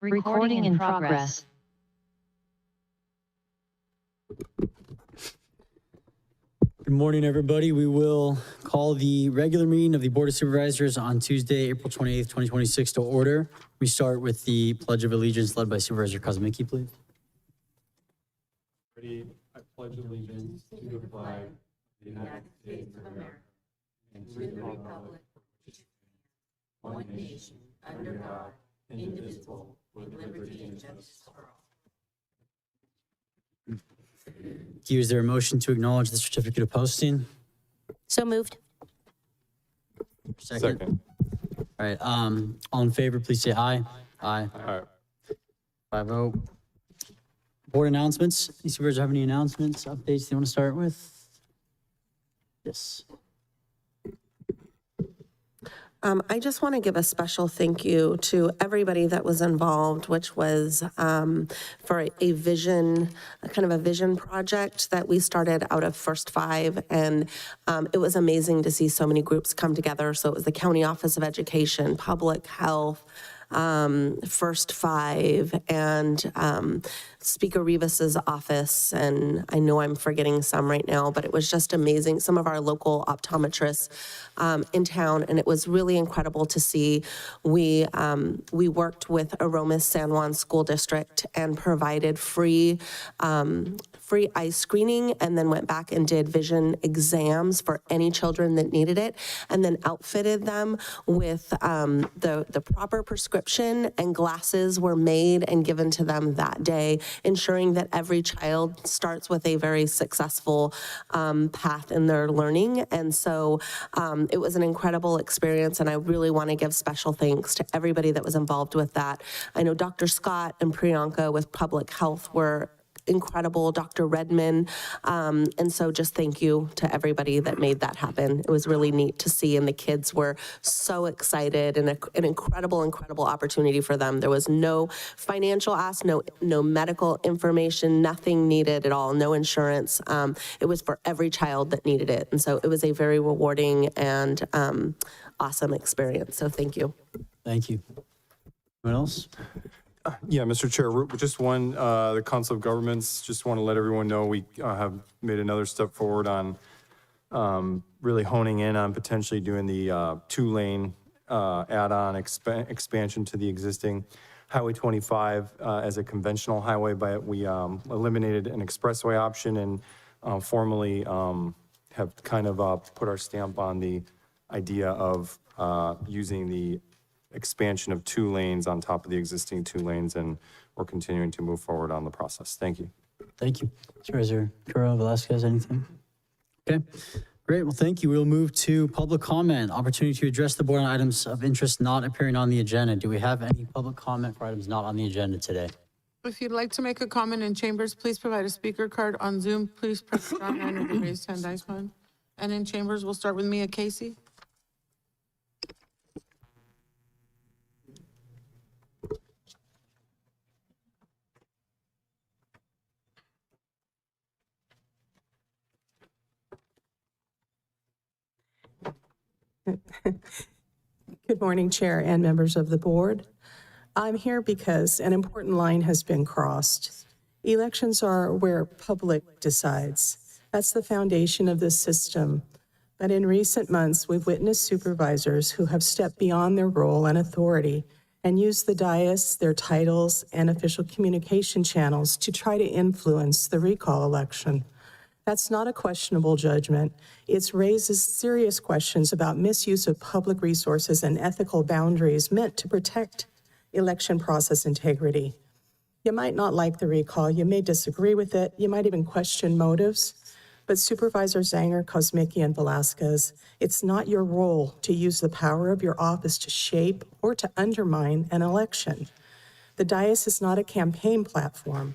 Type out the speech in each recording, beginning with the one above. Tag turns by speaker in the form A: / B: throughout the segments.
A: Recording in progress.
B: Good morning, everybody. We will call the regular meeting of the Board of Supervisors on Tuesday, April 28th, 2026 to order. We start with the Pledge of Allegiance led by Supervisor Kosmicki, please.
C: Ready, I pledge allegiance to the flag of the United States of America and to the republic for which it stands, one nation, under God, indivisible, with liberty and justice for all.
B: Is there a motion to acknowledge the certificate of posting?
A: So moved.
B: Second. All right, all in favor, please say aye. Aye.
C: All right.
B: 5-0. Board announcements. Any supervisors have any announcements, updates they want to start with? Yes.
D: I just want to give a special thank you to everybody that was involved, which was for a vision, kind of a vision project that we started out of First Five. And it was amazing to see so many groups come together. So it was the County Office of Education, Public Health, First Five, and Speaker Rivas's office, and I know I'm forgetting some right now, but it was just amazing. Some of our local optometrists in town, and it was really incredible to see. We worked with Aromas San Juan School District and provided free eye screening, and then went back and did vision exams for any children that needed it, and then outfitted them with the proper prescription, and glasses were made and given to them that day, ensuring that every child starts with a very successful path in their learning. And so it was an incredible experience, and I really want to give special thanks to everybody that was involved with that. I know Dr. Scott and Priyanka with Public Health were incredible, Dr. Redman, and so just thank you to everybody that made that happen. It was really neat to see, and the kids were so excited, and an incredible opportunity for them. There was no financial ask, no medical information, nothing needed at all, no insurance. It was for every child that needed it, and so it was a very rewarding and awesome experience. So thank you.
B: Thank you. Anyone else?
C: Yeah, Mr. Chair, just one, the Council of Governments, just want to let everyone know we have made another step forward on really honing in on potentially doing the two-lane add-on expansion to the existing Highway 25 as a conventional highway, but we eliminated an expressway option and formally have kind of put our stamp on the idea of using the expansion of 2 lanes on top of the existing 2 lanes, and we're continuing to move forward on the process. Thank you.
B: Thank you. Supervisor Curo, Velasquez, anything? Okay, great. Well, thank you. We'll move to public comment. Opportunity to address the board on items of interest not appearing on the agenda. Do we have any public comment for items not on the agenda today?
E: If you'd like to make a comment in chambers, please provide a speaker card. On Zoom, please press star 9 or the raised hand icon. And in chambers, we'll start with Mia Casey.
F: Good morning, Chair and members of the board. I'm here because an important line has been crossed. Elections are where public decides. That's the foundation of this system. But in recent months, we've witnessed supervisors who have stepped beyond their role and authority and used the dais, their titles, and official communication channels to try to influence the recall election. That's not a questionable judgment. It raises serious questions about misuse of public resources and ethical boundaries meant to protect election process integrity. You might not like the recall, you may disagree with it, you might even question motives, but Supervisor Zanger, Kosmicki, and Velasquez, it's not your role to use the power of your office to shape or to undermine an election. The dais is not a campaign platform.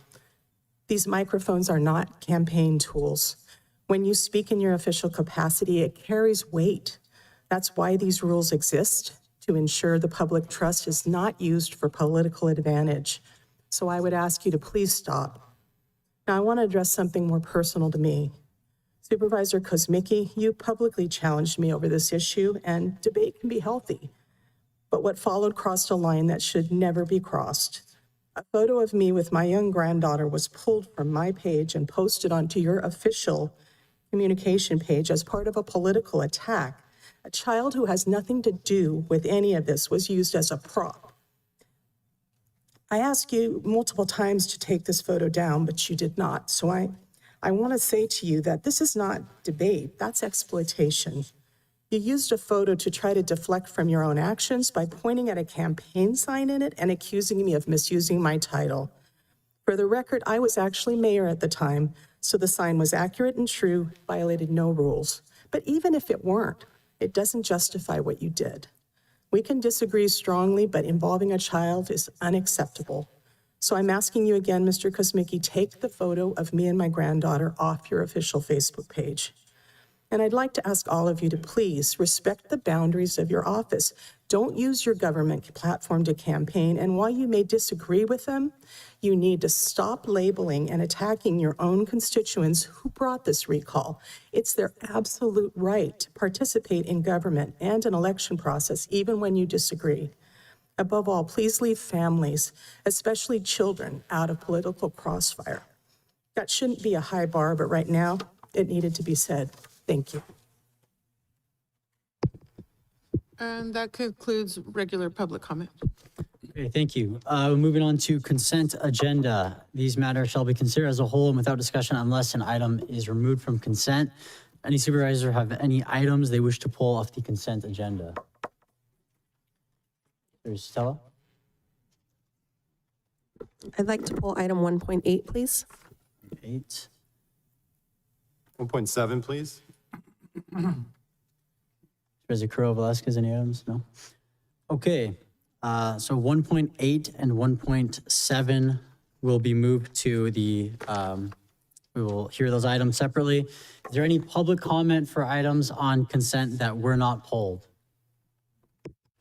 F: These microphones are not campaign tools. When you speak in your official capacity, it carries weight. That's why these rules exist, to ensure the public trust is not used for political advantage. So I would ask you to please stop. Now I want to address something more personal to me. Supervisor Kosmicki, you publicly challenged me over this issue, and debate can be healthy. But what followed crossed a line that should never be crossed. A photo of me with my young granddaughter was pulled from my page and posted onto your official communication page as part of a political attack. A child who has nothing to do with any of this was used as a prop. I asked you multiple times to take this photo down, but you did not. So I want to say to you that this is not debate, that's exploitation. You used a photo to try to deflect from your own actions by pointing at a campaign sign in it and accusing me of misusing my title. For the record, I was actually mayor at the time, so the sign was accurate and true, violated no rules. But even if it weren't, it doesn't justify what you did. We can disagree strongly, but involving a child is unacceptable. So I'm asking you again, Mr. Kosmicki, take the photo of me and my granddaughter off your official Facebook page. And I'd like to ask all of you to please respect the boundaries of your office. Don't use your government platform to campaign, and while you may disagree with them, you need to stop labeling and attacking your own constituents who brought this recall. It's their absolute right to participate in government and an election process, even when you disagree. Above all, please leave families, especially children, out of political crossfire. That shouldn't be a high bar, but right now, it needed to be said. Thank you.
E: And that concludes regular public comment.
B: Okay, thank you. Moving on to consent agenda. These matters shall be considered as a whole and without discussion unless an item is removed from consent. Any supervisor have any items they wish to pull off the consent agenda? There's Stella.
D: I'd like to pull item 1.8, please.
B: 8.
C: 1.7, please.
B: Supervisor Carrillo Velasquez, any items? No? Okay, so 1.8 and 1.7 will be moved to the, we will hear those items separately. Is there any public comment for items on consent that were not pulled?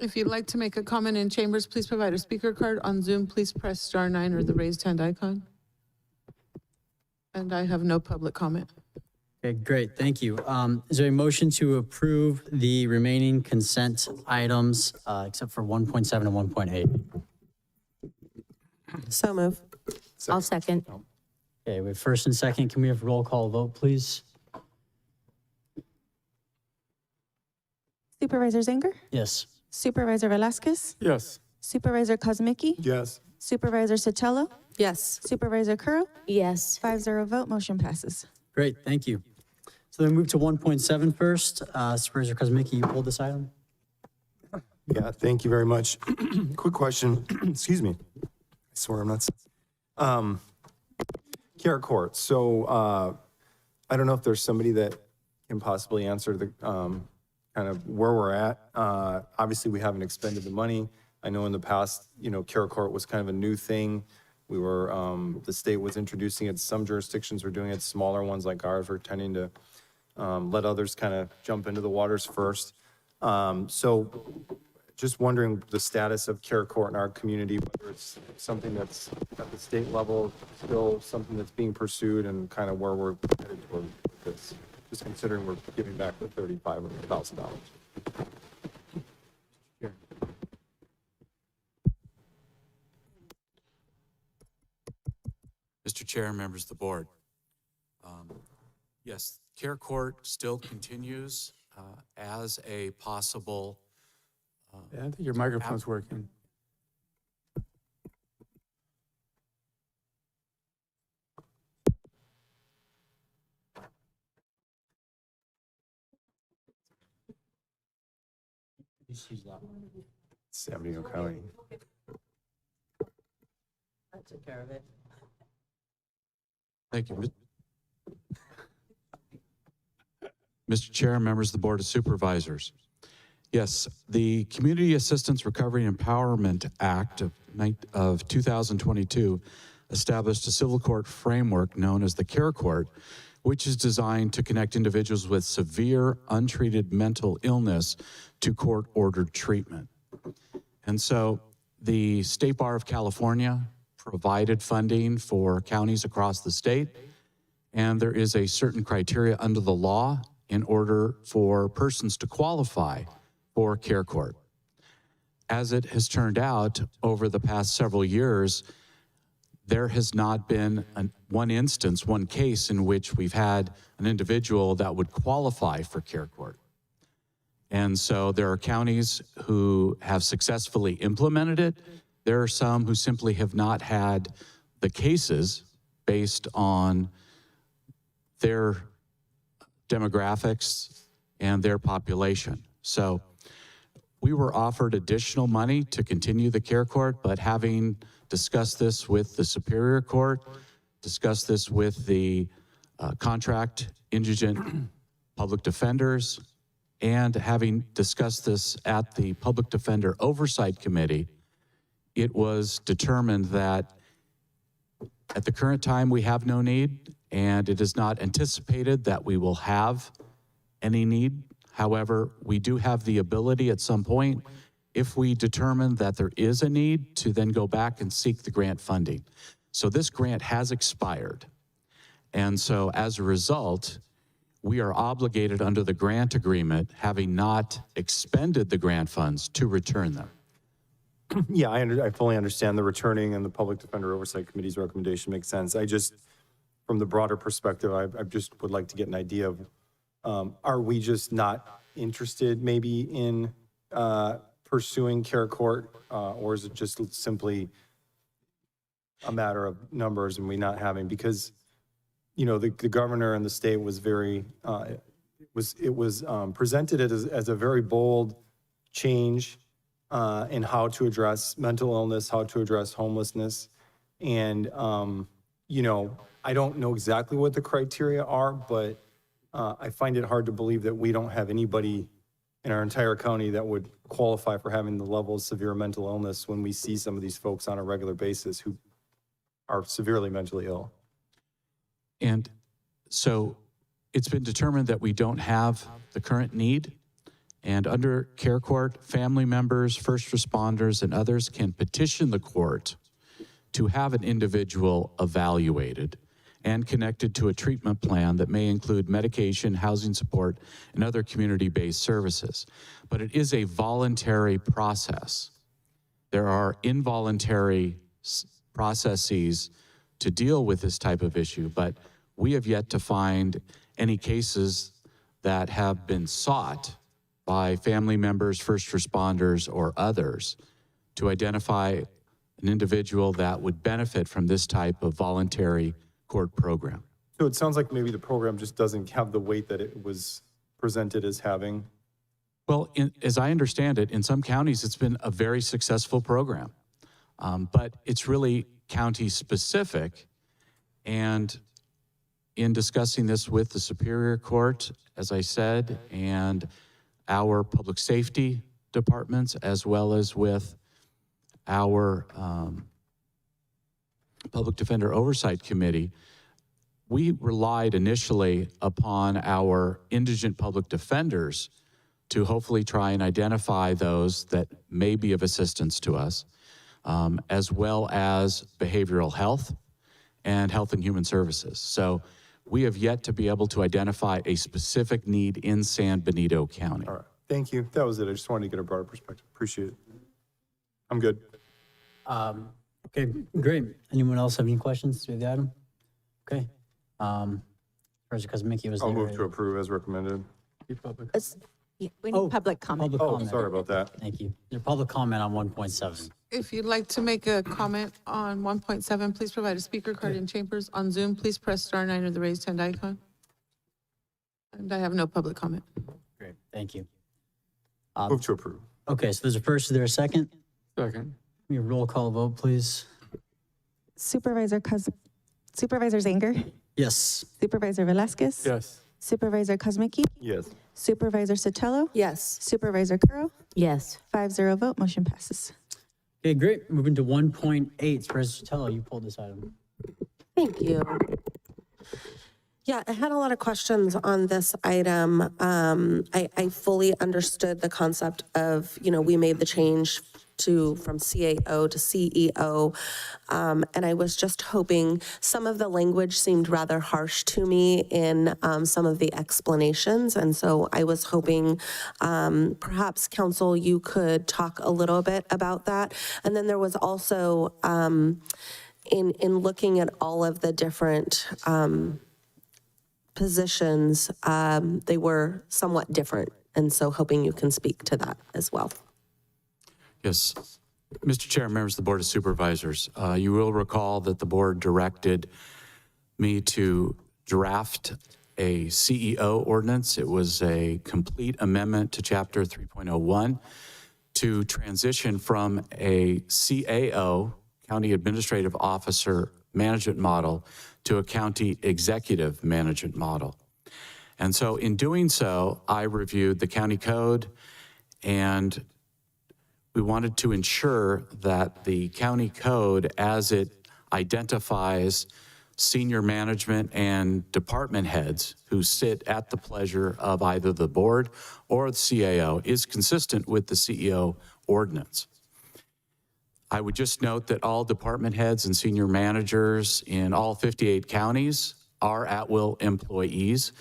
E: If you'd like to make a comment in chambers, please provide a speaker card. On Zoom, please press *9 or the raised hand icon. And I have no public comment.
B: Okay, great, thank you. Is there a motion to approve the remaining consent items, except for 1.7 and 1.8?
D: So move.
A: I'll second.
B: Okay, we have first and second. Can we have roll call vote, please?
G: Supervisor Zanger?
B: Yes.
G: Supervisor Velasquez?
C: Yes.
G: Supervisor Kosmicki?
C: Yes.
G: Supervisor Sotelo?
D: Yes.
G: Supervisor Curl?
A: Yes.
G: 5-0 vote, motion passes.
B: Great, thank you. So then move to 1.7 first. Supervisor Kosmicki, you pulled this item?
C: Yeah, thank you very much. Quick question, excuse me. I swear I'm not. Kara Court, so I don't know if there's somebody that can possibly answer the kind of where we're at. Obviously, we haven't expended the money. I know in the past, you know, Kara Court was kind of a new thing. We were, the state was introducing it. Some jurisdictions were doing it. Smaller ones like ours were tending to let others kind of jump into the waters first. So just wondering the status of Kara Court in our community, whether it's something that's at the state level, still something that's being pursued, and kind of where we're headed toward this, just considering we're giving back the $35,000.
H: Mr. Chair, members of the board. Yes, Care Court still continues as a possible.
I: Yeah, I think your microphone's working.
C: San Benito County.
B: I took care of it.
H: Thank you. Mr. Chair, members of the Board of Supervisors. Yes, the Community Assistance Recovery and Empowerment Act of 2022 established a civil court framework known as the Care Court, which is designed to connect individuals with severe untreated mental illness to court-ordered treatment. And so the State Bar of California provided funding for counties across the state, and there is a certain criteria under the law in order for persons to qualify for Care Court. As it has turned out over the past several years, there has not been one instance, one case in which we've had an individual that would qualify for care court. And so there are counties who have successfully implemented it. There are some who simply have not had the cases based on their demographics and their population. So we were offered additional money to continue the care court, but having discussed this with the Superior Court, discussed this with the contract indigent public defenders, and having discussed this at the Public Defender Oversight Committee, it was determined that at the current time we have no need, and it is not anticipated that we will have any need. However, we do have the ability at some point, if we determine that there is a need, to then go back and seek the grant funding. So this grant has expired. And so as a result, we are obligated under the grant agreement, having not expended the grant funds, to return them.
C: Yeah, I fully understand the returning, and the Public Defender Oversight Committee's recommendation makes sense. I just, from the broader perspective, I just would like to get an idea of, are we just not interested maybe in pursuing care court, or is it just simply a matter of numbers and we not having, because, you know, the governor and the state was very, it was presented as a very bold change in how to address mental illness, how to address homelessness. And, you know, I don't know exactly what the criteria are, but I find it hard to believe that we don't have anybody in our entire county that would qualify for having the level of severe mental illness when we see some of these folks on a regular basis who are severely mentally ill.
H: And so it's been determined that we don't have the current need. And under care court, family members, first responders, and others can petition the court to have an individual evaluated and connected to a treatment plan that may include medication, housing support, and other community-based services. But it is a voluntary process. There are involuntary processes to deal with this type of issue, but we have yet to find any cases that have been sought by family members, first responders, or others to identify an individual that would benefit from this type of voluntary court program.
C: So it sounds like maybe the program just doesn't have the weight that it was presented as having.
H: Well, as I understand it, in some counties, it's been a very successful program, but it's really county specific. And in discussing this with the Superior Court, as I said, and our public safety departments, as well as with our Public Defender Oversight Committee, we relied initially upon our indigent public defenders to hopefully try and identify those that may be of assistance to us, as well as behavioral health and health and human services. So we have yet to be able to identify a specific need in San Benito County.
C: All right, thank you. That was it. I just wanted to get a broader perspective. Appreciate it. I'm good.
B: Okay, great. Anyone else have any questions with the item? Okay. Supervisor Kuzmicki was there.
C: I'll move to approve as recommended.
G: We
B: Oh,
G: need public comment.
B: Public
C: Oh,
B: comment.
C: sorry about that.
B: Thank you. Your public comment on 1.7.
E: If you'd like to make a comment on 1.7, please provide a speaker card in chambers. On Zoom, please press star 9 or the raised hand icon. And I have no public comment.
B: Great, thank you.
C: Move to approve.
B: Okay, so there's a first, is there a second?
I: Second.
B: Give me a roll call vote, please.
G: Supervisor Zanger,
B: Yes.
G: Supervisor Velasquez.
I: Yes.
G: Supervisor Kuzmicki,
C: Yes.
G: Supervisor Sotelo,
D: Yes.
G: Supervisor Curl,
A: Yes.
G: 5-0 vote, motion passes.
B: Okay, great. Moving to 1.8. Supervisor Sotelo, you pulled this item.
D: Thank you. Yeah, I had a lot of questions on this item. I fully understood the concept of, you know, we made the change from CAO to CEO. And I was just hoping, some of the language seemed rather harsh to me in some of the explanations. And so I was hoping perhaps council, you could talk a little bit about that. And then there was also in looking at all of the different positions, they were somewhat different. And so hoping you can speak to that as well.
H: Yes. Mr. Chair, members of the Board of Supervisors, you will recall that the board directed me to draft a CEO ordinance. It was a complete amendment to Chapter 3.01 to transition from a CAO, County Administrative Officer management model, to a county executive management model. And so in doing so, I reviewed the county code, and we wanted to ensure that the county code, as it identifies senior management and department heads who sit at the pleasure of either the board or the CAO, is consistent with the CEO ordinance. I would just note that all department heads and senior managers in all 58 counties are at-will employees.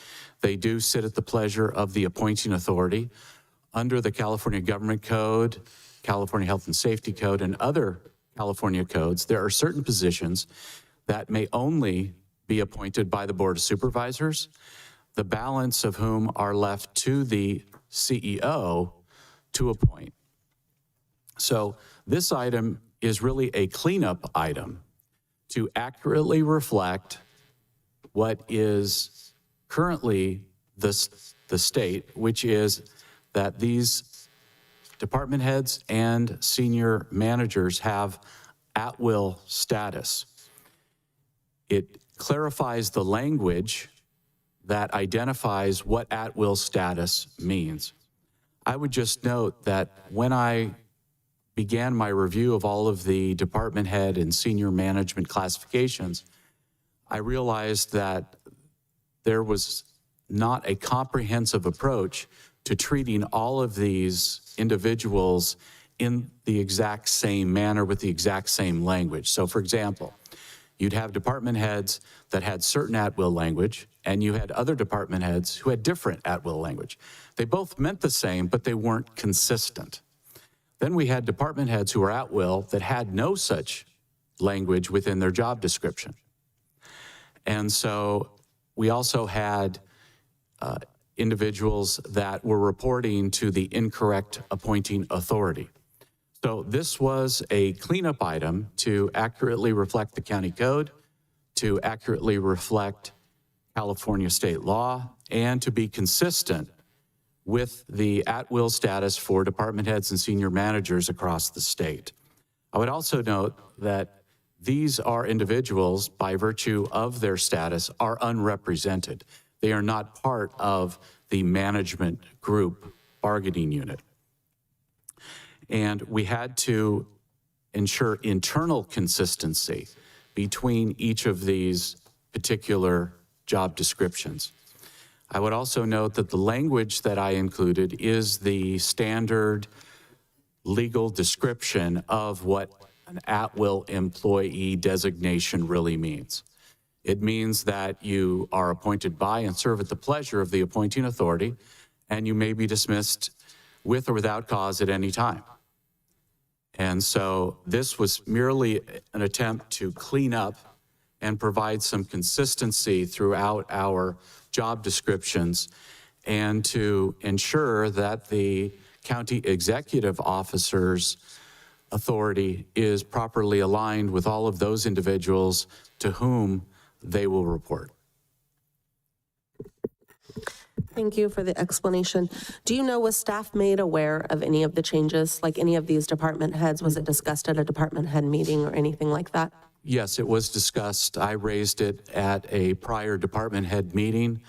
H: They do sit at the pleasure of the appointing authority. Under the California Government Code, California Health and Safety Code, and other California codes, there are certain positions that may only be appointed by the Board of Supervisors, the balance of whom are left to the CEO to appoint. So this item is really a cleanup item to accurately reflect what is currently the state, which is that these department heads and senior managers have at-will status. It clarifies the language that identifies what at-will status means. I would just note that when I began my review of all of the department head and senior management classifications, I realized that there was not a comprehensive approach to treating all of these individuals in the exact same manner with the exact same language. So for example, you'd have department heads that had certain at-will language, and you had other department heads who had different at-will language. They both meant the same, but they weren't consistent. Then we had department heads who were at-will that had no such language within their job description. And so we also had individuals that were reporting to the incorrect appointing authority. So this was a cleanup item to accurately reflect the county code, to accurately reflect California state law, and to be consistent with the at-will status for department heads and senior managers across the state. I would also note that these are individuals, by virtue of their status, are unrepresented. They are not part of the management group bargaining unit. And we had to ensure internal consistency between each of these particular job descriptions. I would also note that the language that I included is the standard legal description of what an at-will employee designation really means. It means that you are appointed by and serve at the pleasure of the appointing authority, and you may be dismissed with or without cause at any time. And so this was merely an attempt to clean up and provide some consistency throughout our job descriptions, and to ensure that the county executive officer's authority is properly aligned with all of those individuals to whom they will report.
D: Thank you for the explanation. Do you know, was staff made aware of any of the changes, like any of these department heads? Was it discussed at a department head meeting or anything like that?
H: Yes, it was discussed. I raised it at a prior department head meeting.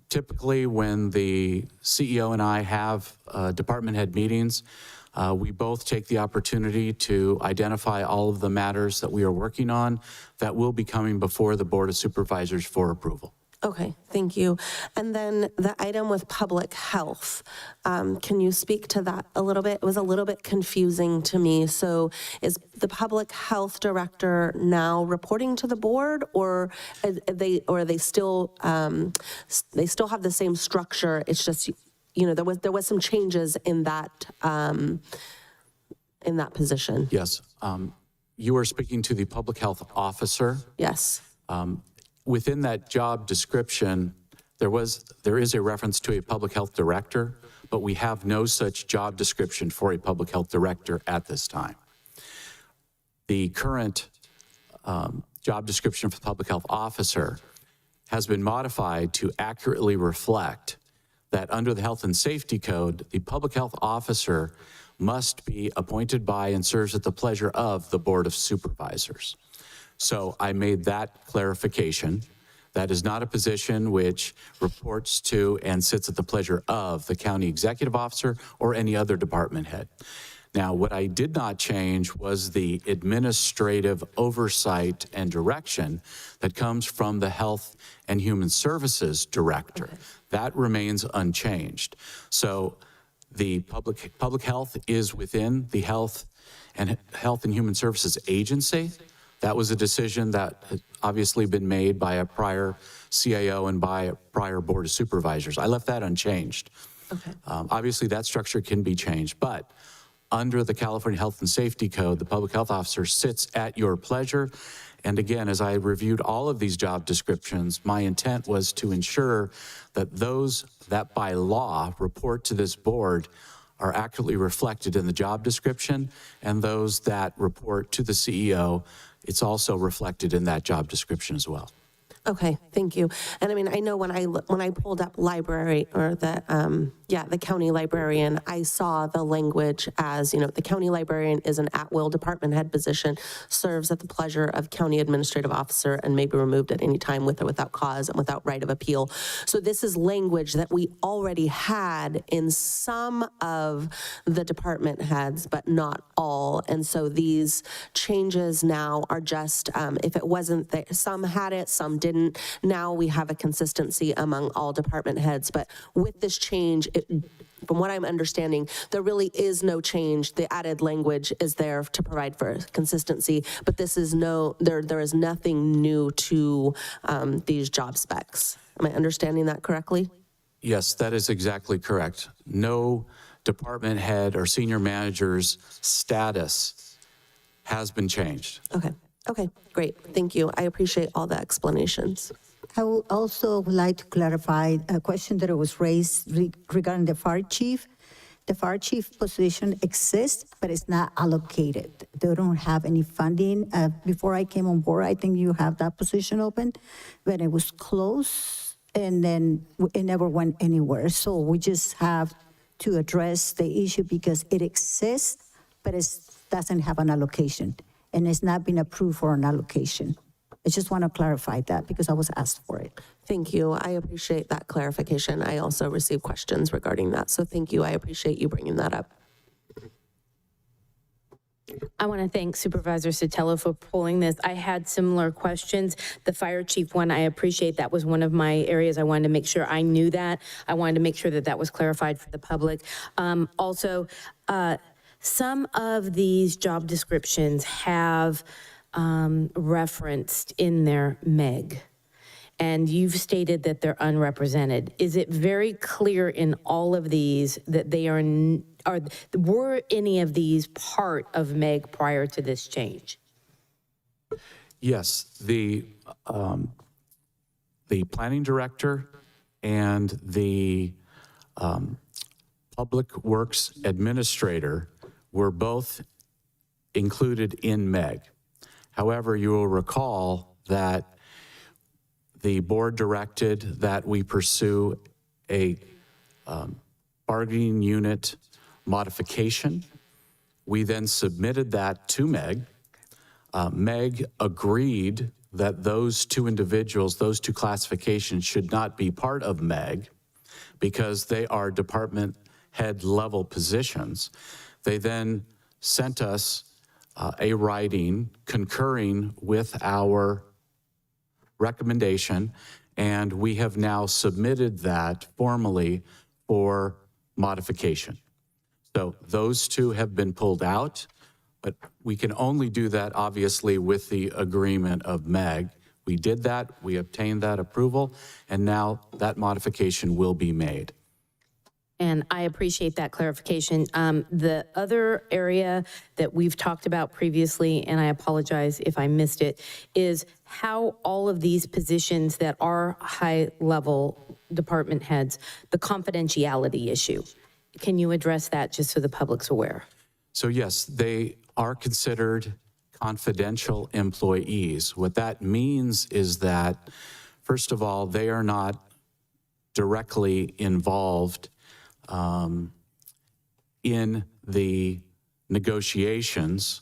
H: Typically, when the CEO and I have department head meetings, we both take the opportunity to identify all of the matters that we are working on that will be coming before the Board of Supervisors for approval.
D: Okay, thank you. And then the item with public health, can you speak to that a little bit? It was a little bit confusing to me. So is the public health director now reporting to the board, or are they still have the same structure? It's just, you know, there was some changes in that position.
H: Yes. you are speaking to the public health officer.
D: Yes.
H: Within that job description, there is a reference to a public health director, but we have no such job description for a public health director at this time. The current job description for the public health officer has been modified to accurately reflect that under the Health and Safety Code, the public health officer must be appointed by and serves at the pleasure of the Board of Supervisors. So I made that clarification. That is not a position which reports to and sits at the pleasure of the county executive officer or any other department head. Now, what I did not change was the administrative oversight and direction that comes from the Health and Human Services Director. Okay. That remains unchanged. So the public health is within the Health and Human Services Agency. That was a decision that had obviously been made by a prior CAO and by a prior Board of Supervisors. I left that unchanged. Okay. Obviously, that structure can be changed, but under the California Health and Safety Code, the public health officer sits at your pleasure. And again, as I reviewed all of these job descriptions, my intent was to ensure that those that by law report to this board are accurately reflected in the job description, and those that report to the CEO, it's also reflected in that job description as well.
D: Okay, thank you. And I mean, I know when I pulled up library or the county librarian, I saw the language as, the county librarian is an at-will department head position, serves at the pleasure of county administrative officer, and may be removed at any time with or without cause and without right of appeal. So this is language that we already had in some of the department heads, but not all. And so these changes now are just, if it wasn't there, some had it, some didn't. Now we have a consistency among all department heads, but with this change, from what I'm understanding, there really is no change. The added language is there to provide for consistency, but this is there is nothing new to these job specs. Am I understanding that correctly?
H: Yes, that is exactly correct. No department head or senior manager's status has been changed.
D: Okay, great. Thank you. I appreciate all the explanations.
J: I would also like to clarify a question that was raised regarding the fire chief. The fire chief position exists, but it's not allocated. They don't have any funding. Before I came on board, I think you have that position open, but it was closed, and then it never went anywhere. So we just have to address the issue because it exists, but it doesn't have an allocation, and it's not been approved for an allocation. I just want to clarify that because I was asked for it.
D: Thank you. I appreciate that clarification. I also received questions regarding that. So thank you. I appreciate you bringing that up.
A: I want to thank Supervisor Sotelo for pulling this. I had similar questions. The fire chief one, I appreciate that was one of my areas. I wanted to make sure I knew that. I wanted to make sure that that was clarified for the public. Also, some of these job descriptions have referenced in their MEG, and you've stated that they're unrepresented. Is it very clear in all of these that they were any of these part of MEG prior to this change?
H: Yes, the planning director and the public works administrator were both included in MEG. However, you will recall that the board directed that we pursue a bargaining unit modification. We then submitted that to MEG. MEG agreed that those two individuals, those two classifications should not be part of MEG because they are department head level positions. They then sent us a writing concurring with our recommendation, and we have now submitted that formally for modification. So those two have been pulled out, but we can only do that obviously with the agreement of MEG. We did that, we obtained that approval, and now that modification will be made.
A: And I appreciate that clarification. The other area that we've talked about previously, and I apologize if I missed it, is how all of these positions that are high-level department heads, the confidentiality issue. Can you address that just so the public's aware?
H: So yes, they are considered confidential employees. What that means is that, first of all, they are not directly involved in the negotiations.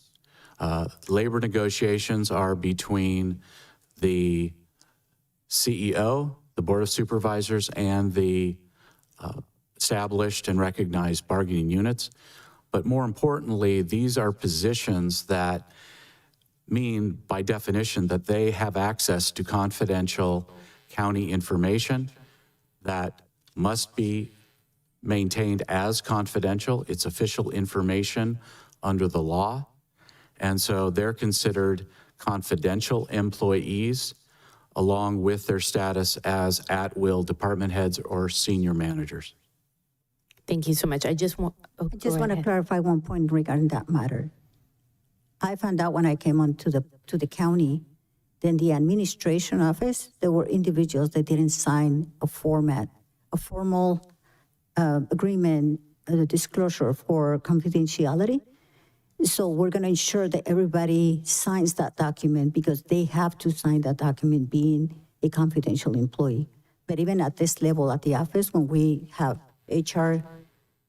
H: Labor negotiations are between the CEO, the Board of Supervisors, and the established and recognized bargaining units. But more importantly, these are positions that mean, by definition, that they have access to confidential county information that must be maintained as confidential. It's official information under the law. And so they're considered confidential employees along with their status as at-will department heads or senior managers.
A: Thank you so much. I just want
J: to clarify one point regarding that matter. I found out when I came on to the county, then the administration office, there were individuals that didn't sign a formal agreement, disclosure for confidentiality. So we're going to ensure that everybody signs that document because they have to sign that document being a confidential employee. But even at this level at the office, when we have HR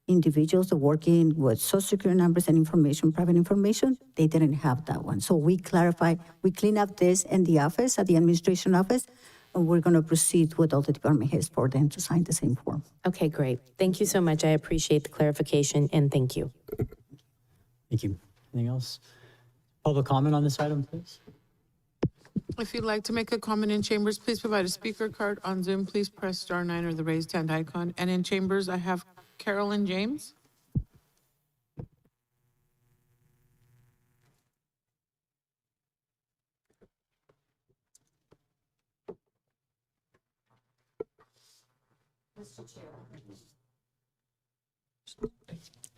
J: individuals working with social security numbers and information, private information, they didn't have that one. So we clarify, we clean up this in the office, at the administration office, and we're going to proceed with all the department heads for them to sign the same form.
A: Okay, great. Thank you so much. I appreciate the clarification, and thank you.
B: Thank you. Anything else? Public comment on this item, please?
E: If you'd like to make a comment in chambers, please provide a speaker card. On Zoom, please press *9 or the raised hand icon. And in chambers, I have Carolyn James.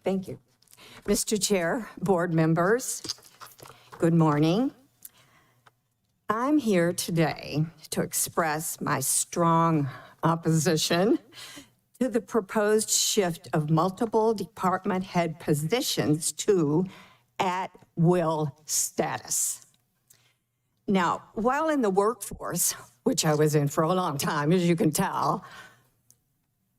K: Thank you. Mr. Chair, board members, good morning. I'm here today to express my strong opposition to the proposed shift of multiple department head positions to at-will status. Now, while in the workforce, which I was in for a long time, as you can tell,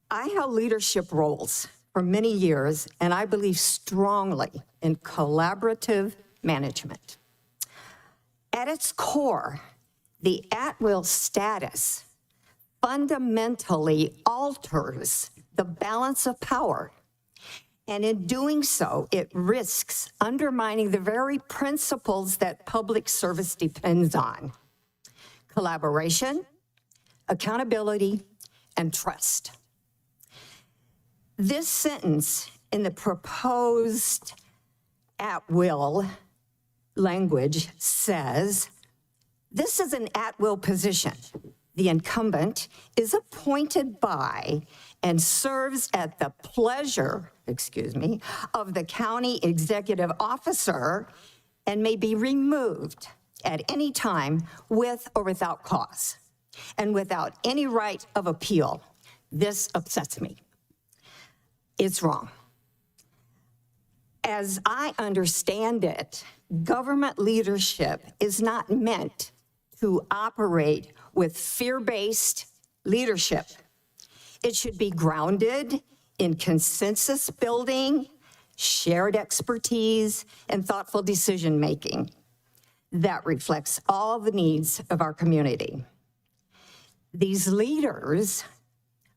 K: I held leadership roles for many years, and I believe strongly in collaborative management. At its core, the at-will status fundamentally alters the balance of power. And in doing so, it risks undermining the very principles that public service depends on: collaboration, accountability, and trust. This sentence in the proposed at-will language says, this is an at-will position. The incumbent is appointed by and serves at the pleasure, of the county executive officer and may be removed at any time with or without cause and without any right of appeal. This upsets me. It's wrong. As I understand it, government leadership is not meant to operate with fear-based leadership. It should be grounded in consensus building, shared expertise, and thoughtful decision-making that reflects all the needs of our community. These leaders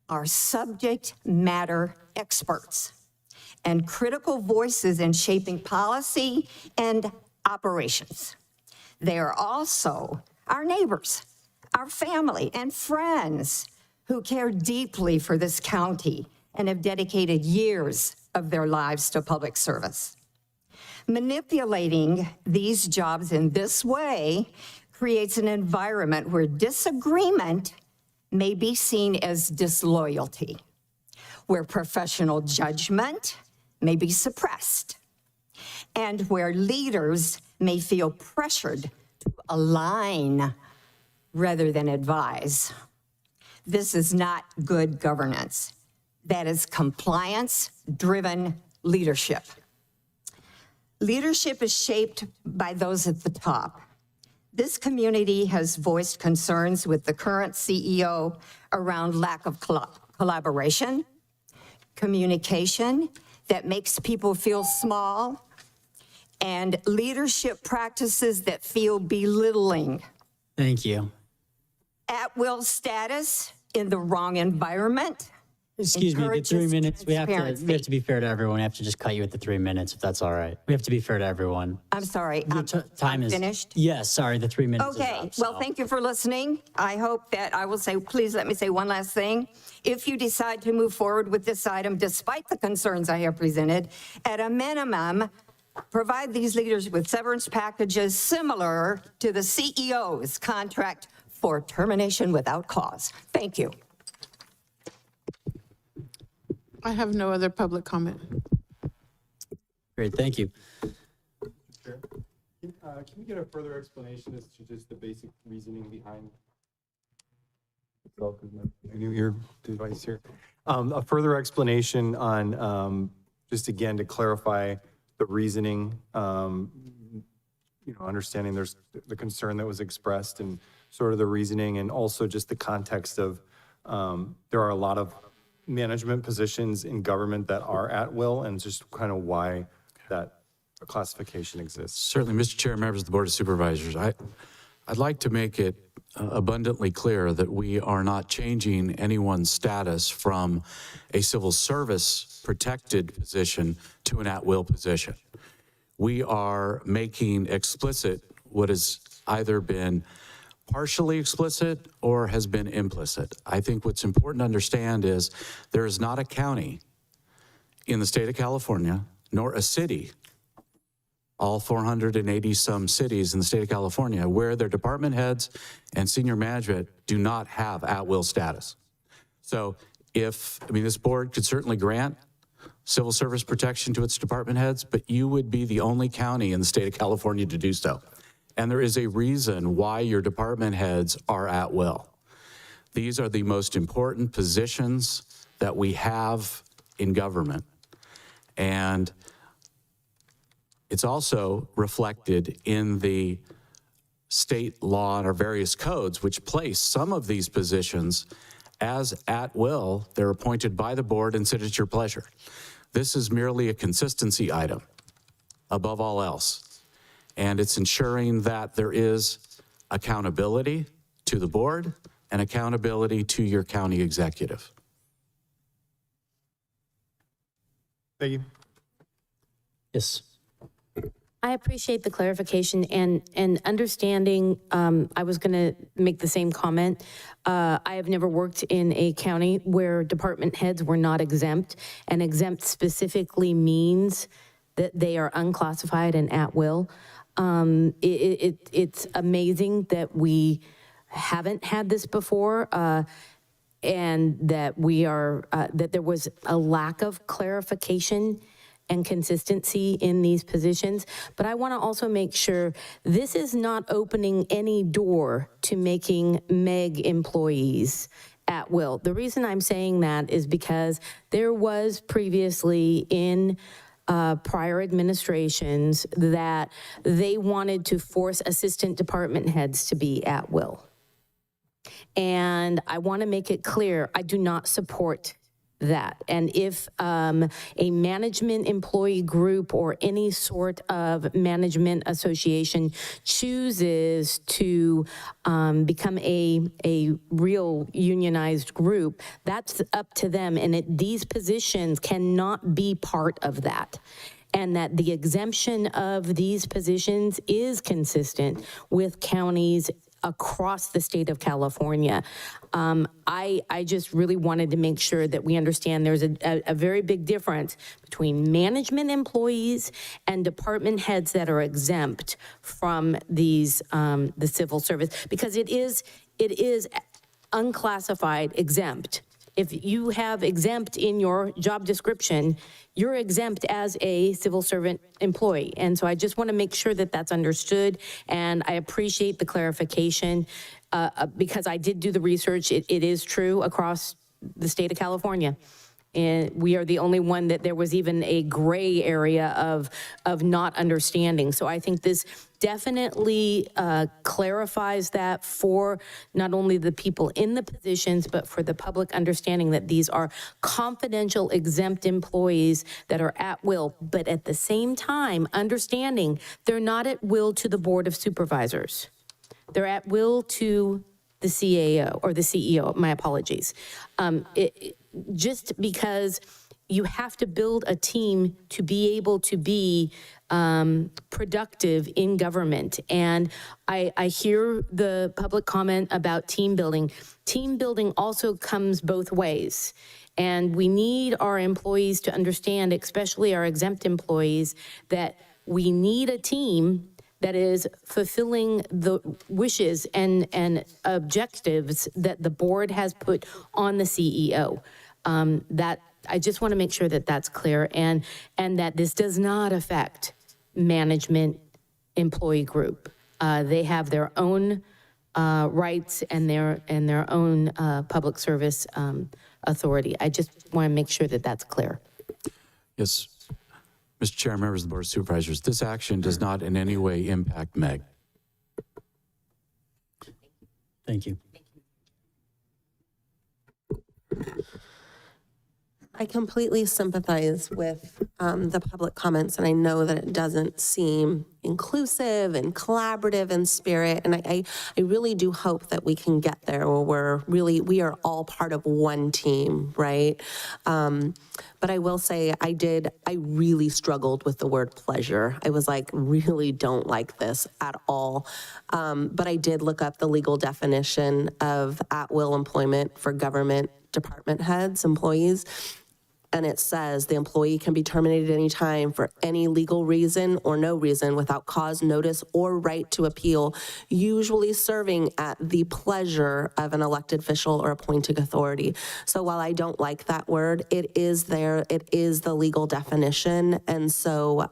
K: are subject matter experts and critical voices in shaping policy and operations. They are also our neighbors, our family, and friends who care deeply for this county and have dedicated years of their lives to public service. Manipulating these jobs in this way creates an environment where disagreement may be seen as disloyalty, where professional judgment may be suppressed, and where leaders may feel pressured to align rather than advise. This is not good governance. That is compliance-driven leadership. Leadership is shaped by those at the top. This community has voiced concerns with the current CEO around lack of collaboration, communication that makes people feel small, and leadership practices that feel belittling.
B: Thank you.
K: At-will status in the wrong environment.
B: Excuse me, the
K: encourages
B: 3 minutes, we have
K: transparency.
B: to be fair to everyone. We have to just cut you at the 3 minutes, if that's all right. We have to be fair to everyone.
K: I'm sorry,
B: Your
K: I'm
B: time is
K: finished?
B: Yes, sorry, the 3 minutes is
K: Okay,
B: up,
K: well,
B: so.
K: thank you for listening. I hope that I will say, please let me say one last thing. If you decide to move forward with this item, despite the concerns I have presented, at a minimum, provide these leaders with severance packages similar to the CEO's contract for termination without cause. Thank you.
E: I have no other public comment.
B: Great, thank you.
C: Chair, can we get a further explanation as to just the basic reasoning behind? I knew your device here. A further explanation on, just again, to clarify the reasoning, understanding there's the concern that was expressed and sort of the reasoning, and also just the context of, there are a lot of management positions in government that are at will, and just kind of why that classification exists.
H: Certainly, Mr. Chair, members of the Board of Supervisors, I'd like to make it abundantly clear that we are not changing anyone's status from a civil service protected position to an at-will position. We are making explicit what has either been partially explicit or has been implicit. I think what's important to understand is there is not a county in the state of California, nor a city, all 480 some cities in the state of California, where their department heads and senior management do not have at-will status. So this board could certainly grant civil service protection to its department heads, but you would be the only county in the state of California to do so. And there is a reason why your department heads are at will. These are the most important positions that we have in government. And it's also reflected in the state law and our various codes, which place some of these positions as at will. They're appointed by the board and sit at your pleasure. This is merely a consistency item above all else. And it's ensuring that there is accountability to the board and accountability to your county executive.
C: Thank you.
B: Yes.
A: I appreciate the clarification and understanding. I was going to make the same comment. I have never worked in a county where department heads were not exempt, and exempt specifically means that they are unclassified and at will. It's amazing that we haven't had this before, and that that there was a lack of clarification and consistency in these positions. But I want to also make sure this is not opening any door to making MEG employees at will. The reason I'm saying that is because there was previously in prior administrations that they wanted to force assistant department heads to be at will. And I want to make it clear, I do not support that. And if a management employee group or any sort of management association chooses to become a real unionized group, that's up to them. And these positions cannot be part of that. And that the exemption of these positions is consistent with counties across the state of California. I just really wanted to make sure that we understand there's a very big difference between management employees and department heads that are exempt from these the civil service, because it is unclassified exempt If you have exempt in your job description, you're exempt as a civil servant employee. And so I just want to make sure that that's understood, and I appreciate the clarification because I did do the research. It is true across the state of California. And we are the only one that there was even a gray area of not understanding. So I think this definitely clarifies that for not only the people in the positions, but for the public understanding that these are confidential exempt employees that are at will, but at the same time, understanding they're not at will to the Board of Supervisors. They're at will to the CAO or the CEO, my apologies. Just because you have to build a team to be able to be productive in government. And I hear the public comment about team building. Team building also comes both ways. And we need our employees to understand, especially our exempt employees, that we need a team that is fulfilling the wishes and objectives that the board has put on the CEO. That I just want to make sure that that's clear, and that this does not affect management employee group. They have their own rights and their own public service authority. I just want to make sure that that's clear.
H: Yes, Mr. Chair, members of the Board of Supervisors, this action does not in any way impact MEG.
B: Thank you.
D: I completely sympathize with the public comments, and I know that it doesn't seem inclusive and collaborative in spirit, and I really do hope that we can get there where we are all part of one team, right? But I will say I really struggled with the word pleasure. I was like, really don't like this at all. But I did look up the legal definition of at-will employment for government department heads, employees. And it says the employee can be terminated any time for any legal reason or no reason without cause, notice, or right to appeal, usually serving at the pleasure of an elected official or appointed authority. So while I don't like that word, it is there, it is the legal definition. And so,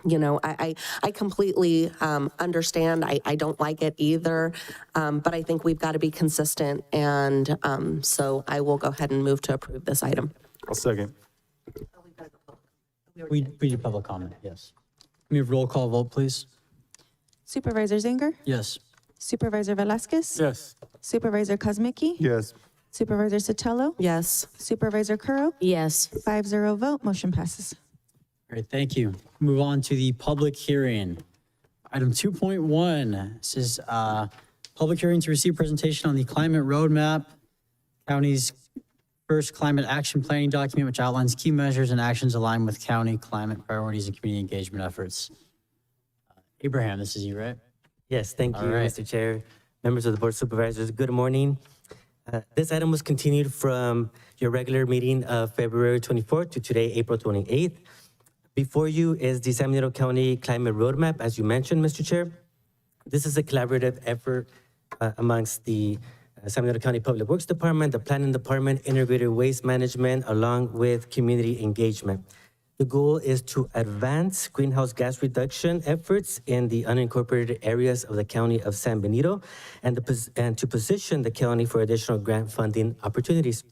D: you know, I completely understand. I don't like it either, but I think we've got to be consistent. And so I will go ahead and move to approve this item.
C: I'll second.
B: We do public comment, yes. Can we have roll call vote, please?
G: Supervisor Zanger?
B: Yes.
G: Supervisor Velasquez?
I: Yes.
G: Supervisor Kosmicki?
C: Yes.
G: Supervisor Sotelo?
D: Yes.
G: Supervisor Curro?
A: Yes.
G: 5-0 vote, motion passes.
B: Great, thank you. Move on to the public hearing. Item 2.1, this is public hearing to receive presentation on the climate roadmap, county's first climate action planning document, which outlines key measures and actions aligned with county climate priorities and community engagement efforts. Abraham, this is you, right?
L: Yes, thank you,
B: All right.
L: Mr. Chair, members of the Board of Supervisors. Good morning. This item was continued from your regular meeting of February 24th to today, April 28th. Before you is the San Benito County Climate Roadmap, as you mentioned, Mr. Chair. This is a collaborative effort amongst the San Benito County Public Works Department, the Planning Department, Integrated Waste Management, along with community engagement. The goal is to advance greenhouse gas reduction efforts in the unincorporated areas of the County of San Benito and to position the county for additional grant funding opportunities.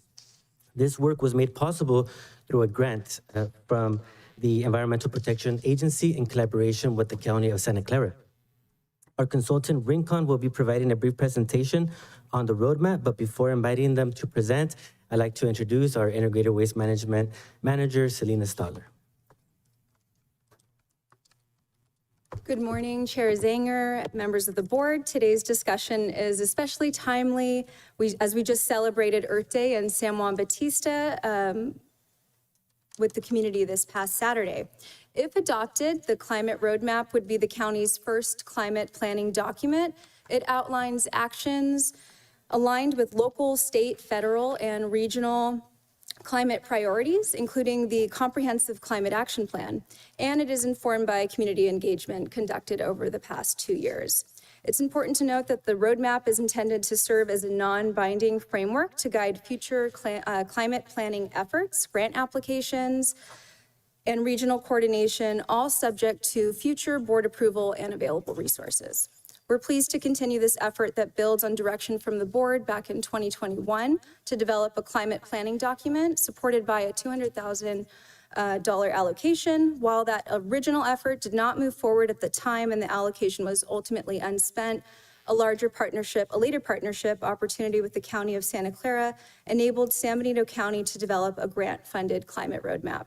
L: This work was made possible through a grant from the Environmental Protection Agency in collaboration with the County of Santa Clara. Our consultant, Rincon, will be providing a brief presentation on the roadmap, but before inviting them to present, I'd like to introduce our Integrated Waste Management Manager, Selena Stadler.
M: Good morning, Chair Zanger, members of the board. Today's discussion is especially timely as we just celebrated Earth Day in San Juan Bautista with the community this past Saturday. If adopted, the climate roadmap would be the county's first climate planning document. It outlines actions aligned with local, state, federal, and regional climate priorities, including the Comprehensive Climate Action Plan, and it is informed by community engagement conducted over the past 2 years. It's important to note that the roadmap is intended to serve as a non-binding framework to guide future climate planning efforts, grant applications, and regional coordination, all subject to future board approval and available resources. We're pleased to continue this effort that builds on direction from the board back in 2021 to develop a climate planning document supported by a $200,000 allocation. While that original effort did not move forward at the time and the allocation was ultimately unspent, a later partnership opportunity with the County of Santa Clara enabled San Benito County to develop a grant-funded climate roadmap.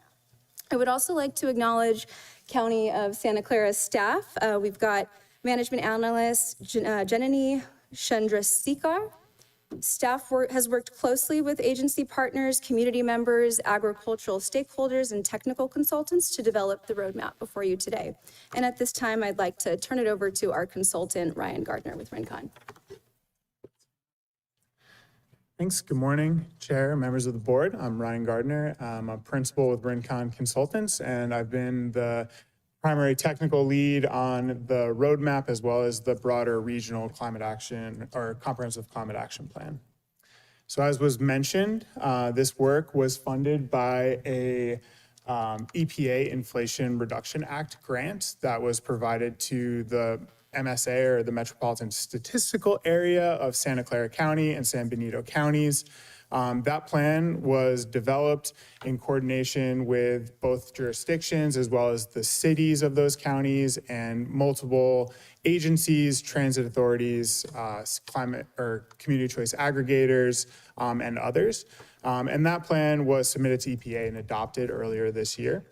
M: I would also like to acknowledge County of Santa Clara staff. We've got Management Analyst Janani Chandrasekhar. Staff has worked closely with agency partners, community members, agricultural stakeholders, and technical consultants to develop the roadmap before you today. And at this time, I'd like to turn it over to our consultant, Ryan Gardner with Rincon.
N: Thanks. Good morning, Chair, members of the board. I'm Ryan Gardner. I'm a principal with Rincon Consultants, and I've been the primary technical lead on the roadmap as well as the broader regional climate action or comprehensive climate action plan. So as was mentioned, this work was funded by a EPA Inflation Reduction Act grant that was provided to the MSA, or the Metropolitan Statistical Area of Santa Clara County and San Benito counties. That plan was developed in coordination with both jurisdictions as well as the cities of those counties and multiple agencies, transit authorities, climate or community choice aggregators, and others. And that plan was submitted to EPA and adopted earlier this year.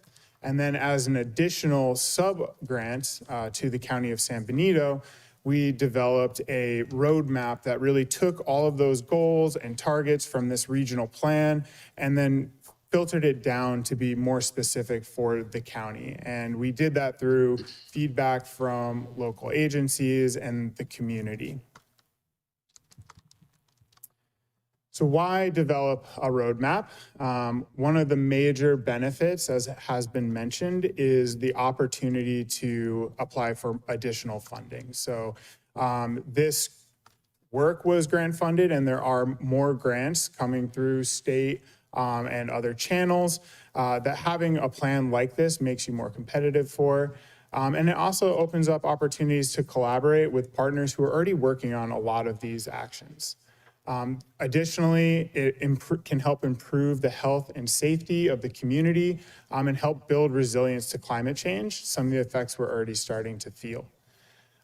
N: And then as an additional sub-grant to the County of San Benito, we developed a roadmap that really took all of those goals and targets from this regional plan and then filtered it down to be more specific for the county. And we did that through feedback from local agencies and the community. So why develop a roadmap? One of the major benefits, as has been mentioned, is the opportunity to apply for additional funding. So this work was grant funded, and there are more grants coming through state and other channels that having a plan like this makes you more competitive for. And it also opens up opportunities to collaborate with partners who are already working on a lot of these actions. Additionally, it can help improve the health and safety of the community and help build resilience to climate change, some of the effects we're already starting to feel.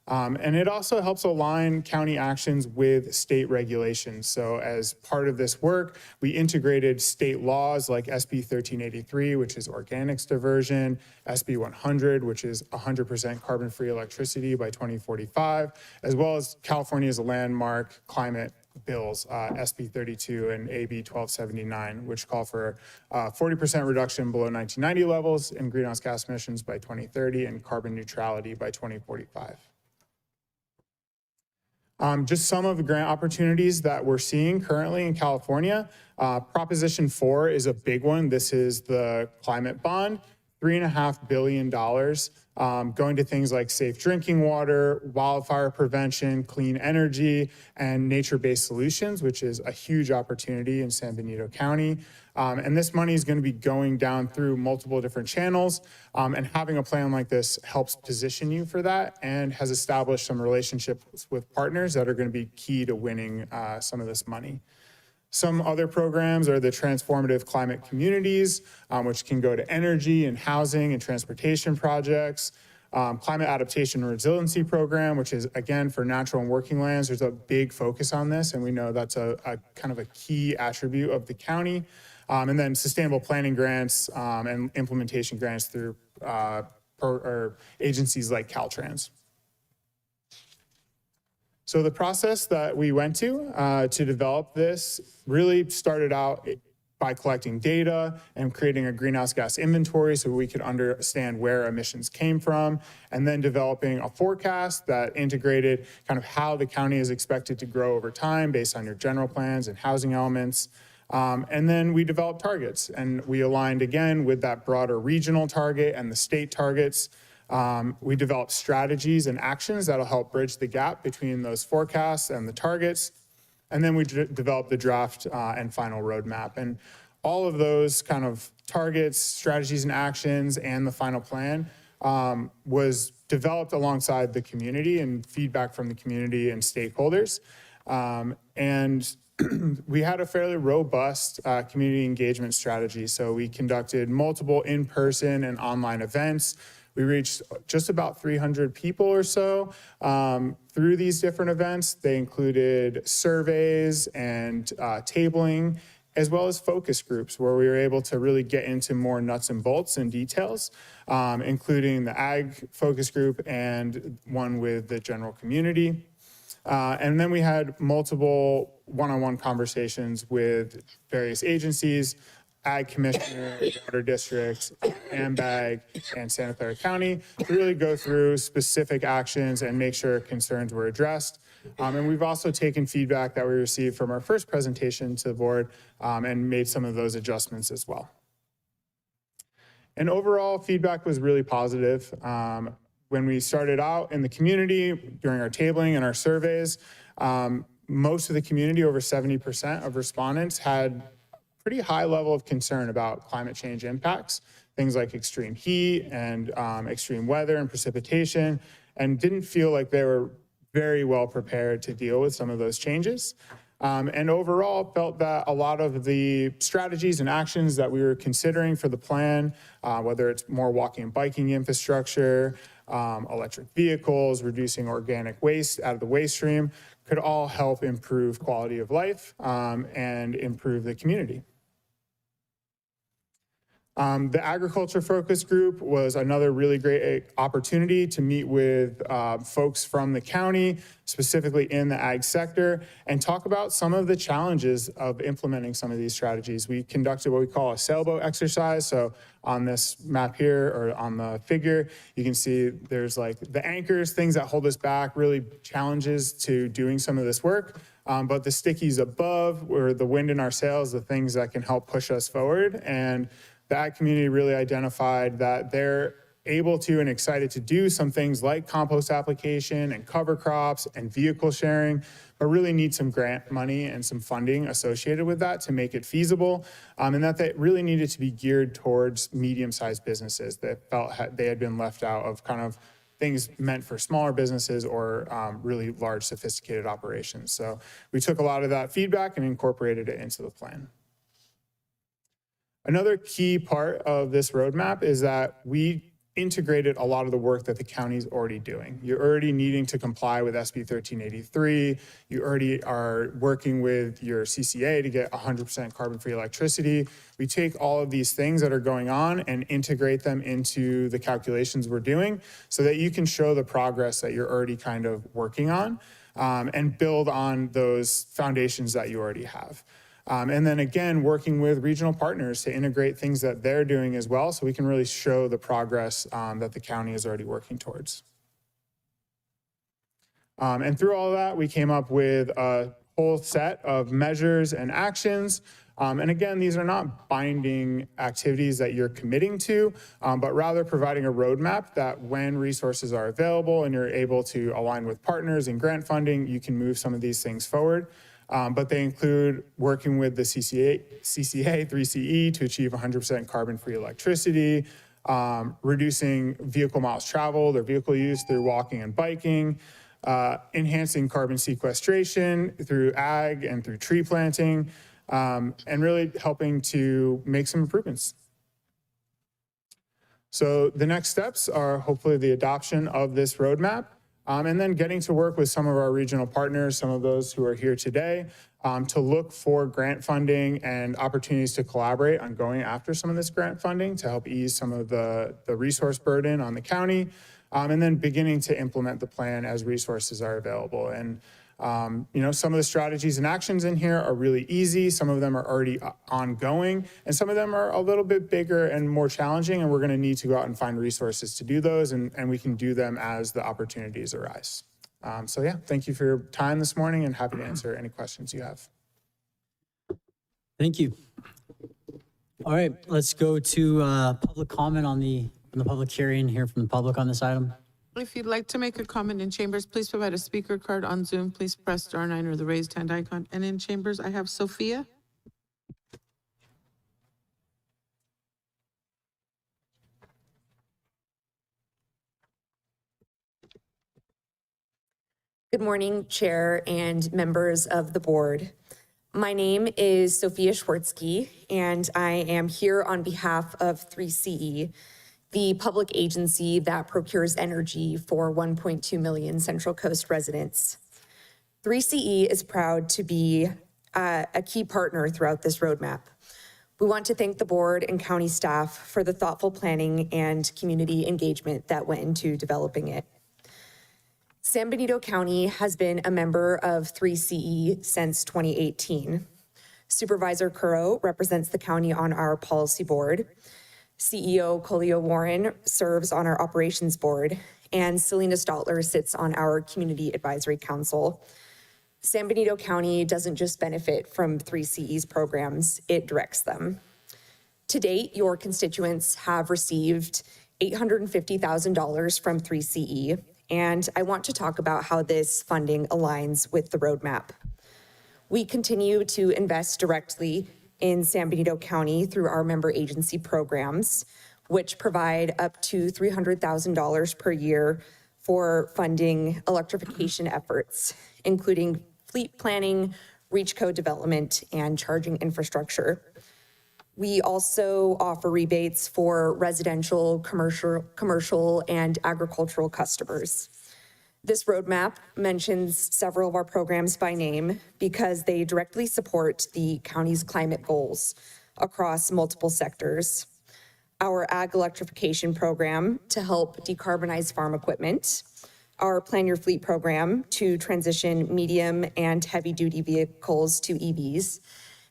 N: And it also helps align county actions with state regulations. So as part of this work, we integrated state laws like SB 1383, which is organics diversion, SB 100, which is 100% carbon-free electricity by 2045, as well as California's landmark climate bills, SB 32 and AB 1279, which call for 40% reduction below 1990 levels in greenhouse gas emissions by 2030 and carbon neutrality by 2045. Just some of the grant opportunities that we're seeing currently in California. Proposition 4 is a big one. This is the climate bond, $3.5 billion going to things like safe drinking water, wildfire prevention, clean energy, and nature-based solutions, which is a huge opportunity in San Benito County. And this money is going to be going down through multiple different channels. And having a plan like this helps position you for that and has established some relationships with partners that are going to be key to winning some of this money. Some other programs are the transformative climate communities, which can go to energy and housing and transportation projects. Climate adaptation and resiliency program, which is again for natural and working lands. There's a big focus on this, and we know that's a kind of a key attribute of the county. And then sustainable planning grants and implementation grants through agencies like Caltrans. So the process that we went to develop this really started out by collecting data and creating a greenhouse gas inventory so we could understand where emissions came from, and then developing a forecast that integrated kind of how the county is expected to grow over time based on your general plans and housing elements. And then we developed targets, and we aligned again with that broader regional target and the state targets. We developed strategies and actions that'll help bridge the gap between those forecasts and the targets. And then we developed the draft and final roadmap. And all of those kind of targets, strategies and actions, and the final plan was developed alongside the community and feedback from the community and stakeholders. And we had a fairly robust community engagement strategy. So we conducted multiple in-person and online events. We reached just about 300 people or so through these different events. They included surveys and tabling, as well as focus groups where we were able to really get into more nuts and bolts and details, including the ag focus group and one with the general community. And then we had multiple one-on-one conversations with various agencies, Ag Commissioner, Water District, AMBAG, and Santa Clara County to really go through specific actions and make sure concerns were addressed. And we've also taken feedback that we received from our first presentation to the board and made some of those adjustments as well. And overall feedback was really positive. When we started out in the community during our tabling and our surveys, most of the community, over 70% of respondents, had pretty high level of concern about climate change impacts, things like extreme heat and extreme weather and precipitation, and didn't feel like they were very well prepared to deal with some of those changes. And overall felt that a lot of the strategies and actions that we were considering for the plan, whether it's more walking and biking infrastructure, electric vehicles, reducing organic waste out of the waste stream, could all help improve quality of life and improve the community. The agriculture focus group was another really great opportunity to meet with folks from the county, specifically in the ag sector, and talk about some of the challenges of implementing some of these strategies. We conducted what we call a sailboat exercise. So on this map here, or on the figure, you can see there's like the anchors, things that hold us back, really challenges to doing some of this work. But the stickies above, or the wind in our sails, the things that can help push us forward. And the ag community really identified that they're able to and excited to do some things like compost application and cover crops and vehicle sharing, but really need some grant money and some funding associated with that to make it feasible. And that they really needed to be geared towards medium-sized businesses that felt they had been left out of kind of things meant for smaller businesses or really large sophisticated operations. So we took a lot of that feedback and incorporated it into the plan. Another key part of this roadmap is that we integrated a lot of the work that the county's already doing. You're already needing to comply with SB 1383. You already are working with your CCA to get 100% carbon-free electricity. We take all of these things that are going on and integrate them into the calculations we're doing so that you can show the progress that you're already kind of working on and build on those foundations that you already have. And then again, working with regional partners to integrate things that they're doing as well, so we can really show the progress that the county is already working towards. And through all of that, we came up with a whole set of measures and actions. And again, these are not binding activities that you're committing to, but rather providing a roadmap that when resources are available and you're able to align with partners and grant funding, you can move some of these things forward. But they include working with the CCA 3CE to achieve 100% carbon-free electricity, reducing vehicle miles traveled or vehicle use through walking and biking, enhancing carbon sequestration through ag and through tree planting, and really helping to make some improvements. So the next steps are hopefully the adoption of this roadmap. And then getting to work with some of our regional partners, some of those who are here today, to look for grant funding and opportunities to collaborate on going after some of this grant funding to help ease some of the resource burden on the county, and then beginning to implement the plan as resources are available. And you know, some of the strategies and actions in here are really easy. Some of them are already ongoing, and some of them are a little bit bigger and more challenging, and we're going to need to go out and find resources to do those, and we can do them as the opportunities arise. So yeah, thank you for your time this morning, and happy to answer any questions you have.
B: Thank you. All right, let's go to public comment on the the public hearing, hear from the public on this item?
E: If you'd like to make a comment in chambers, please provide a speaker card. On Zoom, please press star 9 or the raised hand icon. And in chambers, I have Sophia.
O: Good morning, Chair and members of the board. My name is Sophia Schwartzky, and I am here on behalf of 3CE, the public agency that procures energy for 1.2 million Central Coast residents. 3CE is proud to be a key partner throughout this roadmap. We want to thank the board and county staff for the thoughtful planning and community engagement that went into developing it. San Benito County has been a member of 3CE since 2018. Supervisor Curro represents the county on our policy board. CEO Colio Warren serves on our operations board, and Selena Stotler sits on our community advisory council. San Benito County doesn't just benefit from 3CE's programs, it directs them. To date, your constituents have received $850,000 from 3CE, and I want to talk about how this funding aligns with the roadmap. We continue to invest directly in San Benito County through our member agency programs, which provide up to $300,000 per year for funding electrification efforts, including fleet planning, reach code development, and charging infrastructure. We also offer rebates for residential, commercial, and agricultural customers. This roadmap mentions several of our programs by name because they directly support the county's climate goals across multiple sectors. Our ag electrification program to help decarbonize farm equipment, our Plan Your Fleet program to transition medium and heavy-duty vehicles to EVs,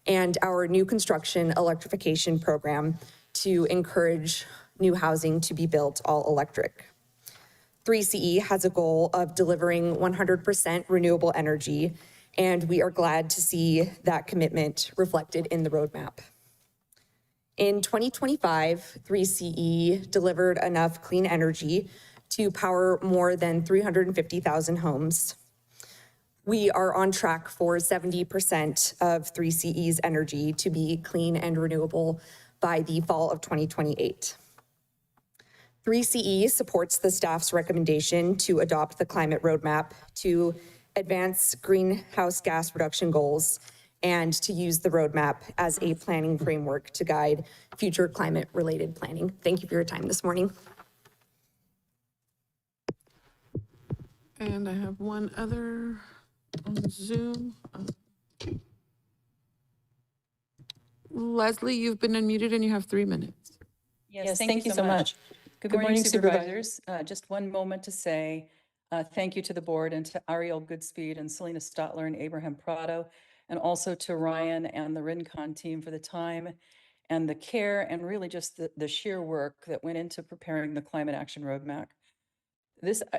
O: and our new construction electrification program to encourage new housing to be built all electric. 3CE has a goal of delivering 100% renewable energy, and we are glad to see that commitment reflected in the roadmap. In 2025, 3CE delivered enough clean energy to power more than 350,000 homes. We are on track for 70% of 3CE's energy to be clean and renewable by the fall of 2028. 3CE supports the staff's recommendation to adopt the climate roadmap to advance greenhouse gas reduction goals and to use the roadmap as a planning framework to guide future climate-related planning. Thank you for your time this morning.
E: And I have one other on Zoom. Leslie, you've been unmuted and you have 3 minutes.
P: Yes, thank you so much. Good morning, Supervisors. Just one moment to say thank you to the board and to Ariel Goodspeed and Selena Stotler and Abraham Prado, and also to Ryan and the Rincon team for the time and the care and really just the sheer work that went into preparing the Climate Action Roadmap.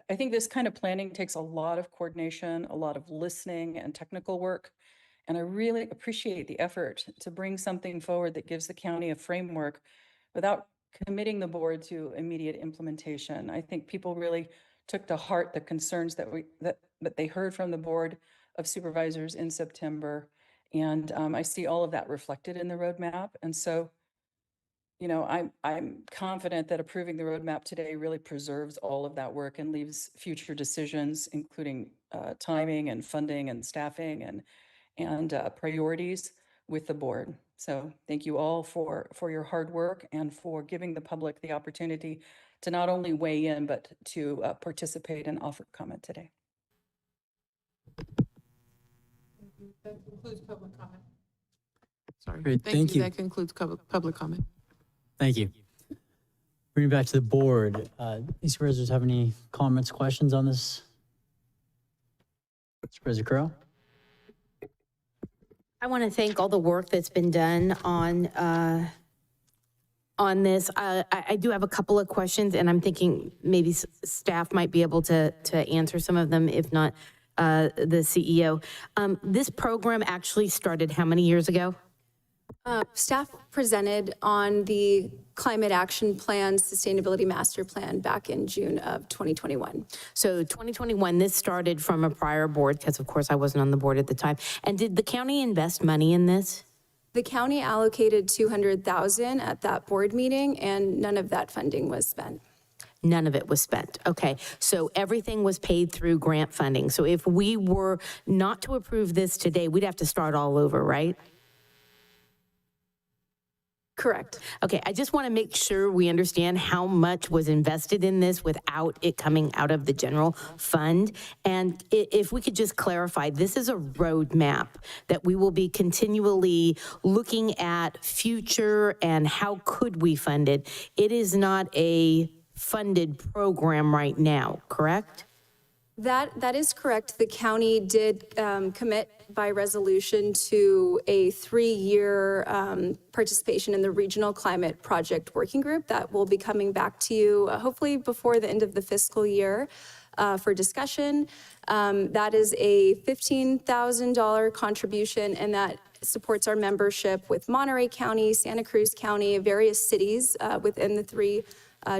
P: I think this kind of planning takes a lot of coordination, a lot of listening and technical work. And I really appreciate the effort to bring something forward that gives the county a framework without committing the board to immediate implementation. I think people really took to heart the concerns that they heard from the Board of Supervisors in September. And I see all of that reflected in the roadmap. And so, you know, I'm confident that approving the roadmap today really preserves all of that work and leaves future decisions, including timing and funding and staffing and priorities with the board. So thank you all for your hard work and for giving the public the opportunity to not only weigh in, but to participate and offer comment today.
E: That concludes public comment. Sorry.
B: Great, thank you.
E: That concludes public comment.
B: Thank you. Bring it back to the board. Any supervisors have any comments, questions on this? Supervisor Curro?
A: I want to thank all the work that's been done on this. I do have a couple of questions, and I'm thinking maybe staff might be able to answer some of them, if not the CEO. This program actually started how many years ago?
M: Staff presented on the Climate Action Plan, Sustainability Master Plan back in June of 2021.
A: So 2021, this started from a prior board, because of course I wasn't on the board at the time. And did the county invest money in this?
M: The county allocated $200,000 at that board meeting, and none of that funding was spent.
A: None of it was spent. Okay, so everything was paid through grant funding. So if we were not to approve this today, we'd have to start all over, right?
M: Correct.
A: Okay, I just want to make sure we understand how much was invested in this without it coming out of the general fund. And if we could just clarify, this is a roadmap that we will be continually looking at future and how could we fund it. It is not a funded program right now, correct?
M: That is correct. The county did commit by resolution to a 3-year participation in the Regional Climate Project Working Group that will be coming back to you hopefully before the end of the fiscal year for discussion. That is a $15,000 contribution, and that supports our membership with Monterey County, Santa Cruz County, various cities within the 3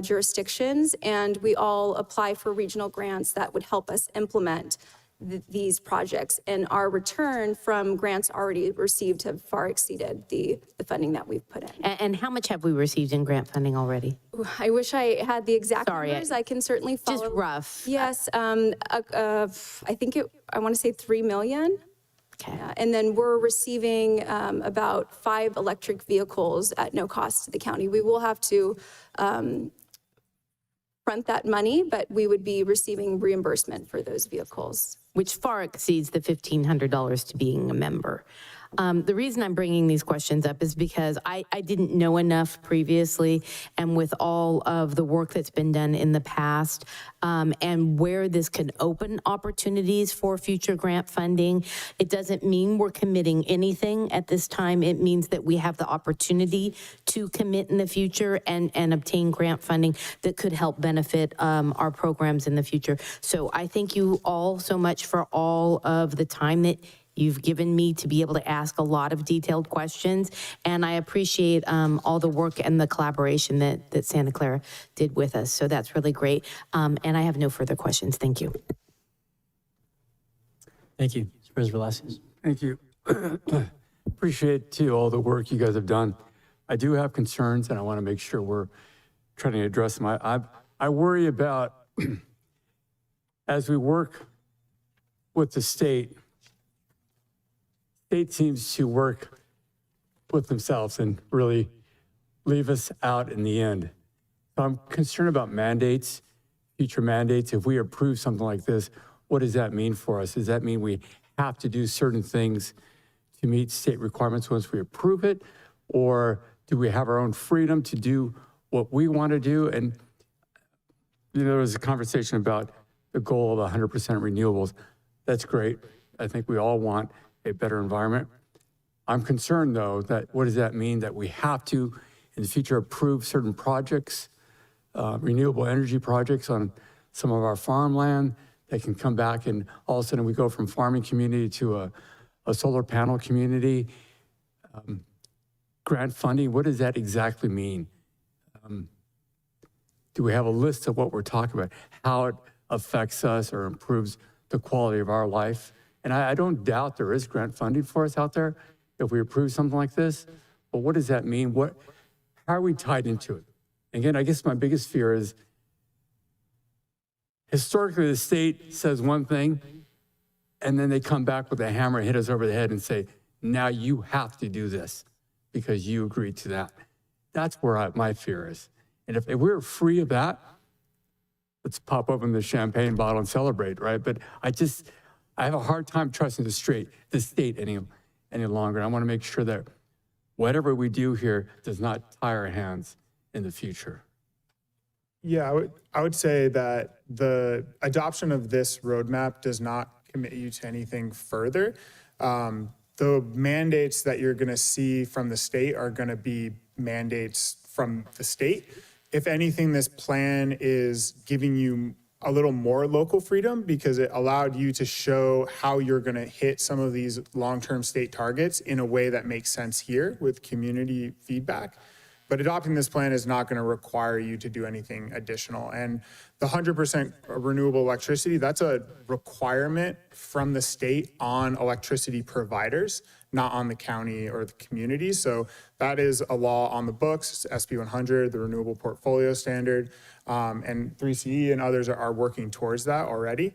M: jurisdictions, and we all apply for regional grants that would help us implement these projects. And our return from grants already received have far exceeded the funding that we've put in.
A: And how much have we received in grant funding already?
M: I wish I had the exact numbers. I can certainly follow.
A: Just rough.
M: Yes, I think I want to say 3 million.
A: Okay.
M: And then we're receiving about 5 electric vehicles at no cost to the county. We will have to front that money, but we would be receiving reimbursement for those vehicles.
A: Which far exceeds the $1,500 to being a member. The reason I'm bringing these questions up is because I didn't know enough previously, and with all of the work that's been done in the past, and where this can open opportunities for future grant funding, it doesn't mean we're committing anything at this time. It means that we have the opportunity to commit in the future and obtain grant funding that could help benefit our programs in the future. So I thank you all so much for all of the time that you've given me to be able to ask a lot of detailed questions. And I appreciate all the work and the collaboration that Santa Clara did with us. So that's really great. And I have no further questions. Thank you.
B: Thank you. Supervisor Velasquez.
I: Thank you. Appreciate, too, all the work you guys have done. I do have concerns, and I want to make sure we're trying to address them. I worry about, as we work with the state seems to work with themselves and really leave us out in the end. So I'm concerned about mandates, future mandates. If we approve something like this, what does that mean for us? Does that mean we have to do certain things to meet state requirements once we approve it? Or do we have our own freedom to do what we want to do? And there was a conversation about the goal of 100% renewables. That's great. I think we all want a better environment. I'm concerned, though, that what does that mean that we have to, in the future, approve certain projects, renewable energy projects on some of our farmland that can come back, and all of a sudden we go from farming community to a solar panel community. Grant funding, what does that exactly mean? Do we have a list of what we're talking about, how it affects us or improves the quality of our life? And I don't doubt there is grant funding for us out there if we approve something like this, but what does that mean? How are we tied into it? Again, I guess my biggest fear is historically the state says one thing and then they come back with a hammer and hit us over the head and say, now you have to do this because you agreed to that. That's where my fear is. And if we're free of that, let's pop open the champagne bottle and celebrate, right? But I have a hard time trusting the state any longer. And I want to make sure that whatever we do here does not tie our hands in the future.
N: Yeah, I would say that the adoption of this roadmap does not commit you to anything further. The mandates that you're going to see from the state are going to be mandates from the state. If anything, this plan is giving you a little more local freedom because it allowed you to show how you're going to hit some of these long-term state targets in a way that makes sense here with community feedback. But adopting this plan is not going to require you to do anything additional. And the 100% renewable electricity, that's a requirement from the state on electricity providers, not on the county or the community. So that is a law on the books, SB 100, the Renewable Portfolio Standard, and 3CE and others are working towards that already.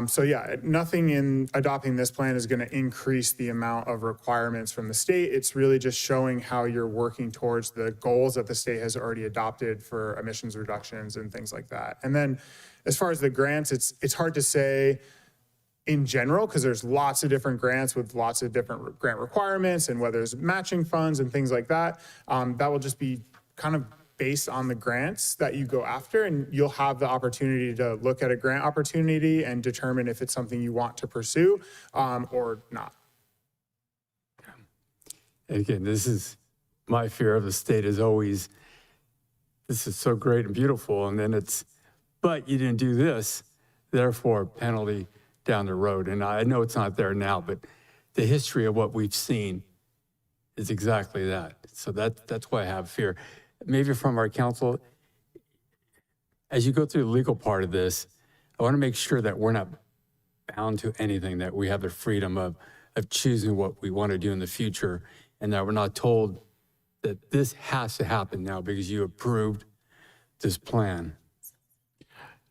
N: So yeah, nothing in adopting this plan is going to increase the amount of requirements from the state. It's really just showing how you're working towards the goals that the state has already adopted for emissions reductions and things like that. And then as far as the grants, it's hard to say in general, because there's lots of different grants with lots of different grant requirements and whether there's matching funds and things like that. That will just be kind of based on the grants that you go after, and you'll have the opportunity to look at a grant opportunity and determine if it's something you want to pursue or not.
I: And again, this is my fear of the state is always, this is so great and beautiful, and then it's, but you didn't do this, therefore penalty down the road. And I know it's not there now, but the history of what we've seen is exactly that. So that's why I have fear. Maybe from our council, as you go through the legal part of this, I want to make sure that we're not bound to anything, that we have the freedom of choosing what we want to do in the future, and that we're not told that this has to happen now because you approved this plan.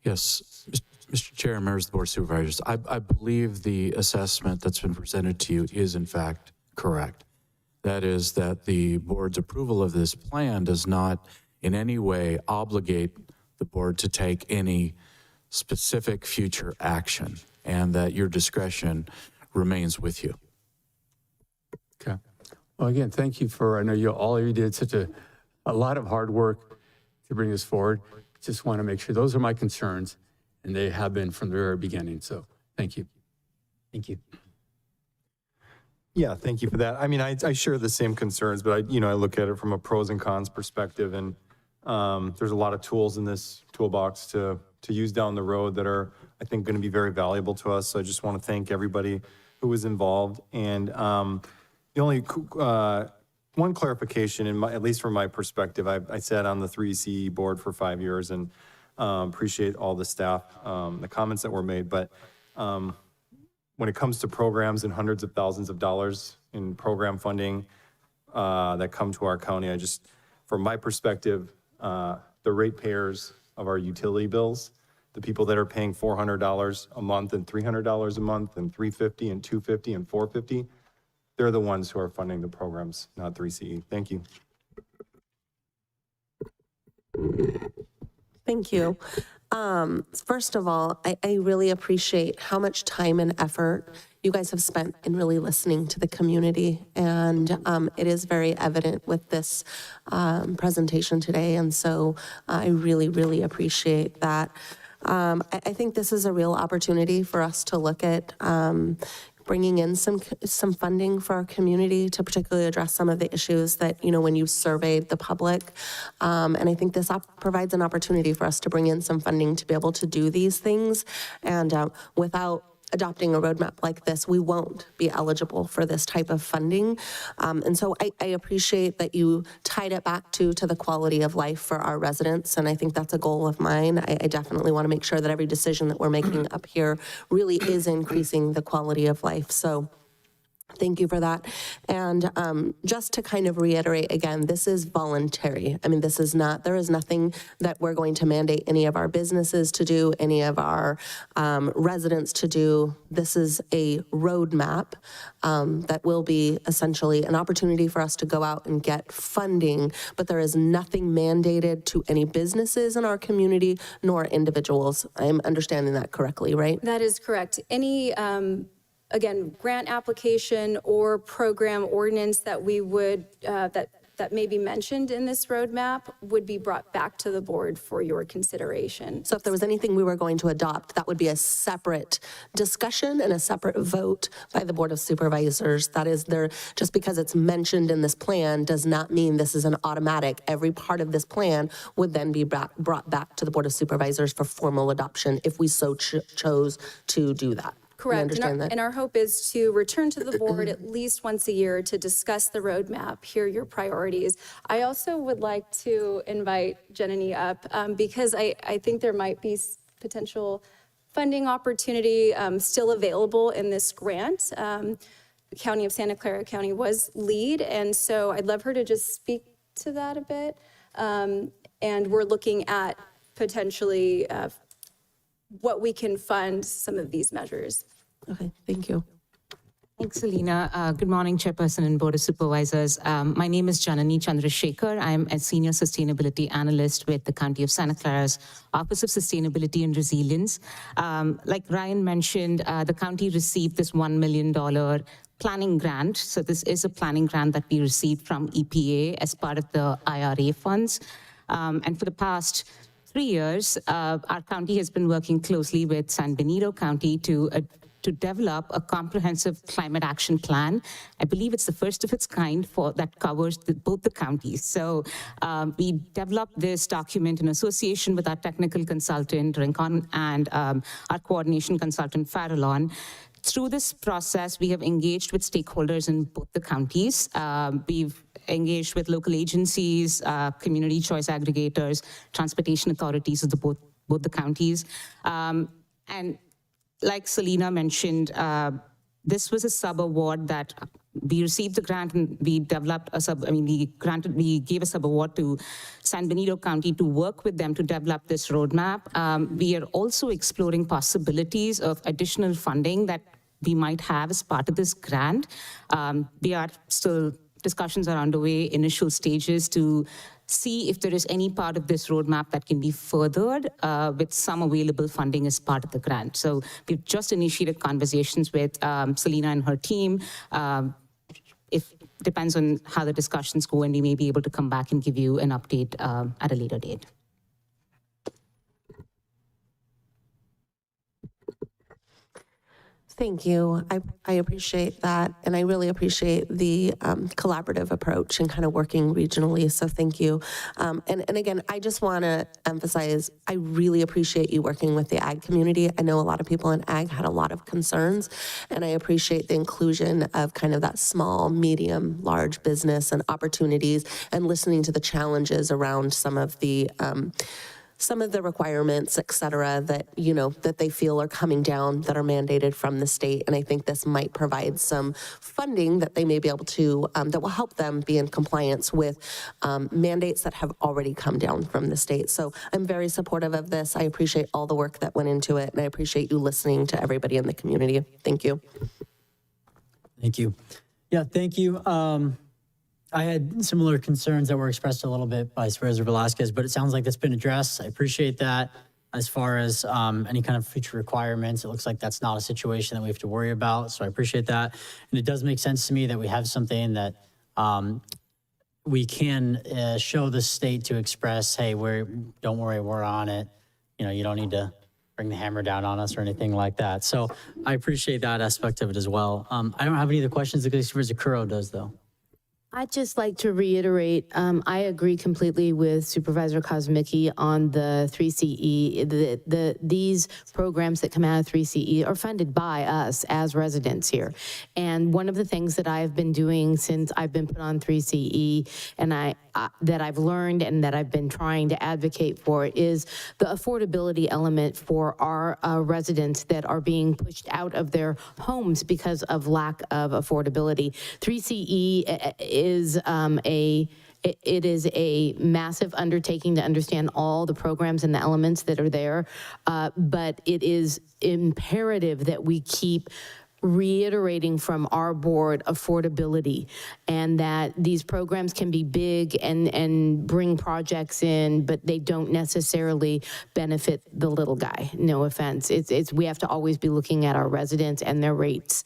H: Yes, Mr. Chair, members of the Board of Supervisors, I believe the assessment that's been presented to you is in fact correct. That is that the board's approval of this plan does not in any way obligate the board to take any specific future action, and that your discretion remains with you.
I: Okay. Well, again, thank you for, I know all of you did such a lot of hard work to bring this forward. Just want to make sure those are my concerns, and they have been from the very beginning. So thank you.
B: Thank you.
C: Yeah, thank you for that. I mean, I share the same concerns, but I look at it from a pros and cons perspective, and there's a lot of tools in this toolbox to use down the road that are, I think, going to be very valuable to us. So I just want to thank everybody who was involved. And the only one clarification, at least from my perspective, I sat on the 3CE board for 5 years, and appreciate all the staff, the comments that were made, but when it comes to programs and hundreds of thousands of dollars in program funding that come to our county, from my perspective, the ratepayers of our utility bills, the people that are paying $400 a month and $300 a month and $350 and $250 and $450, they're the ones who are funding the programs, not 3CE. Thank you.
D: Thank you. First of all, I really appreciate how much time and effort you guys have spent in really listening to the community. And it is very evident with this presentation today. And so I really, really appreciate that. I think this is a real opportunity for us to look at bringing in some funding for our community to particularly address some of the issues that, when you surveyed the public. And I think this provides an opportunity for us to bring in some funding to be able to do these things. And without adopting a roadmap like this, we won't be eligible for this type of funding. And so I appreciate that you tied it back to the quality of life for our residents. And I think that's a goal of mine. I definitely want to make sure that every decision that we're making up here really is increasing the quality of life. So thank you for that. And just to kind of reiterate again, this is voluntary. I mean, there is nothing that we're going to mandate any of our businesses to do, any of our residents to do. This is a roadmap that will be essentially an opportunity for us to go out and get funding, but there is nothing mandated to any businesses in our community nor individuals. I'm understanding that correctly, right?
M: That is correct. Any again, grant application or program ordinance that we would, that that may be mentioned in this roadmap would be brought back to the board for your consideration.
D: So if there was anything we were going to adopt, that would be a separate discussion and a separate vote by the Board of Supervisors. That is, there, just because it's mentioned in this plan does not mean this is an automatic. Every part of this plan would then be brought back to the Board of Supervisors for formal adoption if we so chose to do that. You
M: Correct.
D: understand that?
M: And our hope is to return to the board at least once a year to discuss the roadmap, hear your priorities. I also would like to invite Jenny up because I think there might be potential funding opportunity still available in this grant. The County of Santa Clara County was lead, and so I'd love her to just speak to that a bit. And we're looking at potentially what we can fund some of these measures.
D: Okay, thank you.
Q: Thanks, Selena. Good morning, Chairperson and Board of Supervisors. My name is Janani Chandrasekhar. I'm a Senior Sustainability Analyst with the County of Santa Clara's Office of Sustainability and Resilience. Like Ryan mentioned, the county received this $1 million planning grant. So this is a planning grant that we received from EPA as part of the IRA funds. And for the past 3 years, our county has been working closely with San Benito County to develop a comprehensive climate action plan. I believe it's the first of its kind that covers both the counties. So we developed this document in association with our technical consultant, Rincon, and our coordination consultant, Farallon. Through this process, we have engaged with stakeholders in both the counties. We've engaged with local agencies, community choice aggregators, transportation authorities of both the counties. And like Selena mentioned, this was a sub-award that we received the grant and we developed we gave a sub-award to San Benito County to work with them to develop this roadmap. We are also exploring possibilities of additional funding that we might have as part of this grant. Discussions are underway, initial stages to see if there is any part of this roadmap that can be furthered with some available funding as part of the grant. So we've just initiated conversations with Selena and her team. Depends on how the discussions go, and we may be able to come back and give you an update at a later date.
D: Thank you. I appreciate that. And I really appreciate the collaborative approach and kind of working regionally. So thank you. And again, I just want to emphasize, I really appreciate you working with the ag community. I know a lot of people in ag had a lot of concerns, and I appreciate the inclusion of kind of that small, medium, large business and opportunities, and listening to the challenges around some of the requirements, et cetera, that, that they feel are coming down that are mandated from the state. And I think this might provide some funding that they may be able to, that will help them be in compliance with mandates that have already come down from the state. So I'm very supportive of this. I appreciate all the work that went into it, and I appreciate you listening to everybody in the community. Thank you.
B: Thank you. Yeah, thank you. I had similar concerns that were expressed a little bit by Supervisor Velasquez, but it sounds like that's been addressed. I appreciate that. As far as any kind of future requirements, it looks like that's not a situation that we have to worry about. So I appreciate that. And it does make sense to me that we have something that we can show the state to express, hey, don't worry, we're on it. You don't need to bring the hammer down on us or anything like that. So I appreciate that aspect of it as well. I don't have any other questions that Supervisor Curro does, though.
A: I'd just like to reiterate, I agree completely with Supervisor Kosmicki on the 3CE. These programs that come out of 3CE are funded by us as residents here. And one of the things that I've been doing since I've been put on 3CE, and that I've learned and that I've been trying to advocate for, is the affordability element for our residents that are being pushed out of their homes because of lack of affordability. 3CE is it is a massive undertaking to understand all the programs and the elements that are there, but it is imperative that we keep reiterating from our board affordability, and that these programs can be big and bring projects in, but they don't necessarily benefit the little guy. No offense. We have to always be looking at our residents and their rates.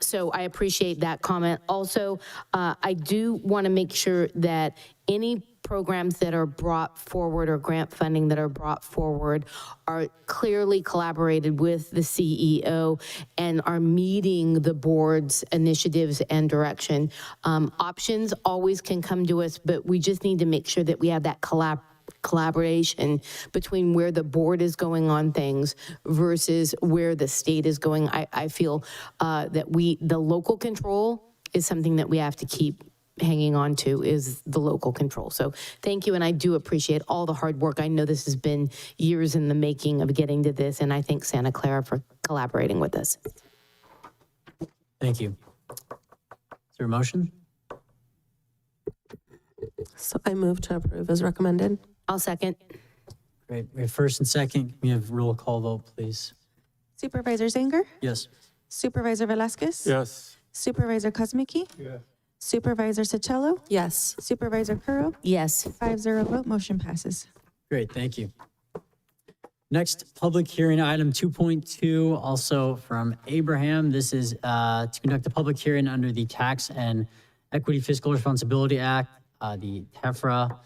A: So I appreciate that comment. Also, I do want to make sure that any programs that are brought forward or grant funding that are brought forward are clearly collaborated with the CEO and are meeting the board's initiatives and direction. Options always can come to us, but we just need to make sure that we have that collaboration between where the board is going on things versus where the state is going. I feel that the local control is something that we have to keep hanging on to, is the local control. So thank you, and I do appreciate all the hard work. I know this has been years in the making of getting to this, and I thank Santa Clara for collaborating with us.
B: Thank you. Is there a motion?
D: So I move to approve as recommended.
A: I'll second.
B: Great. We have first and second. Can we have roll call vote, please?
G: Supervisor Zanger?
B: Yes.
G: Supervisor Velasquez?
I: Yes.
G: Supervisor Kuzmicki?
N: Yes.
G: Supervisor Sotelo?
D: Yes.
G: Supervisor Curro?
A: Yes.
G: 5-0 vote, motion passes.
B: Great, thank you. Next, public hearing item 2.2, also from Abraham. This is to conduct a public hearing under the Tax and Equity Fiscal Responsibility Act, the TEFRA.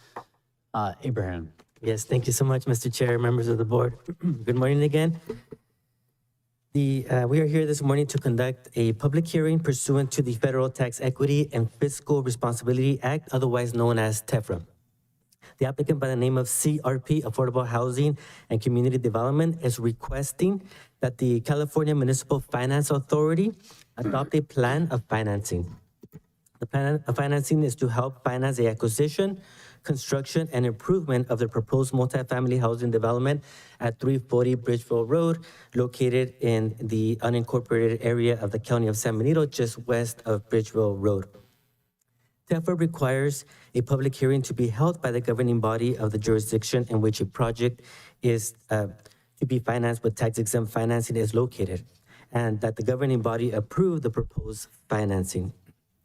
B: Abraham.
L: Yes, thank you so much, Mr. Chair, members of the board. Good morning again. We are here this morning to conduct a public hearing pursuant to the Federal Tax Equity and Fiscal Responsibility Act, otherwise known as TEFRA. The applicant, by the name of CRP, Affordable Housing and Community Development, is requesting that the California Municipal Finance Authority adopt a plan of financing. The plan of financing is to help finance the acquisition, construction, and improvement of the proposed multifamily housing development at 340 Bridgeville Road, located in the unincorporated area of the County of San Benito, just west of Bridgeville Road. TEFRA requires a public hearing to be held by the governing body of the jurisdiction in which a project is to be financed with tax-exempt financing is located, and that the governing body approve the proposed financing.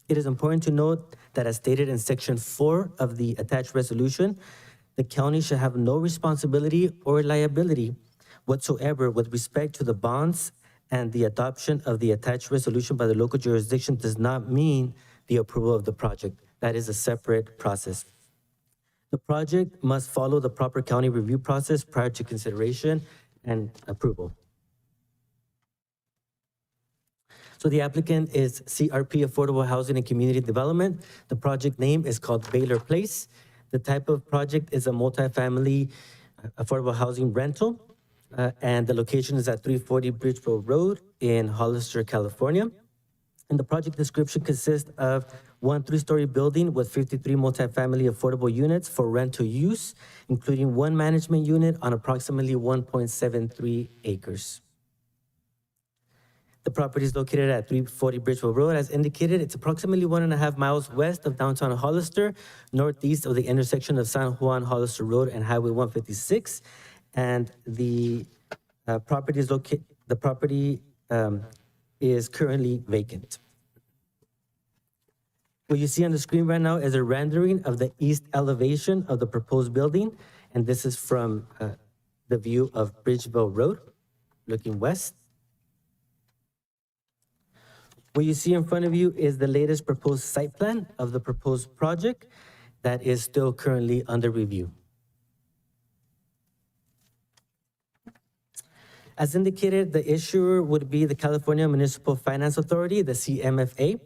L: It is important to note that, as stated in Section 4 of the attached resolution, the county shall have no responsibility or liability whatsoever with respect to the bonds, and the adoption of the attached resolution by the local jurisdiction does not mean the approval of the project. That is a separate process. The project must follow the proper county review process prior to consideration and approval. So the applicant is CRP Affordable Housing and Community Development. The project name is called Baylor Place. The type of project is a multifamily affordable housing rental, and the location is at 340 Bridgeville Road in Hollister, California. And the project description consists of one 3-story building with 53 multifamily affordable units for rental use, including one management unit on approximately 1.73 acres. The property is located at 340 Bridgeville Road. As indicated, it's approximately 1.5 miles west of downtown Hollister, northeast of the intersection of San Juan Hollister Road and Highway 156. And the property is currently vacant. What you see on the screen right now is a rendering of the east elevation of the proposed building, and this is from the view of Bridgeville Road, looking west. What you see in front of you is the latest proposed site plan of the proposed project that is still currently under review. As indicated, the issuer would be the California Municipal Finance Authority, the CMFA.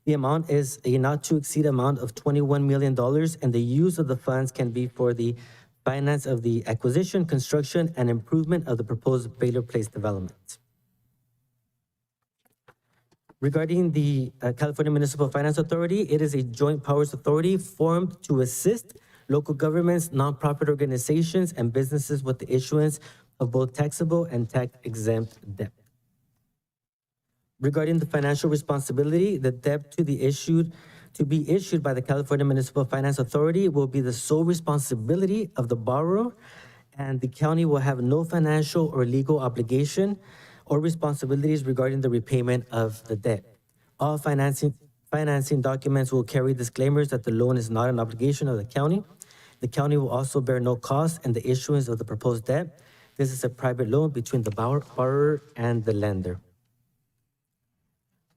L: The amount is a not to exceed amount of $21 million, and the use of the funds can be for the finance of the acquisition, construction, and improvement of the proposed Baylor Place development. Regarding the California Municipal Finance Authority, it is a joint powers authority formed to assist local governments, nonprofit organizations, and businesses with the issuance of both taxable and tax-exempt debt. Regarding the financial responsibility, the debt to be issued by the California Municipal Finance Authority will be the sole responsibility of the borrower, and the county will have no financial or legal obligation or responsibilities regarding the repayment of the debt. All financing documents will carry disclaimers that the loan is not an obligation of the county. The county will also bear no cost in the issuance of the proposed debt. This is a private loan between the borrower and the lender.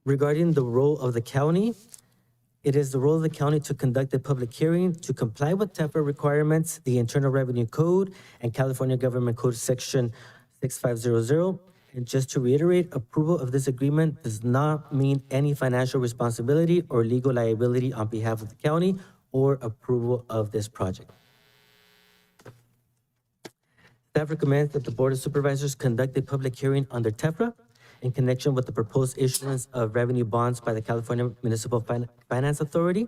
L: Regarding the role of the county, it is the role of the county to conduct a public hearing to comply with TEFRA requirements, the Internal Revenue Code, and California Government Code Section 6500. And just to reiterate, approval of this agreement does not mean any financial responsibility or legal liability on behalf of the county or approval of this project. Staff recommends that the Board of Supervisors conduct a public hearing under TEFRA in connection with the proposed issuance of revenue bonds by the California Municipal Finance Authority,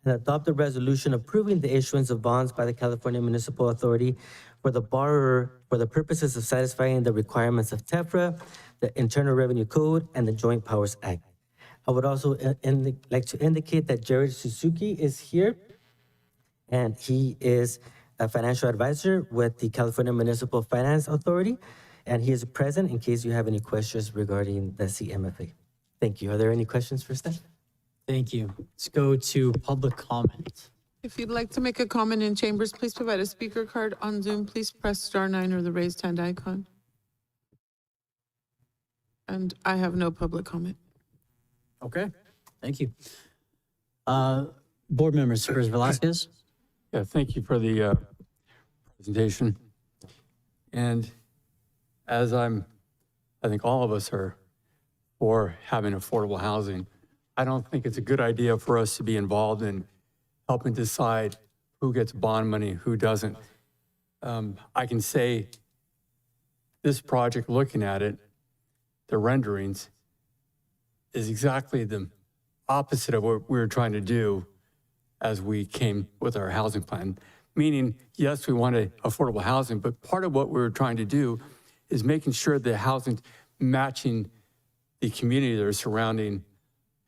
L: and adopt a resolution approving the issuance of bonds by the California Municipal Authority for the borrower for the purposes of satisfying the requirements of TEFRA, the Internal Revenue Code, and the Joint Powers Act. I would also like to indicate that Jared Suzuki is here, and he is a financial advisor with the California Municipal Finance Authority, and he is present in case you have any questions regarding the CMFA. Thank you. Are there any questions for staff?
B: Thank you. Let's go to public comment.
E: If you'd like to make a comment in chambers, please provide a speaker card. On Zoom, please press *9 or the raised hand icon. And I have no public comment.
B: Okay, thank you. Board members, Supervisor Velasquez.
I: Yeah, thank you for the presentation. And as I think all of us are for having affordable housing, I don't think it's a good idea for us to be involved in helping decide who gets bond money, who doesn't. I can say this project, looking at it, the renderings, is exactly the opposite of what we were trying to do as we came with our housing plan. Meaning, yes, we wanted affordable housing, but part of what we were trying to do is making sure the housing matching the community that are surrounding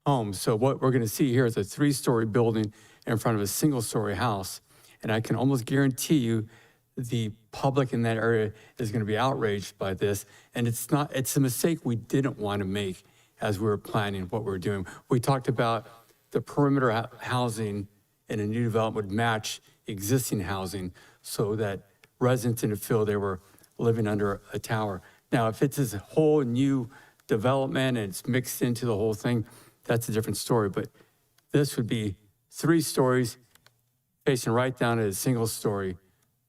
I: homes. So what we're going to see here is a 3-story building in front of a single-story house. And I can almost guarantee you the public in that area is going to be outraged by this. And it's a mistake we didn't want to make as we were planning what we were doing. We talked about the perimeter housing in a new development would match existing housing so that residents didn't feel they were living under a tower. Now, if it's this whole new development and it's mixed into the whole thing, that's a different story. But this would be 3 stories facing right down at a single-story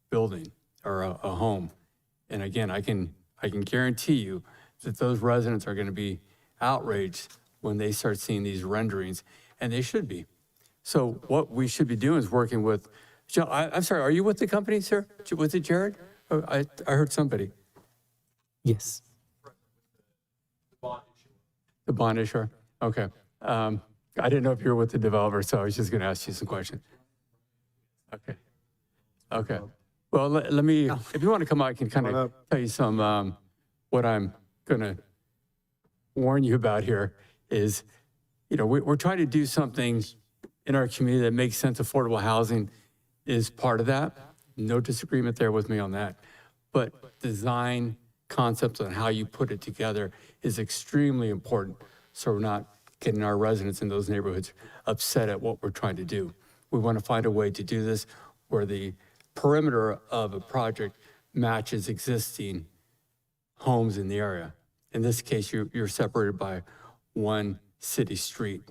I: building or a home. And again, I can guarantee you that those residents are going to be outraged when they start seeing these renderings, and they should be. So what we should be doing is working with, I'm sorry, are you with the company, sir? Was it Jared? Oh, I heard somebody.
L: Yes.
I: The bond issuer? Okay. I didn't know if you were with the developer, so I was just going to ask you some questions. Okay. Okay. Well, let me, if you want to come out, I can kind of tell you some, what I'm going to warn you about here is, we're trying to do something in our community that makes sense. Affordable housing is part of that. No disagreement there with me on that. But design concepts on how you put it together is extremely important. So we're not getting our residents in those neighborhoods upset at what we're trying to do. We want to find a way to do this where the perimeter of a project matches existing homes in the area. In this case, you're separated by one city street,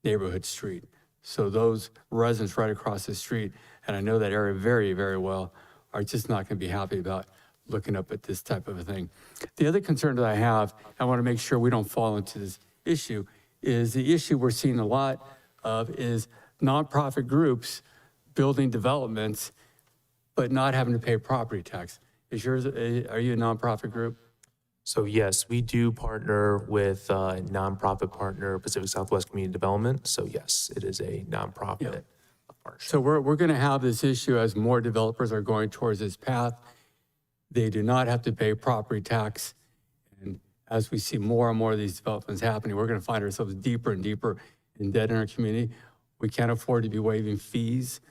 I: neighborhood street. So those residents right across the street, and I know that area very, very well, are just not going to be happy about looking up at this type of a thing. The other concern that I have, I want to make sure we don't fall into this issue, is the issue we're seeing a lot of is nonprofit groups building developments, but not having to pay property tax. Are you a nonprofit group?
R: So yes, we do partner with a nonprofit partner, Pacific Southwest Community Development. So yes, it is a nonprofit.
I: Yeah. So we're going to have this issue as more developers are going towards this path. They do not have to pay property tax. And as we see more and more of these developments happening, we're going to find ourselves deeper and deeper in debt in our community. We can't afford to be waiving fees.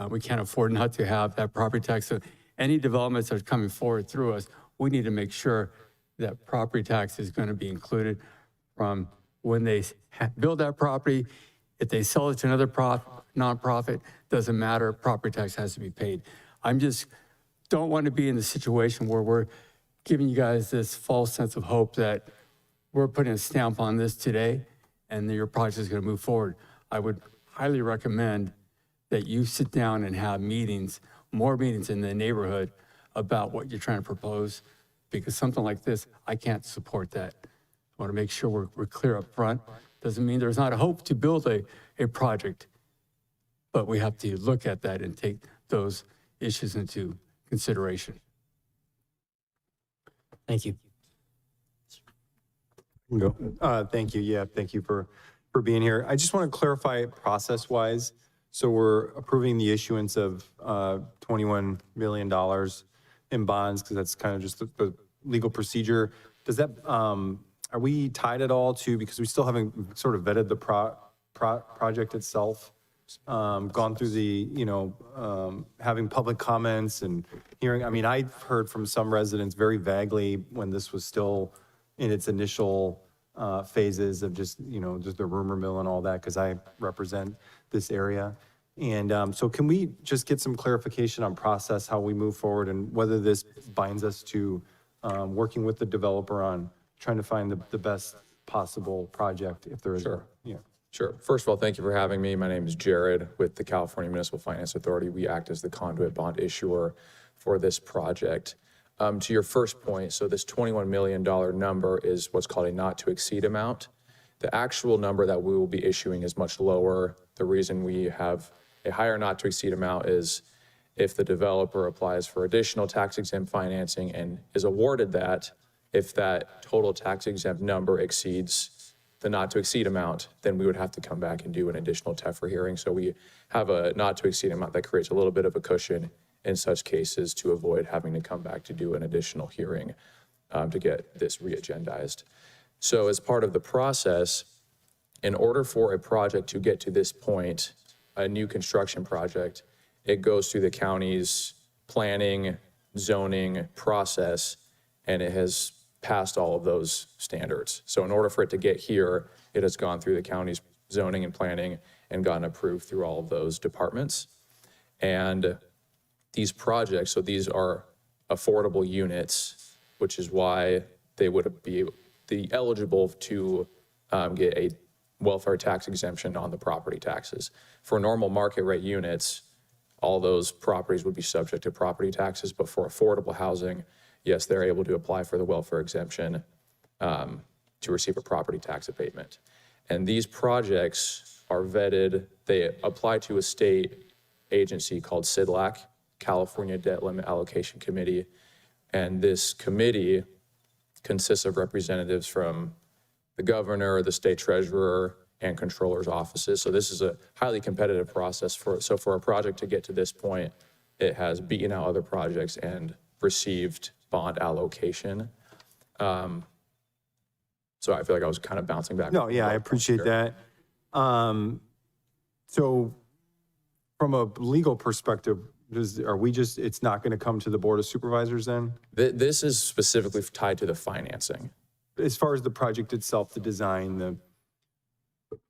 I: We can't afford not to have that property tax. So any developments that are coming forward through us, we need to make sure that property tax is going to be included from when they build that property. If they sell it to another nonprofit, doesn't matter, property tax has to be paid. I'm just, don't want to be in the situation where we're giving you guys this false sense of hope that we're putting a stamp on this today and your project is going to move forward. I would highly recommend that you sit down and have meetings, more meetings in the neighborhood about what you're trying to propose, because something like this, I can't support that. I want to make sure we're clear up front. Doesn't mean there's not a hope to build a project, but we have to look at that and take those issues into consideration.
B: Thank you.
C: Thank you. Yeah, thank you for being here. I just want to clarify process-wise. So we're approving the issuance of $21 million in bonds because that's kind of just the legal procedure. Does that, are we tied at all to, because we still haven't sort of vetted the project itself, gone through the, having public comments and hearing, I mean, I've heard from some residents very vaguely when this was still in its initial phases of just the rumor mill and all that, because I represent this area. And so can we just get some clarification on process, how we move forward, and whether this binds us to working with the developer on trying to find the best possible project, if there is.
S: Sure.
C: Yeah.
S: Sure. First of all, thank you for having me. My name is Jared with the California Municipal Finance Authority. We act as the conduit bond issuer for this project. To your first point, so this $21 million number is what's called a not to exceed amount. The actual number that we will be issuing is much lower. The reason we have a higher not to exceed amount is if the developer applies for additional tax exempt financing and is awarded that, if that total tax exempt number exceeds the not to exceed amount, then we would have to come back and do an additional TEFRA hearing. So we have a not to exceed amount that creates a little bit of a cushion in such cases to avoid having to come back to do an additional hearing to get this re-agendized. So as part of the process, in order for a project to get to this point, a new construction project, it goes through the county's planning, zoning process, and it has passed all of those standards. So in order for it to get here, it has gone through the county's zoning and planning and gotten approved through all of those departments. And these projects, so these are affordable units, which is why they would be eligible to get a welfare tax exemption on the property taxes. For normal market rate units, all those properties would be subject to property taxes, but for affordable housing, yes, they're able to apply for the welfare exemption to receive a property tax abatement. And these projects are vetted, they apply to a state agency called CDLAC, California Debt Limit Allocation Committee. And this committee consists of representatives from the governor, the state treasurer, and controller's offices. So this is a highly competitive process. So for a project to get to this point, it has beaten out other projects and received bond allocation. So I feel like I was kind of bouncing back.
C: No, yeah, I appreciate that. So from a legal perspective, it's not going to come to the Board of Supervisors then?
S: This is specifically tied to the financing.
C: As far as the project itself, the design, the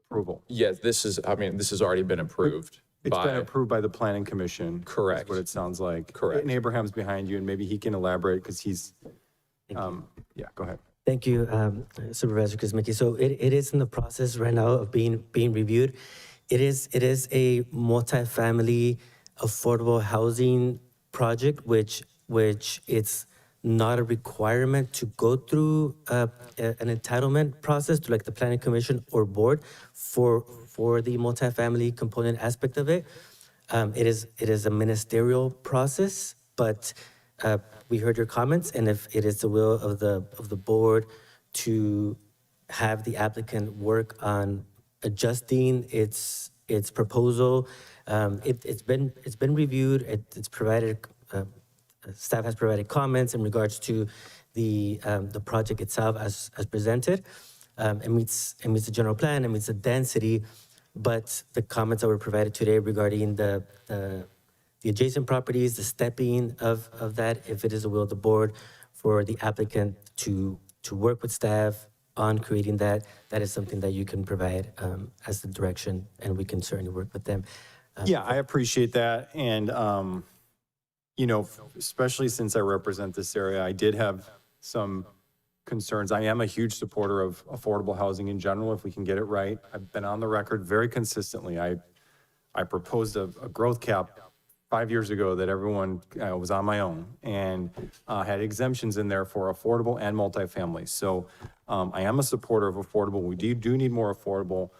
C: approval?
S: Yes, this has already been approved.
C: It's been approved by the Planning Commission.
S: Correct.
C: Is what it sounds like.
S: Correct.
C: And Abraham's behind you, and maybe he can elaborate because he's, yeah, go ahead.
L: Thank you, Supervisor Kuzmicki. So it is in the process right now of being reviewed. It is a multifamily affordable housing project, which it's not a requirement to go through an entitlement process to like the Planning Commission or board for the multifamily component aspect of it. It is a ministerial process, but we heard your comments, and if it is the will of the board to have the applicant work on adjusting its proposal, it's been reviewed. It's provided. Staff has provided comments in regards to the project itself as presented. It meets the general plan. It meets the density, but the comments that were provided today regarding the adjacent properties, the stepping of that, if it is the will of the board for the applicant to work with staff on creating that, that is something that you can provide as the direction, and we can certainly work with them.
C: Yeah, I appreciate that. And, you know, especially since I represent this area, I did have some concerns. I am a huge supporter of affordable housing in general, if we can get it right. I've been on the record very consistently. I proposed a growth cap 5 years ago that everyone was on my own, and had exemptions in there for affordable and multifamily. So I am a supporter of affordable. We do need more affordable.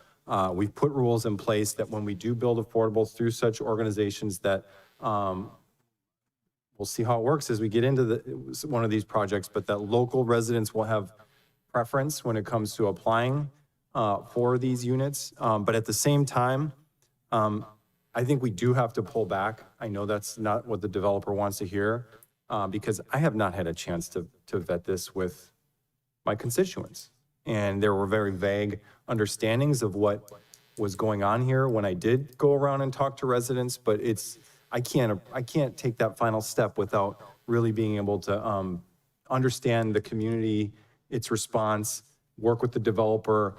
C: We've put rules in place that when we do build affordable through such organizations that we'll see how it works as we get into one of these projects, but that local residents will have preference when it comes to applying for these units. But at the same time, I think we do have to pull back. I know that's not what the developer wants to hear, because I have not had a chance to vet this with my constituents. And there were very vague understandings of what was going on here when I did go around and talk to residents, but I can't take that final step without really being able to understand the community, its response, work with the developer,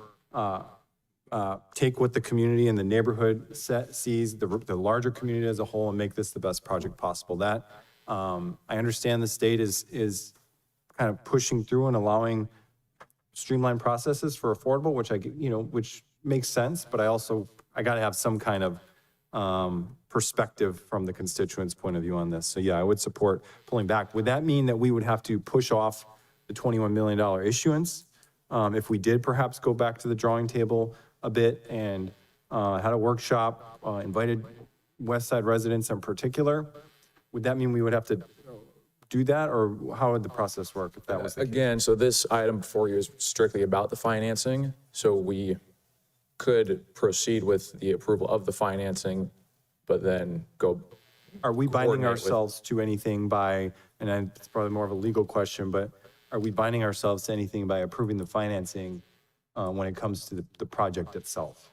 C: take what the community and the neighborhood sees, the larger community as a whole, and make this the best project possible. That I understand the state is kind of pushing through and allowing streamlined processes for affordable, which makes sense, but I got to have some kind of perspective from the constituents' point of view on this. So yeah, I would support pulling back. Would that mean that we would have to push off the $21 million issuance? If we did perhaps go back to the drawing table a bit and had a workshop, invited West Side residents in particular, would that mean we would have to do that, or how would the process work if that was the case?
S: Again, so this item before you is strictly about the financing. So we could proceed with the approval of the financing, but then go.
C: Are we binding
S: coordinate with-
C: ourselves to anything by, and it's probably more of a legal question, but are we binding ourselves to anything by approving the financing when it comes to the project itself?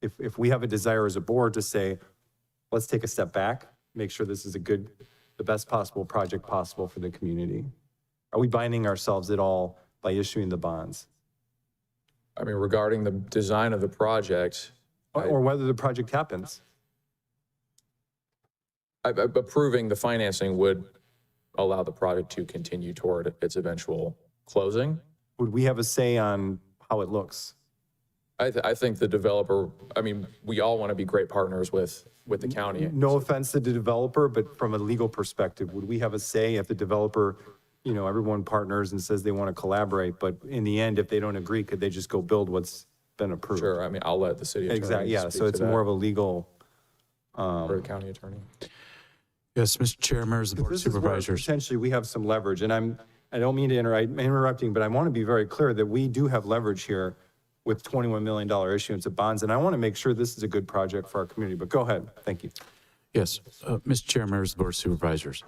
C: If we have a desire as a board to say, let's take a step back, make sure this is the best possible project possible for the community, are we binding ourselves at all by issuing the bonds?
S: I mean, regarding the design of the project.
C: Or whether the project happens?
S: Approving the financing would allow the project to continue toward its eventual closing.
C: Would we have a say on how it looks?
S: I think the developer, I mean, we all want to be great partners with the county.
C: No offense to the developer, but from a legal perspective, would we have a say if the developer, everyone partners and says they want to collaborate, but in the end, if they don't agree, could they just go build what's been approved?
S: Sure, I mean, I'll let the city attorney.
C: Exactly, yeah,
S: speak
C: so
S: to
C: it's
S: that,
C: more of a legal.
S: or the county attorney.
H: Yes, Mr. Chair, members of the Board of
C: This is where
H: Supervisors.
C: potentially we have some leverage, and I don't mean to interrupting, but I want to be very clear that we do have leverage here with $21 million issuance of bonds, and I want to make sure this is a good project for our community, but go ahead, thank you.
H: Yes, Mr. Chair, members of the Board of Supervisors.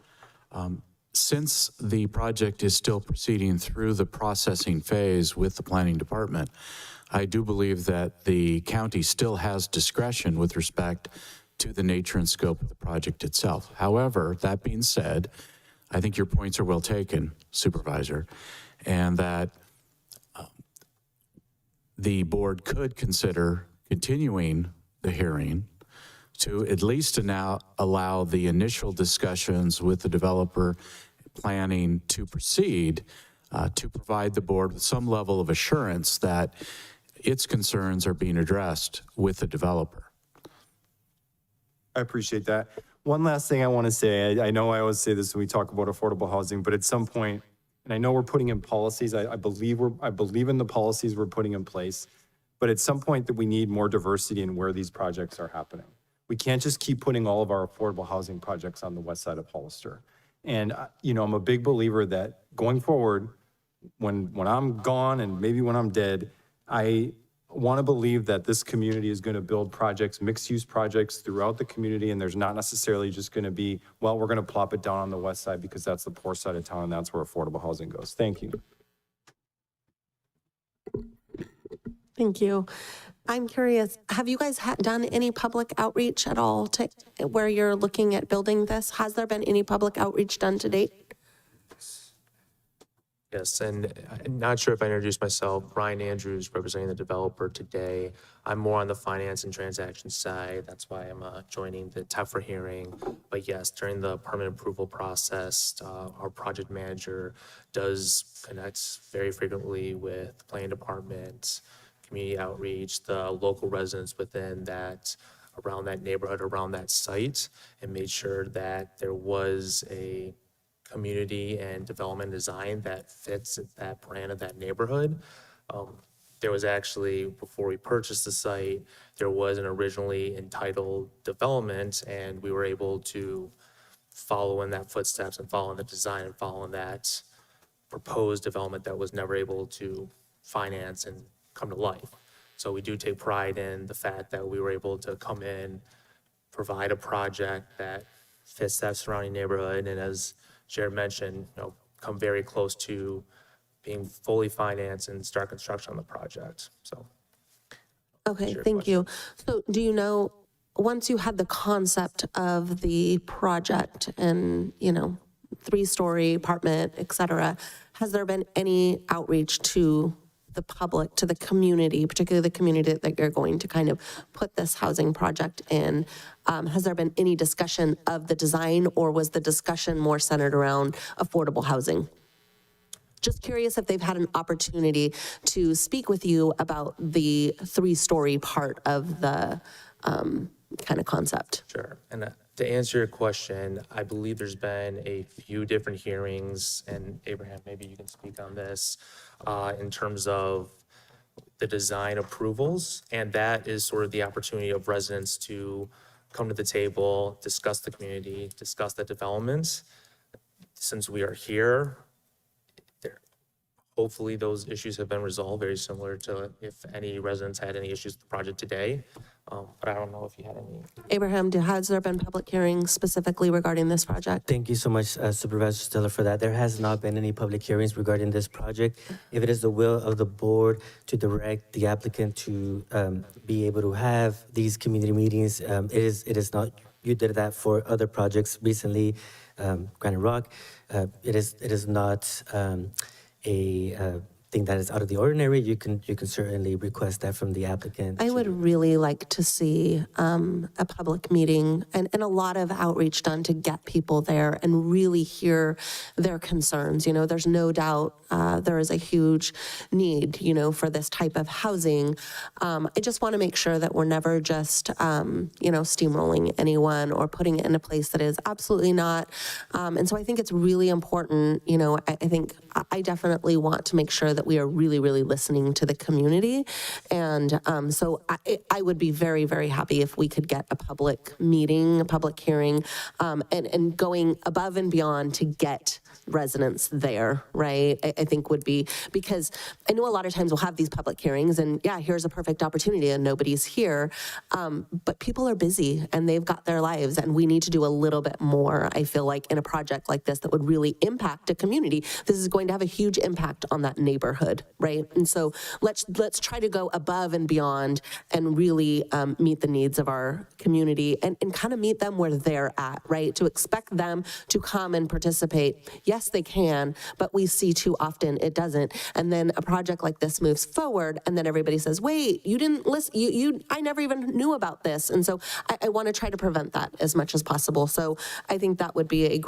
H: Since the project is still proceeding through the processing phase with the planning department, I do believe that the county still has discretion with respect to the nature and scope of the project itself. However, that being said, I think your points are well taken, Supervisor, and that the board could consider continuing the hearing to at least now allow the initial discussions with the developer planning to proceed, to provide the board with some level of assurance that its concerns are being addressed with the developer.
C: I appreciate that. One last thing I want to say, I know I always say this when we talk about affordable housing, but at some point, and I know we're putting in policies, I believe in the policies we're putting in place, but at some point that we need more diversity in where these projects are happening. We can't just keep putting all of our affordable housing projects on the west side of Hollister. And, I'm a big believer that going forward, when I'm gone and maybe when I'm dead, I want to believe that this community is going to build projects, mixed-use projects throughout the community, and there's not necessarily just going to be, well, we're going to plop it down on the west side because that's the poor side of town and that's where affordable housing goes. Thank you.
D: Thank you. I'm curious, have you guys done any public outreach at all to where you're looking at building this? Has there been any public outreach done to date?
R: Yes, and I'm not sure if I introduced myself. Ryan Andrews, representing the developer today. I'm more on the finance and transaction side. That's why I'm joining the TEFRA hearing. But yes, during the permit approval process, our project manager does connect very frequently with the planning department, community outreach, the local residents within that, around that neighborhood, around that site, and made sure that there was a community and development design that fits that brand of that neighborhood. There was actually, before we purchased the site, there was an originally entitled development, and we were able to follow in that footsteps and follow in the design and follow in that proposed development that was never able to finance and come to life. So we do take pride in the fact that we were able to come in, provide a project that fits that surrounding neighborhood, and as Jared mentioned, come very close to being fully financed and start construction on the project. So.
D: Okay, thank you. So do you know, once you had the concept of the project and, 3-story apartment, et cetera, has there been any outreach to the public, to the community, particularly the community that you're going to kind of put this housing project in? Has there been any discussion of the design, or was the discussion more centered around affordable housing? Just curious if they've had an opportunity to speak with you about the 3-story part of the kind of concept.
R: Sure. And to answer your question, I believe there's been a few different hearings, and Abraham, maybe you can speak on this, in terms of the design approvals. And that is sort of the opportunity of residents to come to the table, discuss the community, discuss the developments. Since we are here, hopefully those issues have been resolved, very similar to if any residents had any issues with the project today. But I don't know if you had any.
D: Abraham, has there been public hearings specifically regarding this project?
L: Thank you so much, Supervisor Stiller, for that. There has not been any public hearings regarding this project. If it is the will of the board to direct the applicant to be able to have these community meetings, it is not. You did that for other projects recently, Granite Rock. It is not a thing that is out of the ordinary. You can certainly request that from the applicant.
D: I would really like to see a public meeting and a lot of outreach done to get people there and really hear their concerns. There's no doubt there is a huge need, for this type of housing. I just want to make sure that we're never just, steamrolling anyone or putting it in a place that is absolutely not. And so I think it's really important, I think I definitely want to make sure that we are really, really listening to the community. And so I would be very, very happy if we could get a public meeting, a public hearing, and going above and beyond to get residents there, right? I think would be, because I know a lot of times we'll have these public hearings and here's a perfect opportunity and nobody's here. But people are busy and they've got their lives, and we need to do a little bit more, I feel like, in a project like this that would really impact a community. This is going to have a huge impact on that neighborhood, right? And so let's try to go above and beyond and really meet the needs of our community and kind of meet them where they're at, right? To expect them to come and participate. Yes, they can, but we see too often it doesn't. And then a project like this moves forward and then everybody says, wait, you didn't listen, I never even knew about this. And so I want to try to prevent that as much as possible. So I think that would be a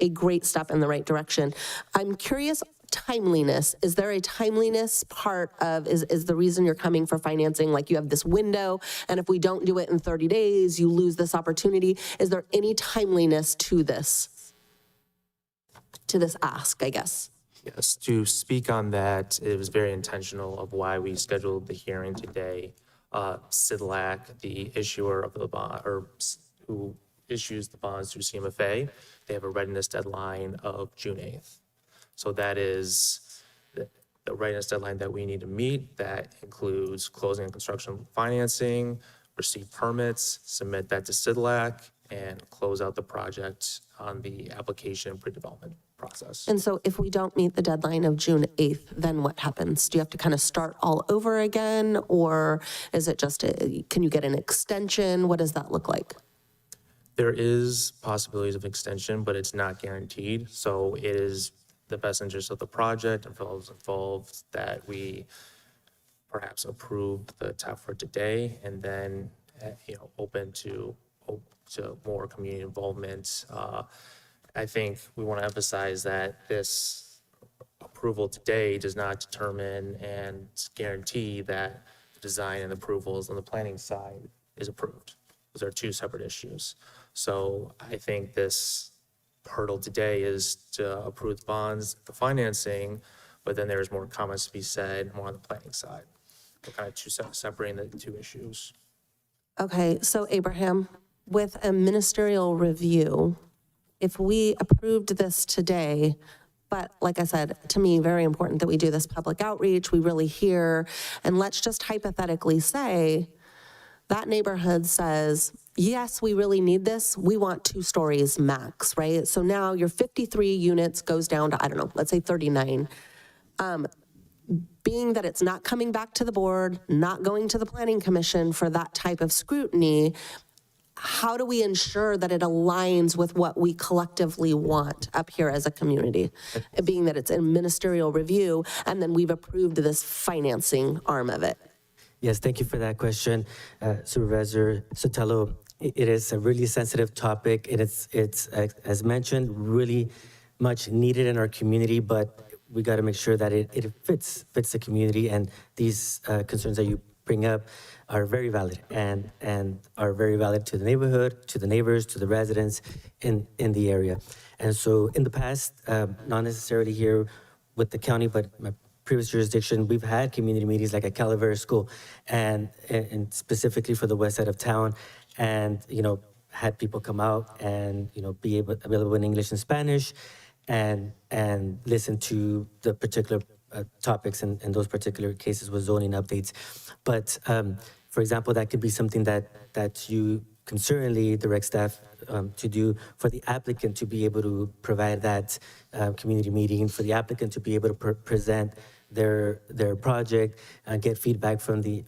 D: great step in the right direction. I'm curious, timeliness. Is there a timeliness part of, is the reason you're coming for financing, like you have this window, and if we don't do it in 30 days, you lose this opportunity? Is there any timeliness to this ask, I guess?
R: Yes, to speak on that, it was very intentional of why we scheduled the hearing today. CIDLAC, the issuer of the bond, or who issues the bonds through CMFA, they have a readiness deadline of June 8th. So that is the readiness deadline that we need to meet. That includes closing and construction financing, receive permits, submit that to CIDLAC, and close out the project on the application pre-development process.
D: And so if we don't meet the deadline of June 8th, then what happens? Do you have to kind of start all over again? Or is it just, can you get an extension? What does that look like?
R: There is possibilities of extension, but it's not guaranteed. So it is the best interest of the project and for those involved, that we perhaps approve the TAF for today and then, open to more community involvement. I think we want to emphasize that this approval today does not determine and guarantee that the design and approvals on the planning side is approved. Those are two separate issues. So I think this hurdle today is to approve the bonds, the financing, but then there's more comments to be said more on the planning side. We're kind of separating the two issues.
D: Okay, so Abraham, with a ministerial review, if we approved this today, but like I said, to me, very important that we do this public outreach, we really hear, and let's just hypothetically say that neighborhood says, yes, we really need this. We want 2 stories max, right? So now your 53 units goes down to, I don't know, let's say 39. Being that it's not coming back to the board, not going to the planning commission for that type of scrutiny, how do we ensure that it aligns with what we collectively want up here as a community? Being that it's a ministerial review, and then we've approved this financing arm of it.
L: Yes, thank you for that question, Supervisor Sotelo. It is a really sensitive topic, and it's as mentioned, really much needed in our community, but we got to make sure that it fits the community, and these concerns that you bring up are very valid and are very valid to the neighborhood, to the neighbors, to the residents in the area. And so in the past, not necessarily here with the county, but my previous jurisdiction, we've had community meetings like at Calavera School and specifically for the west side of town, and had people come out and be available in English and Spanish and listen to the particular topics and those particular cases with zoning updates. But for example, that could be something that you can certainly direct staff to do, for the applicant to be able to provide that community meeting, for the applicant to be able to present their project and get feedback from the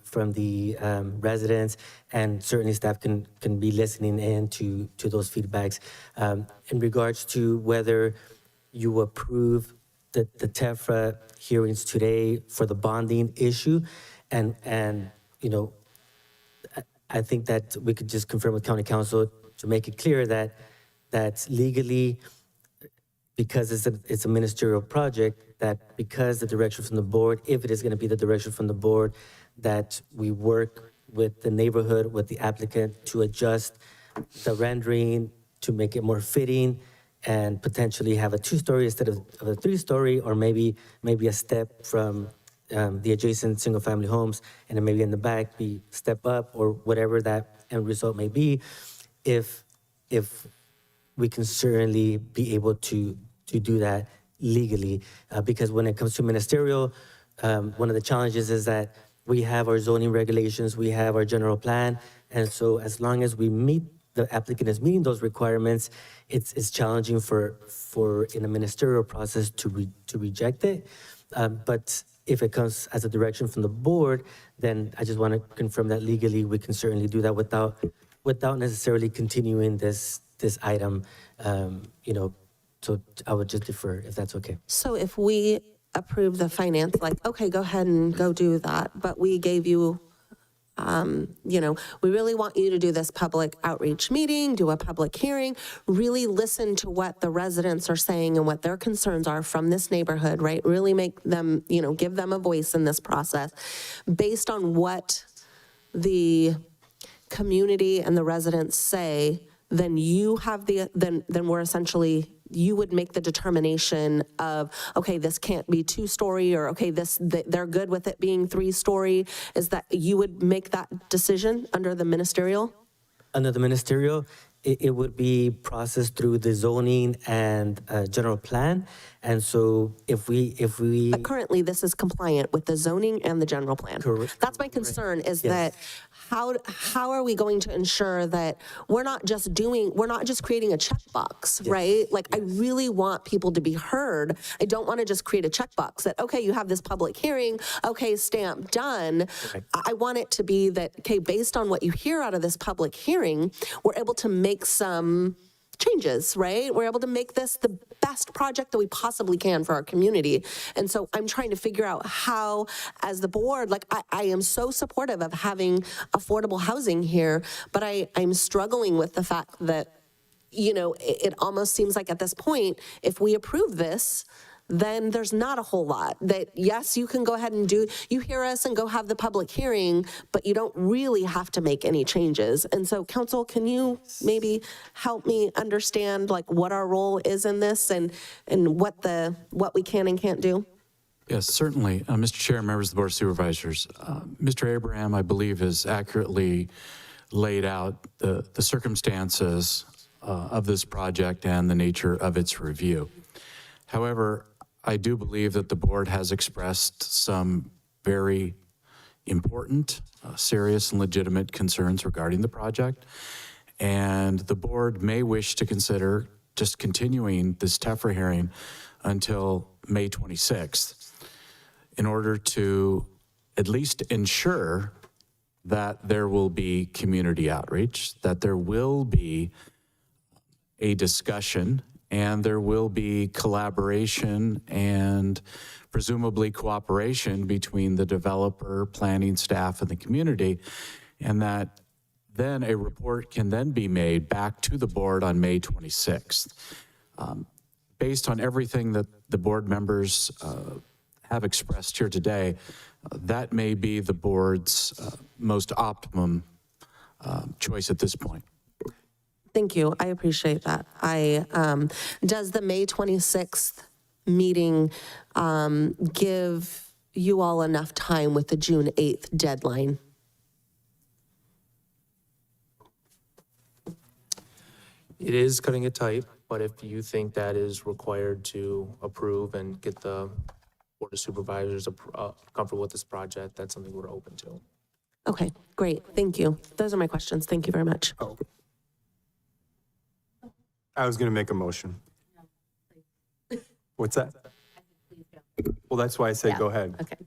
L: residents, and certainly staff can be listening in to those feedbacks. In regards to whether you approve the TEFRA hearings today for the bonding issue, and I think that we could just confirm with County Council to make it clear that legally, because it's a ministerial project, that because the direction from the board, if it is going to be the direction from the board, that we work with the neighborhood, with the applicant to adjust the rendering to make it more fitting, and potentially have a 2-story instead of a 3-story, or maybe a step from the adjacent single-family homes, and then maybe in the back be step up, or whatever that end result may be. If we can certainly be able to do that legally, because when it comes to ministerial, one of the challenges is that we have our zoning regulations, we have our general plan, and so as long as the applicant is meeting those requirements, it's challenging for in a ministerial process to reject it. But if it comes as a direction from the board, then I just want to confirm that legally we can certainly do that without necessarily continuing this item. So I would just defer if that's okay.
D: So if we approve the finance, like, okay, go ahead and go do that, but we gave you, we really want you to do this public outreach meeting, do a public hearing, really listen to what the residents are saying and what their concerns are from this neighborhood, right? Really make them, give them a voice in this process based on what the community and the residents say. Then you have then we're essentially, you would make the determination of, okay, this can't be 2-story, or okay, they're good with it being 3-story. Is that you would make that decision under the ministerial?
L: Under the ministerial, it would be processed through the zoning and general plan. And so if we
D: But currently this is compliant with the zoning and the general plan.
L: Correct.
D: That's my concern, is that how are we going to ensure that we're not just creating a checkbox, right? Like, I really want people to be heard. I don't want to just create a checkbox that, okay, you have this public hearing, okay, stamp, done.
L: Okay.
D: I want it to be that, okay, based on what you hear out of this public hearing, we're able to make some changes, right? We're able to make this the best project that we possibly can for our community. And so I'm trying to figure out how, as the board, like I am so supportive of having affordable housing here, but I'm struggling with the fact that, you know, it almost seems like at this point, if we approve this, then there's not a whole lot that, yes, you can go ahead and you hear us and go have the public hearing, but you don't really have to make any changes. And so council, can you maybe help me understand like what our role is in this and what we can and can't do?
H: Yes, certainly. Mr. Chair, members of the Board of Supervisors, Mr. Abraham, I believe, has accurately laid out the circumstances of this project and the nature of its review. However, I do believe that the board has expressed some very important, serious and legitimate concerns regarding the project. And the board may wish to consider just continuing this TEFRA hearing until May 26th in order to at least ensure that there will be community outreach, that there will be a discussion, and there will be collaboration and presumably cooperation between the developer, planning staff, and the community, and that then a report can then be made back to the board on May 26th. Based on everything that the board members have expressed here today, that may be the board's most optimum choice at this point.
D: Thank you. I appreciate that. Does the May 26th meeting give you all enough time with the June 8th deadline?
R: It is cutting it tight, but if you think that is required to approve and get the Board of Supervisors comfortable with this project, that's something we're open to.
D: Okay, great. Thank you. Those are my questions. Thank you very much.
C: I was going to make a motion. What's that? Well, that's why I said go ahead.
A: Okay.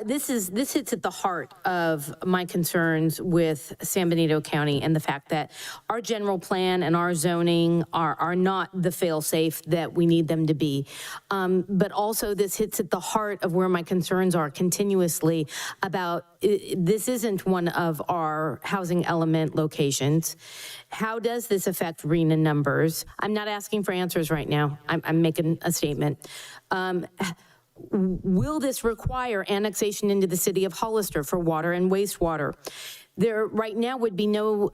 A: This hits at the heart of my concerns with San Benito County and the fact that our general plan and our zoning are not the fail-safe that we need them to be. But also this hits at the heart of where my concerns are continuously about this isn't one of our housing element locations. How does this affect RENA numbers? I'm not asking for answers right now. I'm making a statement. Will this require annexation into the city of Hollister for water and wastewater? There right now would be no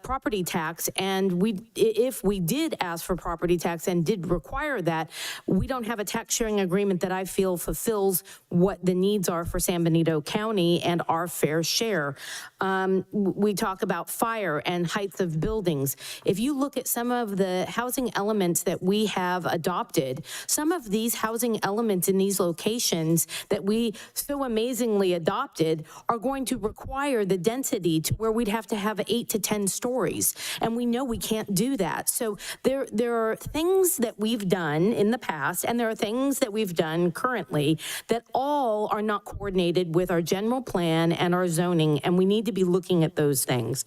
A: property tax, and if we did ask for property tax and did require that, we don't have a tax sharing agreement that I feel fulfills what the needs are for San Benito County and our fair share. We talk about fire and heights of buildings. If you look at some of the housing elements that we have adopted, some of these housing elements in these locations that we so amazingly adopted are going to require the density to where we'd have to have 8 to 10 stories. And we know we can't do that. So there are things that we've done in the past, and there are things that we've done currently that all are not coordinated with our general plan and our zoning, and we need to be looking at those things.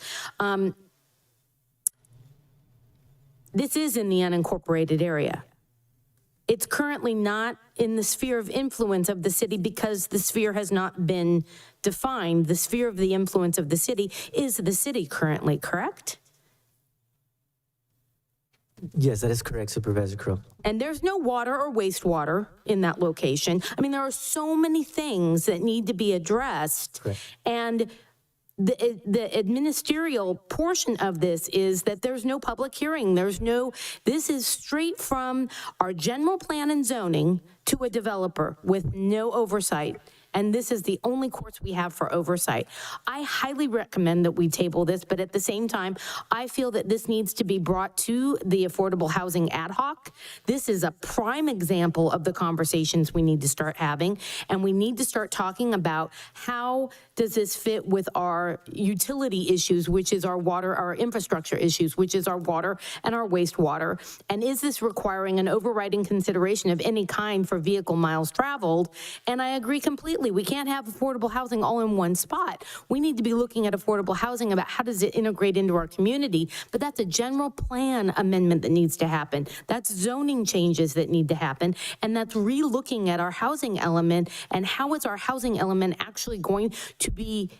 A: This is in the unincorporated area. It's currently not in the sphere of influence of the city because the sphere has not been defined. The sphere of the influence of the city is the city currently, correct?
L: Yes, that is correct, Supervisor Crow.
A: And there's no water or wastewater in that location. I mean, there are so many things that need to be addressed.
L: Correct.
A: And the administerial portion of this is that there's no public hearing. This is straight from our general plan and zoning to a developer with no oversight. And this is the only course we have for oversight. I highly recommend that we table this, but at the same time, I feel that this needs to be brought to the Affordable Housing Ad Hoc. This is a prime example of the conversations we need to start having, and we need to start talking about how does this fit with our utility issues, which is our water, our infrastructure issues, which is our water and our wastewater, and is this requiring an overriding consideration of any kind for vehicle miles traveled? And I agree completely completely. We can't have affordable housing all in one spot. We need to be looking at affordable housing about how does it integrate into our community, but that's a general plan amendment that needs to happen. That's zoning changes that need to happen, and that's re-looking at our housing element and how is our housing element actually going to be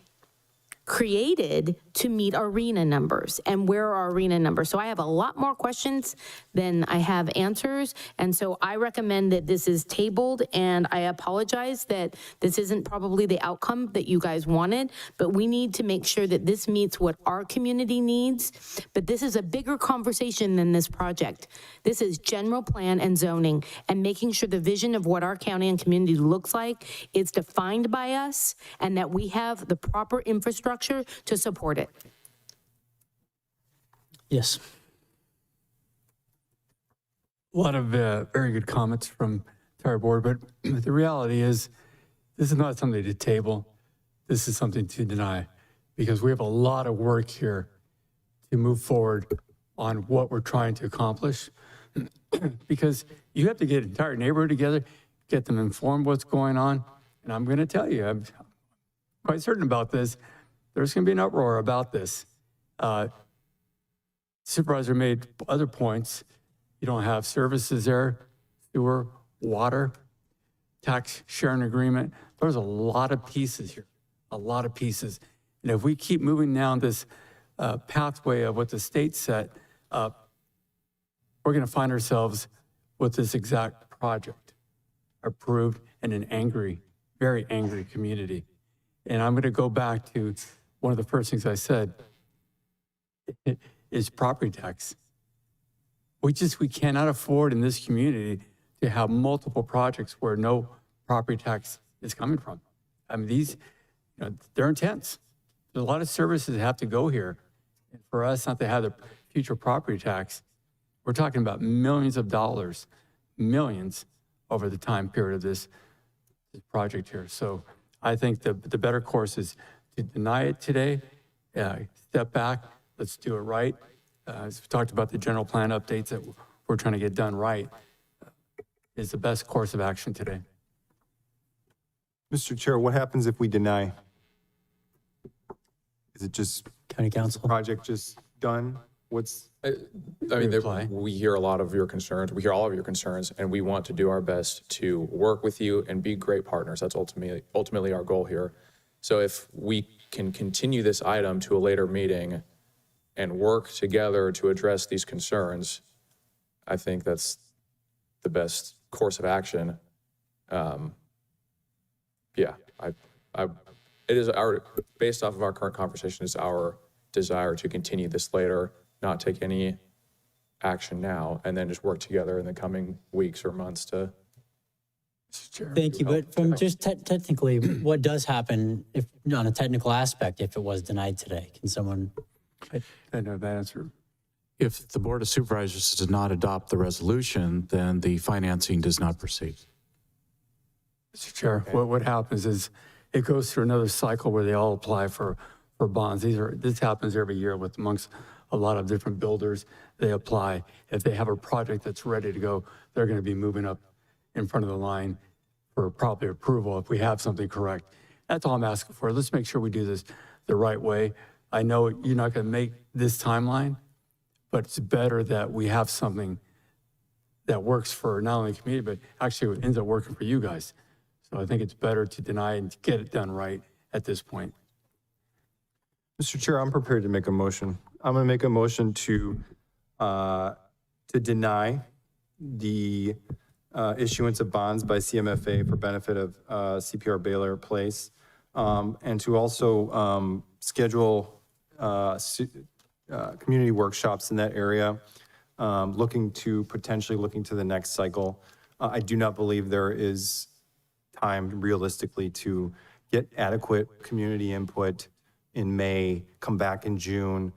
A: created to meet our RENA numbers, and where are our RENA numbers? So I have a lot more questions than I have answers, and so I recommend that this is tabled, and I apologize that this isn't probably the outcome that you guys wanted, but we need to make sure that this meets what our community needs. But this is a bigger conversation than this project. This is general plan and zoning, and making sure the vision of what our county and community looks like is defined by us, and that we have the proper infrastructure to support it.
B: Yes.
I: A lot of very good comments from the entire board, but the reality is this is not something to table. This is something to deny, because we have a lot of work here to move forward on what we're trying to accomplish. Because you have to get an entire neighborhood together, get them informed what's going on. And I'm going to tell you, I'm quite certain about this. There's going to be an uproar about this. Supervisor made other points. You don't have services there, sewer, water, tax sharing agreement. There's a lot of pieces here, a lot of pieces. And if we keep moving down this pathway of what the state set up, we're going to find ourselves with this exact project approved in an angry, very angry community. And I'm going to go back to one of the first things I said is property tax. We cannot afford in this community to have multiple projects where no property tax is coming from. I mean, these, they're intense. There's a lot of services that have to go here. And for us not to have the future property tax, we're talking about millions of dollars, millions over the time period of this project here. So I think the better course is to deny it today, step back, let's do it right. As we talked about the general plan updates that we're trying to get done right, is the best course of action today.
C: Mr. Chair, what happens if we deny? Is it just
B: County Council?
C: Project just done? What's?
S: I mean, we hear a lot of your concerns. We hear all of your concerns, and we want to do our best to work with you and be great partners. That's ultimately our goal here. So if we can continue this item to a later meeting and work together to address these concerns, I think that's the best course of action. It is based off of our current conversation, it's our desire to continue this later, not take any action now, and then just work together in the coming weeks or months to.
B: Thank you, but from just technically, what does happen if, on a technical aspect, if it was denied today? Can someone?
I: I know the answer.
H: If the Board of Supervisors does not adopt the resolution, then the financing does not proceed.
I: Mr. Chair, what happens is it goes through another cycle where they all apply for bonds. This happens every year with amongst a lot of different builders. They apply. If they have a project that's ready to go, they're going to be moving up in front of the line for proper approval if we have something correct. That's all I'm asking for. Let's make sure we do this the right way. I know you're not going to make this timeline, but it's better that we have something that works for not only the community, but actually ends up working for you guys. So I think it's better to deny and get it done right at this point.
C: Mr. Chair, I'm prepared to make a motion. I'm going to make a motion to deny the issuance of bonds by CMFA for benefit of CPR Baylor Place, and to also schedule community workshops in that area, looking to the next cycle. I do not believe there is time realistically to get adequate community input in May, come back in June.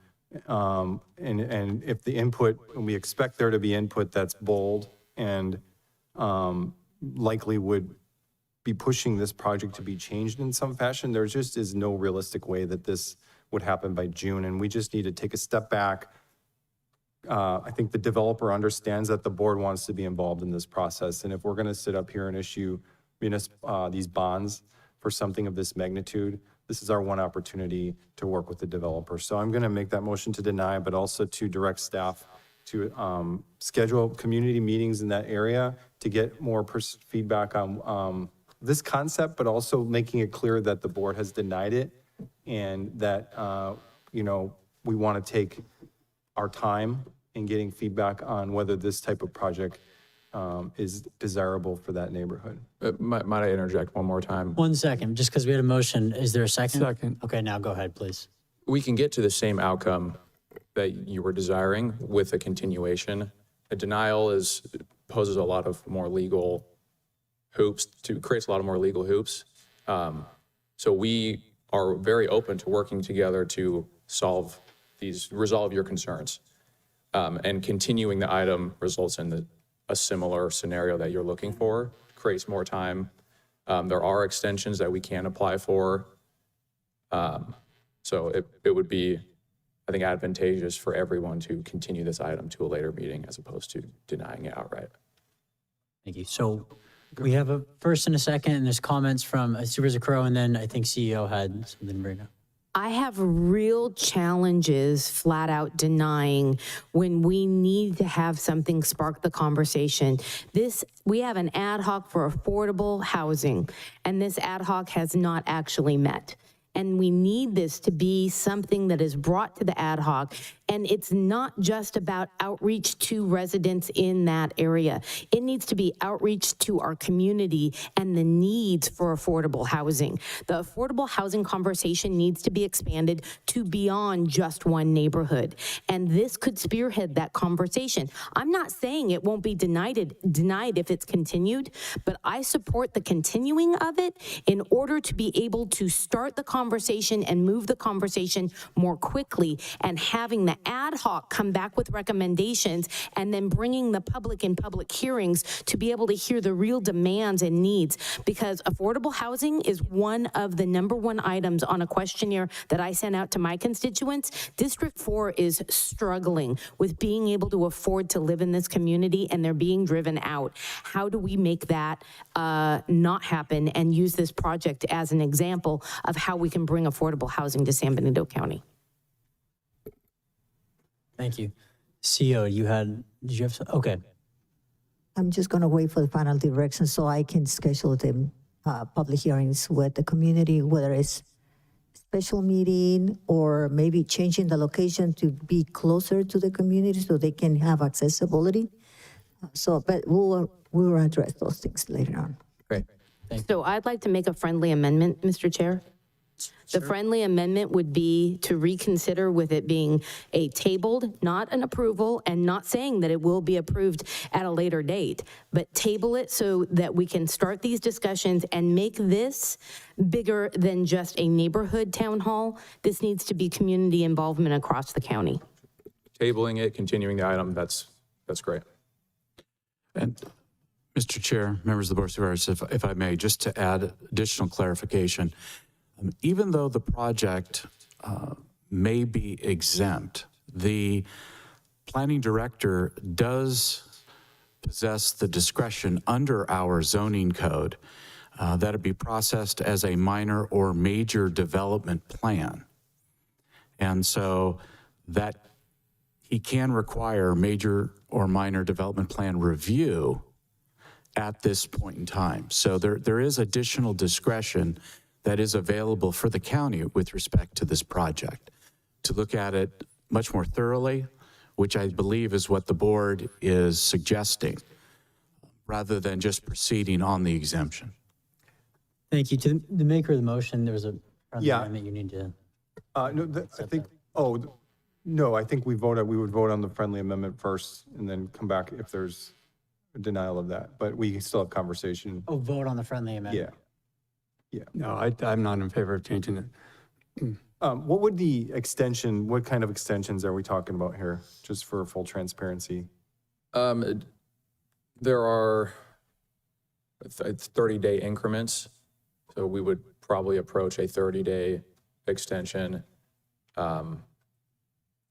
C: And if the input, and we expect there to be input that's bold and likely would be pushing this project to be changed in some fashion, there just is no realistic way that this would happen by June. And we just need to take a step back. I think the developer understands that the board wants to be involved in this process. And if we're going to sit up here and issue these bonds for something of this magnitude, this is our one opportunity to work with the developer. So I'm going to make that motion to deny, but also to direct staff to schedule community meetings in that area to get more feedback on this concept, but also making it clear that the board has denied it and that, you know, we want to take our time in getting feedback on whether this type of project is desirable for that neighborhood.
S: Might I interject one more time?
B: 1 second, just because we had a motion. Is there a second?
I: Second.
B: Okay, now go ahead, please.
S: We can get to the same outcome that you were desiring with a continuation. A denial poses a lot of more legal hoops, creates a lot of more legal hoops. So we are very open to working together to resolve your concerns. And continuing the item results in a similar scenario that you're looking for, creates more time. There are extensions that we can apply for. So it would be, I think, advantageous for everyone to continue this item to a later meeting as opposed to denying it outright.
B: Thank you. So we have a first and a second, and there's comments from Supervisor Crow, and then I think CEO had something to bring up.
A: I have real challenges flat out denying when we need to have something spark the conversation. We have an ad hoc for affordable housing, and this ad hoc has not actually met. And we need this to be something that is brought to the ad hoc. And it's not just about outreach to residents in that area. It needs to be outreach to our community and the needs for affordable housing. The affordable housing conversation needs to be expanded to beyond just one neighborhood. And this could spearhead that conversation. I'm not saying it won't be denied if it's continued, but I support the continuing of it in order to be able to start the conversation and move the conversation more quickly, and having the ad hoc come back with recommendations and then bringing the public in public hearings to be able to hear the real demands and needs, because affordable housing is one of the #1 items on a questionnaire that I sent out to my constituents. District 4 is struggling with being able to afford to live in this community, and they're being driven out. How do we make that not happen and use this project as an example of how we can bring affordable housing to San Benito County?
B: Thank you. CEO, did you have some? Okay.
J: I'm just going to wait for the final direction so I can schedule the public hearings with the community, whether it's special meeting or maybe changing the location to be closer to the community so they can have accessibility. But we'll address those things later on.
S: Great.
A: So I'd like to make a friendly amendment, Mr. Chair. The friendly amendment would be to reconsider with it being a tabled, not an approval, and not saying that it will be approved at a later date, but table it so that we can start these discussions and make this bigger than just a neighborhood town hall. This needs to be community involvement across the county.
S: Tabling it, continuing the item, that's great.
H: And Mr. Chair, members of the Board of Supervisors, if I may, just to add additional clarification, even though the project may be exempt, the planning director does possess the discretion under our zoning code that it be processed as a minor or major development plan. And so that he can require major or minor development plan review at this point in time. So there is additional discretion that is available for the county with respect to this project to look at it much more thoroughly, which I believe is what the board is suggesting, rather than just proceeding on the exemption.
B: Thank you. To the maker of the motion, there was a friendly
C: Yeah.
B: amendment you need to.
C: I think we would vote on the friendly amendment first and then come back if there's a denial of that, but we still have conversation.
B: Oh, vote on the friendly amendment.
C: Yeah.
I: No, I'm not in favor of changing it.
C: What kind of extensions are we talking about here, just for full transparency?
S: There are 30-day increments, so we would probably approach a 30-day extension,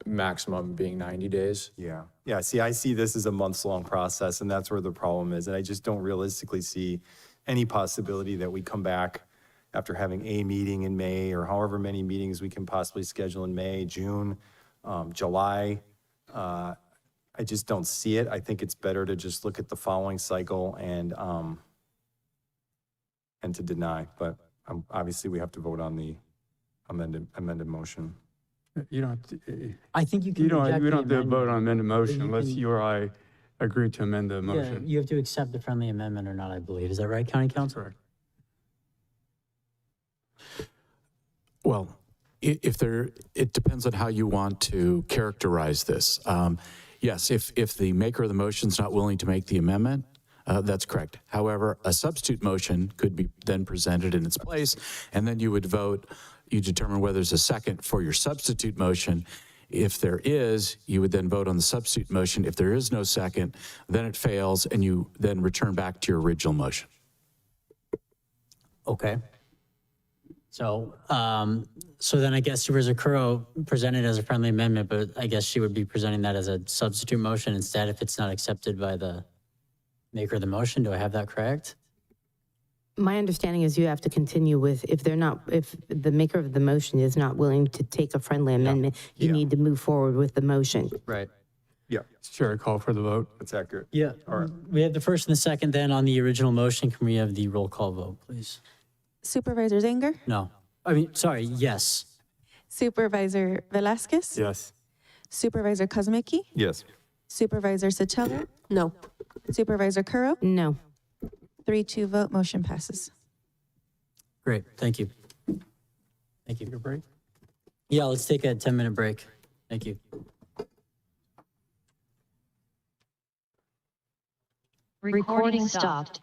S: maximum being 90 days.
C: Yeah, see, I see this as a months-long process, and that's where the problem is, and I just don't realistically see any possibility that we come back after having a meeting in May or however many meetings we can possibly schedule in May, June, July. I just don't see it. I think it's better to just look at the following cycle and to deny, but obviously we have to vote on the amended motion.
I: You don't, have to-
B: I think you can
I: you don't,
B: reject
I: we
B: the
I: don't have to vote on
B: amendment.
I: amended motion
B: You
I: unless
B: can-
I: you or I agree to amend the
B: Yeah,
I: motion.
B: you have to accept the friendly amendment or not, I believe. Is that right, County Council?
I: Correct.
H: Well, it depends on how you want to characterize this. Yes, if the maker of the motion is not willing to make the amendment, that's correct. However, a substitute motion could be then presented in its place, and then you would vote, you determine whether there's a second for your substitute motion. If there is, you would then vote on the substitute motion. If there is no second, then it fails, and you then return back to your original motion.
B: Okay. So, so then I guess Supervisor Curro presented as a friendly amendment, but I guess she would be presenting that as a substitute motion instead if it's not accepted by the maker of the motion. Do I have that correct?
A: My understanding is you have to continue with, if the maker of the motion is not willing to take a friendly amendment, you need to move forward with the motion.
B: Right.
C: Yeah,
I: Sure, call for the vote.
C: that's accurate.
B: Yeah.
C: All right.
B: We have the first and the second then on the original motion. Can we have the roll call vote, please?
G: Supervisor Zanger?
B: No. I mean, sorry, yes.
G: Supervisor Velasquez?
I: Yes.
G: Supervisor Kuzmicki?
C: Yes.
G: Supervisor Sotelo?
D: No.
G: Supervisor Curro?
A: No.
G: 3-2 vote, motion passes.
B: Great, thank you. Thank you. Your break? Yeah, let's take a 10-minute break. Thank you.
T: Recording stopped.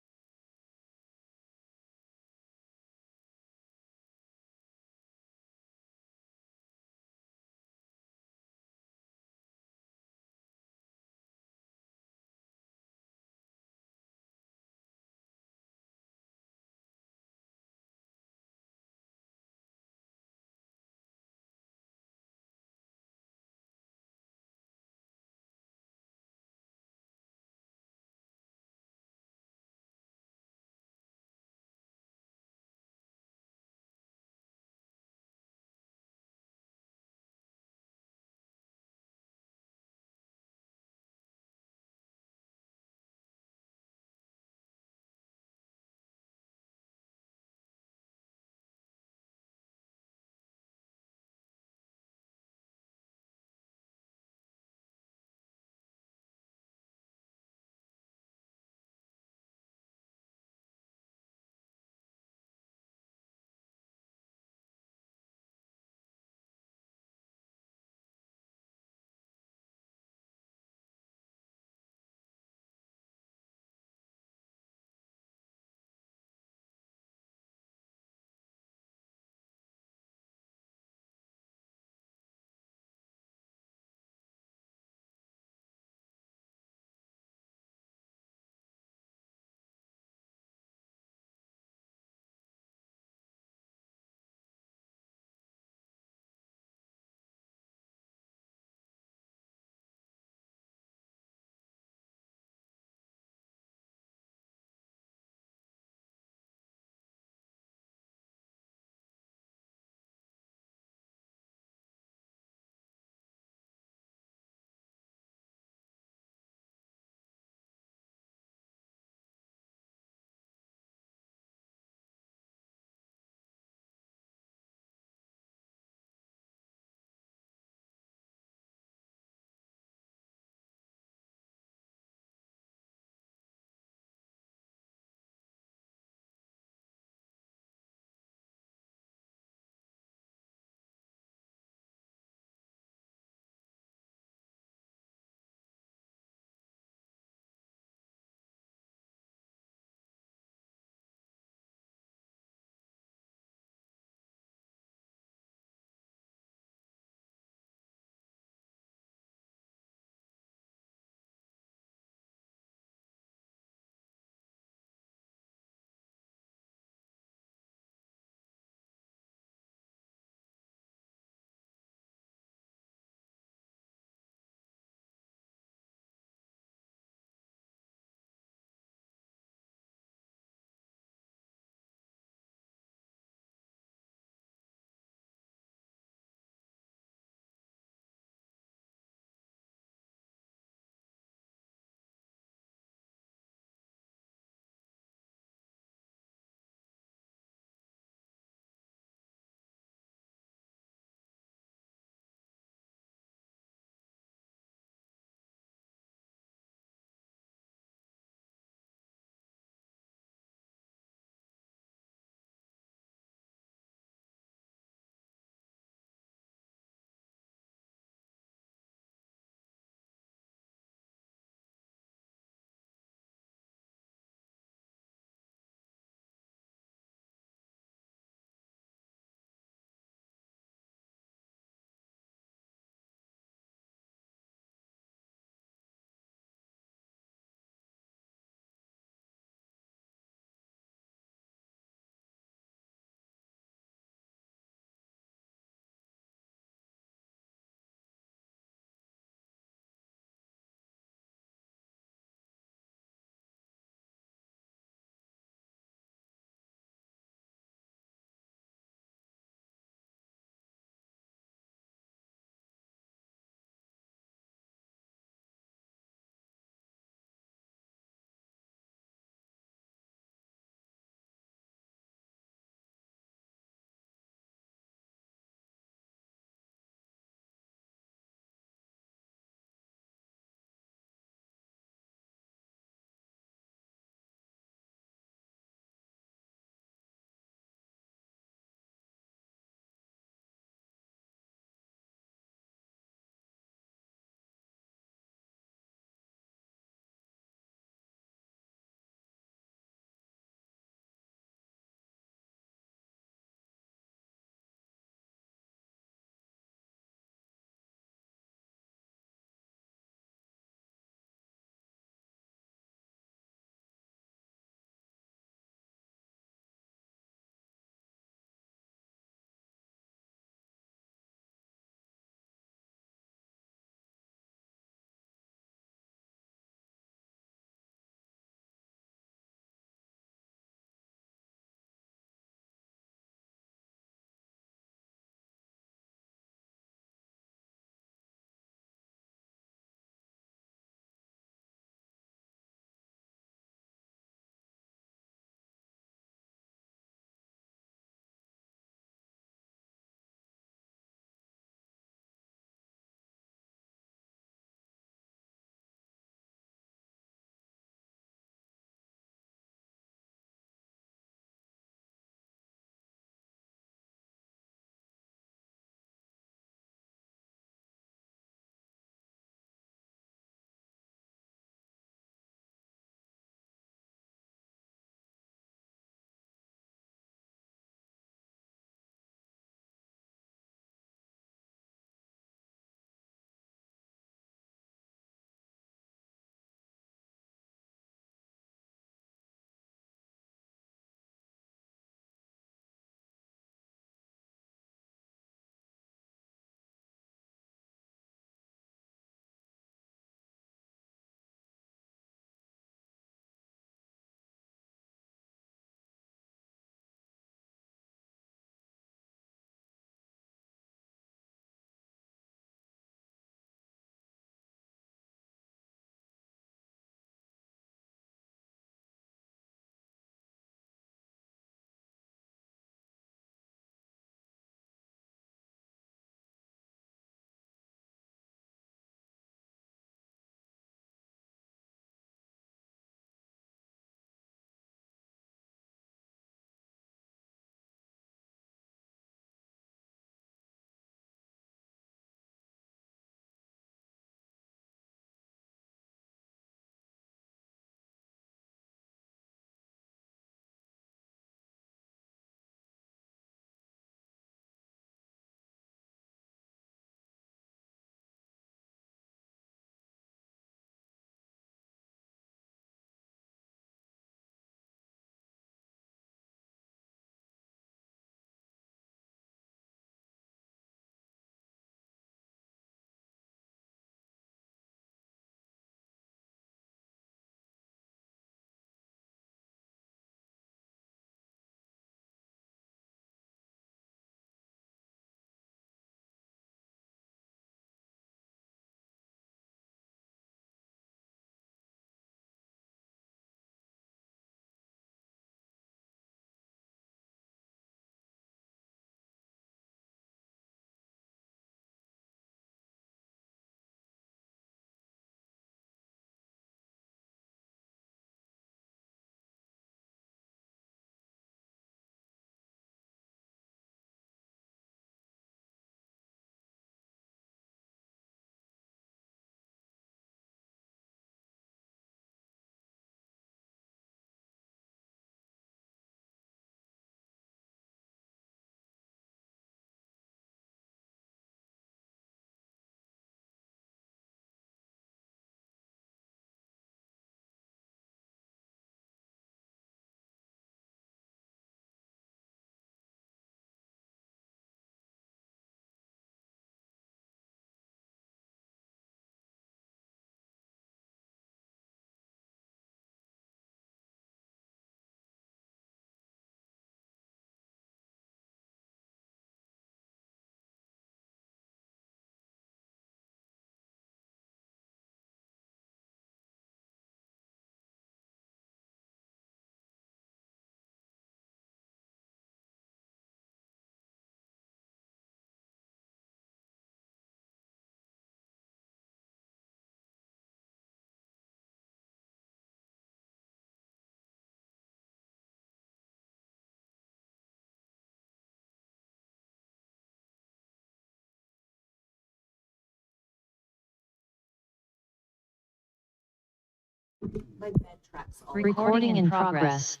T: Recording in progress.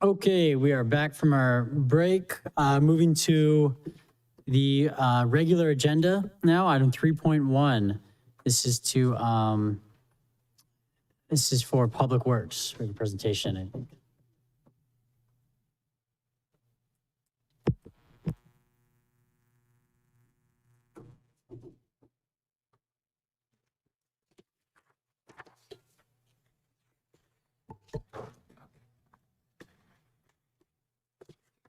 B: Okay, we are back from our break. Moving to the regular agenda now, item 3.1. This is for Public Works for the presentation, I think.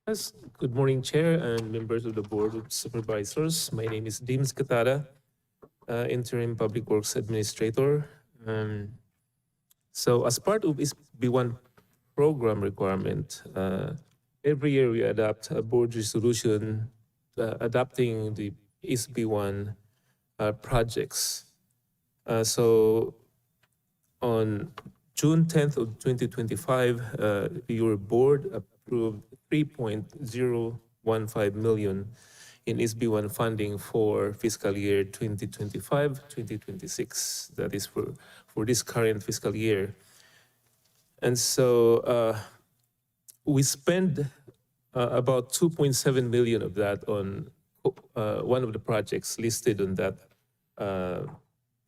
U: Yes, good morning, Chair and members of the Board of Supervisors. My name is Dims Katada, Interim Public Works Administrator. So as part of SB1 program requirement, every year we adopt a board resolution adopting the SB1 projects. So on June 10th of 2025, your board approved 3.015 million in SB1 funding for fiscal year 2025-2026. That is for this current fiscal year. And so we spend about 2.7 million of that on one of the projects listed on that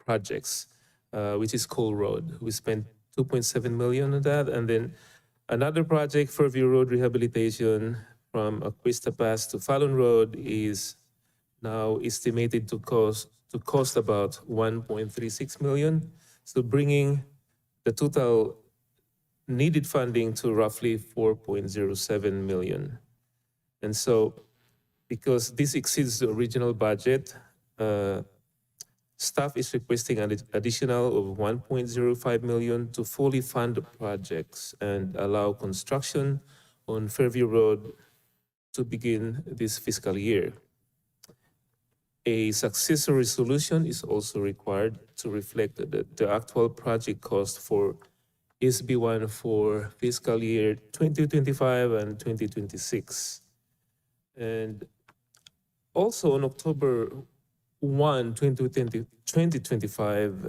U: projects, which is Cole Road. We spent 2.7 million on that, and then another project, Fairview Road rehabilitation from Aquista Pass to Fallon Road, is now estimated to cost about 1.36 million. So bringing the total needed funding to roughly 4.07 million. And so because this exceeds the original budget, staff is requesting an additional of 1.05 million to fully fund the projects and allow construction on Fairview Road to begin this fiscal year. A successor resolution is also required to reflect the actual project cost for SB1 for fiscal year 2025 and 2026. And also on October 1, 2025,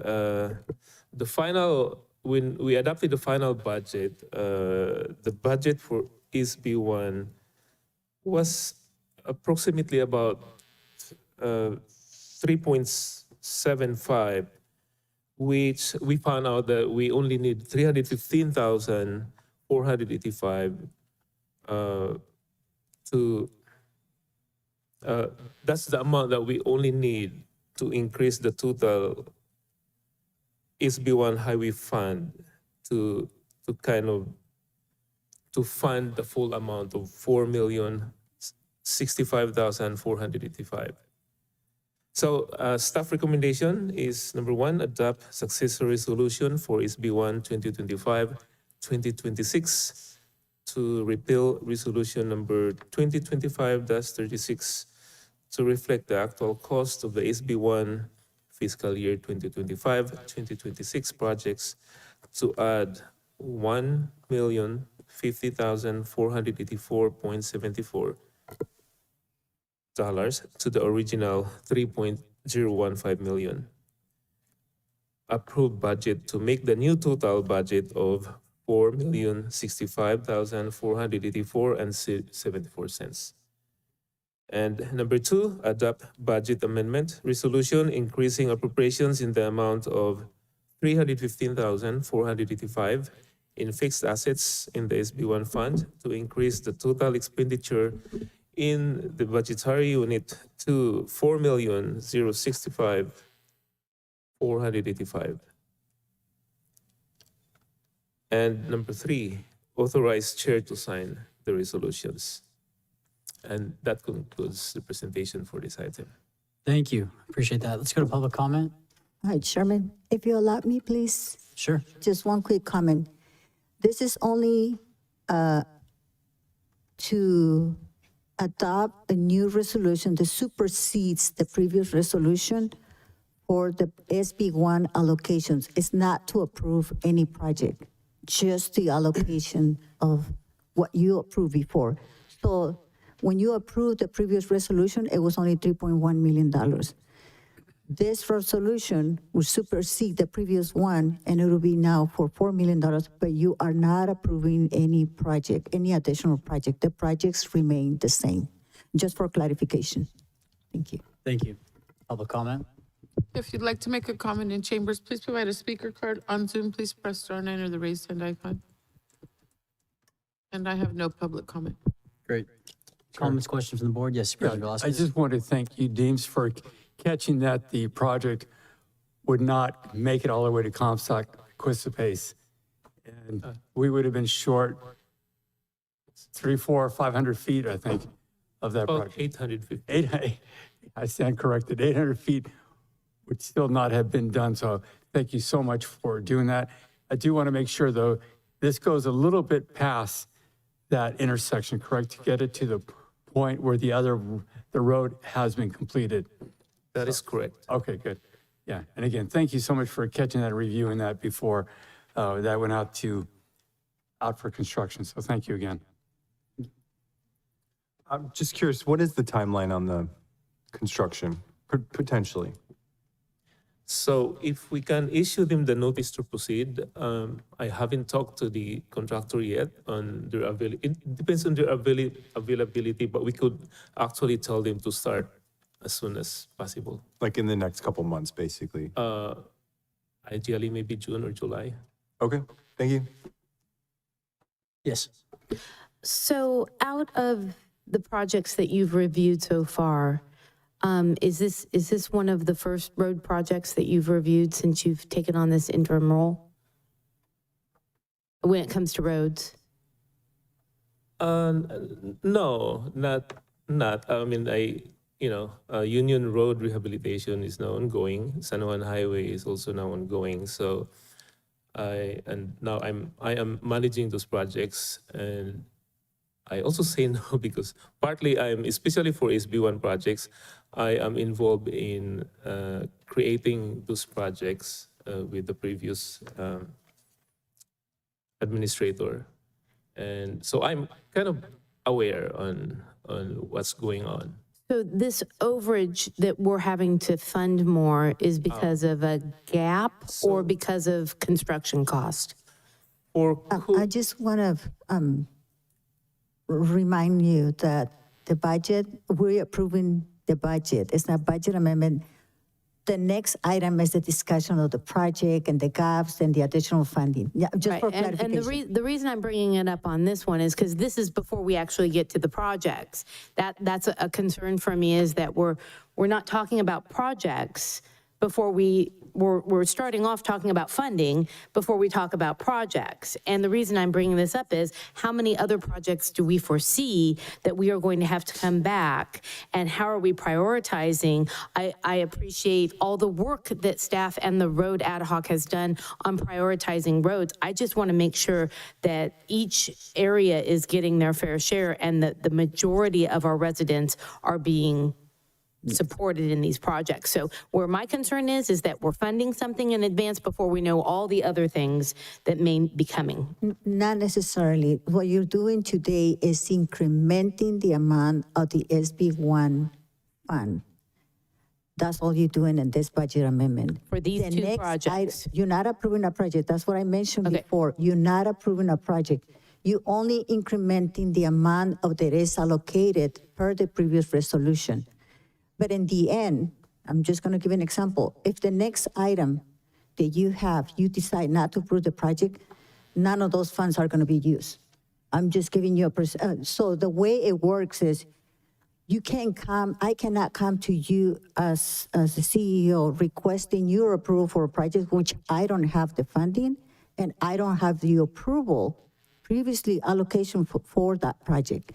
U: when we adopted the final budget, the budget for SB1 was approximately about 3.75, which we found out that we only need 315,485 that's the amount that we only need to increase the total SB1 highway fund to fund the full amount of 4,065,485. So staff recommendation is number 1, adopt successor resolution for SB1 2025-2026 to repeal resolution number 2025-36 to reflect the actual cost of the SB1 fiscal year 2025-2026 projects to add $1,050,484.74 to the original 3.015 million approved budget to make the new total budget of $4,065,484.74. And number 2, adopt budget amendment resolution increasing appropriations in the amount of $315,485 in fixed assets in the SB1 fund to increase the total expenditure in the budgetary unit to $4,065,485. And number 3, authorize chair to sign the resolutions. And that concludes the presentation for this item.
B: Thank you. Appreciate that. Let's go to public comment.
J: All right, Chairman, if you allow me, please.
B: Sure.
J: Just one quick comment. This is only to adopt a new resolution that supersedes the previous resolution for the SB1 allocations. It's not to approve any project, just the allocation of what you approved before. So when you approved the previous resolution, it was only $3.1 million. This resolution will supersede the previous one, and it will be now for $4 million, but you are not approving any project, any additional project. The projects remain the same, just for clarification. Thank you.
B: Thank you. Public comment?
E: If you'd like to make a comment in chambers, please provide a speaker card. On Zoom, please press star 9 or the raised hand icon. And I have no public comment.
B: Great. Comments, questions from the board? Yes, Supervisor
I: I
B: Velasquez.
I: just want to thank you, Deems, for catching that the project would not make it all the way to Comstock, Quistapase. And we would have been short 300, 400, 500 feet, I think, of that
U: About
I: project.
U: 850.
I: I stand corrected, 800 feet would still not have been done. So thank you so much for doing that. I do want to make sure, though, this goes a little bit past that intersection, correct, to get it to the point where the road has been completed.
U: That is correct.
I: Okay, good. Yeah, and again, thank you so much for catching that and reviewing that before that went out for construction. So thank you again.
C: I'm just curious, what is the timeline on the construction, potentially?
U: So if we can issue them the notice to proceed, I haven't talked to the contractor yet on their availability. It depends on their availability, but we could actually tell them to start as soon as possible.
C: Like in the next couple months, basically?
U: Ideally, maybe June or July.
C: Okay, thank you.
B: Yes.
A: So out of the projects that you've reviewed so far, is this one of the first road projects that you've reviewed since you've taken on this interim role? When it comes to roads?
U: No, not. I mean, Union Road rehabilitation is now ongoing. San Juan Highway is also now ongoing. So I am managing those projects, and I also say no because partly especially for SB1 projects, I am involved in creating those projects with the previous administrator. And so I'm kind of aware on what's going on.
A: So this overage that we're having to fund more is because of a gap or because of construction cost?
J: I just want to remind you that the budget, we're approving the budget. It's not budget amendment. The next item is the discussion of the project and the gaps and the additional funding. Yeah, just for clarification.
A: And the reason I'm bringing it up on this one is because this is before we actually get to the projects. That's a concern for me, is that we're not talking about projects before we're starting off talking about funding before we talk about projects. And the reason I'm bringing this up is how many other projects do we foresee that we are going to have to come back, and how are we prioritizing? I appreciate all the work that staff and the road ad hoc has done on prioritizing roads. I just want to make sure that each area is getting their fair share and that the majority of our residents are being supported in these projects. So where my concern is that we're funding something in advance before we know all the other things that may be coming.
J: Not necessarily. What you're doing today is incrementing the amount of the SB1 fund. That's all you're doing in this budget amendment.
A: For these two projects.
J: You're not approving a project. That's what I mentioned before. You're not approving a project. You're only incrementing the amount of that is allocated per the previous resolution. But in the end, I'm just going to give an example. If the next item that you decide not to approve the project, none of those funds are going to be used. I'm just giving you so the way it works is I cannot come to you as the CEO requesting your approval for a project which I don't have the funding and I don't have the approval, previously allocation for that project.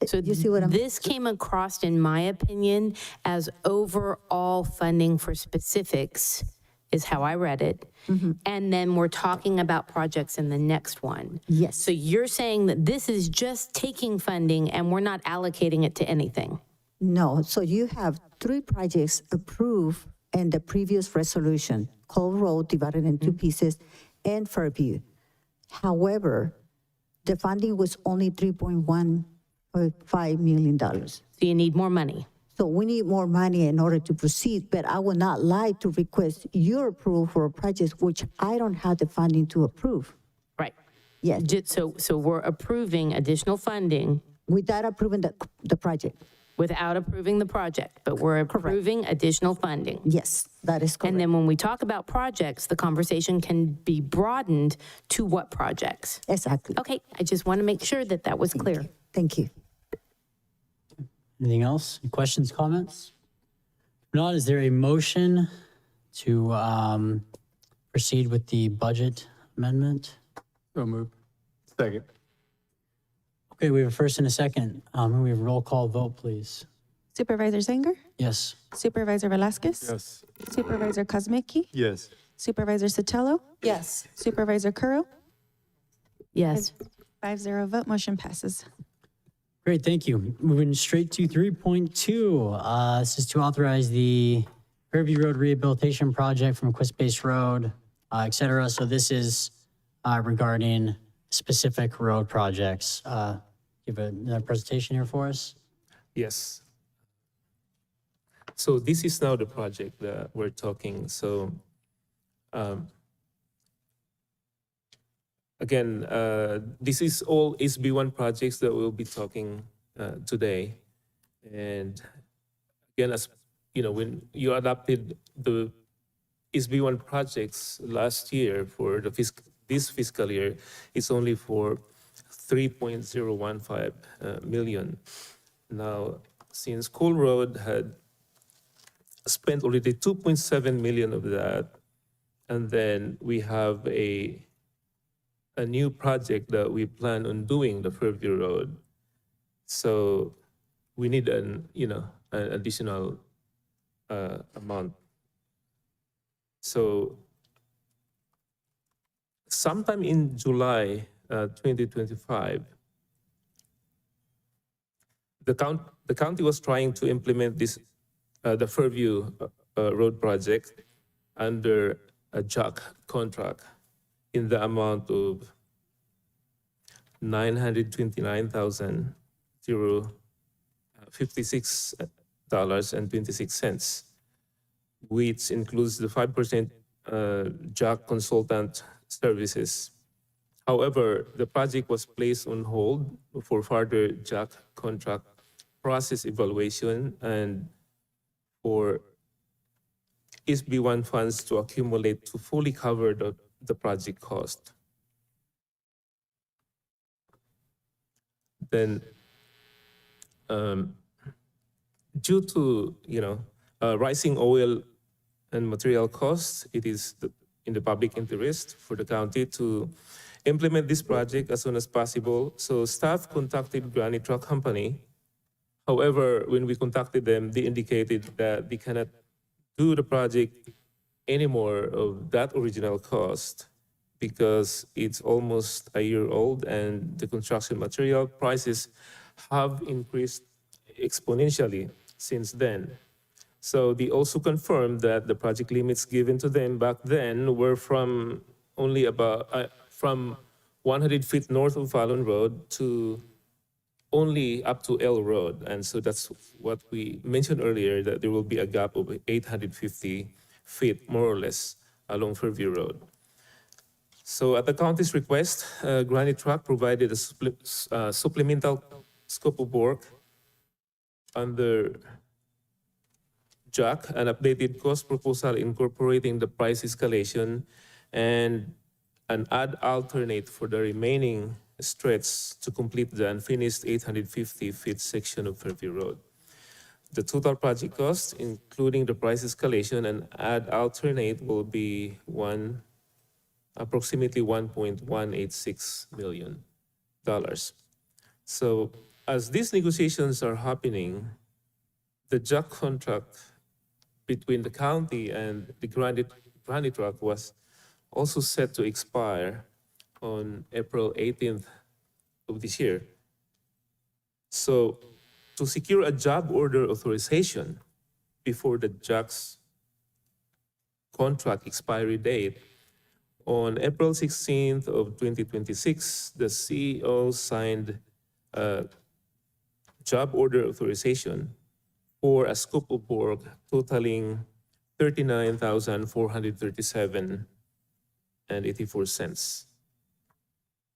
A: So
J: you see what
A: this came across, in my opinion, as overall funding for specifics, is how I read it.
J: Mm-hmm.
A: And then we're talking about projects in the next one.
J: Yes.
A: So you're saying that this is just taking funding and we're not allocating it to anything?
J: No, so you have 3 projects approved in the previous resolution, Cole Road divided in 2 pieces, and Fairview. However, the funding was only $3.15 million.
A: So you need more money.
J: So we need more money in order to proceed, but I would not like to request your approval for a project which I don't have the funding to approve.
A: Right.
J: Yes,
A: So we're approving additional funding
J: without approving the project.
A: without approving the project, but we're approving additional funding.
J: Yes, that is
A: And
J: correct.
A: then when we talk about projects, the conversation can be broadened to what projects?
J: Exactly.
A: Okay, I just want to make sure that that was clear.
J: Thank you.
B: Anything else? Any questions, comments? If not, is there a motion to proceed with the budget amendment?
C: So move. Second.
B: Okay, we have a first and a second. We have a roll call vote, please.
G: Supervisor Zanger?
B: Yes.
G: Supervisor Velasquez?
I: Yes.
G: Supervisor Cosmicki?
C: Yes.
G: Supervisor Sotelo?
D: Yes.
G: Supervisor Curro?
A: Yes.
G: 5-0 vote, motion passes.
B: Great, thank you. Moving straight to 3.2. This is to authorize the Fairview Road Rehabilitation Project from Quest Base Road, et cetera. So this is regarding specific road projects. You have a presentation here for us?
U: Yes. So this is now the project that we're talking. So again, this is all SB1 projects that we'll be talking today. And again, as you know, when you adopted the SB1 projects last year for the this fiscal year, it's only for 3.015 million. Now, since Cool Road had spent already 2.7 million of that, and then we have a new project that we plan on doing, the Fairview Road. So we need an additional amount. So sometime in July 2025, the county was trying to implement this the Fairview Road project under a JAC contract in the amount of $929,056.26, which includes the 5% JAC consultant services. However, the project was placed on hold for further JAC contract process evaluation and for SB1 funds to accumulate to fully cover the project cost. Then, due to rising oil and material costs, it is in the public interest for the county to implement this project as soon as possible. So staff contacted Granite Truck Company. However, when we contacted them, they indicated that they cannot do the project anymore of that original cost because it's almost a year old and the construction material prices have increased exponentially since then. So they also confirmed that the project limits given to them back then were from only about from 100 feet north of Fallon Road to only up to L Road. And so that's what we mentioned earlier, that there will be a gap of 850 feet, more or less, along Fairview Road. So at the county's request, Granite Truck provided a supplemental scope of work under JAC, an updated cost proposal incorporating the price escalation and an ad alternate for the remaining stretch to complete the unfinished 850-feet section of Fairview Road. The total project cost, including the price escalation and ad alternate, will be approximately $1.186 million. So as these negotiations are happening, the JAC contract between the county and the Granite Truck was also set to expire on April 18th of this year. So to secure a job order authorization before the JAC's contract expiry date, on April 16th of 2026, the CEO signed a job order authorization for a scope of work totaling 39,437 and 84 cents.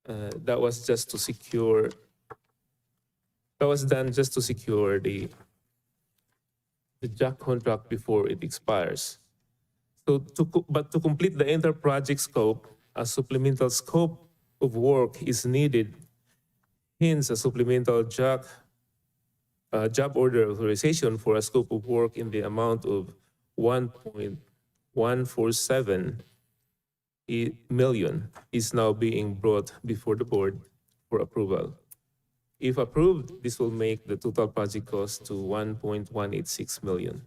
U: That was just to secure. That was done just to secure the JAC contract before it expires. So, but to complete the entire project scope, a supplemental scope of work is needed. Hence, a supplemental job order authorization for a scope of work in the amount of 1.147 million is now being brought before the board for approval. If approved, this will make the total project cost to 1.186 million.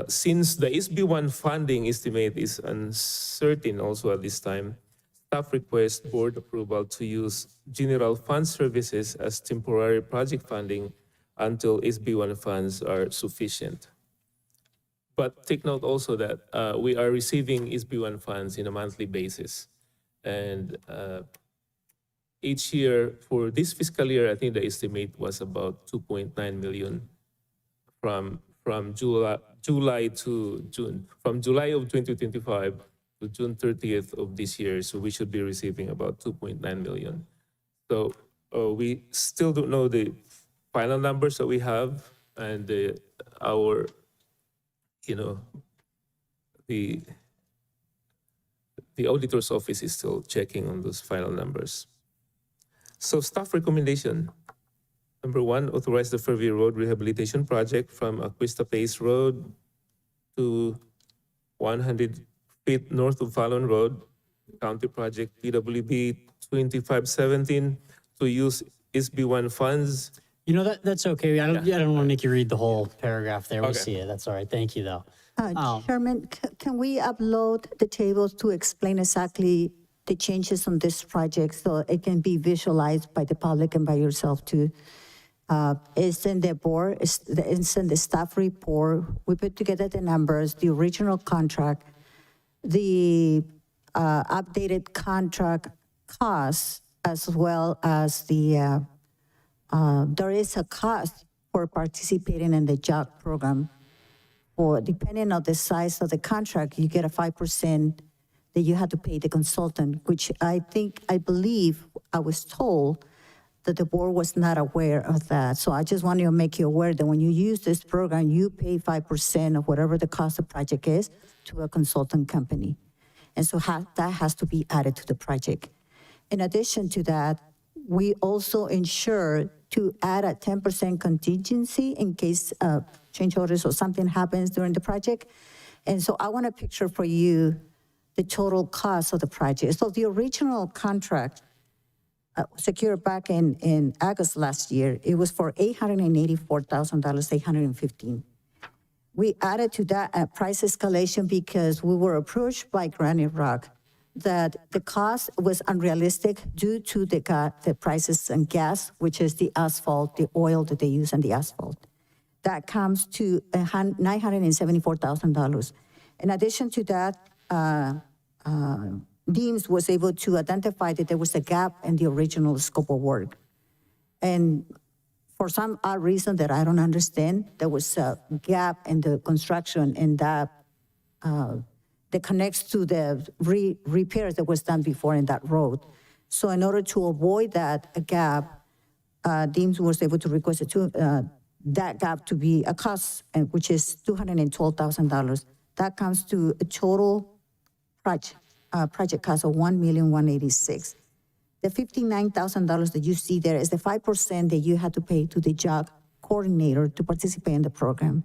U: Since the SB1 funding estimate is uncertain also at this time, staff requests board approval to use general fund services as temporary project funding until SB1 funds are sufficient. But take note also that we are receiving SB1 funds in a monthly basis. And each year for this fiscal year, I think the estimate was about 2.9 million from July to June, from July of 2025 to June 30th of this year. So we should be receiving about 2.9 million. So we still don't know the final numbers that we have, and our, the auditor's office is still checking on those final numbers. So staff recommendation. Number 1, authorize the Fairview Road Rehabilitation Project from Aquista Place Road to 100 feet north of Fallon Road, County Project PWB 2517, to use SB1 funds.
B: You know, that's okay. I don't want to make you read the whole paragraph there. We
U: Okay.
B: see it. That's all right. Thank you, though.
J: Chairman, can we upload the tables to explain exactly the changes on this project so it can be visualized by the public and by yourself too? It's in the board, it's in the staff report. We put together the numbers, the original contract, the updated contract costs, as well as the, there is a cost for participating in the JOC program. Or depending on the size of the contract, you get a 5% that you have to pay the consultant, which I believe I was told that the board was not aware of that. So I just wanted to make you aware that when you use this program, you pay 5% of whatever the cost of the project is to a consultant company. And so that has to be added to the project. In addition to that, we also ensure to add a 10% contingency in case change orders or something happens during the project. And so I want to picture for you the total cost of the project. So the original contract secured back in August last year, it was for $884,000, 815. We added to that a price escalation because we were approached by Granite Rock that the cost was unrealistic due to the prices in gas, which is the asphalt, the oil that they use in the asphalt. That comes to $974,000. In addition to that, Deems was able to identify that there was a gap in the original scope of work. And for some odd reason that I don't understand, there was a gap in the construction in that that connects to the repairs that was done before in that road. So in order to avoid that gap, Deems was able to request that gap to be a cost, which is $212,000. That comes to a total project cost of $1,186,000. The $59,000 that you see there is the 5% that you had to pay to the job coordinator to participate in the program.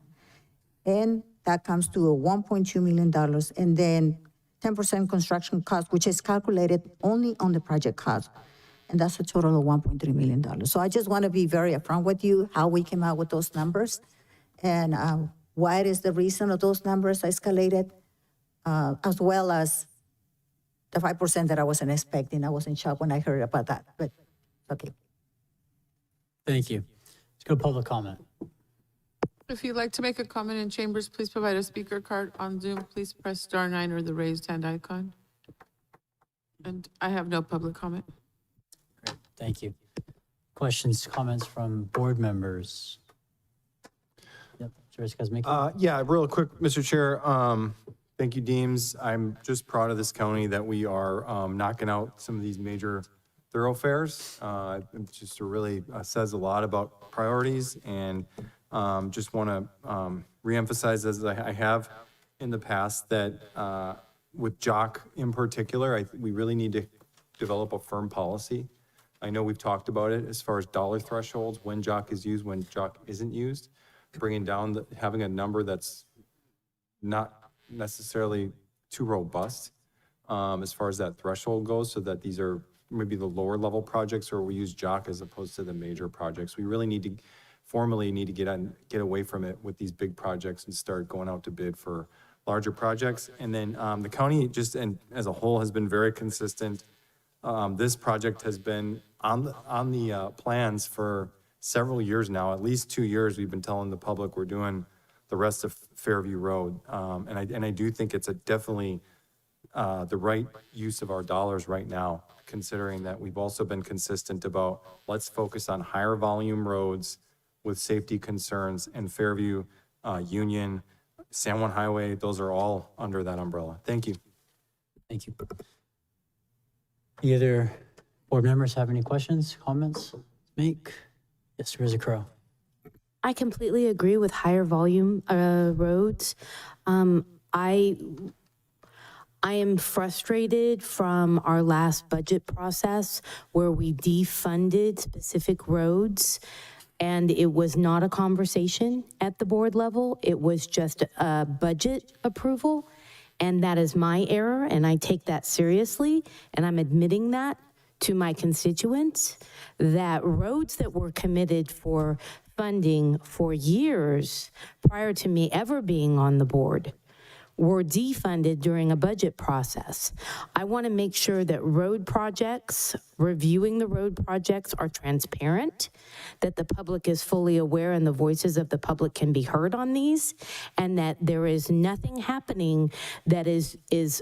J: And that comes to $1.2 million. And then 10% construction cost, which is calculated only on the project cost. And that's a total of $1.3 million. So I just want to be very upfront with you how we came out with those numbers and what is the reason of those numbers escalated, as well as the 5% that I wasn't expecting. I was in shock when I heard about that, but okay.
B: Thank you. Let's go to public comment.
E: If you'd like to make a comment in chambers, please provide a speaker card. On Zoom, please press *9 or the raised hand icon. And I have no public comment.
B: Thank you. questions, comments from board members? Yep, Supervisor Kuzmicki.
C: Yeah, real quick, Mr. Chair. Thank you, Deems. I'm just proud of this county that we are knocking out some of these major thoroughfares. It just really says a lot about priorities, and just want to reemphasize, as I have in the past, that with JOC in particular, we really need to develop a firm policy. I know we've talked about it as far as dollar thresholds, when JOC is used, when JOC isn't used, bringing down, having a number that's not necessarily too robust as far as that threshold goes, so that these are maybe the lower level projects, or we use JOC as opposed to the major projects. We really need to formally get away from it with these big projects and start going out to bid for larger projects. And then the county just, and as a whole, has been very consistent. This project has been on the plans for several years now, at least 2 years. We've been telling the public we're doing the rest of Fairview Road. And I do think it's definitely the right use of our dollars right now, considering that we've also been consistent about, let's focus on higher volume roads with safety concerns, and Fairview, Union, San Juan Highway, those are all under that umbrella. Thank you.
B: Thank you. Any other board members have any questions, comments to make? Yes, Supervisor Crow.
A: I completely agree with higher volume roads. I am frustrated from our last budget process where we defunded specific roads, and it was not a conversation at the board level. It was just a budget approval, and that is my error, and I take that seriously, and I'm admitting that to my constituents, that roads that were committed for funding for years prior to me ever being on the board were defunded during a budget process. I want to make sure that road projects, reviewing the road projects, are transparent, that the public is fully aware and the voices of the public can be heard on these, and that there is nothing happening that is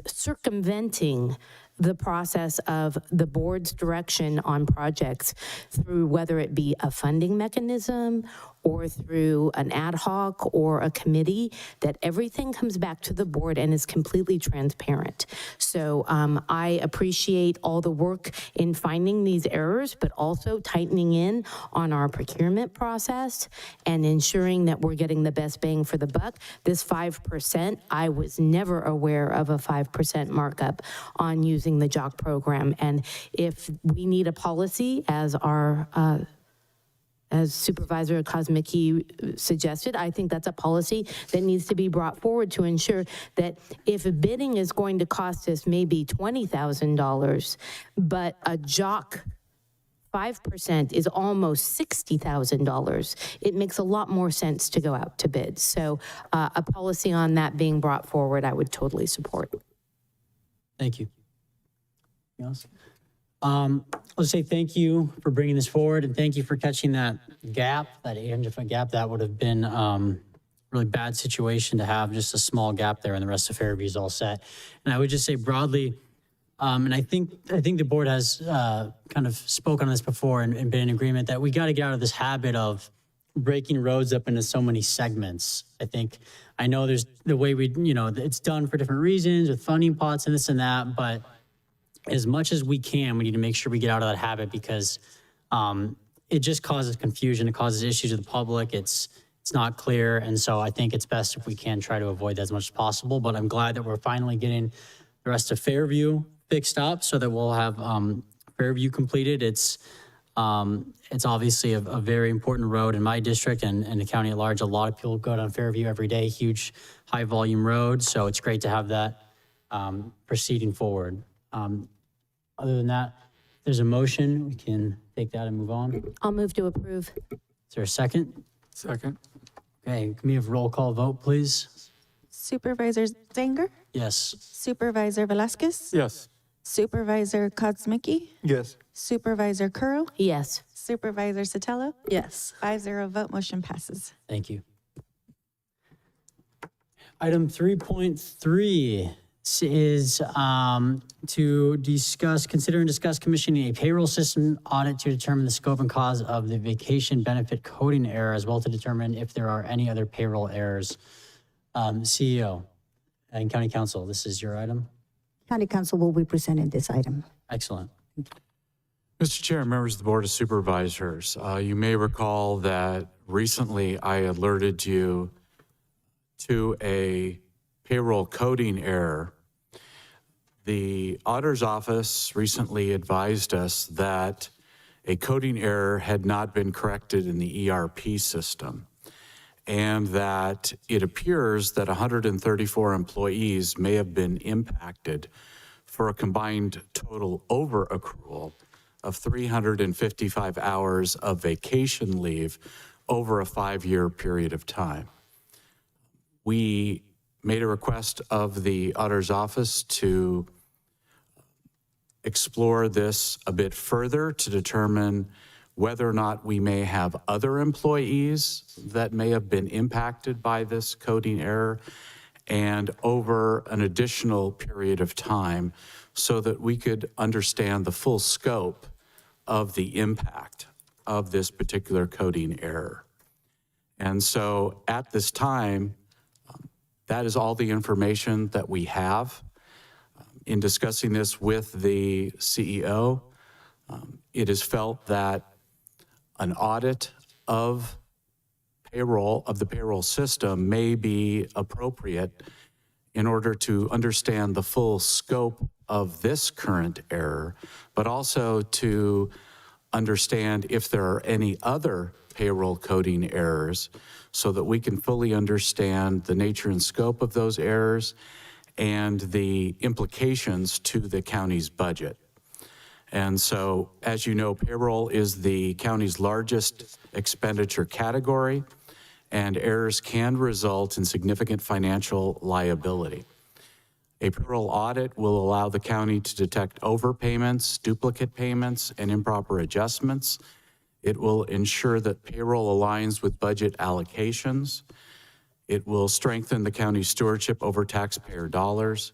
A: circumventing the process of the board's direction on projects through whether it be a funding mechanism or through an ad hoc or a committee, that everything comes back to the board and is completely transparent. So I appreciate all the work in finding these errors, but also tightening in on our procurement process and ensuring that we're getting the best bang for the buck. This 5%, I was never aware of a 5% markup on using the JOC program. And if we need a policy, as Supervisor Kuzmicki suggested, I think that's a policy that needs to be brought forward to ensure that if bidding is going to cost us maybe $20,000, but a JOC 5% is almost $60,000, it makes a lot more sense to go out to bid. So a policy on that being brought forward, I would totally support.
B: Thank you. Anything else? Let's say thank you for bringing this forward, and thank you for catching that gap, that 800-foot gap. That would have been a really bad situation to have just a small gap there, and the rest of Fairview is all set. And I would just say broadly, and I think the board has kind of spoken on this before and been in agreement that we got to get out of this habit of breaking roads up into so many segments. I know there's the way it's done for different reasons with funding pots and this and that, but as much as we can, we need to make sure we get out of that habit, because it just causes confusion. It causes issues to the public. It's not clear. And so I think it's best if we can try to avoid that as much as possible. But I'm glad that we're finally getting the rest of Fairview fixed up so that we'll have Fairview completed. It's obviously a very important road in my district and the county at large. A lot of people go down Fairview every day, huge high volume road. So it's great to have that proceeding forward. Other than that, if there's a motion, we can take that and move on.
A: I'll move to approve.
B: Is there a second?
I: Second.
B: Okay, can we have roll call vote, please?
G: Supervisor Zanger?
B: Yes.
G: Supervisor Velasquez?
I: Yes.
G: Supervisor Kuzmicki?
C: Yes.
G: Supervisor Curl?
A: Yes.
G: Supervisor Sotelo?
D: Yes.
G: 5-0 vote, motion passes.
B: Thank you. Item 3.3, is to consider and discuss commissioning a payroll system audit to determine the scope and cause of the vacation benefit coding error, as well to determine if there are any other payroll errors. CEO and County Council, this is your item.
J: County Council will be presenting this item.
B: Excellent.
H: Mr. Chair, members of the Board of Supervisors, you may recall that recently I alerted you to a payroll coding error. The Auditor's Office recently advised us that a coding error had not been corrected in the ERP system, and that it appears that 134 employees may have been impacted for a combined total over accrual of 355 hours of vacation leave over a 5-year period of time. We made a request of the Auditor's Office to explore this a bit further to determine whether or not we may have other employees that may have been impacted by this coding error, and over an additional period of time so that we could understand the full scope of the impact of this particular coding error. And so at this time, that is all the information that we have. In discussing this with the CEO, it is felt that an audit of the payroll system may be appropriate in order to understand the full scope of this current error, but also to understand if there are any other payroll coding errors so that we can fully understand the nature and scope of those errors and the implications to the county's budget. And so, as you know, payroll is the county's largest expenditure category, and errors can result in significant financial liability. A payroll audit will allow the county to detect overpayments, duplicate payments, and improper adjustments. It will ensure that payroll aligns with budget allocations. It will strengthen the county's stewardship over taxpayer dollars.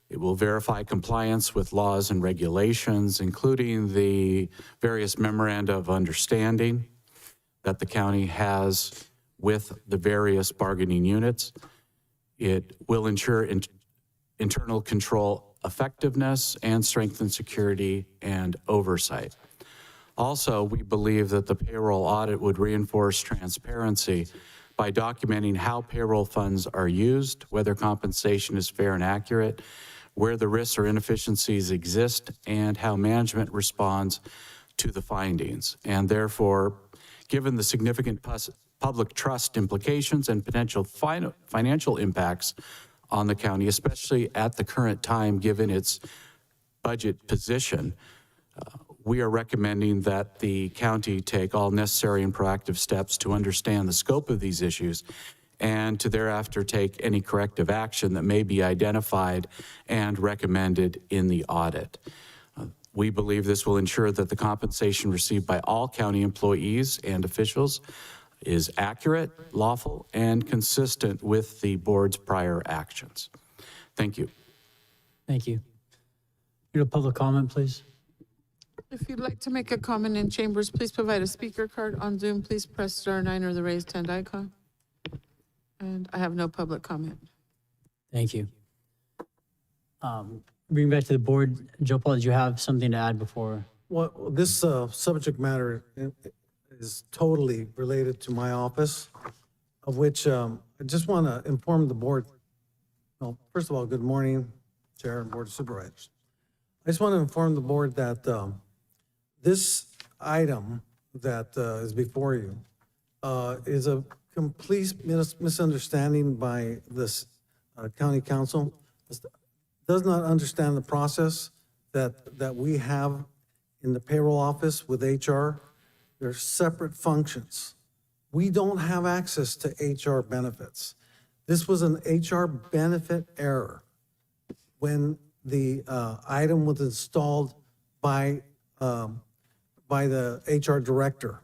H: It will verify compliance with laws and regulations, including the various memoranda of understanding that the county has with the various bargaining units. It will ensure internal control effectiveness and strengthen security and oversight. Also, we believe that the payroll audit would reinforce transparency by documenting how payroll funds are used, whether compensation is fair and accurate, where the risks or inefficiencies exist, and how management responds to the findings. And therefore, given the significant public trust implications and potential financial impacts on the county, especially at the current time, given its budget position, we are recommending that the county take all necessary and proactive steps to understand the scope of these issues and to thereafter take any corrective action that may be identified and recommended in the audit. We believe this will ensure that the compensation received by all county employees and officials is accurate, lawful, and consistent with the board's prior actions. Thank you.
B: Thank you. Public comment, please.
E: If you'd like to make a comment in chambers, please provide a speaker card. On Zoom, please press *9 or the raised hand icon. And I have no public comment.
B: Thank you. Bring back to the board. Joe Paul, did you have something to add before?
F: Well, this subject matter is totally related to my office, of which I just want to inform the board. Well, first of all, good morning, Chair and Board of Supervisors. I just want to inform the board that this item that is before you is a complete misunderstanding by this county council. Does not understand the process that we have in the payroll office with HR. They're separate functions. We don't have access to HR benefits. This was an HR benefit error when the item was installed by the HR director.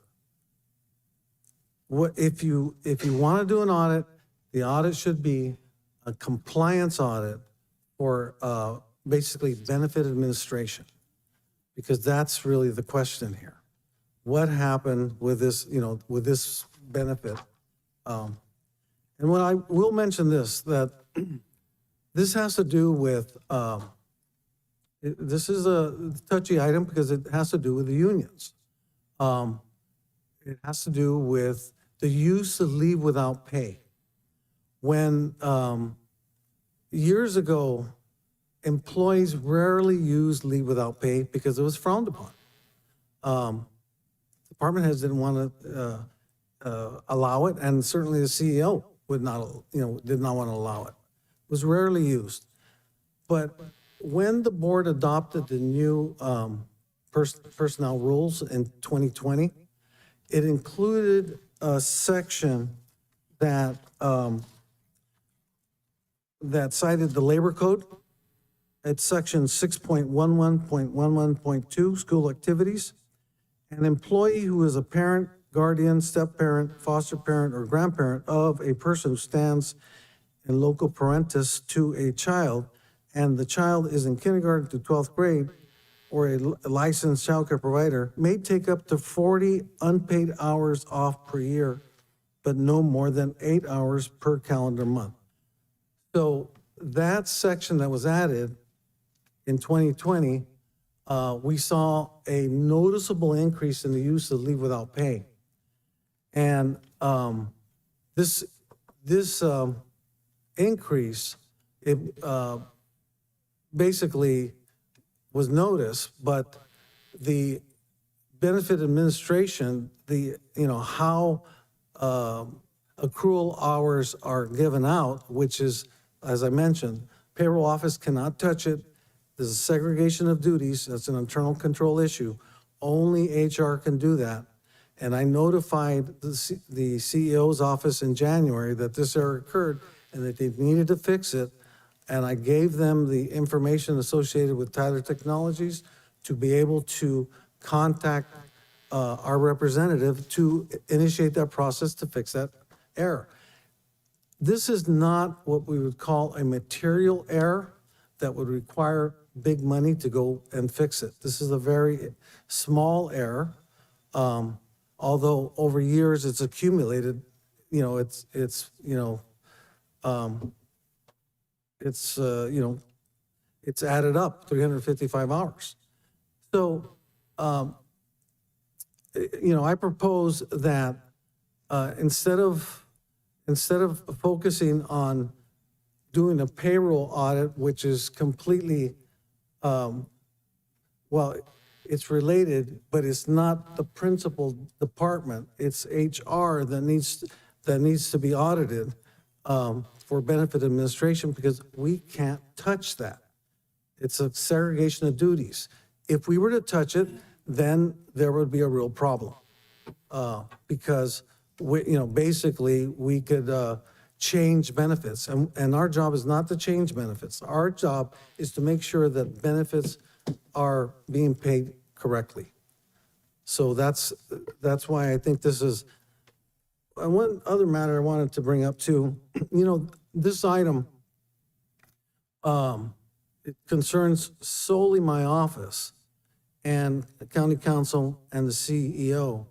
F: If you want to do an audit, the audit should be a compliance audit for basically benefit administration, because that's really the question here. What happened with this, with this benefit? And when I will mention this, that this has to do with, this is a touchy item because it has to do with the unions. It has to do with the use of leave without pay. When years ago, employees rarely used leave without pay because it was frowned upon. Department heads didn't want to allow it, and certainly the CEO would not, did not want to allow it. It was rarely used. But when the board adopted the new personnel rules in 2020, it included a section that that cited the labor code. It's section 6.11.11.2, school activities. An employee who is a parent, guardian, step-parent, foster parent, or grandparent of a person who stands in loco parentis to a child, and the child is in kindergarten to 12th grade, or a licensed childcare provider, may take up to 40 unpaid hours off per year, but no more than 8 hours per calendar month. So that section that was added in 2020, we saw a noticeable increase in the use of leave without pay. And this increase, it basically was noticed, but the benefit administration, how accrual hours are given out, which is, as I mentioned, payroll office cannot touch it. There's a segregation of duties. That's an internal control issue. Only HR can do that. And I notified the CEO's office in January that this error occurred and that they needed to fix it. And I gave them the information associated with Tyler Technologies to be able to contact our representative to initiate that process to fix that error. This is not what we would call a material error that would require big money to go and fix it. This is a very small error. Although over years it's accumulated, it's added up 355 hours. So, I propose that instead of focusing on doing a payroll audit, which is completely, it's related, but it's not the principal department. It's HR that needs to be audited for benefit administration, because we can't touch that. It's a segregation of duties. If we were to touch it, then there would be a real problem, because basically we could change benefits, and our job is not to change benefits. Our job is to make sure that benefits are being paid correctly. So that's why I think this is. And one other matter I wanted to bring up too, this item, it concerns solely my office and the county council and the CEO.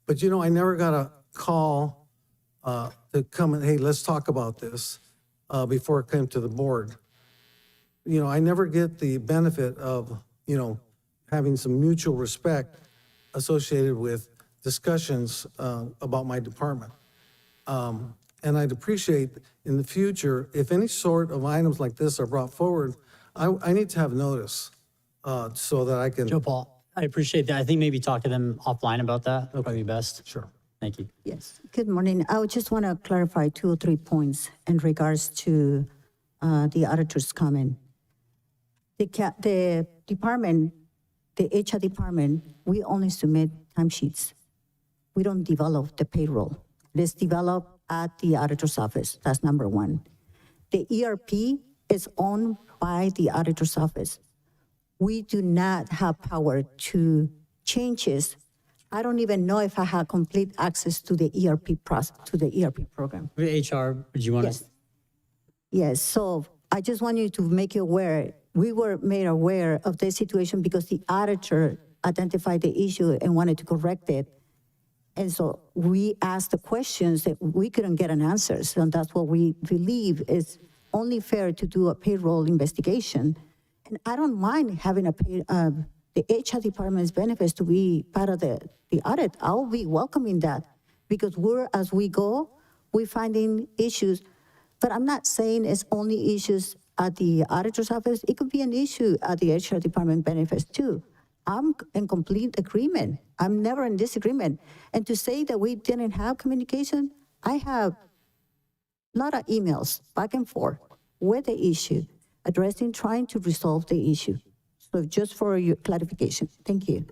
F: But I never got a call to come and, hey, let's talk about this before it came to the board. I never get the benefit of, having some mutual respect associated with discussions about my department. And I'd appreciate in the future, if any sort of items like this are brought forward, I need to have notice so that I can.
B: Joe Paul, I appreciate that. I think maybe talk to them offline about that. That'll probably be best.
F: Sure.
B: Thank you.
J: Yes, good morning. I would just want to clarify 2 or 3 points in regards to the auditor's comment. The department, the HR department, we only submit timesheets. We don't develop the payroll. It is developed at the auditor's office. That's number one. The ERP is owned by the auditor's office. We do not have power to change it. I don't even know if I have complete access to the ERP process, to the ERP program.
B: HR, would you want
J: Yes. Yes, so I just want you to make you aware, we were made aware of this situation because the auditor identified the issue and wanted to correct it. And so we asked the questions that we couldn't get an answer. So that's what we believe is only fair to do a payroll investigation. And I don't mind having the HR department's benefits to be part of the audit. I'll be welcoming that because as we go, we're finding issues. But I'm not saying it's only issues at the auditor's office. It could be an issue at the HR department benefits too. I'm in complete agreement. I'm never in disagreement. And to say that we didn't have communication, I have a lot of emails back and forth with the issue, trying to resolve the issue. So just for your clarification, thank you.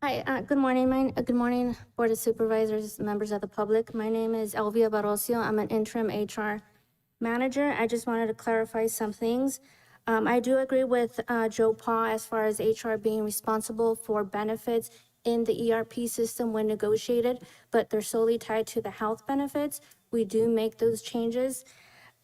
K: Hi, good morning. Good morning, Board of Supervisors, members of the public. My name is Elvia Barrocio. I'm an interim HR manager. I just wanted to clarify some things. I do agree with Joe Paul as far as HR being responsible for benefits in the ERP system when negotiated, but they're solely tied to the health benefits. We do make those changes.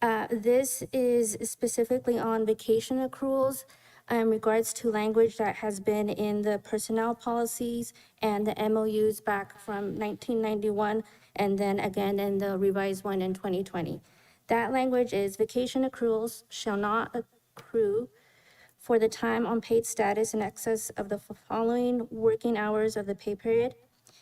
K: This is specifically on vacation accruals in regards to language that has been in the personnel policies and the MOUs back from 1991, and then again in the revised one in 2020. That language is vacation accruals shall not accrue for the time on paid status in excess of the following working hours of the pay period.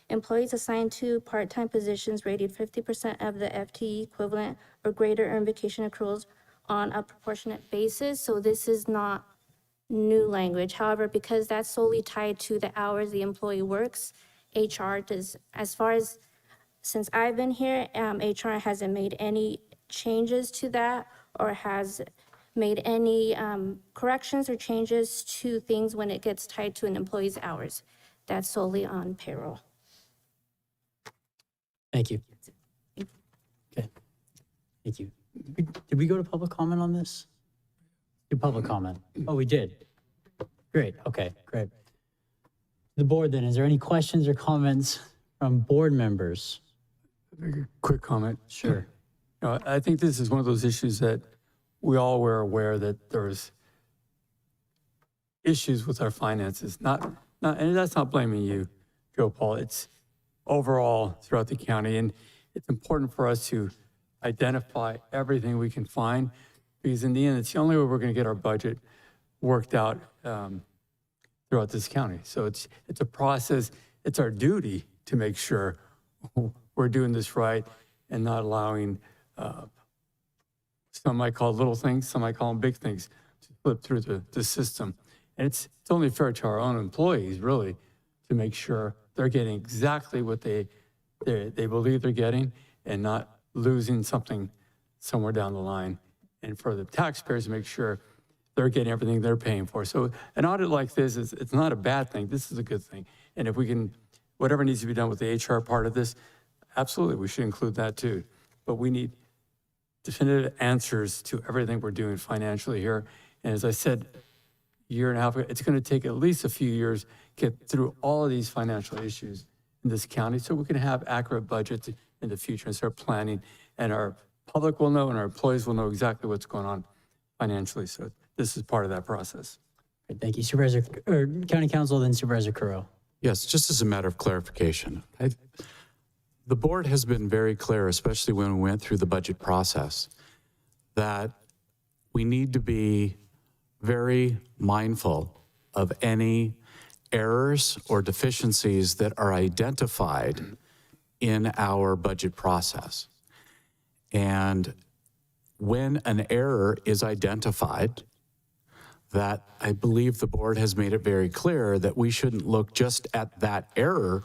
K: Employees assigned to part-time positions rated 50% of the FTE equivalent or greater earn vacation accruals on a proportionate basis. So this is not new language. However, because that's solely tied to the hours the employee works, HR does, as far as since I've been here, HR hasn't made any changes to that or has made any corrections or changes to things when it gets tied to an employee's hours. That's solely on payroll.
B: Thank you. Okay, thank you. Did we go to public comment on this? Do public comment? Oh, we did. Great, okay, great. The board then, is there any questions or comments from board members?
I: Quick comment.
B: Sure.
I: I think this is one of those issues that we all were aware that there's issues with our finances. And that's not blaming you, Joe Paul. It's overall throughout the county. And it's important for us to identify everything we can find, because in the end, it's the only way we're going to get our budget worked out throughout this county. So it's a process. It's our duty to make sure we're doing this right and not allowing some might call little things, some might call them big things, to slip through the system. And it's only fair to our own employees, really, to make sure they're getting exactly what they believe they're getting and not losing something somewhere down the line. And for the taxpayers to make sure they're getting everything they're paying for. So an audit like this it's not a bad thing. This is a good thing. And if we can, whatever needs to be done with the HR part of this, absolutely, we should include that too. But we need definitive answers to everything we're doing financially here. And as I said, a year and a half ago, it's going to take at least a few years to get through all of these financial issues in this county so we can have accurate budgets in the future and start planning. And our public will know and our employees will know exactly what's going on financially. So this is part of that process.
B: Great, thank you. Supervisor, or County Council, then Supervisor Curro.
H: Yes, just as a matter of clarification. The board has been very clear, especially when we went through the budget process, that we need to be very mindful of any errors or deficiencies that are identified in our budget process. And when an error is identified, that I believe the board has made it very clear that we shouldn't look just at that error,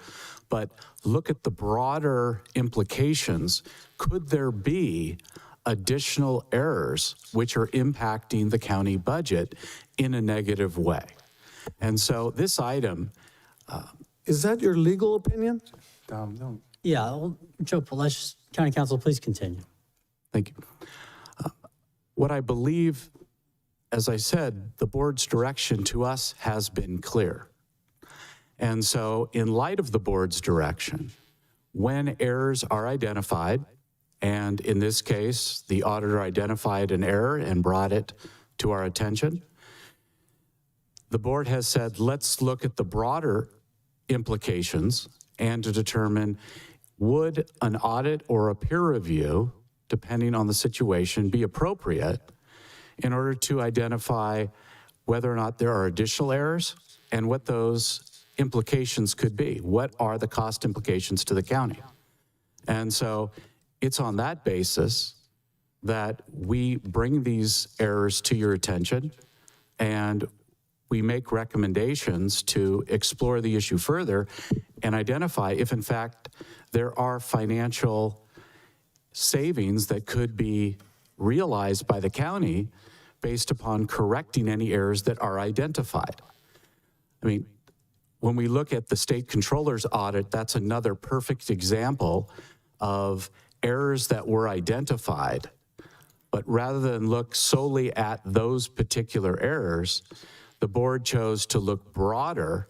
H: but look at the broader implications. Could there be additional errors which are impacting the county budget in a negative way? And so this item...
F: Is that your legal opinion?
B: Yeah, well, Joe, let's County Council, please continue.
H: Thank you. What I believe, as I said, the board's direction to us has been clear. And so in light of the board's direction, when errors are identified And in this case, the auditor identified an error and brought it to our attention. The board has said, let's look at the broader implications and to determine, would an audit or a peer review, depending on the situation, be appropriate in order to identify whether or not there are additional errors and what those implications could be. What are the cost implications to the county? And so it's on that basis that we bring these errors to your attention and we make recommendations to explore the issue further and identify if in fact there are financial savings that could be realized by the county based upon correcting any errors that are identified. I mean, when we look at the state controller's audit, that's another perfect example of errors that were identified. But rather than look solely at those particular errors, the board chose to look broader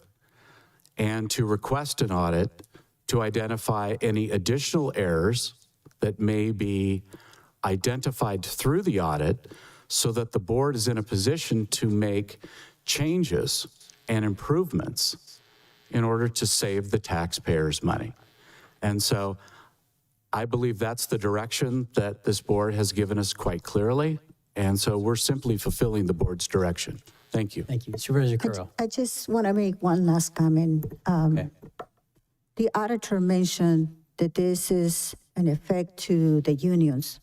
H: and to request an audit to identify any additional errors that may be identified through the audit so that the board is in a position to make changes and improvements in order to save the taxpayers' money. And so I believe that's the direction that this board has given us quite clearly. And so we're simply fulfilling the board's direction. Thank you.
B: Thank you. Supervisor Curl.
J: I just want to make one last comment. The auditor mentioned that this is an effect to the unions.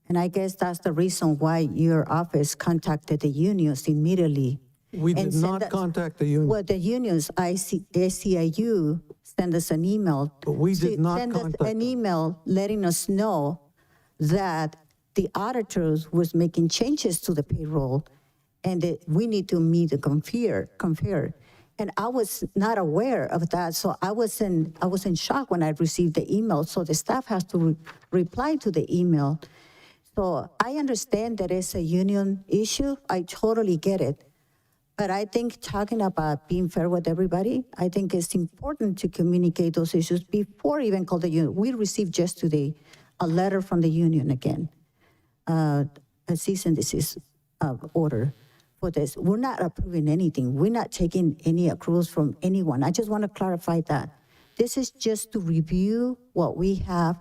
J: And I guess that's the reason why your office contacted the unions immediately.
F: We did not contact the union.
J: Well, the unions, SEIU, sent us an email.
F: But we did not
J: send us
F: contact
J: an email letting us know that the auditors was making changes to the payroll and that we need to meet and compare. And I was not aware of that, so I was in shock when I received the email. So the staff has to reply to the email. So I understand that it's a union issue. I totally get it. But I think talking about being fair with everybody, I think it's important to communicate those issues before even call the union. We received just today a letter from the union again, a cease and desist order for this. We're not approving anything. We're not taking any accruals from anyone. I just want to clarify that. This is just to review what we have,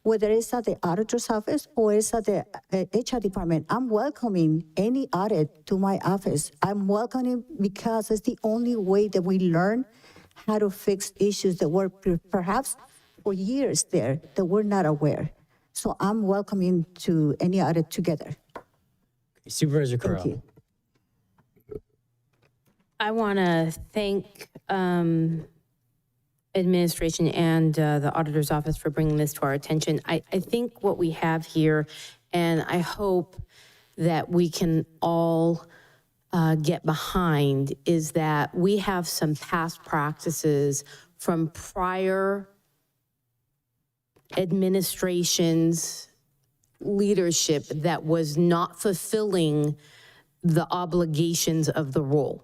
J: whether it's at the auditor's office or it's at the HR department. I'm welcoming any audit to my office. I'm welcoming because it's the only way that we learn how to fix issues that were perhaps for years there that we're not aware. So I'm welcoming to any audit together.
B: Supervisor Curl.
J: Thank you.
A: I want to thank administration and the auditor's office for bringing this to our attention. I think what we have here, and I hope that we can all get behind, is that we have some past practices from prior administration's leadership that was not fulfilling the obligations of the role.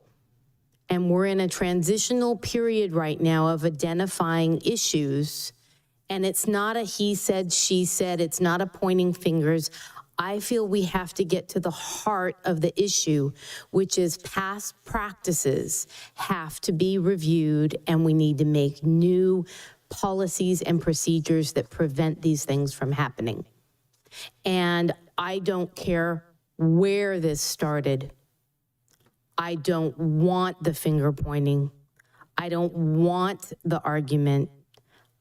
A: And we're in a transitional period right now of identifying issues. And it's not a he said, she said, it's not a pointing fingers. I feel we have to get to the heart of the issue, which is past practices have to be reviewed, and we need to make new policies and procedures that prevent these things from happening. And I don't care where this started. I don't want the finger pointing. I don't want the argument.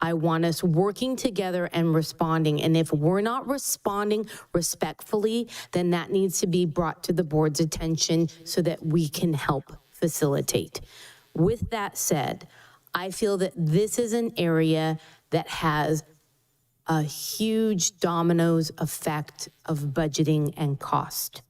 A: I want us working together and responding. And if we're not responding respectfully, then that needs to be brought to the board's attention so that we can help facilitate. With that said, I feel that this is an area that has a huge dominoes effect of budgeting and cost.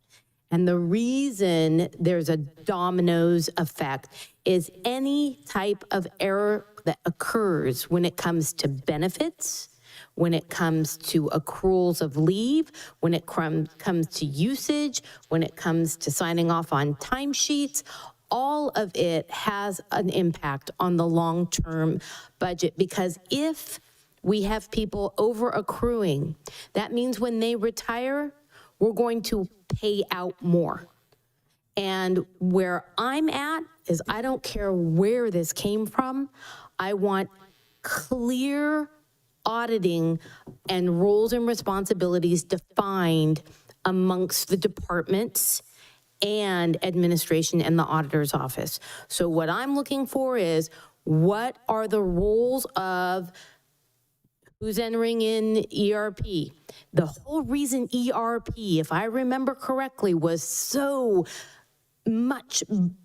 A: And the reason there's a dominoes effect is any type of error that occurs when it comes to benefits, when it comes to accruals of leave, when it comes to usage, when it comes to signing off on timesheets, all of it has an impact on the long-term budget. Because if We have people over accruing. That means when they retire, we're going to pay out more. And where I'm at is I don't care where this came from. I want clear auditing and roles and responsibilities defined amongst the departments and administration and the auditor's office. So what I'm looking for is, what are the roles of who's entering in ERP? The whole reason ERP, if I remember correctly, was so much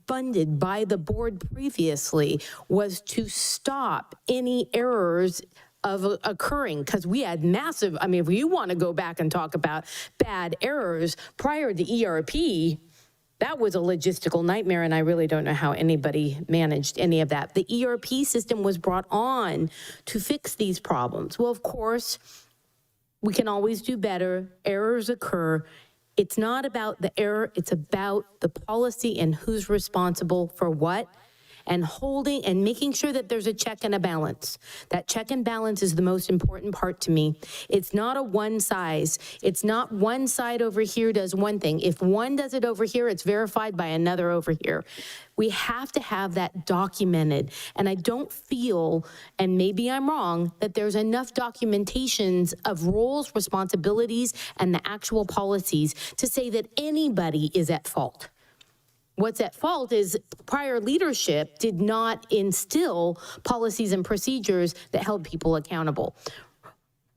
A: funded by the board previously was to stop any errors of occurring, because we had massive, I mean, if you want to go back and talk about bad errors prior to ERP, that was a logistical nightmare, and I really don't know how anybody managed any of that. The ERP system was brought on to fix these problems. Well, of course, we can always do better. Errors occur. It's not about the error, it's about the policy and who's responsible for what, and holding and making sure that there's a check and a balance. That check and balance is the most important part to me. It's not a one size. It's not one side over here does one thing. If one does it over here, it's verified by another over here. We have to have that documented. And I don't feel, and maybe I'm wrong, that there's enough documentations of roles, responsibilities, and the actual policies to say that anybody is at fault. What's at fault is prior leadership did not instill policies and procedures that held people accountable.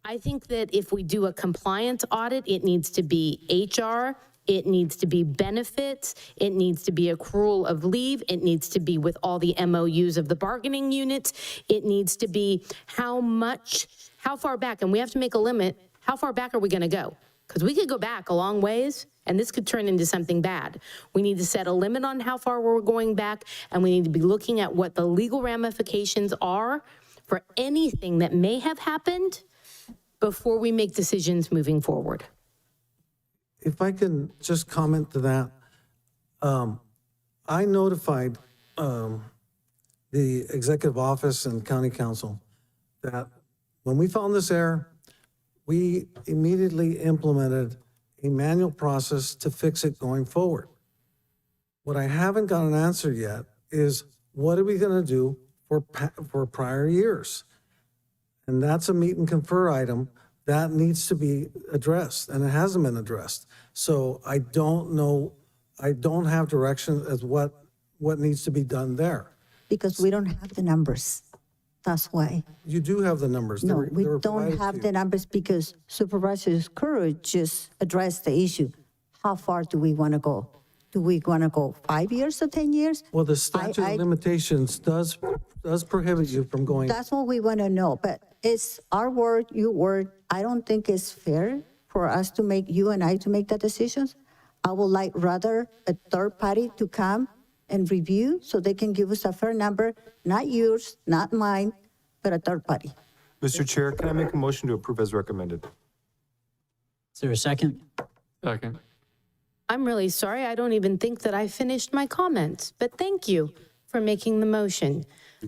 A: I think that if we do a compliance audit, it needs to be HR, it needs to be benefits, it needs to be accrual of leave, it needs to be with all the MOUs of the bargaining units, it needs to be how far back, and we have to make a limit, how far back are we gonna go? Because we could go back a long ways, and this could turn into something bad. We need to set a limit on how far we're going back, and we need to be looking at what the legal ramifications are for anything that may have happened before we make decisions moving forward.
F: If I can just comment to that, I notified the executive office and county council that when we found this error, we immediately implemented a manual process to fix it going forward. What I haven't got an answer yet is, what are we gonna do for prior years? And that's a meet and confer item that needs to be addressed, and it hasn't been addressed. So I don't know, I don't have direction as what needs to be done there.
J: Because we don't have the numbers. That's why.
F: You do have the numbers.
J: No, we
F: They were
J: don't
F: provided
J: have
F: to you.
J: the numbers because Supervisor Curry just addressed the issue. How far do we want to go? Do we want to go 5 years or 10 years?
F: Well, the statute of limitations does prohibit you from going.
J: That's what we want to know, but it's our word, your word. I don't think it's fair for us to make, you and I to make that decisions. I would like rather a third party to come and review so they can give us a fair number, not yours, not mine, but a third party.
C: Mr. Chair, can I make a motion to approve as recommended?
B: Is there a second?
I: Second.
A: I'm really sorry, I don't even think that I finished my comments, but thank you for making the motion.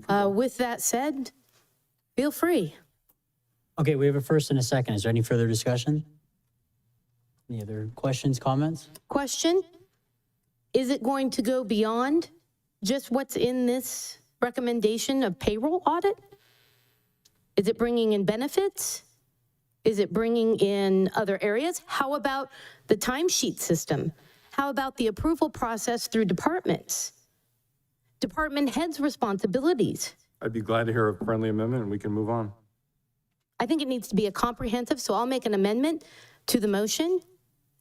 A: With that said, feel free.
B: Okay, we have a first and a second. Is there any further discussion? Any other questions, comments?
A: Question, is it going to go beyond just what's in this recommendation of payroll audit? Is it bringing in benefits? Is it bringing in other areas? How about the timesheet system? How about the approval process through departments? Department heads' responsibilities?
C: I'd be glad to hear a friendly amendment and we can move on.
A: I think it needs to be a comprehensive, so I'll make an amendment to the motion,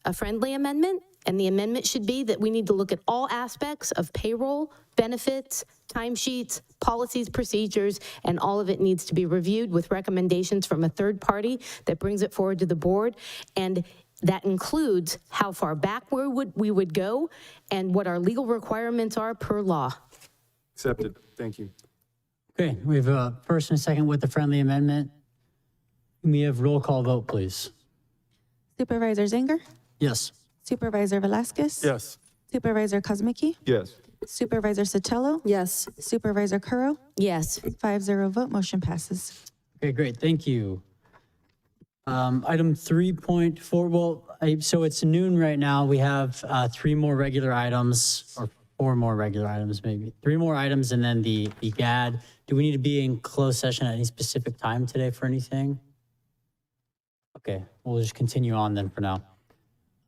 A: a friendly amendment, and the amendment should be that we need to look at all aspects of payroll, benefits, timesheets, policies, procedures, and all of it needs to be reviewed with recommendations from a third party that brings it forward to the board. And that includes how far back we would go and what our legal requirements are per law.
C: Accepted. Thank you.
B: Okay, we have a first and a second with the friendly amendment. Can we have roll call vote, please?
G: Supervisor Zanger?
B: Yes.
G: Supervisor Velasquez?
I: Yes.
G: Supervisor Kozmicki?
C: Yes.
G: Supervisor Sotelo?
D: Yes.
G: Supervisor Curro?
A: Yes.
G: 5-0 vote, motion passes.
B: Okay, great, thank you. Item 3.4, well, so it's noon right now. We have 3 more regular items, or 4 more regular items, maybe. 3 more items and then the GAD. Do we need to be in closed session at any specific time today for anything? Okay, we'll just continue on then for now.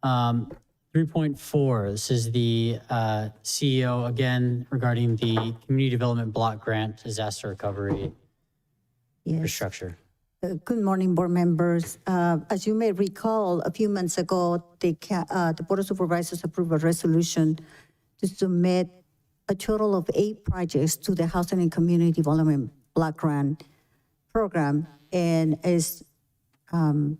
B: 3.4, this is the CEO again regarding the Community Development Block Grant Disaster Recovery Infrastructure.
J: Good morning, board members. As you may recall, a few months ago, the Board of Supervisors approved a resolution to submit a total of 8 projects to the Housing and Community Development Block Grant Program, and is the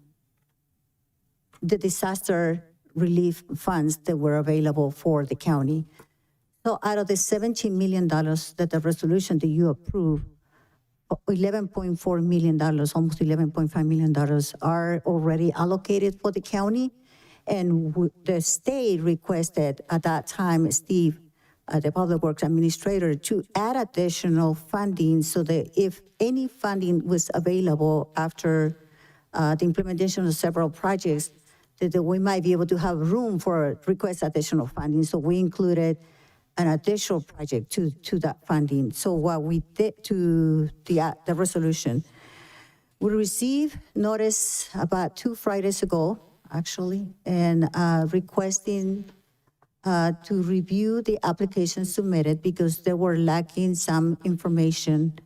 J: disaster relief funds that were available for the county. So out of the $17 million that the resolution that you approved, $11.4 million, almost $11.5 million are already allocated for the county. And the state requested at that time, Steve, the Public Works Administrator, to add additional funding so that if any funding was available after the implementation of several projects, that we might be able to have room for request additional funding. So we included an additional project to that funding. So what we did to the resolution, we received notice about 2 Fridays ago, actually, and requesting to review the application submitted because they were lacking some information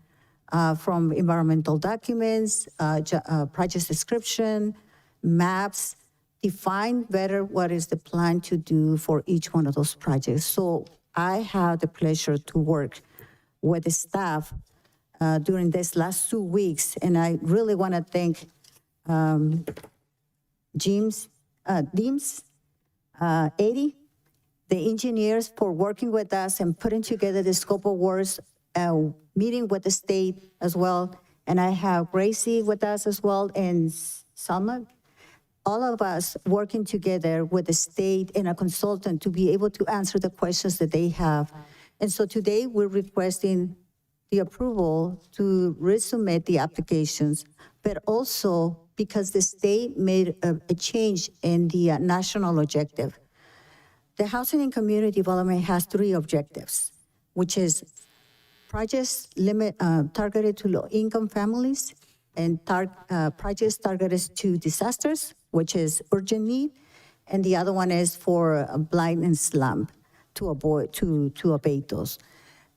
J: from environmental documents, project description, maps, define better what is the plan to do for each one of those projects. So I had the pleasure to work with the staff during this last 2 weeks, and I really want to thank Deems, Eddie, the engineers for working with us and putting together the scope of works, meeting with the state as well. And I have Gracie with us as well, and Salma. All of us working together with the state and a consultant to be able to answer the questions that they have. And so today we're requesting the approval to resubmit the applications, but also because the state made a change in the national objective. The Housing and Community Development has 3 objectives, which is projects targeted to low-income families, and projects targeted to disasters, which is urgent need, and the other one is for blight and slump to abate those.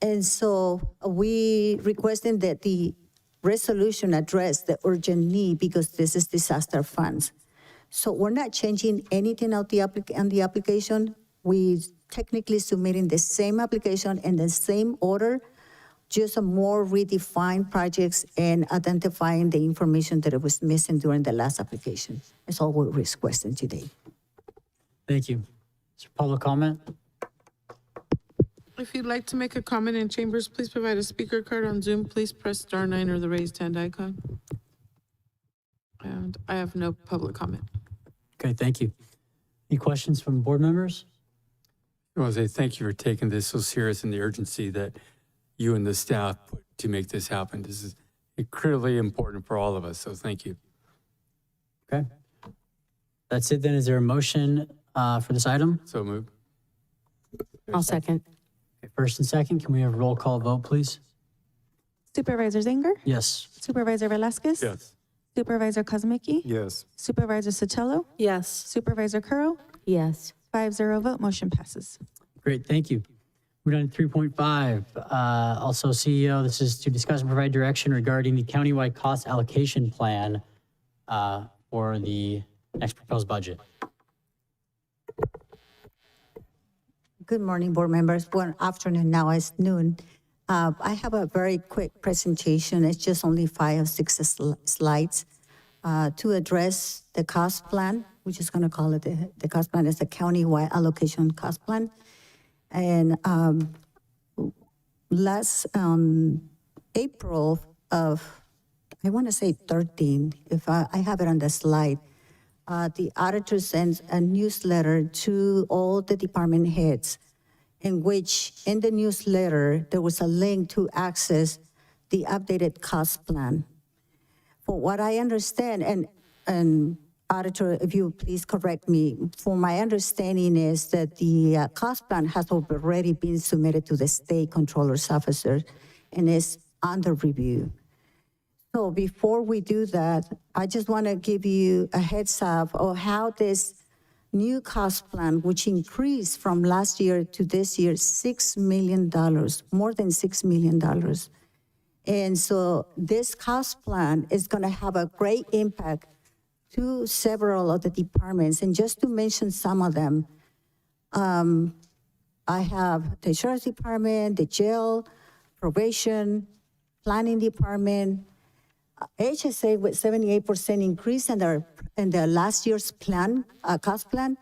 J: And so we requesting that the resolution address the urgent need because this is disaster funds. So we're not changing anything on the application. We technically submitting the same application in the same order, just a more redefined projects and identifying the information that it was missing during the last application. That's all we're requesting today.
B: Thank you. Is there public comment?
E: If you'd like to make a comment in chambers, please provide a speaker card on Zoom. Please press *9 or the raised hand icon. And I have no public comment.
B: Okay, thank you. Any questions from board members?
I: I want to say thank you for taking this so serious and the urgency that you and the staff put to make this happen. This is critically important for all of us, so thank you.
B: Okay. That's it then. Is there a motion for this item?
I: So moved.
A: I'll second.
B: Okay, first and second, can we have a roll call vote, please?
G: Supervisor Zinger?
B: Yes.
G: Supervisor Velasquez?
I: Yes.
G: Supervisor Kazmicki?
C: Yes.
G: Supervisor Sotelo?
D: Yes.
G: Supervisor Curl?
A: Yes.
G: 5-0 vote, motion passes.
B: Great, thank you. Moving on to 3.5, also CEO, this is to discuss and provide direction regarding the countywide cost allocation plan for the next proposed budget.
J: Good morning, board members. Well, afternoon now, it's noon. I have a very quick presentation. It's just only 5 or 6 slides to address the cost plan. We're just going to call it the cost plan. It's the countywide allocation cost plan. And last April of, I want to say 13, if I have it on the slide, the auditor sends a newsletter to all the department heads, in which in the newsletter, there was a link to access the updated cost plan. for what I understand, and Auditor, if you please correct me, for my understanding is that the cost plan has already been submitted to the state controller's officer and is under review. So before we do that, I just want to give you a heads up of how this new cost plan, which increased from last year to this year, $6 million, more than $6 million. And so this cost plan is going to have a great impact to several of the departments. And just to mention some of them, I have the Sheriff's Department, the jail, probation, planning department, HSA with 78% increase in the last year's plan, cost plan.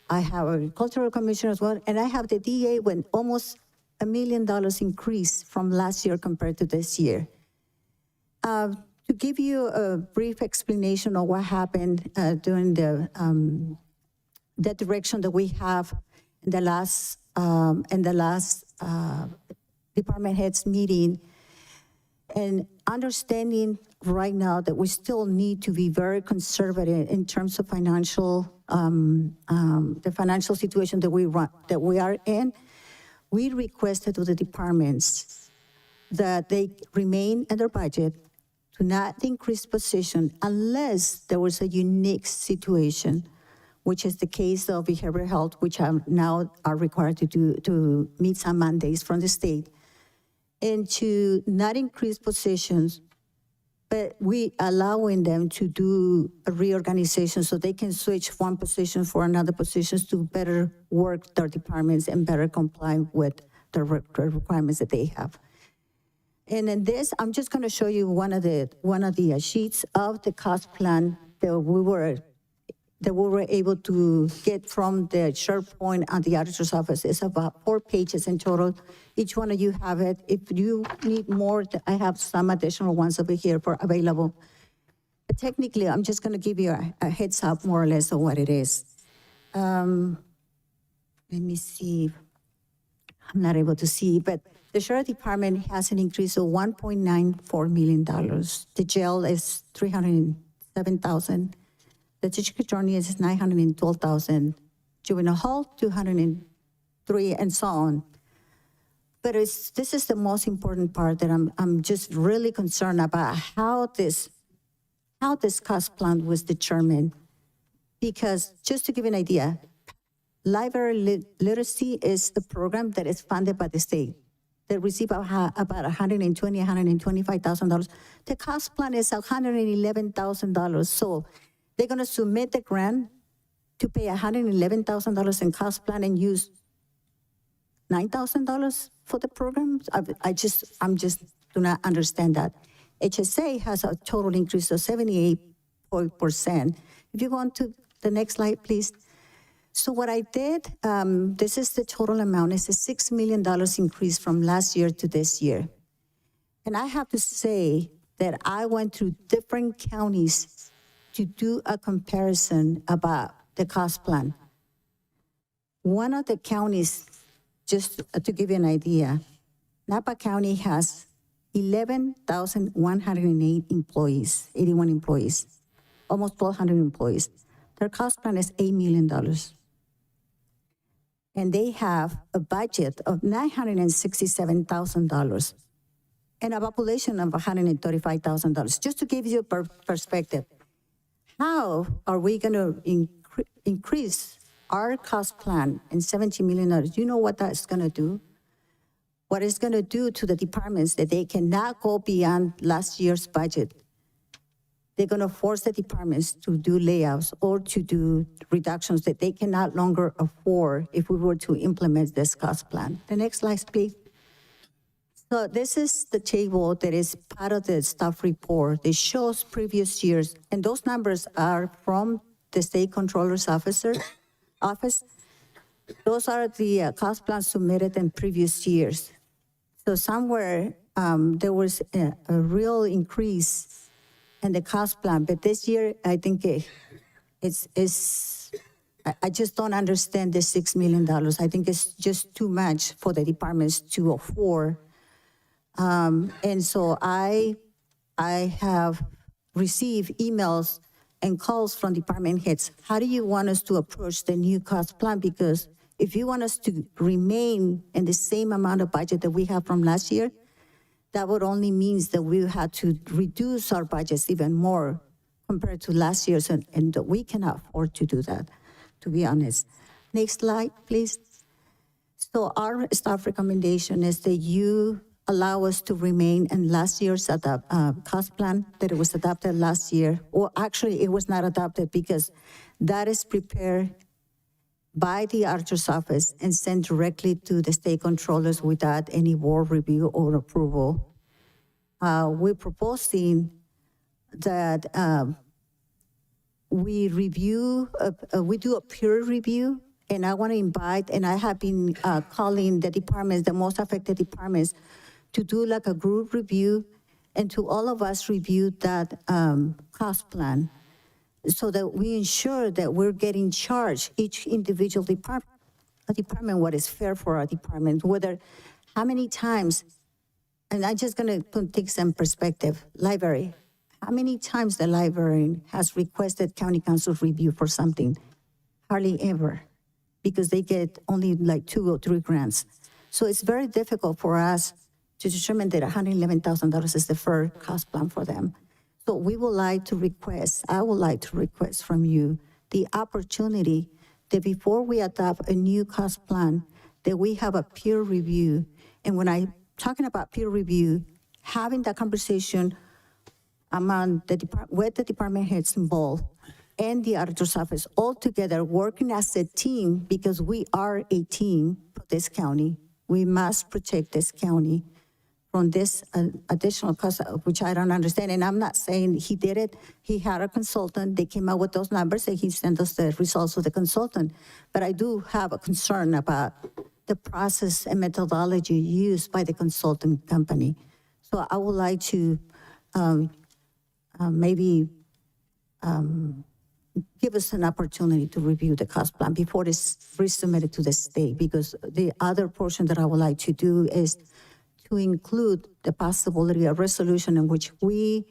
J: I have Agricultural Commission as well, and I have the DA with almost $1 million increase from last year compared to this year. To give you a brief explanation of what happened during the direction that we have in the last department heads meeting, and understanding right now that we still need to be very conservative in terms of financial, the financial situation that we are in. We requested to the departments that they remain in their budget, to not increase position unless there was a unique situation, which is the case of behavioral health, which now are required to meet some mandates from the state, and to not increase positions, but we allowing them to do a reorganization so they can switch one position for another positions to better work their departments and better comply with the requirements that they have. And in this, I'm just going to show you one of the sheets of the cost plan that we were able to get from the SharePoint at the auditor's office. It's about 4 pages in total. Each one of you have it. If you need more, I have some additional ones over here for available. But technically, I'm just going to give you a heads up more or less of what it is. Let me see. I'm not able to see, but the Sheriff Department has an increase of $1.94 million. The jail is $307,000. The district attorney is $912,000. Juvenile hall, $203,000, and so on. But this is the most important part that I'm just really concerned about how this cost plan was determined. Because just to give you an idea, library literacy is the program that is funded by the state. They receive about $120,000, $125,000. The cost plan is $111,000. So they're going to submit the grant to pay $111,000 in cost plan and use $9,000 for the program. I'm just do not understand that. HSA has a total increase of 78%. If you go on to the next slide, please. So what I did, this is the total amount. It's a $6 million increase from last year to this year. And I have to say that I went through different counties to do a comparison about the cost plan. One of the counties, just to give you an idea, Napa County has 11,108 employees, 81 employees, almost 1,200 employees. Their cost plan is $8 million. And they have a budget of $967,000 and a population of $135,000. Just to give you a perspective, how are we going to increase our cost plan in $17 million? You know what that's going to do? What it's going to do to the departments that they cannot go beyond last year's budget. They're going to force the departments to do layoffs or to do reductions that they can no longer afford if we were to implement this cost plan. The next slide, please. So this is the table that is part of the staff report. It shows previous years, and those numbers are from the state controller's office. Those are the cost plans submitted in previous years. So somewhere there was a real increase in the cost plan, but this year I think I just don't understand the $6 million. I think it's just too much for the departments to afford. And so I have receive emails and calls from department heads. How do you want us to approach the new cost plan? Because if you want us to remain in the same amount of budget that we have from last year, that would only means that we had to reduce our budgets even more compared to last year's, and we cannot afford to do that, to be honest. Next slide, please. So our staff recommendation is that you allow us to remain in last year's cost plan that it was adopted last year. Or actually, it was not adopted because that is prepared by the auditor's office and sent directly to the state controllers without any board review or approval. We're proposing that we do a peer review, and I want to invite, and I have been calling the departments, the most affected departments, to do like a group review and to all of us review that cost plan so that we ensure that we're getting charged, each individual department, what is fair for our department, whether, how many times, and I'm just going to take some perspective, library. How many times the librarian has requested county council review for something? Hardly ever, because they get only like 2 or 3 grants. So it's very difficult for us to determine that $111,000 is the fair cost plan for them. So we would like to request, I would like to request from you the opportunity that before we adopt a new cost plan, that we have a peer review. And when I'm talking about peer review, having that conversation among with the department heads involved and the auditor's office, all together working as a team, because we are a team for this county. We must protect this county from this additional cost, which I don't understand. And I'm not saying he did it. He had a consultant. They came out with those numbers, and he sent us the results of the consultant. But I do have a concern about the process and methodology used by the consulting company. So I would like to maybe give us an opportunity to review the cost plan before it's resubmitted to the state, because the other portion that I would like to do is to include the possibility of resolution in which we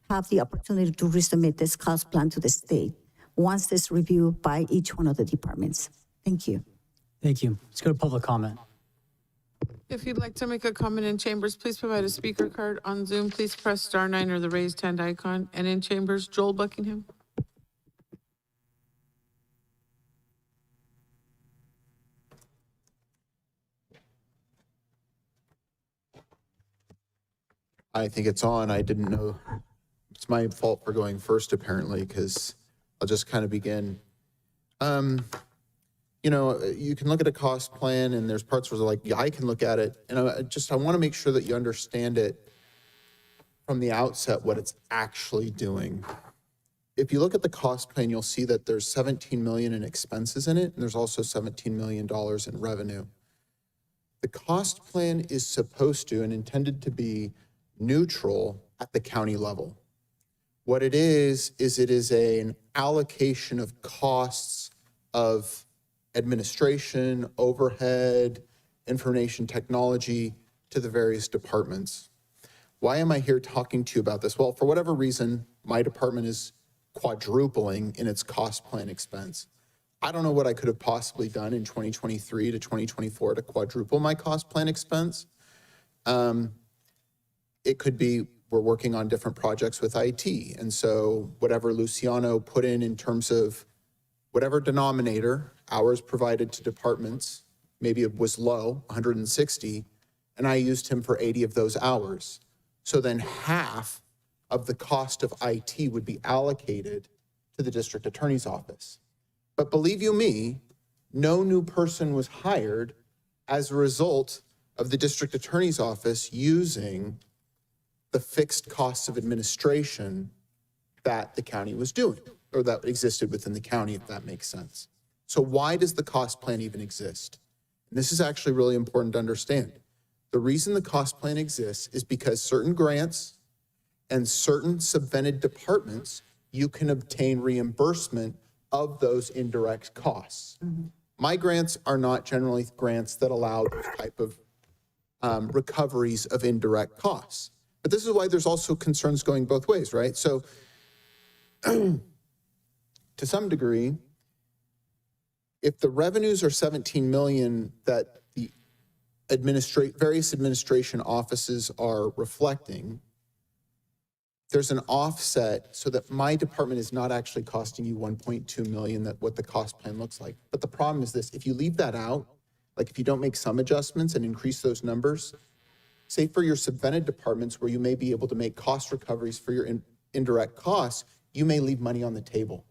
J: have the opportunity to resubmit this cost plan to the state once it's reviewed by each one of the departments. Thank you.
B: Thank you. Let's go to public comment.
E: If you'd like to make a comment in chambers, please provide a speaker card. On Zoom, please press *9 or the raised hand icon. And in chambers, Joel Buckingham.
O: I think it's on. I didn't know. It's my fault for going first, apparently, because I'll just kind of begin. You know, you can look at a cost plan, and there's parts where they're like, yeah, I can look at it. And I want to make sure that you understand it from the outset, what it's actually doing. If you look at the cost plan, you'll see that there's 17 million in expenses in it, and there's also $17 million in revenue. The cost plan is supposed to and intended to be neutral at the county level. What it is it is an allocation of costs of administration, overhead, information technology to the various departments. Why am I here talking to you about this? Well, for whatever reason, my department is quadrupling in its cost plan expense. I don't know what I could have possibly done in 2023 to 2024 to quadruple my cost plan expense. It could be we're working on different projects with IT. And so whatever Luciano put in terms of whatever denominator, hours provided to departments, maybe it was low, 160, and I used him for 80 of those hours. So then half of the cost of IT would be allocated to the district attorney's office. But believe you me, no new person was hired as a result of the district attorney's office using the fixed costs of administration that the county was doing, or that existed within the county, if that makes sense. So why does the cost plan even exist? And this is actually really important to understand. The reason the cost plan exists is because certain grants and certain subvented departments, you can obtain reimbursement of those indirect costs. Mm-hmm. My grants are not generally grants that allow those type of recoveries of indirect costs. But this is why there's also concerns going both ways, right? So to some degree, if the revenues are 17 million that the various administration offices are reflecting, there's an offset so that my department is not actually costing you 1.2 million, that what the cost plan looks like. But the problem is this: if you leave that out, like if you don't make some adjustments and increase those numbers, say for your subvented departments where you may be able to make cost recoveries for your indirect costs, you may leave money on the table.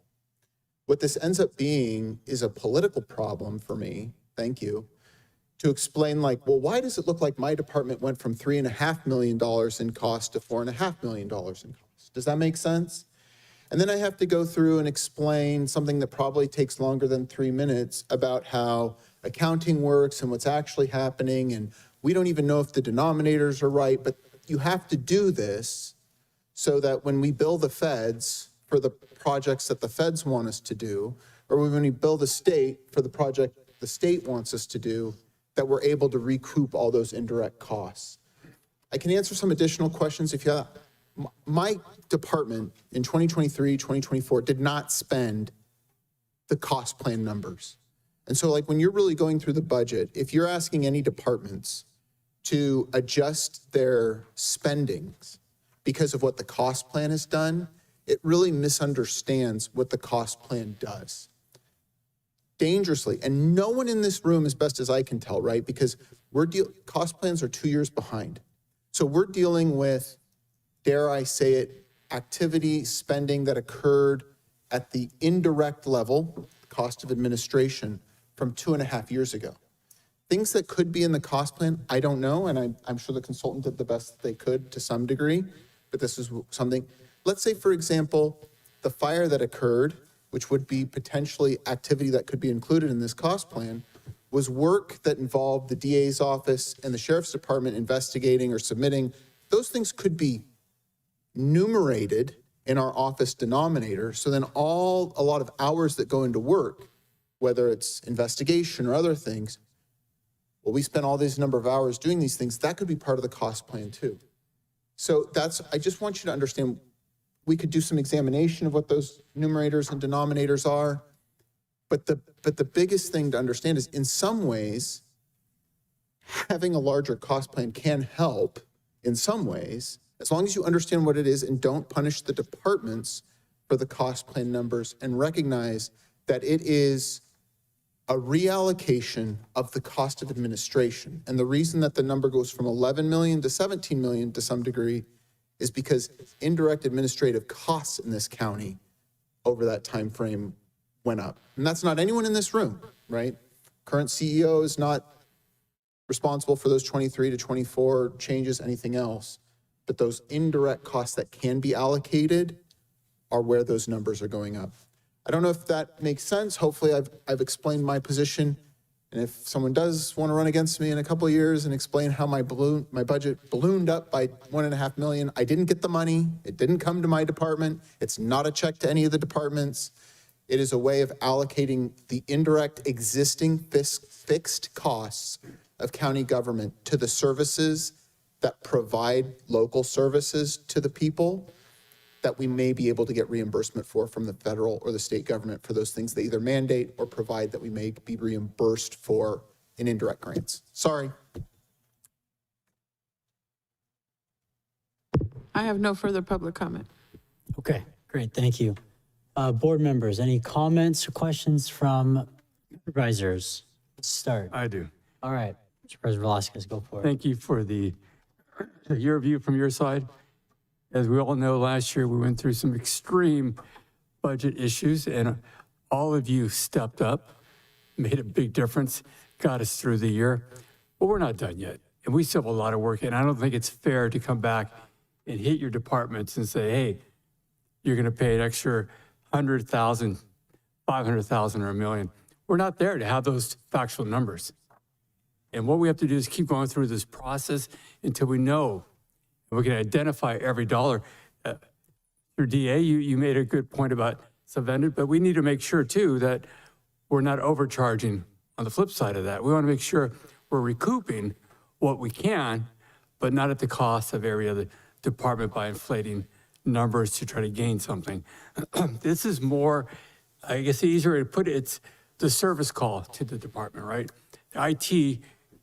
O: What this ends up being is a political problem for me, thank you, to explain like, well, why does it look like my department went from $3.5 million in cost to $4.5 million in cost? Does that make sense? And then I have to go through and explain something that probably takes longer than 3 minutes about how accounting works and what's actually happening. And we don't even know if the denominators are right, but you have to do this so that when we bill the feds for the projects that the feds want us to do, or when we bill the state for the project the state wants us to do, that we're able to recoup all those indirect costs. I can answer some additional questions if you have. My department in 2023, 2024 did not spend the cost plan numbers. And so like when you're really going through the budget, if you're asking any departments to adjust their spendings because of what the cost plan has done, it really misunderstands what the cost plan does. Dangerously, and no one in this room, as best as I can tell, right? Because cost plans are 2 years behind. So we're dealing with, dare I say it, activity spending that occurred at the indirect level, cost of administration, from 2.5 years ago. Things that could be in the cost plan, I don't know, and I'm sure the consultant did the best they could to some degree, but this is something. Let's say, for example, the fire that occurred, which would be potentially activity that could be included in this cost plan, was work that involved the DA's office and the sheriff's department investigating or submitting. Those things could be numerated in our office denominator. So then a lot of hours that go into work, whether it's investigation or other things, well, we spent all these number of hours doing these things, that could be part of the cost plan too. So I just want you to understand, we could do some examination of what those numerators and denominators are. But the biggest thing to understand is, in some ways, having a larger cost plan can help in some ways, as long as you understand what it is and don't punish the departments for the cost plan numbers and recognize that it is a reallocation of the cost of administration. And the reason that the number goes from 11 million to 17 million to some degree is because indirect administrative costs in this county over that time frame went up. And that's not anyone in this room, right? Current CEO is not responsible for those 23 to 24 changes, anything else. But those indirect costs that can be allocated are where those numbers are going up. I don't know if that makes sense. Hopefully I've explained my position. And if someone does want to run against me in a couple of years and explain how my budget ballooned up by $1.5 million, I didn't get the money. It didn't come to my department. It's not a check to any of the departments. It is a way of allocating the indirect existing fixed costs of county government to the services that provide local services to the people that we may be able to get reimbursement for from the federal or the state government for those things they either mandate or provide that we may be reimbursed for in indirect grants. Sorry.
E: I have no further public comment.
B: Okay, great, thank you. Board members, any comments or questions from supervisors? Let's start.
I: I do.
B: All right, Supervisor Velasquez, go for it.
I: Thank you for your view from your side. As we all know, last year we went through some extreme budget issues, and all of you stepped up, made a big difference, got us through the year. But we're not done yet, and we still have a lot of work, and I don't think it's fair to come back and hit your departments and say, hey, you're going to pay an extra 100,000, 500,000, or $1 million. We're not there to have those factual numbers. And what we have to do is keep going through this process until we know. We can identify every dollar. Your DA, you made a good point about subvented, but we need to make sure too that we're not overcharging on the flip side of that. We want to make sure we're recouping what we can, but not at the cost of every other department by inflating numbers to try to gain something. This is more, I guess the easier way to put it, it's the service call to the department, right? IT,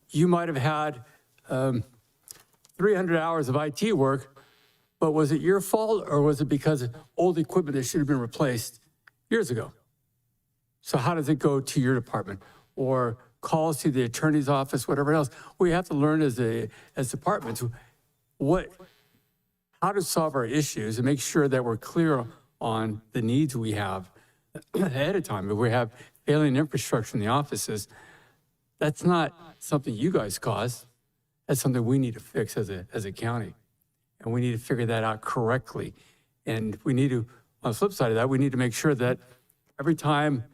I: you might have had 300 hours of IT work, but was it your fault or was it because of old equipment that should have been replaced years ago? So how does it go to your department? Or calls to the attorney's office, whatever else. We have to learn as departments how to solve our issues and make sure that we're clear on the needs we have ahead of time. If we have failing infrastructure in the offices, that's not something you guys caused. That's something we need to fix as a county. And we need to figure that out correctly. And we need to, on the flip side of that, we need to make sure that every time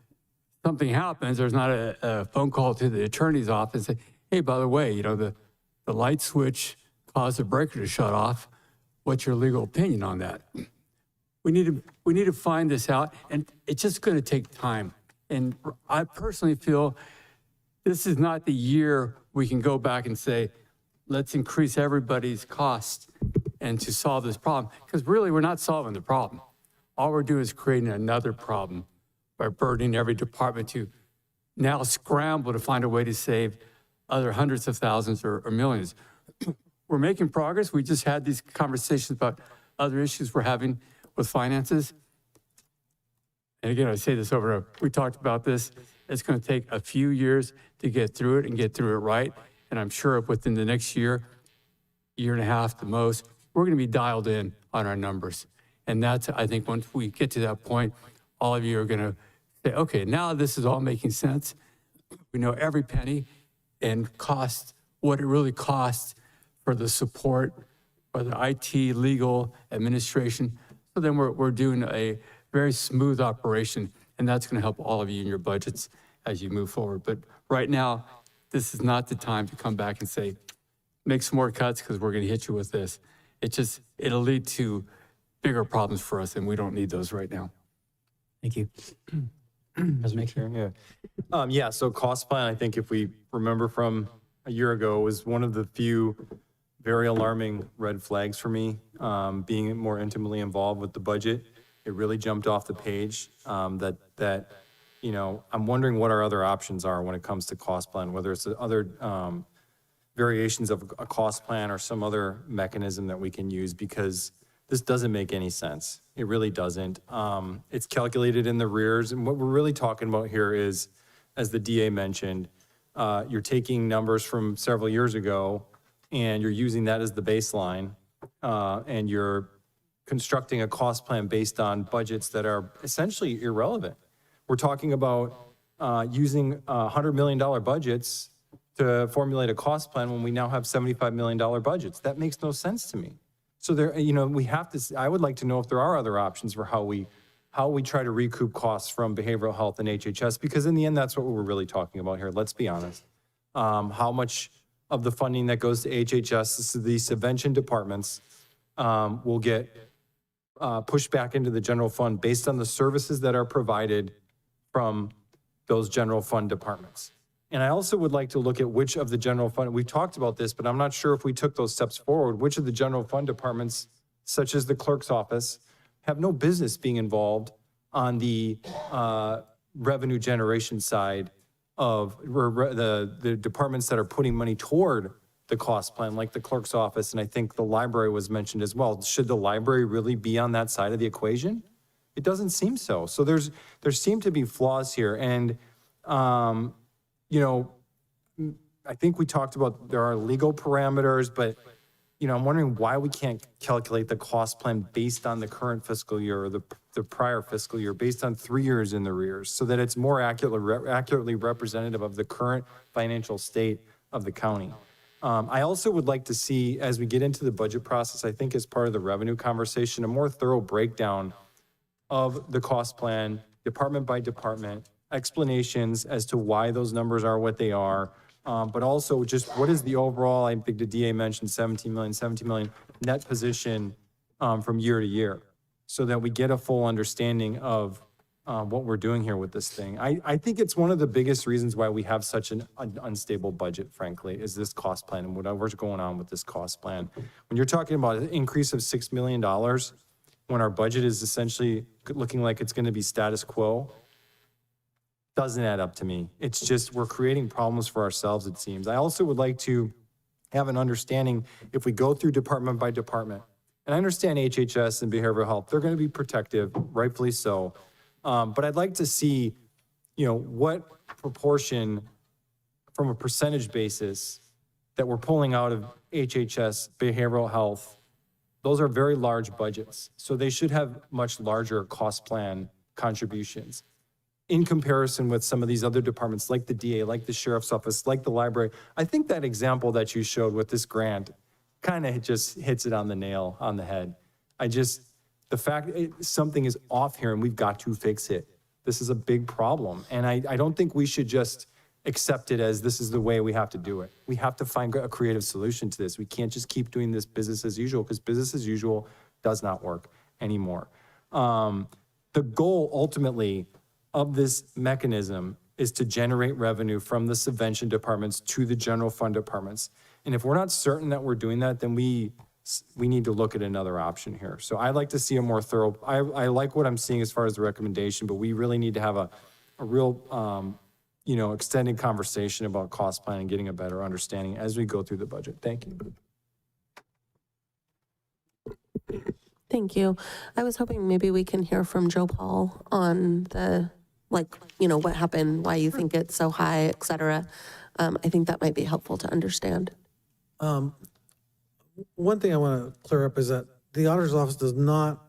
I: something happens, there's not a phone call to the attorney's office and say, hey, by the way, you know, the light switch caused the breaker to shut off. What's your legal opinion on that? We need to find this out, and it's just going to take time. And I personally feel this is not the year we can go back and say, let's increase everybody's cost and to solve this problem. Because really, we're not solving the problem. All we're doing is creating another problem by burdening every department to now scramble to find a way to save other hundreds of thousands or millions. We're making progress. We just had these conversations about other issues we're having with finances. And again, I say this over and over. We talked about this. It's going to take a few years to get through it and get through it right. And I'm sure within the next year and a half the most, we're going to be dialed in on our numbers. And that's, I think, once we get to that point, all of you are going to say, okay, now this is all making sense. We know every penny and cost, what it really costs for the support, whether IT, legal, administration. So then we're doing a very smooth operation, and that's going to help all of you in your budgets as you move forward. But right now, this is not the time to come back and say, make some more cuts because we're going to hit you with this. It'll lead to bigger problems for us, and we don't need those right now.
B: Thank you.
C: Yeah, so cost plan, I think if we remember from a year ago, was one of the few very alarming red flags for me, being more intimately involved with the budget. It really jumped off the page that you know, I'm wondering what our other options are when it comes to cost plan, whether it's other variations of a cost plan or some other mechanism that we can use, because this doesn't make any sense. It really doesn't. It's calculated in the rears. And what we're really talking about here is, as the DA mentioned, you're taking numbers from several years ago and you're using that as the baseline, and you're constructing a cost plan based on budgets that are essentially irrelevant. We're talking about using $100 million budgets to formulate a cost plan when we now have $75 million budgets. That makes no sense to me. So there, you know, we have to, I would like to know if there are other options for how we try to recoup costs from behavioral health and HHS, because in the end, that's what we're really talking about here. Let's be honest. How much of the funding that goes to HHS, these subvention departments, will get pushed back into the general fund based on the services that are provided from those general fund departments. And I also would like to look at which of the general fund, we talked about this, but I'm not sure if we took those steps forward, which of the general fund departments, such as the clerk's office, have no business being involved on the revenue generation side of the departments that are putting money toward the cost plan, like the clerk's office, and I think the library was mentioned as well. Should the library really be on that side of the equation? It doesn't seem so. So there seem to be flaws here, and you know, I think we talked about there are legal parameters, but you know, I'm wondering why we can't calculate the cost plan based on the current fiscal year or the prior fiscal year, based on 3 years in the rears, so that it's more accurately representative of the current financial state of the county. I also would like to see, as we get into the budget process, I think as part of the revenue conversation, a more thorough breakdown of the cost plan, department by department, explanations as to why those numbers are what they are, but also just what is the overall, I think the DA mentioned 17 million net position from year to year, so that we get a full understanding of what we're doing here with this thing. I think it's one of the biggest reasons why we have such an unstable budget, frankly, is this cost plan and whatever's going on with this cost plan. When you're talking about an increase of $6 million, when our budget is essentially looking like it's going to be status quo, doesn't add up to me. It's just, we're creating problems for ourselves, it seems. I also would like to have an understanding, if we go through department by department, and I understand HHS and behavioral health, they're going to be protective, rightfully so. But I'd like to see, what proportion from a percentage basis that we're pulling out of HHS, behavioral health. Those are very large budgets. So they should have much larger cost plan contributions in comparison with some of these other departments like the DA, like the sheriff's office, like the library. I think that example that you showed with this grant kind of just hits it on the nail on the head. The fact something is off here and we've got to fix it. This is a big problem. And I don't think we should just accept it as this is the way we have to do it. We have to find a creative solution to this. We can't just keep doing this business as usual, because business as usual does not work anymore. The goal ultimately of this mechanism is to generate revenue from the subvention departments to the general fund departments. And if we're not certain that we're doing that, then we need to look at another option here. So I'd like to see a more thorough, I like what I'm seeing as far as the recommendation, but we really need to have a real, extended conversation about cost planning, getting a better understanding as we go through the budget. Thank you.
D: Thank you. I was hoping maybe we can hear from Joe Paul on the, what happened, why you think it's so high, et cetera. I think that might be helpful to understand.
F: One thing I want to clear up is that the auditor's office does not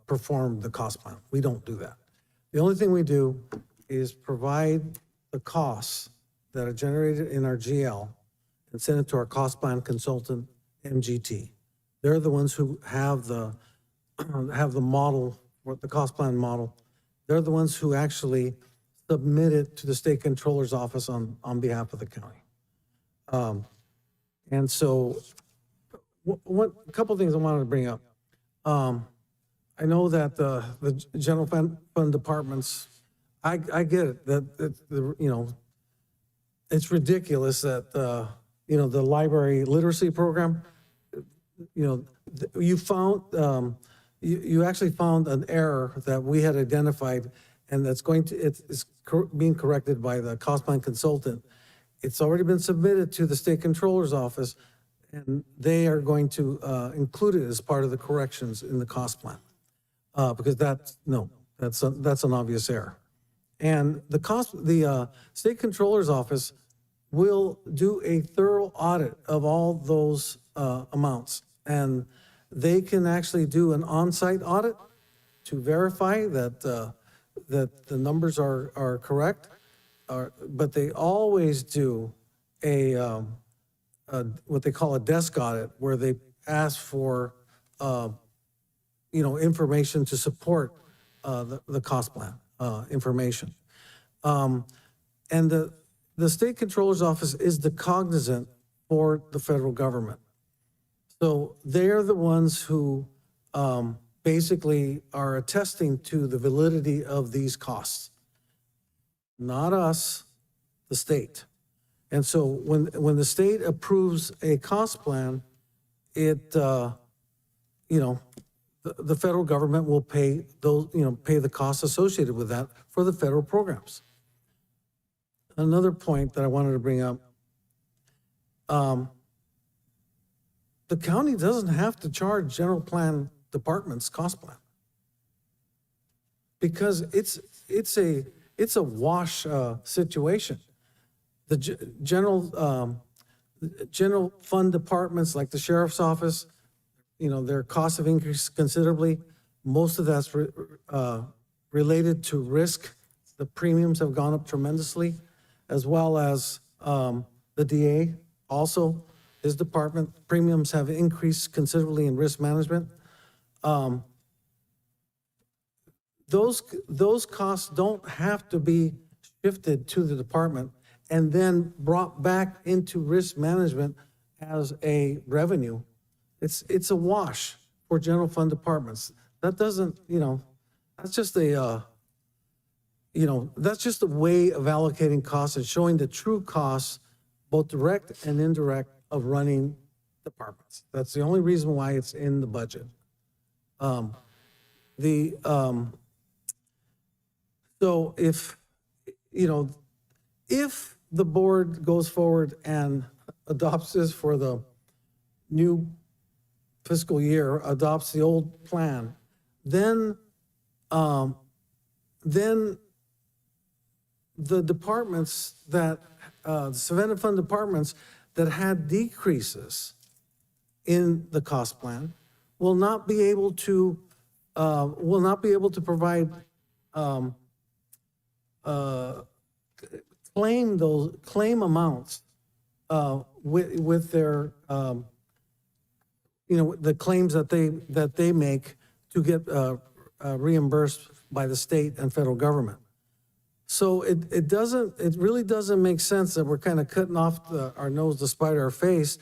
F: perform the cost plan. We don't do that. The only thing we do is provide the costs that are generated in our GL and send it to our cost plan consultant, MGT. They're the ones who have the model, the cost plan model. They're the ones who actually submit it to the state controller's office on behalf of the county. And so a couple of things I wanted to bring up. I know that the general fund departments, I get it, that it's ridiculous that the library literacy program, you found, you actually found an error that we had identified, and that's it's being corrected by the cost plan consultant. It's already been submitted to the state controller's office, and they are going to include it as part of the corrections in the cost plan. Because that's an obvious error. And the state controller's office will do a thorough audit of all those amounts. And they can actually do an on-site audit to verify that the numbers are correct. But they always do what they call a desk audit, where they ask for information to support the cost plan information. And the state controller's office is the cognizant for the federal government. So they're the ones who basically are attesting to the validity of these costs. Not us, the state. And so when the state approves a cost plan, the federal government will pay pay the costs associated with that for the federal programs. Another point that I wanted to bring up, the county doesn't have to charge general plan departments cost plan, because it's a wash situation. The general fund departments like the sheriff's office, their costs have increased considerably. Most of that's related to risk. The premiums have gone up tremendously, as well as the DA also. His department premiums have increased considerably in risk management. Those costs don't have to be shifted to the department and then brought back into risk management as a revenue. It's a wash for general fund departments. That doesn't, that's just that's just a way of allocating costs and showing the true costs, both direct and indirect, of running departments. That's the only reason why it's in the budget. So if, if the board goes forward and adopts this for the new fiscal year, adopts the old plan, then the departments that, the Savannah Fund departments that had decreases in the cost plan will not be able to provide, claim amounts with their, the claims that they make to get reimbursed by the state and federal government. So it really doesn't make sense that we're kind of cutting off our nose to spite our face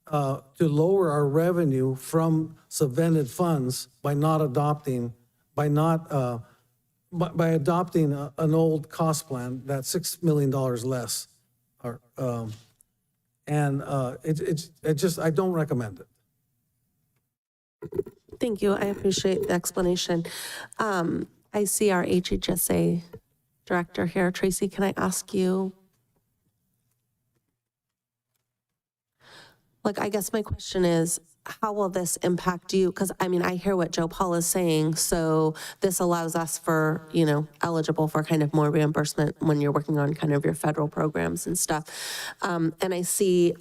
F: to lower our revenue from subvented funds by adopting an old cost plan that's $6 million less. I don't recommend it.
D: Thank you. I appreciate the explanation. I see our HHSA director here. Tracy, can I ask you? I guess my question is, how will this impact you? Because I hear what Joe Paul is saying. So this allows us for, eligible for kind of more reimbursement when you're working on kind of your federal programs and stuff. And I see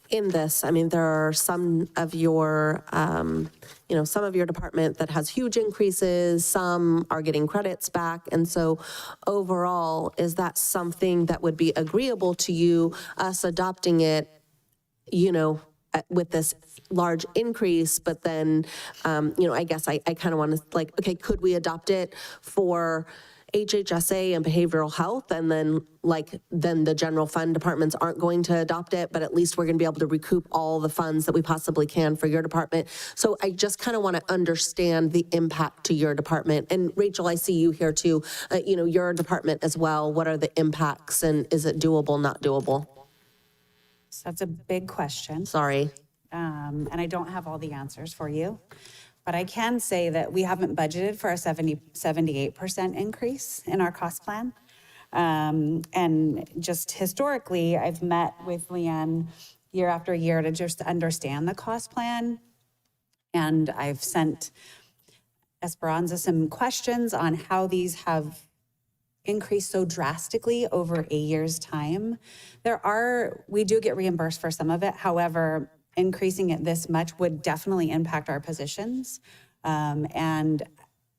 D: in this, there are some of your, some of your department that has huge increases, some are getting credits back. And so overall, is that something that would be agreeable to you, us adopting it, with this large increase, but then, I guess I kind of want to okay, could we adopt it for HHSA and behavioral health? And then then the general fund departments aren't going to adopt it, but at least we're going to be able to recoup all the funds that we possibly can for your department. So I just kind of want to understand the impact to your department. And Rachel, I see you here too, your department as well. What are the impacts and is it doable, not doable?
P: So that's a big question.
D: Sorry.
P: And I don't have all the answers for you, but I can say that we haven't budgeted for a 78% increase in our cost plan. And just historically, I've met with Leanne year after year to just understand the cost plan. And I've sent Esperanza some questions on how these have increased so drastically over a year's time. We do get reimbursed for some of it. However, increasing it this much would definitely impact our positions. And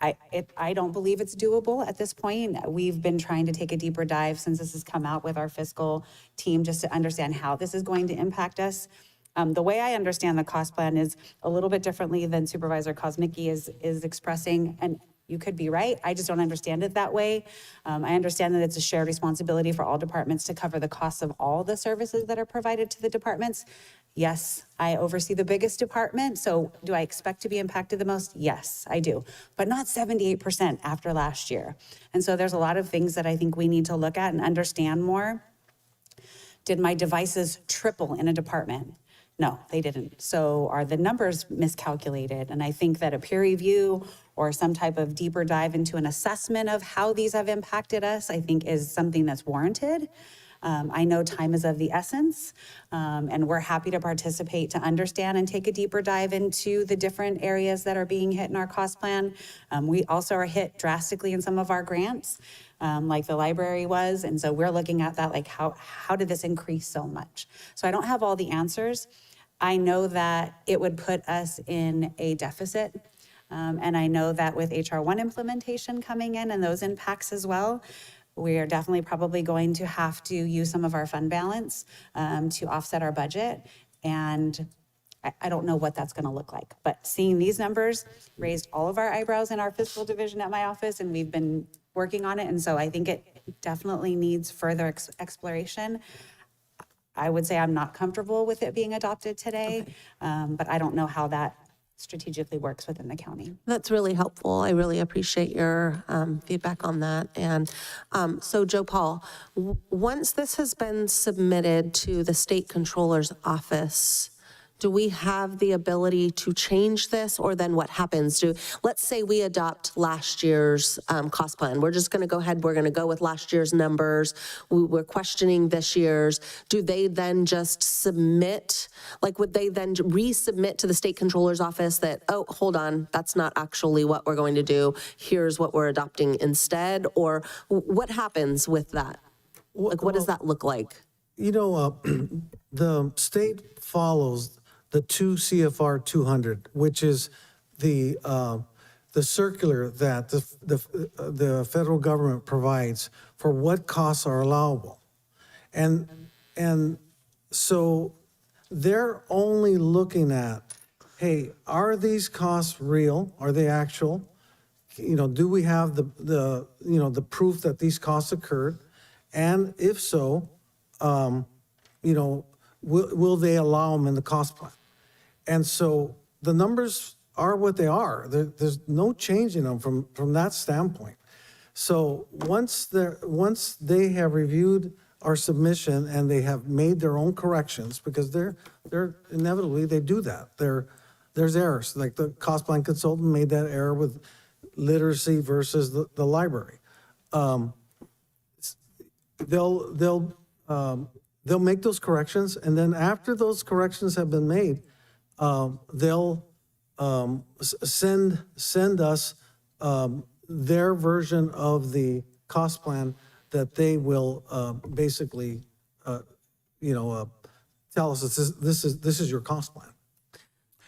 P: I don't believe it's doable at this point. We've been trying to take a deeper dive since this has come out with our fiscal team just to understand how this is going to impact us. The way I understand the cost plan is a little bit differently than Supervisor Kosmicki is expressing, and you could be right. I just don't understand it that way. I understand that it's a shared responsibility for all departments to cover the costs of all the services that are provided to the departments. Yes, I oversee the biggest department, so do I expect to be impacted the most? Yes, I do, but not 78% after last year. And so there's a lot of things that I think we need to look at and understand more. Did my devices triple in a department? No, they didn't. So are the numbers miscalculated? And I think that a peer review or some type of deeper dive into an assessment of how these have impacted us, I think is something that's warranted. I know time is of the essence, and we're happy to participate to understand and take a deeper dive into the different areas that are being hit in our cost plan. We also are hit drastically in some of our grants, like the library was. And so we're looking at that, like how did this increase so much? So I don't have all the answers. I know that it would put us in a deficit. And I know that with HR1 implementation coming in and those impacts as well, we are definitely probably going to have to use some of our fund balance to offset our budget. And I don't know what that's going to look like. But seeing these numbers raised all of our eyebrows in our fiscal division at my office, and we've been working on it. And so I think it definitely needs further exploration. I would say I'm not comfortable with it being adopted today, but I don't know how that strategically works within the county.
D: That's really helpful. I really appreciate your feedback on that. And so Joe Paul, once this has been submitted to the state controller's office, do we have the ability to change this, or then what happens? Let's say we adopt last year's cost plan. We're just gonna go ahead, we're gonna go with last year's numbers. We're questioning this year's. Do they then just submit, like would they then resubmit to the state controller's office that, oh, hold on, that's not actually what we're going to do. Here's what we're adopting instead? Or what happens with that? Like, what does that look like?
F: You know, the state follows the 2 CFR 200, which is the circular that the federal government provides for what costs are allowable. And so they're only looking at, hey, are these costs real? Are they actual? You know, do we have the proof that these costs occurred? And if so, you know, will they allow them in the cost plan? And so the numbers are what they are. There's no changing them from that standpoint. So once they have reviewed our submission and they have made their own corrections, because they're inevitably, they do that. There's errors, like the cost plan consultant made that error with literacy versus the library. They'll make those corrections, and then after those corrections have been made, they'll send us their version of the cost plan that they will basically, you know, tell us this is your cost plan.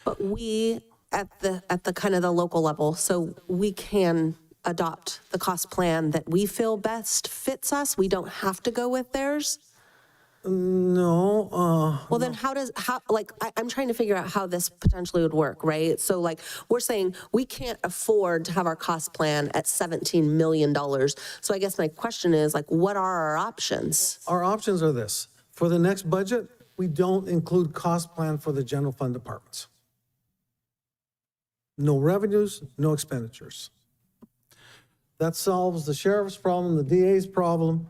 D: But we at the kind of the local level, so we can adopt the cost plan that we feel best fits us. We don't have to go with theirs.
F: No.
D: Well, then I'm trying to figure out how this potentially would work, right? So like, we're saying we can't afford to have our cost plan at $17 million. So I guess my question is, like, what are our options?
F: Our options are this. For the next budget, we don't include cost plan for the general fund departments. No revenues, no expenditures. That solves the sheriff's problem, the DA's problem,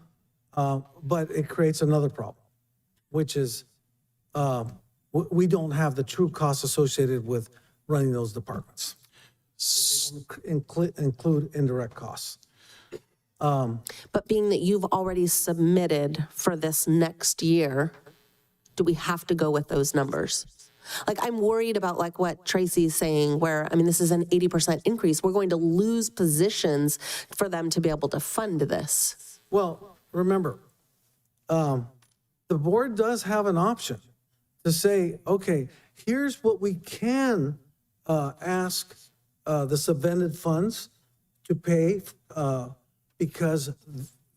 F: but it creates another problem, which is we don't have the true costs associated with running those departments. Include indirect costs.
D: But being that you've already submitted for this next year, do we have to go with those numbers? Like, I'm worried about like what Tracy's saying, where, I mean, this is an 80% increase. We're going to lose positions for them to be able to fund this.
F: Well, remember, the board does have an option to say, okay, here's what we can ask the subvented funds to pay because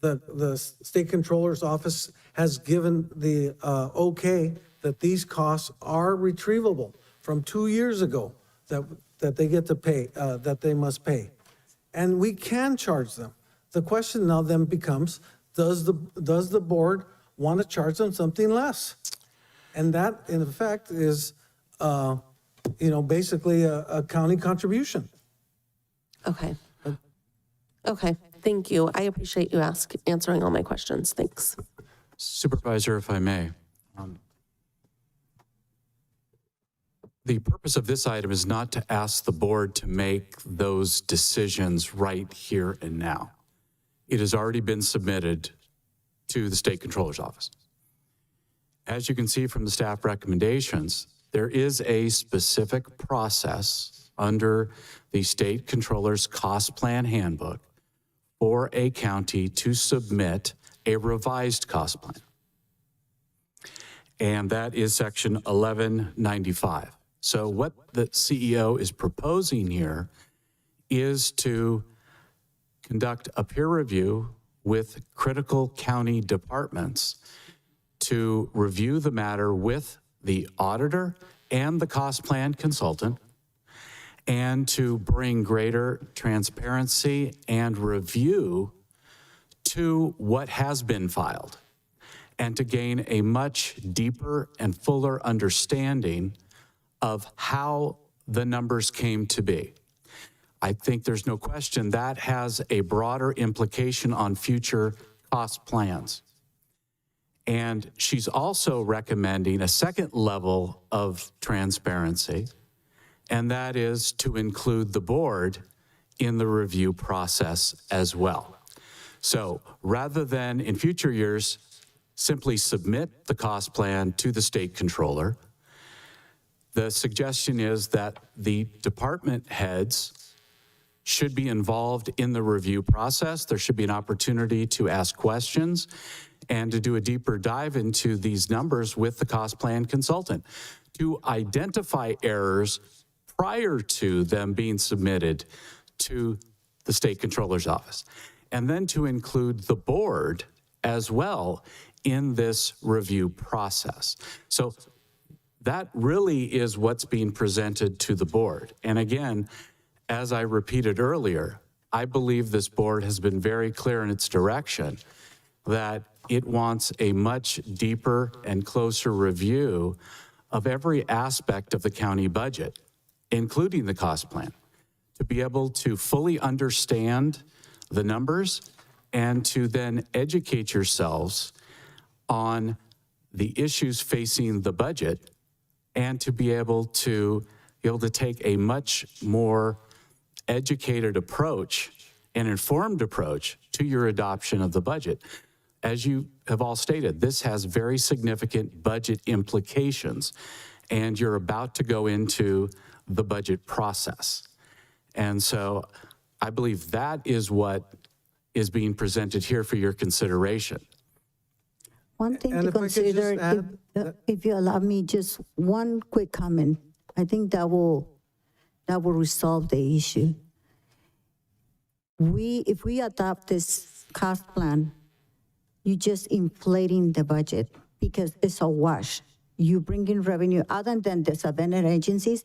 F: the state controller's office has given the okay that these costs are retrievable from 2 years ago that they get to pay, that they must pay. And we can charge them. The question now then becomes, does the board want to charge them something less? And that, in effect, is, you know, basically a county contribution.
D: Okay. Okay, thank you. I appreciate you answering all my questions. Thanks.
H: Supervisor, if I may. The purpose of this item is not to ask the board to make those decisions right here and now. It has already been submitted to the State Controller's Office. As you can see from the staff recommendations, there is a specific process under the State Controller's Cost Plan Handbook for a county to submit a revised cost plan. And that is section 1195. So what the CEO is proposing here is to conduct a peer review with critical county departments to review the matter with the auditor and the cost plan consultant, and to bring greater transparency and review to what has been filed, and to gain a much deeper and fuller understanding of how the numbers came to be. I think there's no question that has a broader implication on future cost plans. And she's also recommending a second level of transparency, and that is to include the board in the review process as well. So rather than in future years, simply submit the cost plan to the state controller, the suggestion is that the department heads should be involved in the review process. There should be an opportunity to ask questions and to do a deeper dive into these numbers with the cost plan consultant to identify errors prior to them being submitted to the state controller's office, and then to include the board as well in this review process. So that really is what's being presented to the board. And again, as I repeated earlier, I believe this board has been very clear in its direction that it wants a much deeper and closer review of every aspect of the county budget, including the cost plan, to be able to fully understand the numbers and to then educate yourselves on the issues facing the budget, and to be able to take a much more educated approach and informed approach to your adoption of the budget. As you have all stated, this has very significant budget implications, and you're about to go into the budget process. And so I believe that is what is being presented here for your consideration.
J: One thing
F: And
J: to
F: if I could just
J: consider,
F: add-
J: if you allow me, just one quick comment. I think that will resolve the issue. If we adopt this cost plan, you're just inflating the budget because it's a wash. You bring in revenue other than the subordinate agencies,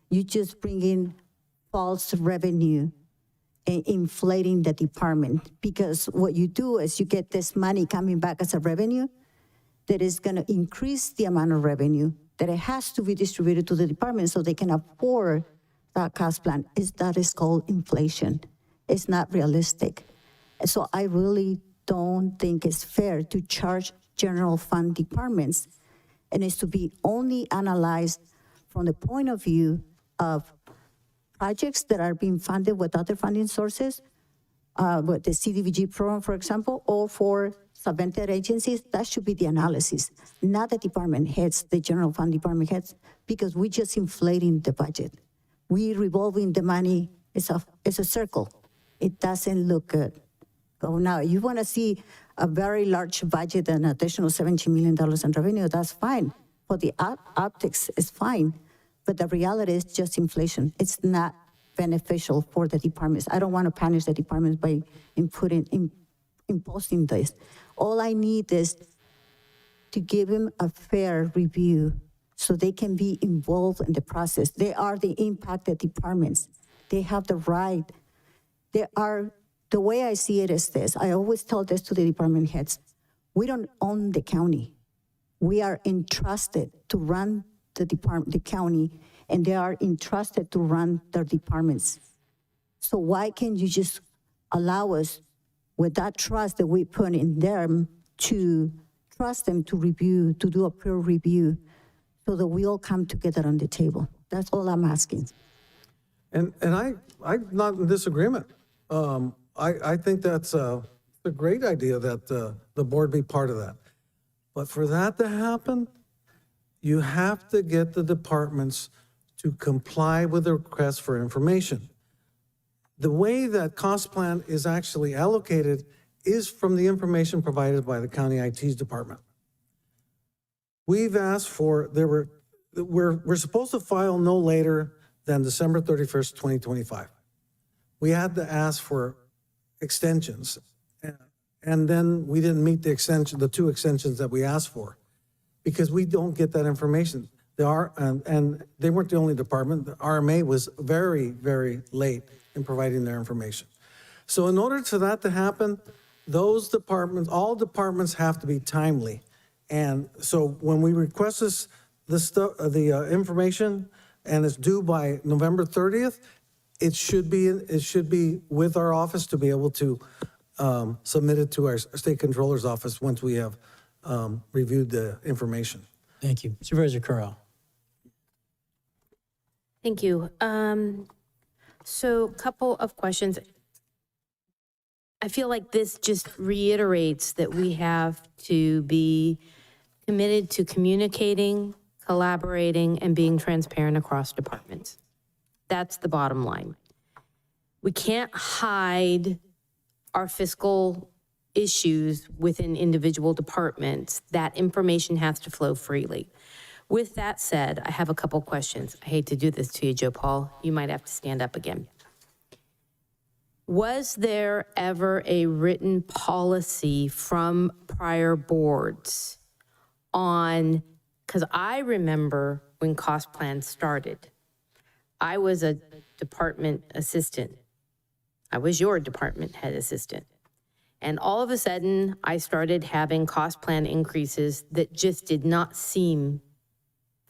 J: you just bring in false revenue and inflating the department, because what you do is you get this money coming back as a revenue that is going to increase the amount of revenue that it has to be distributed to the department so they can afford that cost plan. That is called inflation. It's not realistic. So I really don't think it's fair to charge general fund departments, and it's to be only analyzed from the point of view of projects that are being funded with other funding sources, with the CDBG program, for example, or for subvented agencies. That should be the analysis, not the department heads, the general fund department heads, because we're just inflating the budget. We revolving the money. It's a circle. It doesn't look good. So now, you want to see a very large budget, an additional $17 million in revenue, that's fine. For the optics, it's fine. But the reality is just inflation. It's not beneficial for the departments. I don't want to punish the departments by imposing this. All I need is to give them a fair review so they can be involved in the process. They are the impacted departments. They have the right. The way I see it is this. I always tell this to the department heads. We don't own the county. We are entrusted to run the county, and they are entrusted to run their departments. So why can't you just allow us, with that trust that we put in them, to trust them to review, to do a peer review, so that we all come together on the table? That's all I'm asking.
F: And I'm not in disagreement. I think that's a great idea that the board be part of that. But for that to happen, you have to get the departments to comply with the request for information. The way that cost plan is actually allocated is from the information provided by the county IT's department. We've asked for, we're supposed to file no later than December 31st, 2025. We had to ask for extensions, and then we didn't meet the two extensions that we asked for, because we don't get that information. And they weren't the only department. The RMA was very, very late in providing their information. So in order for that to happen, those departments, all departments have to be timely. And so when we request the information and it's due by November 30th, it should be with our office to be able to submit it to our state controller's office once we have reviewed the information.
B: Thank you. Supervisor Curl.
A: Thank you. So couple of questions. I feel like this just reiterates that we have to be committed to communicating, collaborating, and being transparent across departments. That's the bottom line. We can't hide our fiscal issues within individual departments. That information has to flow freely. With that said, I have a couple questions. I hate to do this to you, Joe Paul. You might have to stand up again. Was there ever a written policy from prior boards on, because I remember when cost plans started, I was a department assistant. I was your department head assistant. And all of a sudden, I started having cost plan increases that just did not seem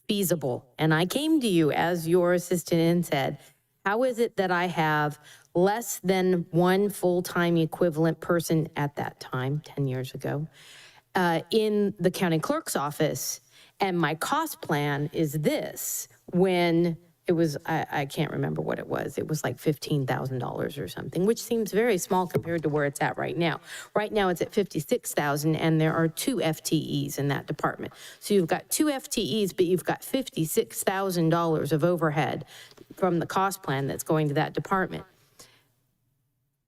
A: feasible. And I came to you as your assistant and said, how is it that I have less than one full-time equivalent person at that time, 10 years ago, in the county clerk's office, and my cost plan is this, when it was, I can't remember what it was like $15,000 or something, which seems very small compared to where it's at right now. Right now it's at 56,000 and there are 2 FTEs in that department. So you've got 2 FTEs, but you've got $56,000 of overhead from the cost plan that's going to that department.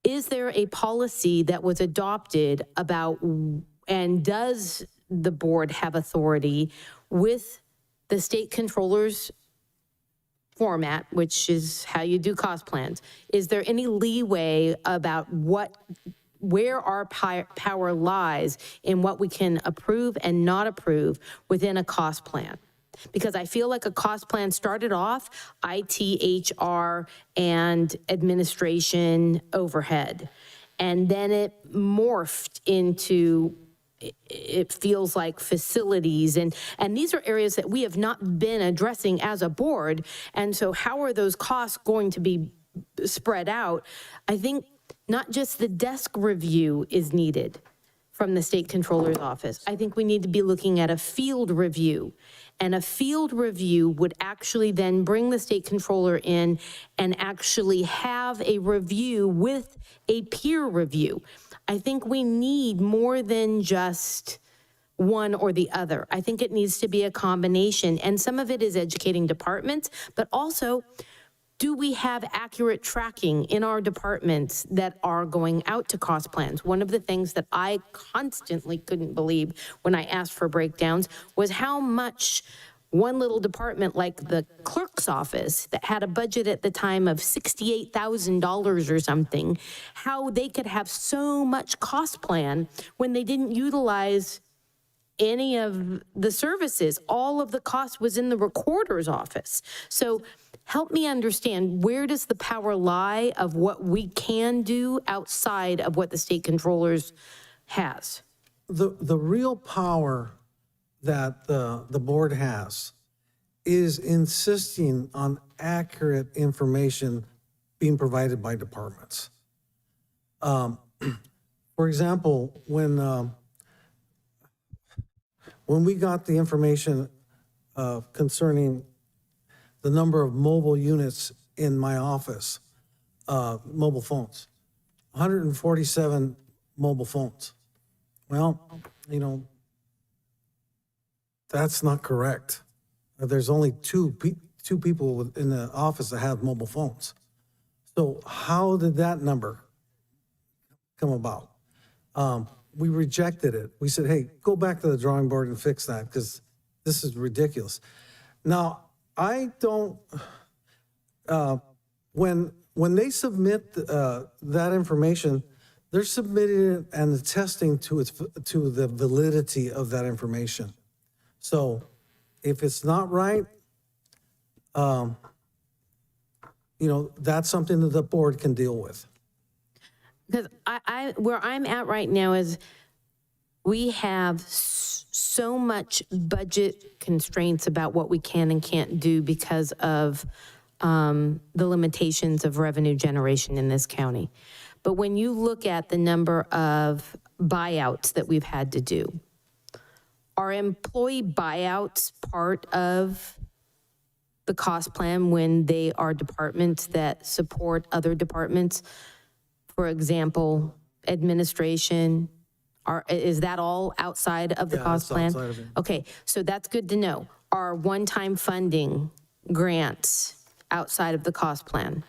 A: Is there a policy that was adopted about, and does the board have authority with the state controller's format, which is how you do cost plans? Is there any leeway about where our power lies in what we can approve and not approve within a cost plan? Because I feel like a cost plan started off IT, HR, and administration overhead. And then it morphed into, it feels like facilities. And these are areas that we have not been addressing as a board. And so how are those costs going to be spread out? I think not just the desk review is needed from the state controller's office. I think we need to be looking at a field review. And a field review would actually then bring the state controller in and actually have a review with a peer review. I think we need more than just one or the other. I think it needs to be a combination. And some of it is educating departments, but also, do we have accurate tracking in our departments that are going out to cost plans? One of the things that I constantly couldn't believe when I asked for breakdowns was how much one little department like the clerk's office that had a budget at the time of $68,000 or something, how they could have so much cost plan when they didn't utilize any of the services. All of the cost was in the recorder's office. So help me understand, where does the power lie of what we can do outside of what the state controllers has?
F: The real power that the board has is insisting on accurate information being provided by departments. For example, when we got the information concerning the number of mobile units in my office, mobile phones, 147 mobile phones. Well, you know, that's not correct. There's only two people in the office that have mobile phones. So how did that number come about? We rejected it. We said, hey, go back to the drawing board and fix that, because this is ridiculous. Now, I don't, when they submit that information, they're submitting it and attesting to the validity of that information. So if it's not right, you know, that's something that the board can deal with.
A: Because where I'm at right now is we have so much budget constraints about what we can and can't do because of the limitations of revenue generation in this county. But when you look at the number of buyouts that we've had to do, Are employee buyouts part of the cost plan when they are departments that support other departments? For example, administration, is that all outside of the
F: Yeah,
A: cost
F: that's
A: plan?
F: outside of it.
A: Okay, so that's good to know. Are one-time funding grants outside of the cost plan?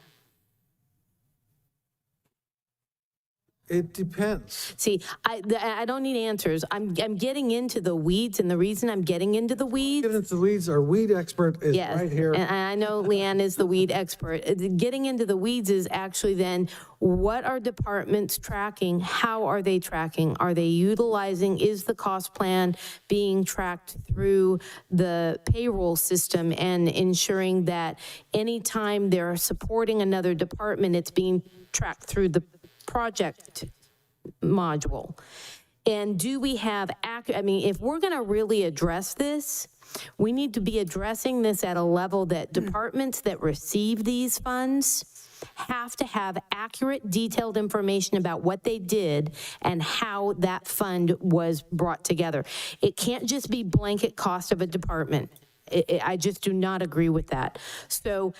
F: It depends.
A: See, I don't need answers. I'm getting into the weeds, and the reason I'm getting into the weeds.
F: Getting into the weeds, our weed expert is
A: Yes,
F: right here.
A: and I know Leanne is the weed expert. Getting into the weeds is actually then, what are departments tracking? How are they tracking? Are they utilizing, is the cost plan being tracked through the payroll system and ensuring that anytime they're supporting another department, it's being tracked through the project module? And do we have, I mean, if we're gonna really address this, we need to be addressing this at a level that departments that receive these funds have to have accurate, detailed information about what they did and how that fund was brought together. It can't just be blanket cost of a department. I just do not agree with that. So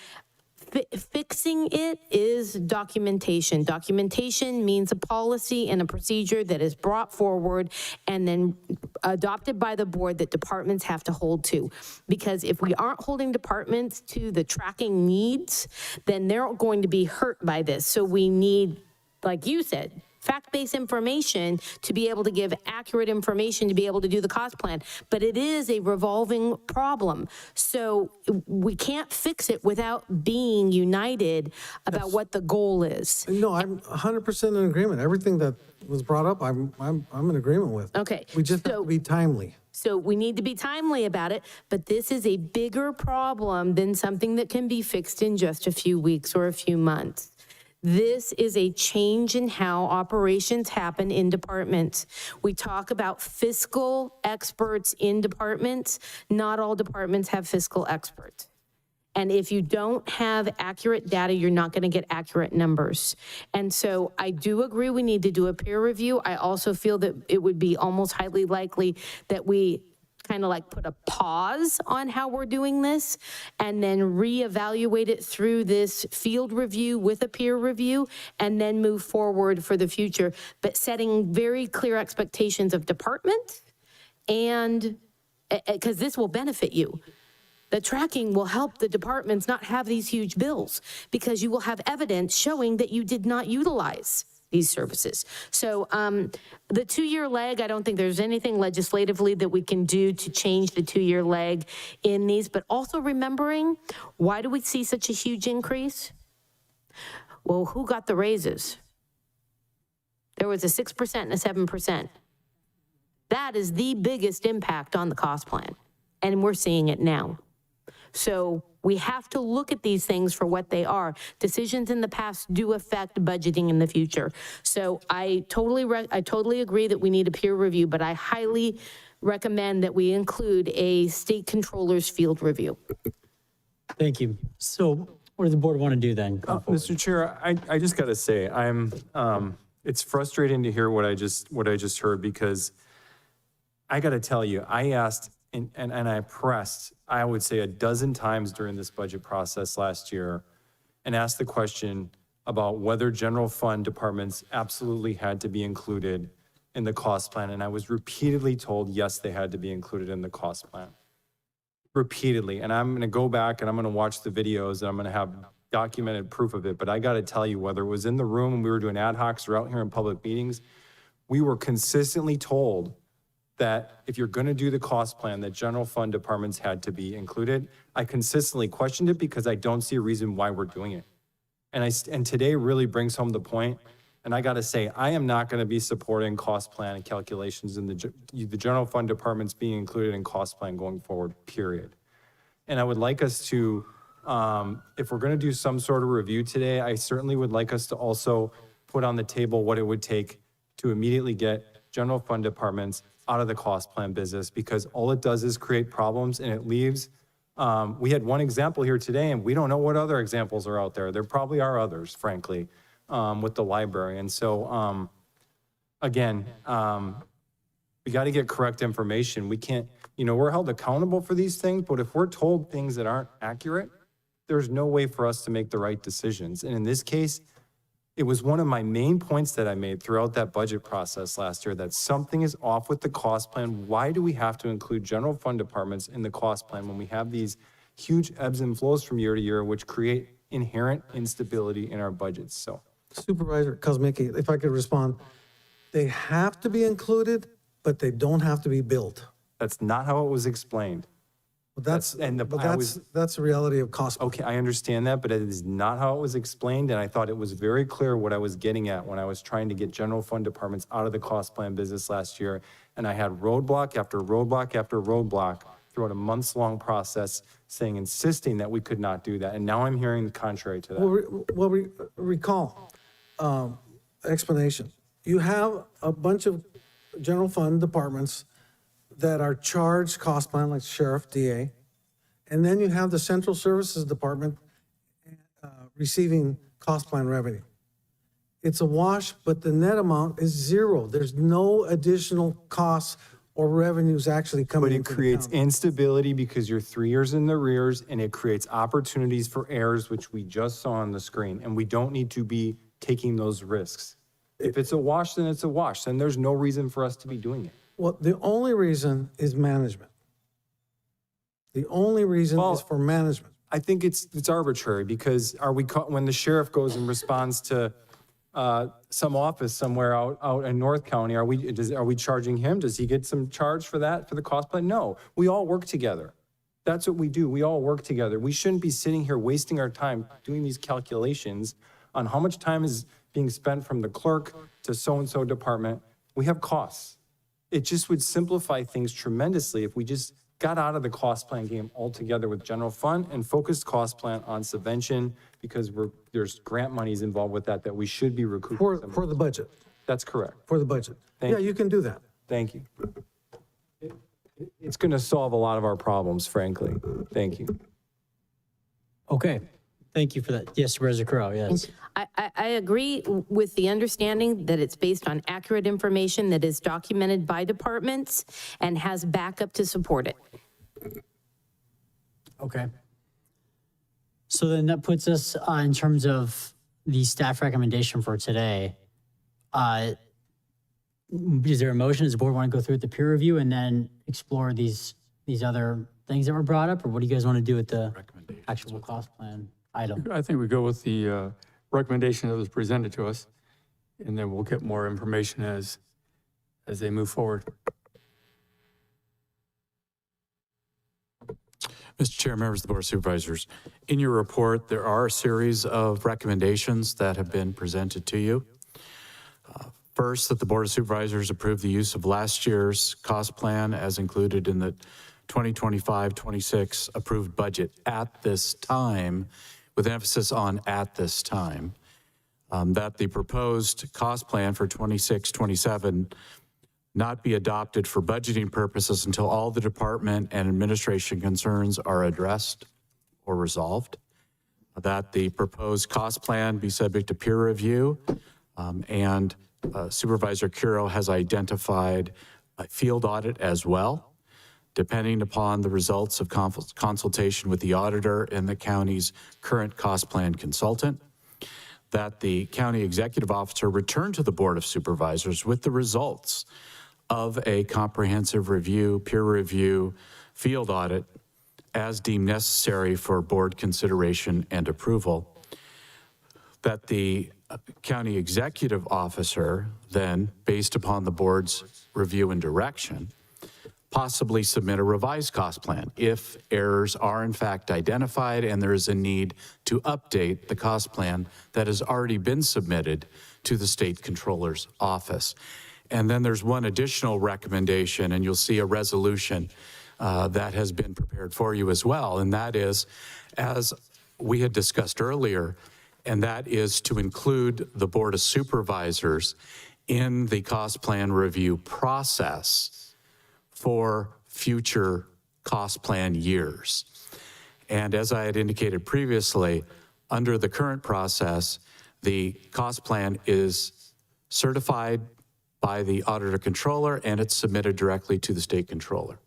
A: fixing it is documentation. Documentation means a policy and a procedure that is brought forward and then adopted by the board that departments have to hold to. Because if we aren't holding departments to the tracking needs, then they're going to be hurt by this. So we need, like you said, fact-based information to be able to give accurate information to be able to do the cost plan. But it is a revolving problem. So we can't fix it without being united about what the goal is.
F: No, I'm 100% in agreement. Everything that was brought up, I'm in agreement with.
A: Okay.
F: We just have to be timely.
A: So we need to be timely about it, but this is a bigger problem than something that can be fixed in just a few weeks or a few months. This is a change in how operations happen in departments. We talk about fiscal experts in departments. Not all departments have fiscal experts. And if you don't have accurate data, you're not going to get accurate numbers. And so I do agree we need to do a peer review. I also feel that it would be almost highly likely that we kind of like put a pause on how we're doing this and then reevaluate it through this field review with a peer review and then move forward for the future, but setting very clear expectations of department and because this will benefit you. The tracking will help the departments not have these huge bills because you will have evidence showing that you did not utilize these services. So the 2-year lag, I don't think there's anything legislatively that we can do to change the 2-year lag in these, but also remembering, why do we see such a huge increase? Well, who got the raises? There was a 6% and a 7%. That is the biggest impact on the cost plan, and we're seeing it now. So we have to look at these things for what they are. Decisions in the past do affect budgeting in the future. So I totally agree that we need a peer review, but I highly recommend that we include a state controller's field review.
B: Thank you. So what does the board want to do then?
C: Mr. Chair, I just got to say, it's frustrating to hear what I just heard because I got to tell you, I asked and I pressed, I would say 12 times during this budget process last year and asked the question about whether general fund departments absolutely had to be included in the cost plan. And I was repeatedly told, yes, they had to be included in the cost plan. Repeatedly. And I'm going to go back and I'm going to watch the videos and I'm going to have documented proof of it. But I got to tell you, whether it was in the room and we were doing ad hocs or out here in public meetings, we were consistently told that if you're going to do the cost plan, that general fund departments had to be included. I consistently questioned it because I don't see a reason why we're doing it. And today really brings home the point. And I got to say, I am not going to be supporting cost plan and calculations in the general fund departments being included in cost plan going forward, period. And I would like us to, if we're going to do some sort of review today, I certainly would like us to also put on the table what it would take to immediately get general fund departments out of the cost plan business, because all it does is create problems and it leaves. We had one example here today and we don't know what other examples are out there. There probably are others, frankly, with the library. And so, again, We got to get correct information. We can't, we're held accountable for these things, but if we're told things that aren't accurate, there's no way for us to make the right decisions. And in this case, it was one of my main points that I made throughout that budget process last year, that something is off with the cost plan. Why do we have to include general fund departments in the cost plan when we have these huge ebbs and flows from year to year, which create inherent instability in our budgets? So,
F: Supervisor Kosmicki, if I could respond, they have to be included, but they don't have to be built.
C: that's not how it was explained.
F: But that's the reality of cost.
C: Okay, I understand that, but it is not how it was explained, and I thought it was very clear what I was getting at when I was trying to get general fund departments out of the cost plan business last year, and I had roadblock after roadblock after roadblock throughout a months-long process insisting that we could not do that, and now I'm hearing the contrary to that.
F: Recall, explanation. You have a bunch of general fund departments that are charged cost plan, like sheriff, DA, and then you have the central services department receiving cost plan revenue. It's a wash, but the net amount is zero. There's no additional costs or revenues actually coming in.
C: But it creates instability because you're 3 years in the rears, and it creates opportunities for errors, which we just saw on the screen, and we don't need to be taking those risks. If it's a wash, then it's a wash. Then there's no reason for us to be doing it.
F: Well, the only reason is management. The only reason is for management.
C: I think it's arbitrary, because when the sheriff goes and responds to some office somewhere out in North County, are we charging him? Does he get some charge for that, for the cost plan? No, we all work together. That's what we do. We all work together. We shouldn't be sitting here wasting our time doing these calculations on how much time is being spent from the clerk to so-and-so department. We have costs. It just would simplify things tremendously if we just got out of the cost plan game altogether with general fund and focused cost plan on subvention, because there's grant monies involved with that we should be recouping.
F: For the budget.
C: That's correct.
F: For the budget.
C: Thank
F: Yeah, you can do that.
C: Thank you. It's going to solve a lot of our problems, frankly. Thank you.
B: Okay, thank you for that. Yes, Supervisor Currow, yes.
A: I agree with the understanding that it's based on accurate information that is documented by departments and has backup to support it.
B: Okay. So then that puts us in terms of the staff recommendation for today. Is there a motion? Does the board want to go through the peer review and then explore these other things that were brought up? Or what do you guys want to do with the actual cost plan item?
I: I think we go with the recommendation that was presented to us, and then we'll get more information as they move forward.
H: Mr. Chair, members of the Board of Supervisors, in your report, there are a series of recommendations that have been presented to you. First, that the Board of Supervisors approve the use of last year's cost plan as included in the 2025-26 approved budget at this time, with emphasis on at this time. That the proposed cost plan for 26-27 not be adopted for budgeting purposes until all the department and administration concerns are addressed or resolved. That the proposed cost plan be subject to peer review, and Supervisor Currow has identified a field audit as well, depending upon the results of consultation with the auditor and the county's current cost plan consultant. That the county executive officer return to the Board of Supervisors with the results of a comprehensive review, peer review, field audit as deemed necessary for board consideration and approval. That the county executive officer then, based upon the board's review and direction, possibly submit a revised cost plan if errors are in fact identified and there is a need to update the cost plan that has already been submitted to the state controller's office. And then there's one additional recommendation, and you'll see a resolution that has been prepared for you as well, and that is, as we had discussed earlier, and that is to include the Board of Supervisors in the cost plan review process for future cost plan years. And as I had indicated previously, under the current process, the cost plan is certified by the auditor controller, and it's submitted directly to the state controller.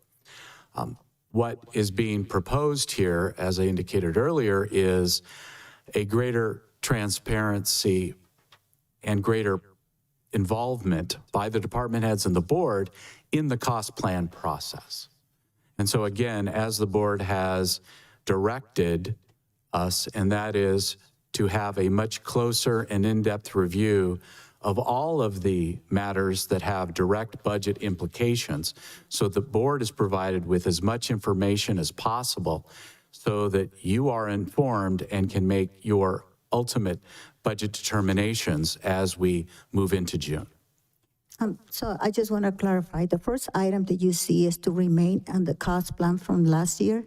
H: What is being proposed here, as I indicated earlier, is a greater transparency and greater involvement by the department heads and the board in the cost plan process. And so again, as the board has directed us, and that is to have a much closer and in-depth review of all of the matters that have direct budget implications. So the board is provided with as much information as possible so that you are informed and can make your ultimate budget determinations as we move into June.
J: So I just want to clarify, the first item that you see is to remain on the cost plan from last year.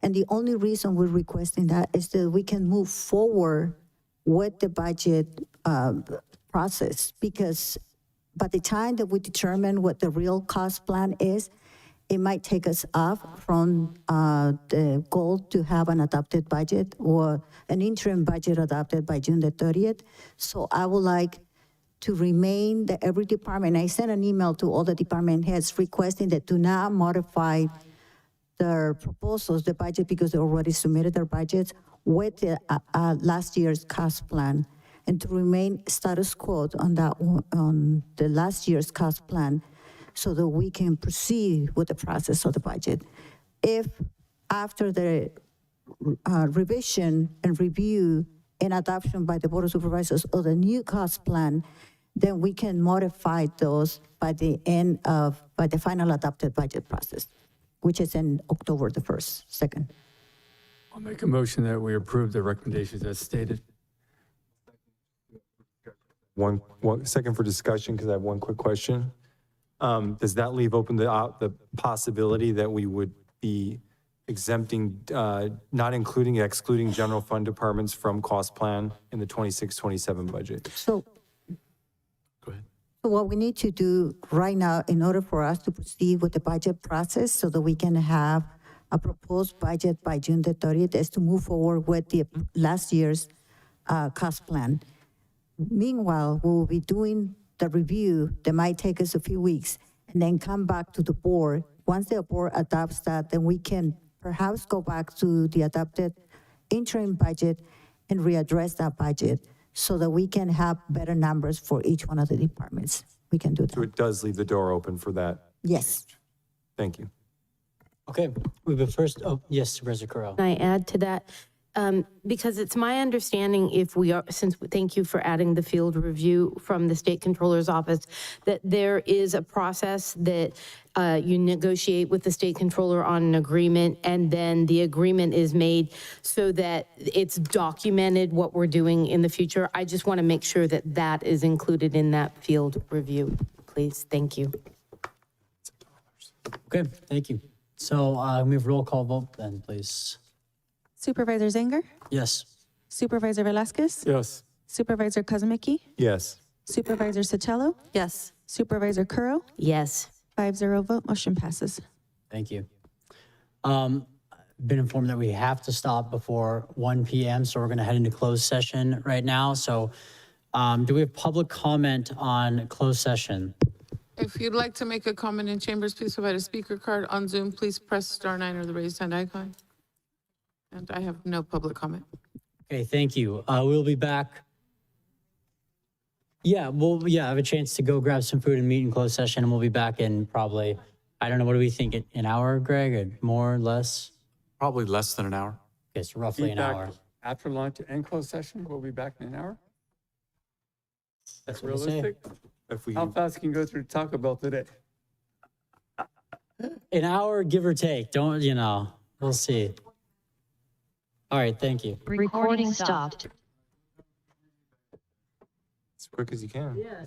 J: And the only reason we're requesting that is that we can move forward with the budget process, because by the time that we determine what the real cost plan is, it might take us off from the goal to have an adopted budget or an interim budget adopted by June the 30th. So I would like to remain that every department, I sent an email to all the department heads requesting that do not modify their proposals, the budget, because they already submitted their budgets with the last year's cost plan, and to remain status quo on that, on the last year's cost plan, so that we can proceed with the process of the budget. If after the revision and review and adoption by the Board of Supervisors of the new cost plan, then we can modify those by the final adopted budget process, which is in October the 1st, 2nd.
I: I'll make a motion that we approve the recommendations as stated.
C: One second for discussion, because I have one quick question. Does that leave open the possibility that we would be exempting, not including, excluding general fund departments from cost plan in the 26-27 budget?
J: So,
H: Go ahead.
J: so what we need to do right now in order for us to proceed with the budget process so that we can have a proposed budget by June the 30th is to move forward with the last year's cost plan. Meanwhile, we will be doing the review that might take us a few weeks and then come back to the board. Once the board adopts that, then we can perhaps go back to the adopted interim budget and readdress that budget so that we can have better numbers for each one of the departments. We can do
C: So
J: that.
C: it does leave the door open for that.
J: Yes.
C: Thank you.
B: Okay, we have a first, oh, yes, Supervisor Curl.
A: Can I add to that? Because it's my understanding if we are, thank you for adding the field review from the state controller's office, that there is a process that you negotiate with the state controller on an agreement, and then the agreement is made so that it's documented what we're doing in the future. I just want to make sure that that is included in that field review, please. Thank you.
B: Okay, thank you. So we have roll call vote then, please.
G: Supervisor Zanger?
B: Yes.
G: Supervisor Velasquez?
I: Yes.
G: Supervisor Kazumiki?
C: Yes.
G: Supervisor Sotelo?
D: Yes.
G: Supervisor Curro?
A: Yes.
G: 5-0 vote, motion passes.
B: Thank you. Been informed that we have to stop before 1 p.m., so we're going to head into closed session right now. So do we have public comment on closed session?
E: If you'd like to make a comment in chambers, please provide a speaker card. On Zoom, please press *9 or the raised hand icon. And I have no public comment.
B: Okay, thank you. We'll be back. Yeah, I have a chance to go grab some food and meet in closed session, and we'll be back in probably, I don't know, what do we think, an hour, Greg, or more, less?
H: Probably less than an hour.
B: Okay, so roughly an hour.
I: After lunch and closed session, we'll be back in an hour.
B: That's what I say.
I: Realistic?
C: If we,
I: How fast can you go through Taco Bell today?
B: An hour, give or take. Don't, we'll see. All right, thank you.
T: Recording stopped.
C: as quick as you can. Yeah.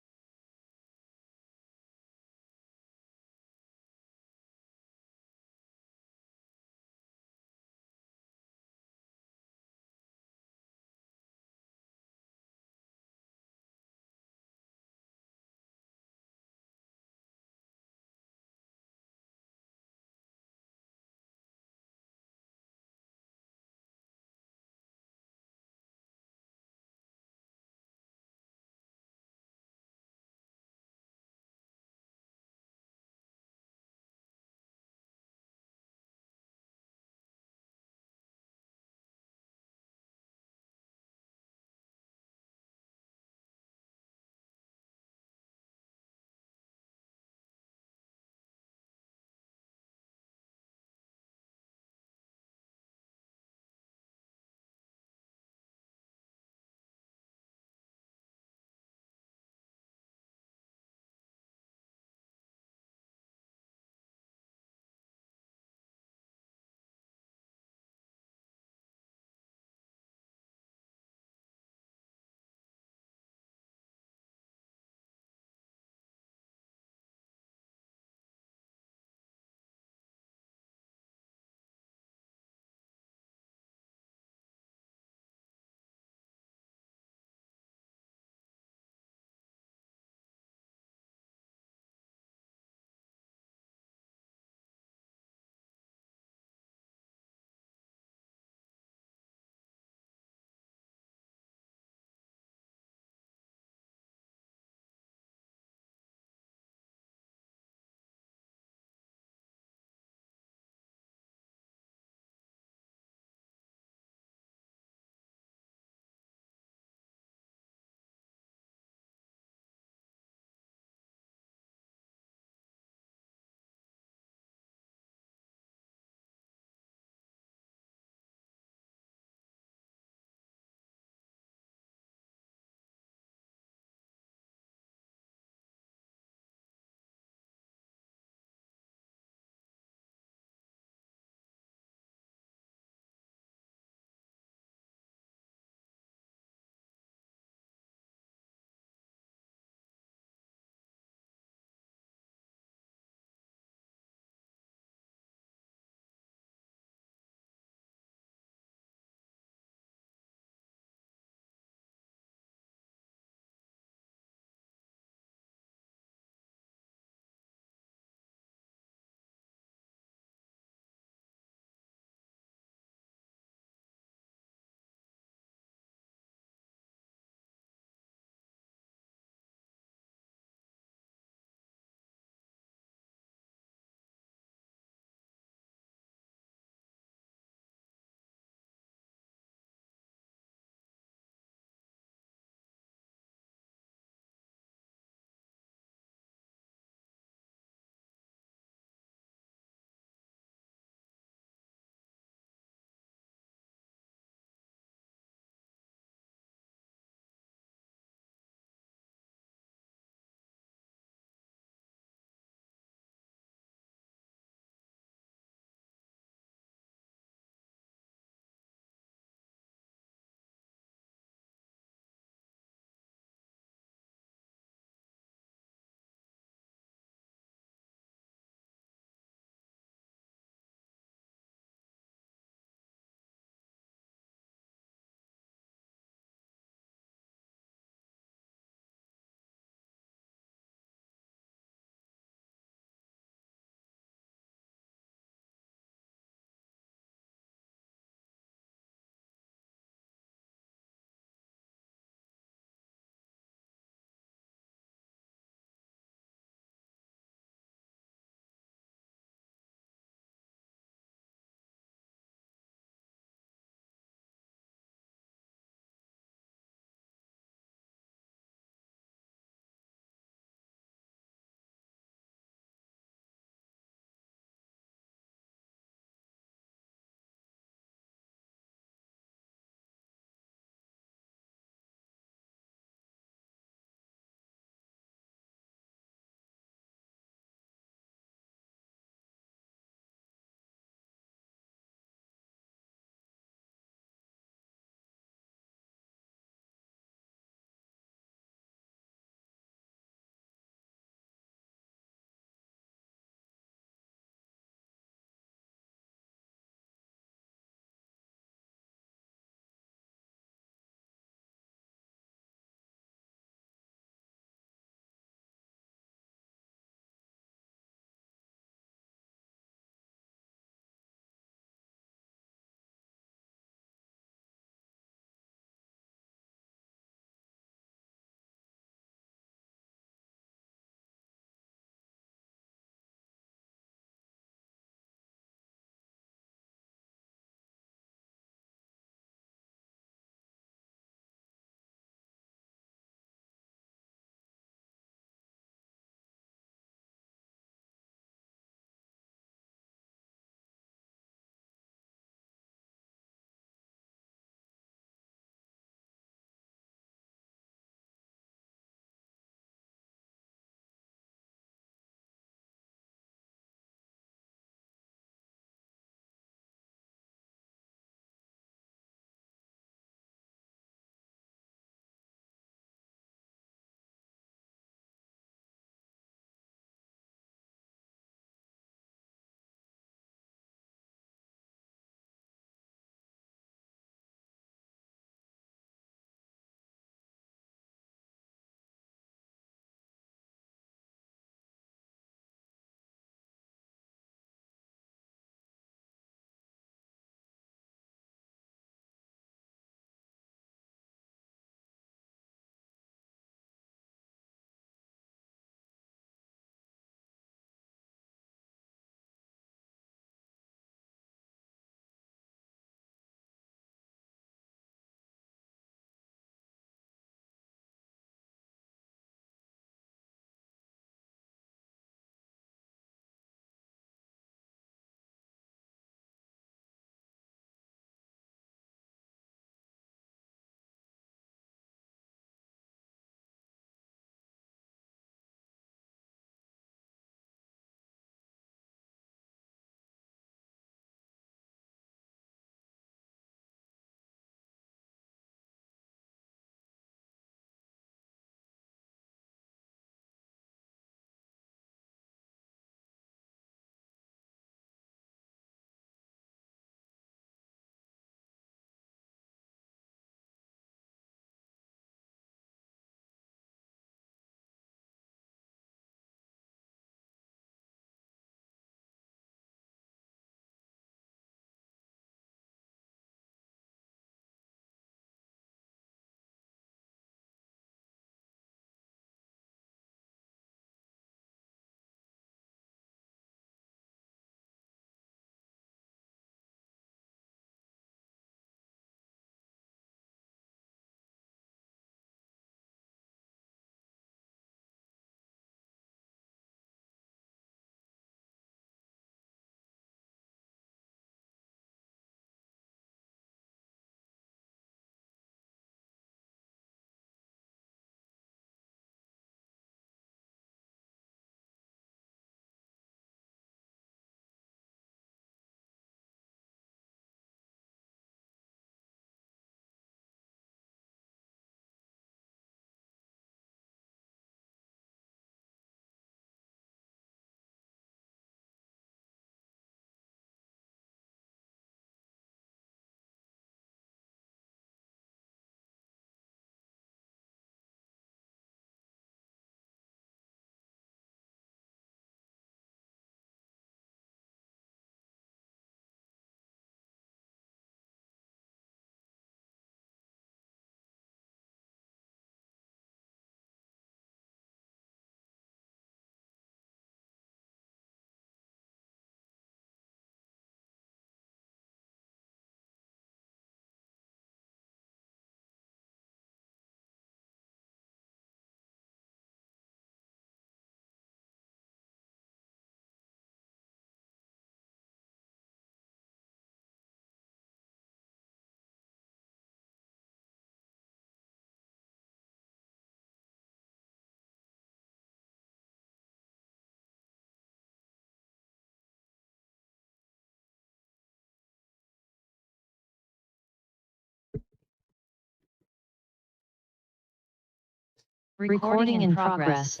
T: Recording in progress.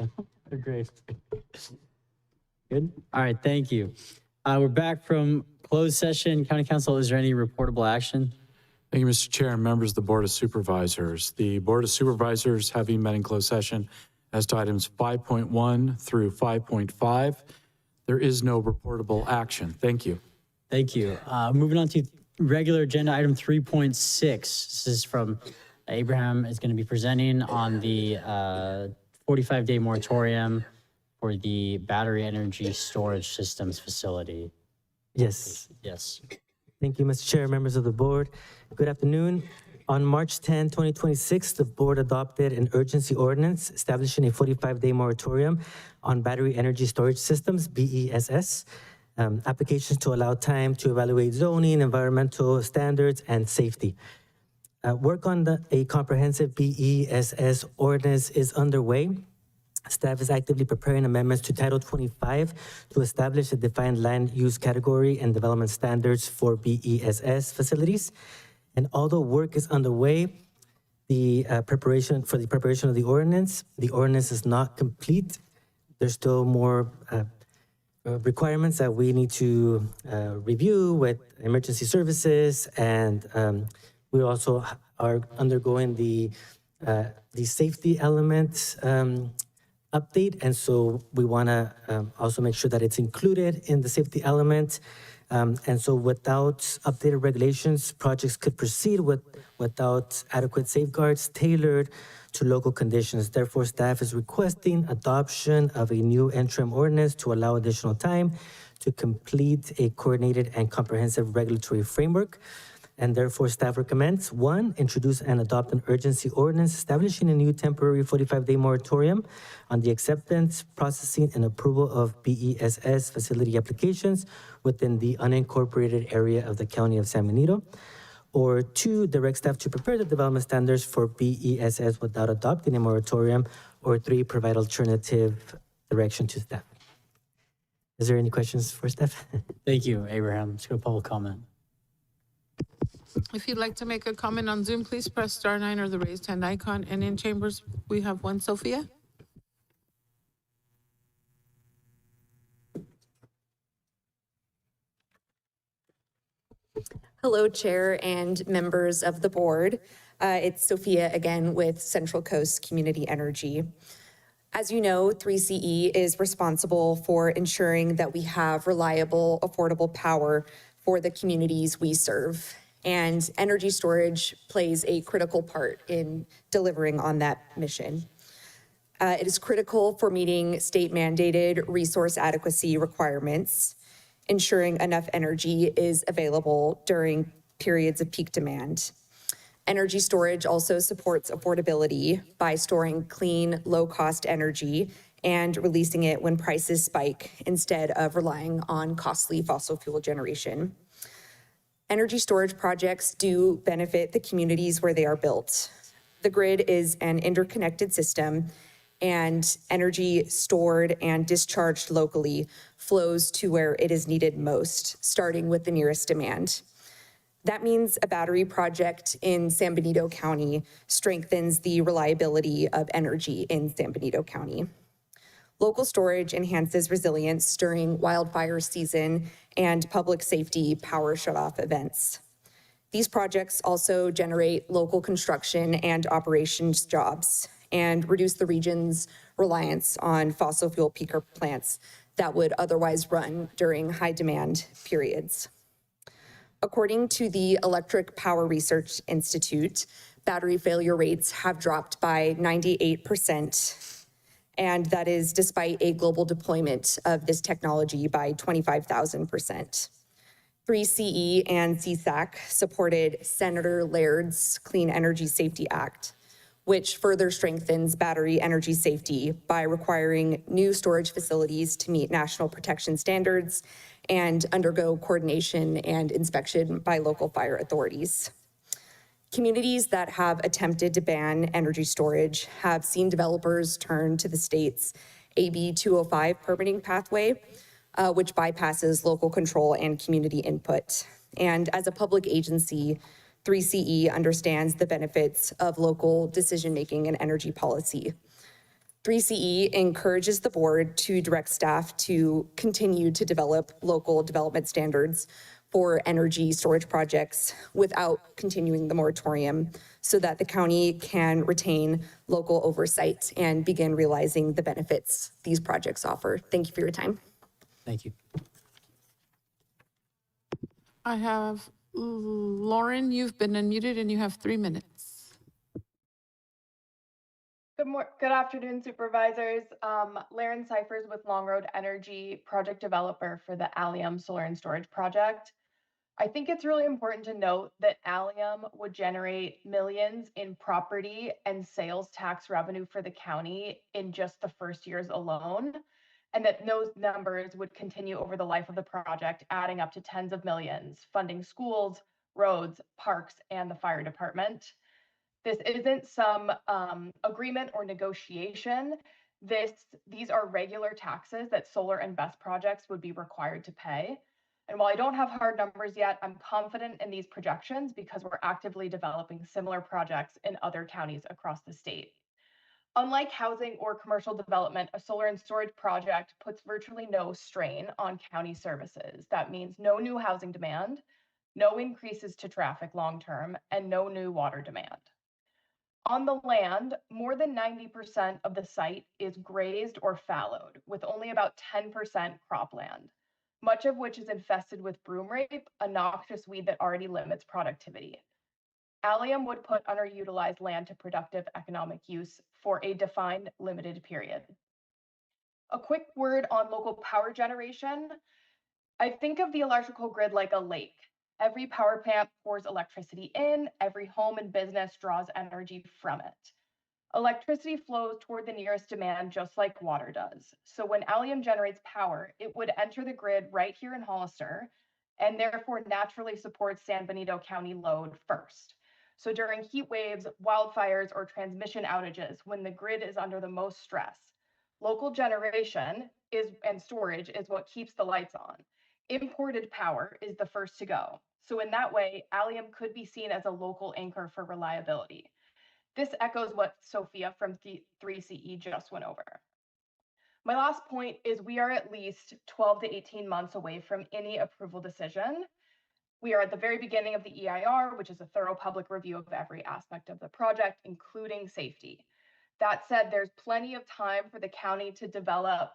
B: Great. Good. All right, thank you. We're back from closed session. County Council, is there any reportable action?
H: Thank you, Mr. Chair and members of the Board of Supervisors. The Board of Supervisors, having met in closed session as to items 5.1 through 5.5, there is no reportable action. Thank you.
B: Thank you. Moving on to regular agenda item 3.6. This is from Abraham is going to be presenting on the 45-day moratorium for the battery energy storage systems facility.
L: Yes.
B: Yes.
L: Thank you, Mr. Chair, members of the board. Good afternoon. On March 10, 2026, the board adopted an urgency ordinance establishing a 45-day moratorium on battery energy storage systems, BESS, applications to allow time to evaluate zoning, environmental standards, and safety. Work on a comprehensive BESS ordinance is underway. Staff is actively preparing amendments to Title 25 to establish a defined land use category and development standards for BESS facilities. And although work is underway, the preparation of the ordinance is not complete. There's still more requirements that we need to review with emergency services, and we also are undergoing the safety element update, and so we want to also make sure that it's included in the safety element. And so without updated regulations, projects could proceed without adequate safeguards tailored to local conditions. Therefore, staff is requesting adoption of a new interim ordinance to allow additional time to complete a coordinated and comprehensive regulatory framework. And therefore, staff recommends, 1, introduce and adopt an urgency ordinance establishing a new temporary 45-day moratorium on the acceptance, processing, and approval of BESS facility applications within the unincorporated area of the County of San Benito. Or 2, direct staff to prepare the development standards for BESS without adopting a moratorium. Or 3, provide alternative direction to staff. Is there any questions for staff?
B: Thank you, Abraham. Let's go to public comment.
E: If you'd like to make a comment on Zoom, please press *9 or the raised hand icon. And in chambers, we have one, Sophia.
M: Hello, Chair and members of the board. It's Sophia again with Central Coast Community Energy. As you know, 3CE is responsible for ensuring that we have reliable, affordable power for the communities we serve. And energy storage plays a critical part in delivering on that mission. It is critical for meeting state-mandated resource adequacy requirements, ensuring enough energy is available during periods of peak demand. Energy storage also supports affordability by storing clean, low-cost energy and releasing it when prices spike instead of relying on costly fossil fuel generation. Energy storage projects do benefit the communities where they are built. The grid is an interconnected system, and energy stored and discharged locally flows to where it is needed most, starting with the nearest demand. That means a battery project in San Benito County strengthens the reliability of energy in San Benito County. Local storage enhances resilience during wildfire season and public safety power shutoff events. These projects also generate local construction and operations jobs and reduce the region's reliance on fossil fuel peaker plants that would otherwise run during high demand periods. According to the Electric Power Research Institute, battery failure rates have dropped by 98%. And that is despite a global deployment of this technology by 25,000%. 3CE and CSAC supported Senator Laird's Clean Energy Safety Act, which further strengthens battery energy safety by requiring new storage facilities to meet national protection standards and undergo coordination and inspection by local fire authorities. Communities that have attempted to ban energy storage have seen developers turn to the state's AB 205 permitting pathway, which bypasses local control and community input. And as a public agency, 3CE understands the benefits of local decision-making and energy policy. 3CE encourages the board to direct staff to continue to develop local development standards for energy storage projects without continuing the moratorium so that the county can retain local oversight and begin realizing the benefits these projects offer. Thank you for your time.
B: Thank you.
E: I have Lauren, you've been unmuted and you have 3 minutes.
Q: Good afternoon, supervisors. Laren Cyphers with Long Road Energy, project developer for the Allium Solar and Storage Project. I think it's really important to note that Allium would generate millions in property and sales tax revenue for the county in just the first years alone, and that those numbers would continue over the life of the project, adding up to tens of millions, funding schools, roads, parks, and the fire department. This isn't some agreement or negotiation. These are regular taxes that solar and BESS projects would be required to pay. And while I don't have hard numbers yet, I'm confident in these projections because we're actively developing similar projects in other counties across the state. Unlike housing or commercial development, a solar and storage project puts virtually no strain on county services. That means no new housing demand, no increases to traffic long-term, and no new water demand. On the land, more than 90% of the site is grazed or fallowed, with only about 10% cropland, much of which is infested with broom rape, a noxious weed that already limits productivity. Allium would put underutilized land to productive economic use for a defined limited period. A quick word on local power generation. I think of the electrical grid like a lake. Every power plant pours electricity in, every home and business draws energy from it. Electricity flows toward the nearest demand just like water does. So when Allium generates power, it would enter the grid right here in Hollister and therefore naturally supports San Benito County load first. So during heat waves, wildfires, or transmission outages, when the grid is under the most stress, local generation and storage is what keeps the lights on. Imported power is the first to go. So in that way, Allium could be seen as a local anchor for reliability. This echoes what Sophia from 3CE just went over. My last point is we are at least 12 to 18 months away from any approval decision. We are at the very beginning of the EIR, which is a thorough public review of every aspect of the project, including safety. That said, there's plenty of time for the county to develop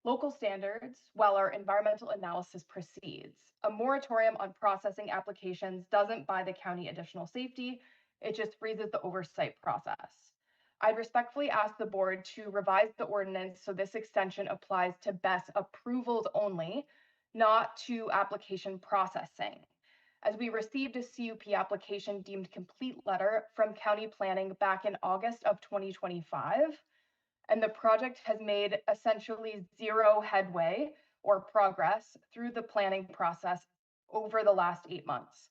Q: local standards while our environmental analysis proceeds. A moratorium on processing applications doesn't buy the county additional safety, it just freezes the oversight process. I'd respectfully ask the board to revise the ordinance so this extension applies to BESS approvals only, not to application processing. As we received a CUP application deemed complete letter from county planning back in August of 2025, and the project has made essentially zero headway or progress through the planning process over the last 8 months.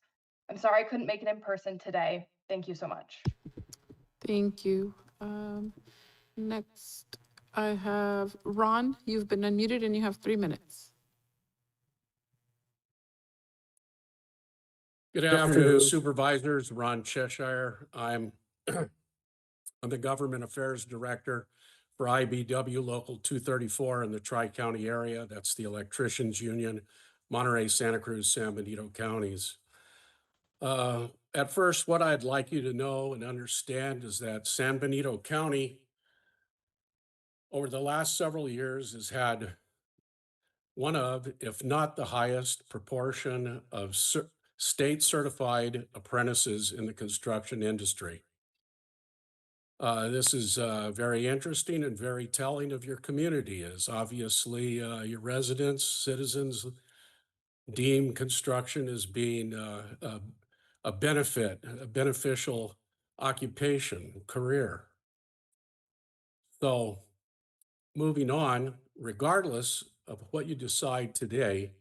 Q: I'm sorry I couldn't make it in person today. Thank you so much.
E: Thank you. Next, I have Ron, you've been unmuted and you have 3 minutes.
V: Good afternoon, supervisors. Ron Cheshire. I'm the Government Affairs Director for IBW Local 234 in the Tri-County area. That's the Electricians Union, Monterey, Santa Cruz, San Benito counties. At first, what I'd like you to know and understand is that San Benito County, over the last several years, has had one of, if not the highest proportion of state certified apprentices in the construction industry. This is very interesting and very telling of your community, as obviously your residents, citizens deem construction as being a beneficial occupation, career. So moving on, regardless of what you decide today,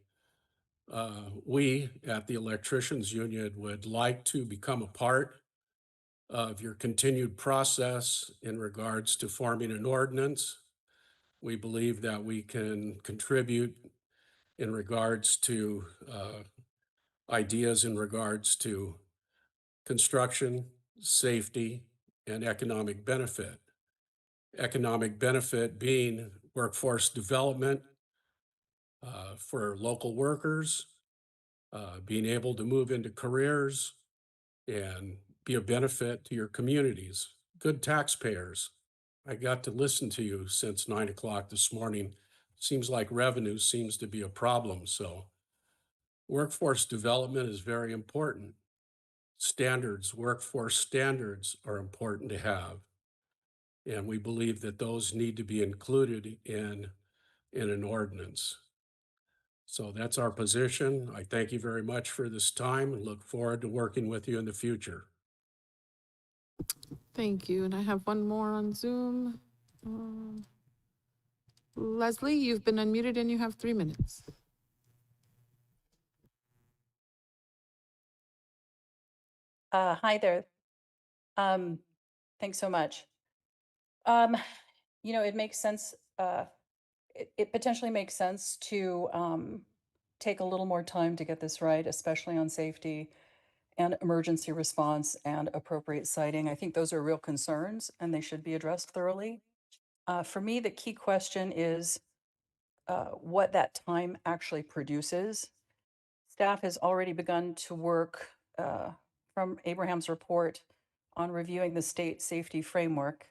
V: we at the Electricians Union would like to become a part of your continued process in regards to forming an ordinance. We believe that we can contribute in regards to ideas in regards to construction, safety, and economic benefit. economic benefit being workforce development for local workers, being able to move into careers and be a benefit to your communities. Good taxpayers. I got to listen to you since 9 o'clock this morning. Seems like revenue seems to be a problem. So workforce development is very important. Standards, workforce standards are important to have. And we believe that those need to be included in an ordinance. So that's our position. I thank you very much for this time and look forward to working with you in the future.
E: Thank you. And I have one more on Zoom. Leslie, you've been unmuted and you have 3 minutes.
N: Hi there. Thanks so much. It makes sense. It potentially makes sense to take a little more time to get this right, especially on safety and emergency response and appropriate siting. I think those are real concerns and they should be addressed thoroughly. For me, the key question is what that time actually produces. Staff has already begun to work from Abraham's report on reviewing the state safety framework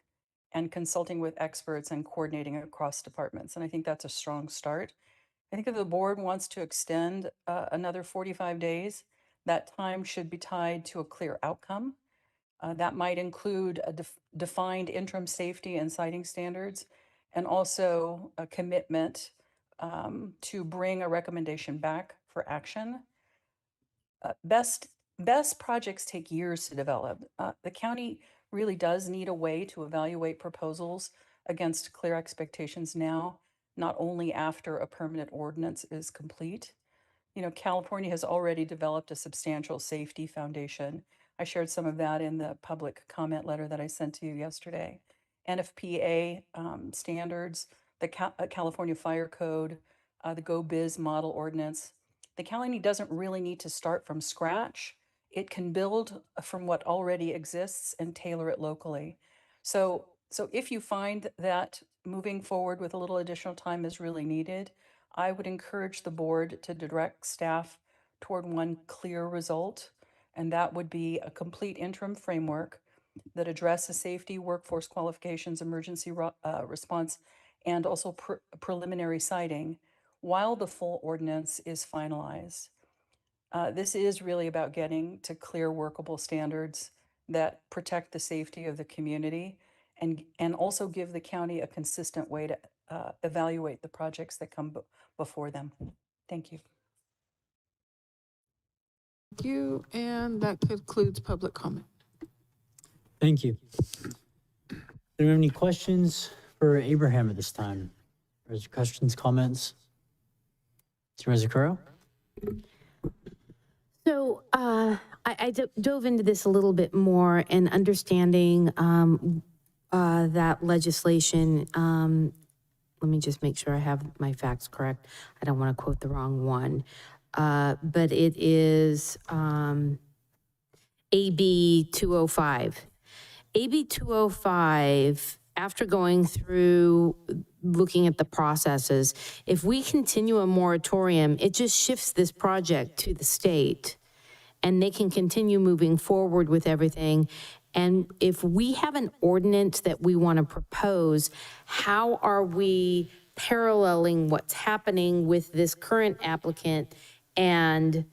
N: and consulting with experts and coordinating across departments. And I think that's a strong start. I think if the board wants to extend another 45 days, that time should be tied to a clear outcome. That might include a defined interim safety and siting standards, and also a commitment to bring a recommendation back for action. Best projects take years to develop. The county really does need a way to evaluate proposals against clear expectations now, not only after a permanent ordinance is complete. California has already developed a substantial safety foundation. I shared some of that in the public comment letter that I sent to you yesterday. NFPA standards, the California Fire Code, the Go Biz Model Ordinance. The county doesn't really need to start from scratch. It can build from what already exists and tailor it locally. So if you find that moving forward with a little additional time is really needed, I would encourage the board to direct staff toward one clear result, and that would be a complete interim framework that addresses safety, workforce qualifications, emergency response, and also preliminary siting while the full ordinance is finalized. This is really about getting to clear, workable standards that protect the safety of the community and also give the county a consistent way to evaluate the projects that come before them. Thank you.
E: Thank you. And that concludes public comment.
B: Thank you. Do you have any questions for Abraham at this time? Or is there questions, comments? Supervisor Curro?
A: So I dove into this a little bit more and understanding that legislation. Let me just make sure I have my facts correct. I don't want to quote the wrong one. But it is AB 205. AB 205, after going through looking at the processes, if we continue a moratorium, it just shifts this project to the state and they can continue moving forward with everything. And if we have an ordinance that we want to propose, how are we paralleling what's happening with this current applicant and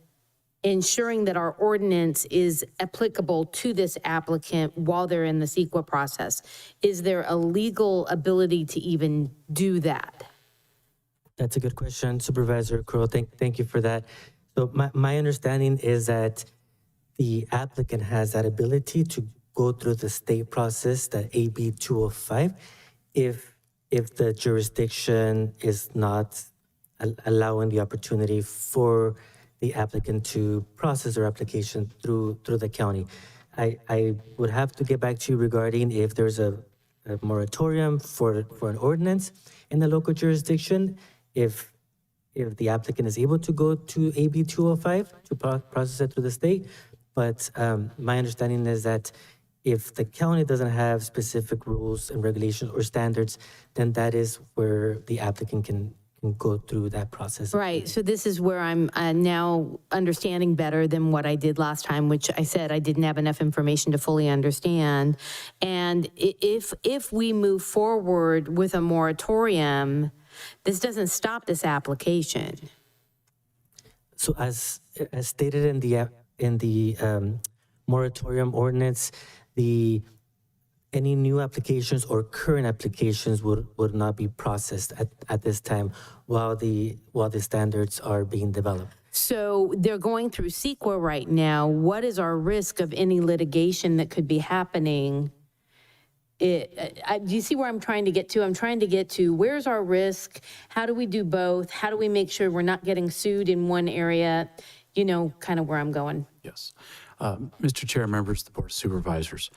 A: ensuring that our ordinance is applicable to this applicant while they're in the CEQA process? Is there a legal ability to even do that?
L: That's a good question, Supervisor Crow. Thank you for that. So my understanding is that the applicant has that ability to go through the state process, the AB 205, if the jurisdiction is not allowing the opportunity for the applicant to process their application through the county. I would have to get back to you regarding if there's a moratorium for an ordinance in the local jurisdiction, if the applicant is able to go to AB 205 to process it through the state. But my understanding is that If the county doesn't have specific rules and regulations or standards, then that is where the applicant can go through that process.
A: Right, so this is where I'm now understanding better than what I did last time, which I said I didn't have enough information to fully understand. And if we move forward with a moratorium, this doesn't stop this application.
L: So as stated in the moratorium ordinance, any new applications or current applications would not be processed at this time while the standards are being developed.
A: So they're going through CEQA right now. What is our risk of any litigation that could be happening? Do you see where I'm trying to get to? I'm trying to get to where's our risk? How do we do both? How do we make sure we're not getting sued in one area? You know, kind of where I'm going.
H: Yes. Mr. Chair, members of the Board of Supervisors,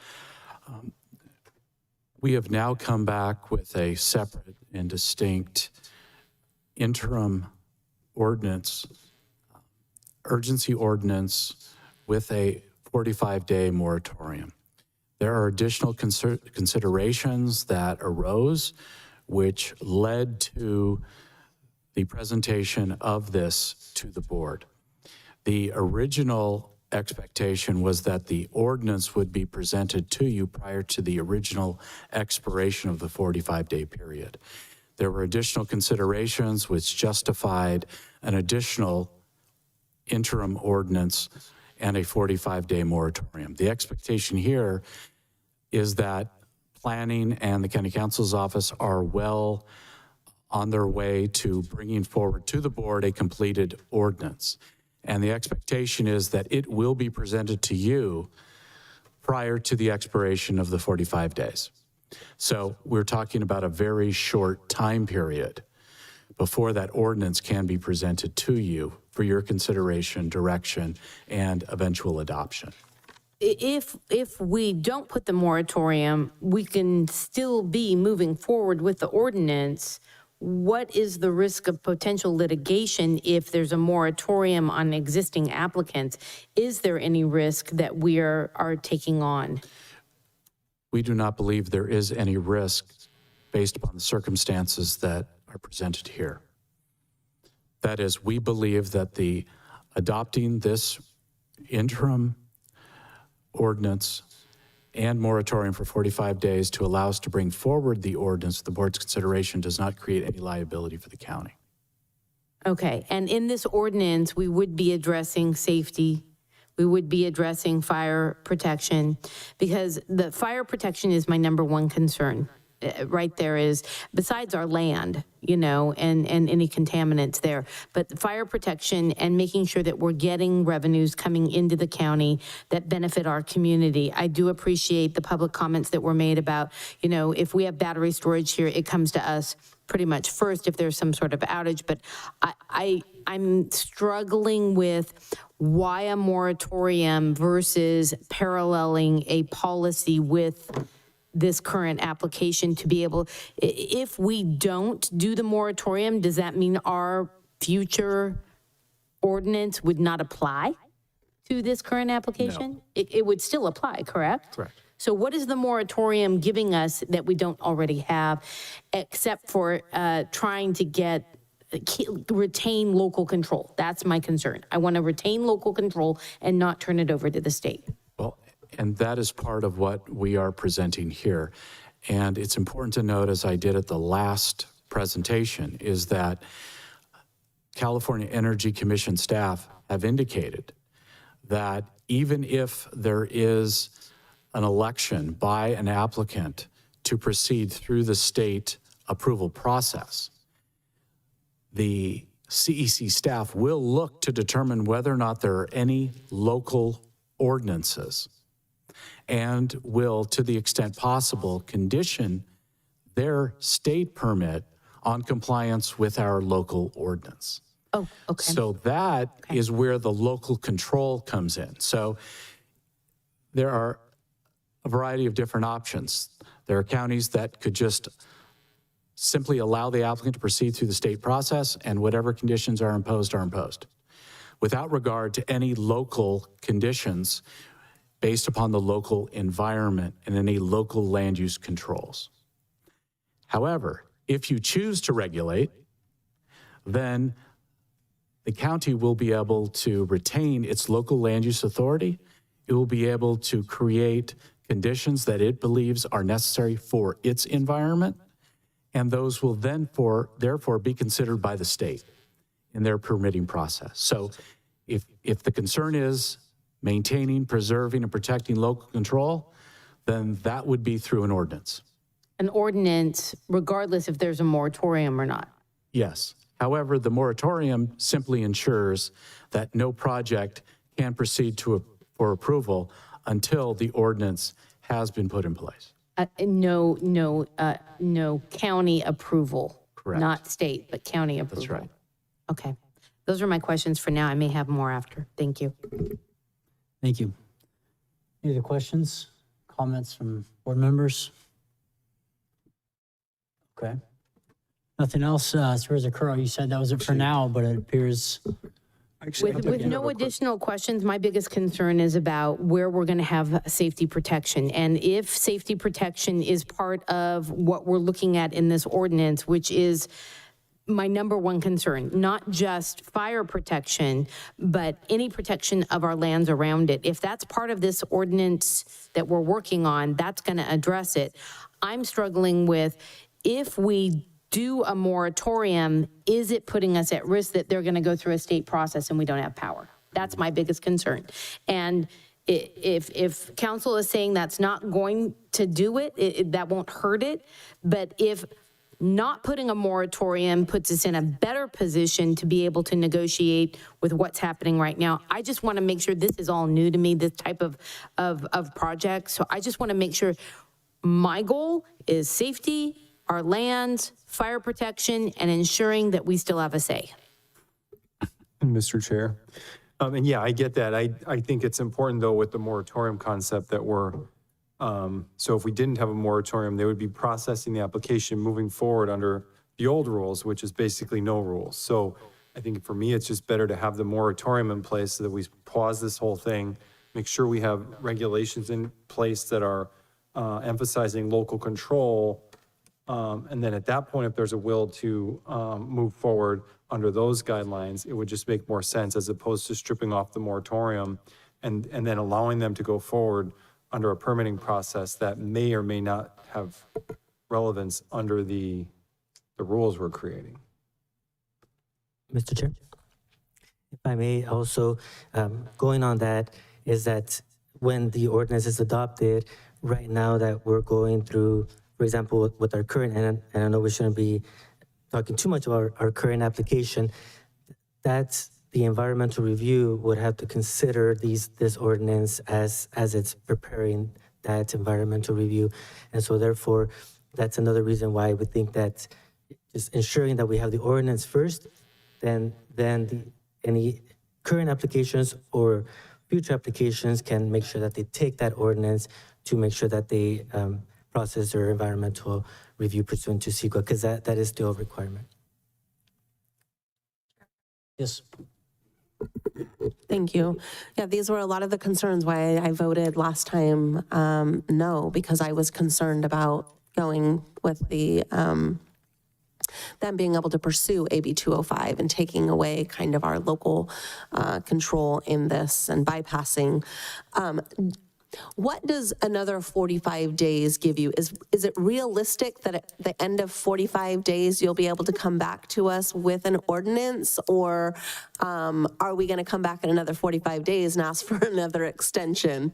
H: we have now come back with a separate and distinct interim ordinance, urgency ordinance with a 45-day moratorium. There are additional considerations that arose, which led to the presentation of this to the board. The original expectation was that the ordinance would be presented to you prior to the original expiration of the 45-day period. There were additional considerations which justified an additional interim ordinance and a 45-day moratorium. The expectation here is that planning and the county council's office are well on their way to bringing forward to the board a completed ordinance. And the expectation is that it will be presented to you prior to the expiration of the 45 days. So we're talking about a very short time period before that ordinance can be presented to you for your consideration, direction, and eventual adoption.
A: If we don't put the moratorium, we can still be moving forward with the ordinance. What is the risk of potential litigation if there's a moratorium on existing applicants? Is there any risk that we are taking on?
H: We do not believe there is any risk based upon the circumstances that are presented here. That is, we believe that the adopting this interim ordinance and moratorium for 45 days to allow us to bring forward the ordinance, the board's consideration does not create any liability for the county.
A: Okay, and in this ordinance, we would be addressing safety. We would be addressing fire protection, because the fire protection is my number one concern. Right there is, besides our land, you know, and any contaminants there, but the fire protection and making sure that we're getting revenues coming into the county that benefit our community. I do appreciate the public comments that were made about, you know, if we have battery storage here, it comes to us pretty much first if there's some sort of outage, but I'm struggling with why a moratorium versus paralleling a policy with this current application to be able, if we don't do the moratorium, does that mean our future ordinance would not apply to this current application? No. It would still apply, correct?
H: Correct.
A: So what is the moratorium giving us that we don't already have, except for trying to retain local control? That's my concern. I want to retain local control and not turn it over to the state.
H: Well, and that is part of what we are presenting here. And it's important to note, as I did at the last presentation, is that California Energy Commission staff have indicated that even if there is an election by an applicant to proceed through the state approval process, the CEC staff will look to determine whether or not there are any local ordinances and will, to the extent possible, condition their state permit on compliance with our local ordinance.
A: Oh, okay.
H: So that is where the local control comes in. So there are a variety of different options. There are counties that could just simply allow the applicant to proceed through the state process, and whatever conditions are imposed without regard to any local conditions based upon the local environment and any local land use controls. However, if you choose to regulate, then the county will be able to retain its local land use authority. It will be able to create conditions that it believes are necessary for its environment, and those will then therefore be considered by the state in their permitting process. So if the concern is maintaining, preserving, and protecting local control, then that would be through an ordinance.
A: An ordinance, regardless if there's a moratorium or not.
H: Yes. However, the moratorium simply ensures that no project can proceed for approval until the ordinance has been put in place.
A: No county approval.
H: Correct.
A: Not state, but county approval.
H: That's right.
A: Okay. Those are my questions for now. I may have more after. Thank you.
B: Thank you. Any other questions, comments from board members? Okay. Nothing else, Supervisor Curl, you said that was it for now, but it appears.
A: With no additional questions, my biggest concern is about where we're going to have safety protection. And if safety protection is part of what we're looking at in this ordinance, which is my number one concern, not just fire protection, but any protection of our lands around it. If that's part of this ordinance that we're working on, that's going to address it. I'm struggling with, if we do a moratorium, is it putting us at risk that they're going to go through a state process and we don't have power? That's my biggest concern. And if council is saying that's not going to do it, that won't hurt it. But if not putting a moratorium puts us in a better position to be able to negotiate with what's happening right now, I just want to make sure, this is all new to me, this type of project. So I just want to make sure my goal is safety, our lands, fire protection, and ensuring that we still have a say.
C: Mr. Chair. And yeah, I get that. I think it's important though with the moratorium concept that so if we didn't have a moratorium, they would be processing the application moving forward under the old rules, which is basically no rules. So I think for me, it's just better to have the moratorium in place so that we pause this whole thing, make sure we have regulations in place that are emphasizing local control. And then at that point, if there's a will to move forward under those guidelines, it would just make more sense as opposed to stripping off the moratorium and then allowing them to go forward under a permitting process that may or may not have relevance under the rules we're creating.
L: Mr. Chair, if I may also, going on that, is that when the ordinance is adopted, right now that we're going through, for example, with our current, and I know we shouldn't be talking too much about our current application, that's the environmental review would have to consider this ordinance as it's preparing that environmental review. And so therefore, that's another reason why we think that just ensuring that we have the ordinance first, then any current applications or future applications can make sure that they take that ordinance to make sure that they process their environmental review pursuant to CEQA, because that is still a requirement.
B: Yes.
D: Thank you. Yeah, these were a lot of the concerns why I voted last time no, because I was concerned about going with the them being able to pursue AB 205 and taking away kind of our local control in this and bypassing. What does another 45 days give you? Is it realistic that at the end of 45 days, you'll be able to come back to us with an ordinance? Or are we going to come back in another 45 days and ask for another extension?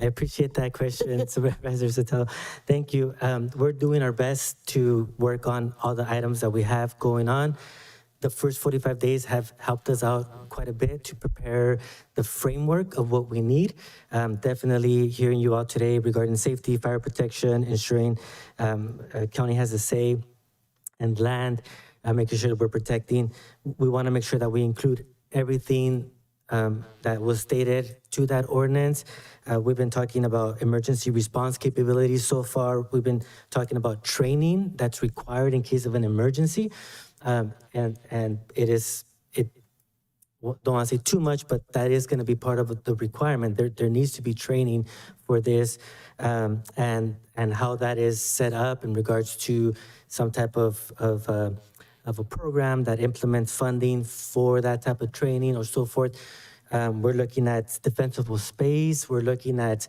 L: I appreciate that question, Supervisor Sotelo. Thank you. We're doing our best to work on all the items that we have going on. The first 45 days have helped us out quite a bit to prepare the framework of what we need. Definitely hearing you out today regarding safety, fire protection, ensuring county has a say, and land, making sure that we're protecting. We want to make sure that we include everything that was stated to that ordinance. We've been talking about emergency response capabilities so far. We've been talking about training that's required in case of an emergency. And don't want to say too much, but that is going to be part of the requirement. There needs to be training for this, and how that is set up in regards to some type of a program that implements funding for that type of training or so forth. We're looking at defensible space. We're looking at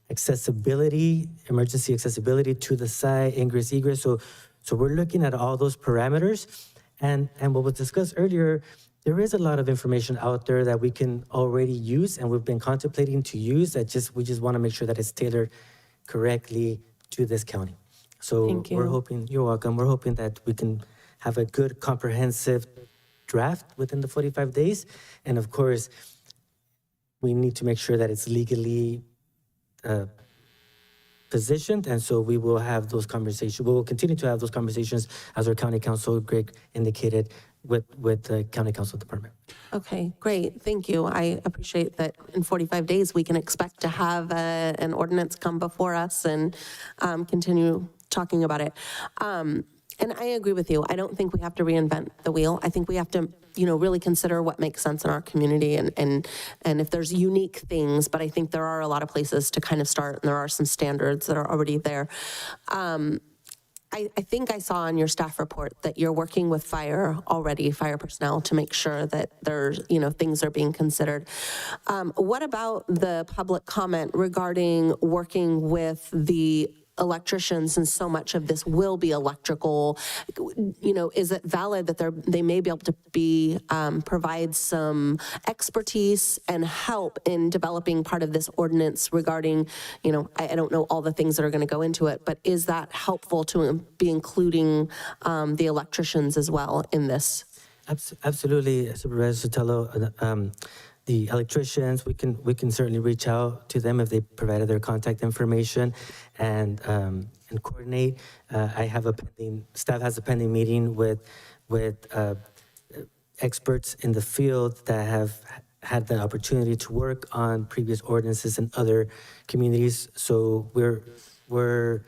L: accessibility, emergency accessibility to the site, ingress, egress. So we're looking at all those parameters. And what was discussed earlier, there is a lot of information out there that we can already use and we've been contemplating to use we just want to make sure that it's tailored correctly to this county. So
D: Thank you.
L: we're hoping, you're welcome, we're hoping that we can have a good comprehensive draft within the 45 days. And of course, we need to make sure that it's legally positioned. And so we will have those conversations. We will continue to have those conversations as our county council, Greg indicated, with the county council department.
D: Okay, great, thank you. I appreciate that in 45 days, we can expect to have an ordinance come before us and continue talking about it. And I agree with you. I don't think we have to reinvent the wheel. I think we have to, really consider what makes sense in our community and if there's unique things, but I think there are a lot of places to kind of start and there are some standards that are already there. I think I saw on your staff report that you're working with fire personnel, to make sure that there's, things are being considered. What about the public comment regarding working with the electricians, and so much of this will be electrical? Is it valid that they may be able to provide some expertise and help in developing part of this ordinance regarding, I don't know all the things that are going to go into it, but is that helpful to be including the electricians as well in this?
L: Absolutely, Supervisor Sotelo. The electricians, we can certainly reach out to them if they provided their contact information and coordinate. Staff has a pending meeting with experts in the field that have had the opportunity to work on previous ordinances in other communities. So we're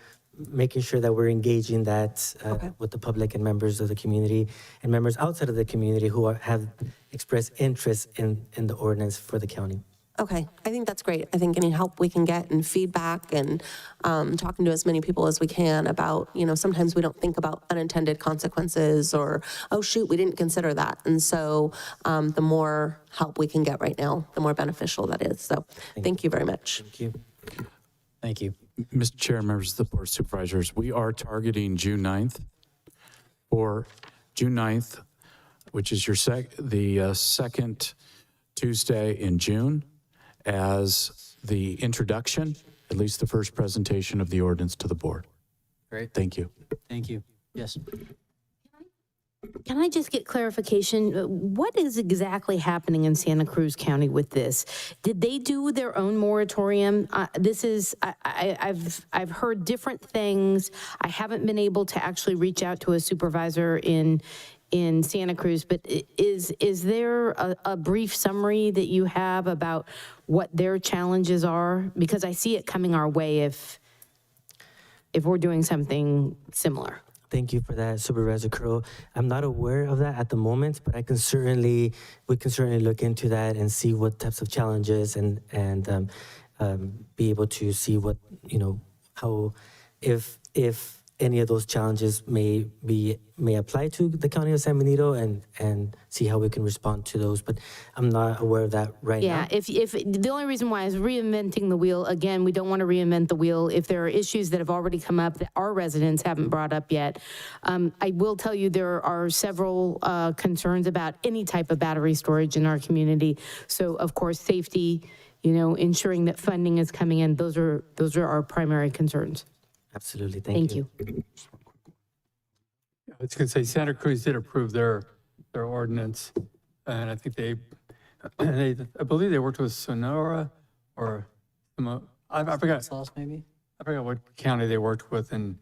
L: making sure that we're engaging that with the public and members of the community and members outside of the community who have expressed interest in the ordinance for the county.
D: Okay, I think that's great. I think any help we can get and feedback and talking to as many people as we can about, sometimes we don't think about unintended consequences or, oh shoot, we didn't consider that. And so the more help we can get right now, the more beneficial that is. So thank you very much.
L: Thank you.
B: Thank you.
H: Mr. Chair, members of the Board of Supervisors, we are targeting June 9th, which is the second Tuesday in June, as the introduction, at least the first presentation of the ordinance to the board.
B: Great.
H: Thank you.
B: Thank you. Yes.
A: Can I just get clarification? What is exactly happening in Santa Cruz County with this? Did they do their own moratorium? I've heard different things. I haven't been able to actually reach out to a supervisor in Santa Cruz, but is there a brief summary that you have about what their challenges are? Because I see it coming our way if we're doing something similar.
L: Thank you for that, Supervisor Curl. I'm not aware of that at the moment, but we can certainly look into that and see what types of challenges and be able to see what, how, if any of those challenges may apply to the County of San Benito and see how we can respond to those. But I'm not aware of that right now.
A: Yeah, if the only reason why is reinventing the wheel, again, we don't want to reinvent the wheel. If there are issues that have already come up that our residents haven't brought up yet, I will tell you there are several concerns about any type of battery storage in our community. So of course, safety, ensuring that funding is coming in, those are our primary concerns.
L: Absolutely, thank you.
I: I was going to say Santa Cruz did approve their ordinance, and I think I believe they worked with Sonora or I forgot.
B: Sauce, maybe?
I: I forgot what county they worked with, and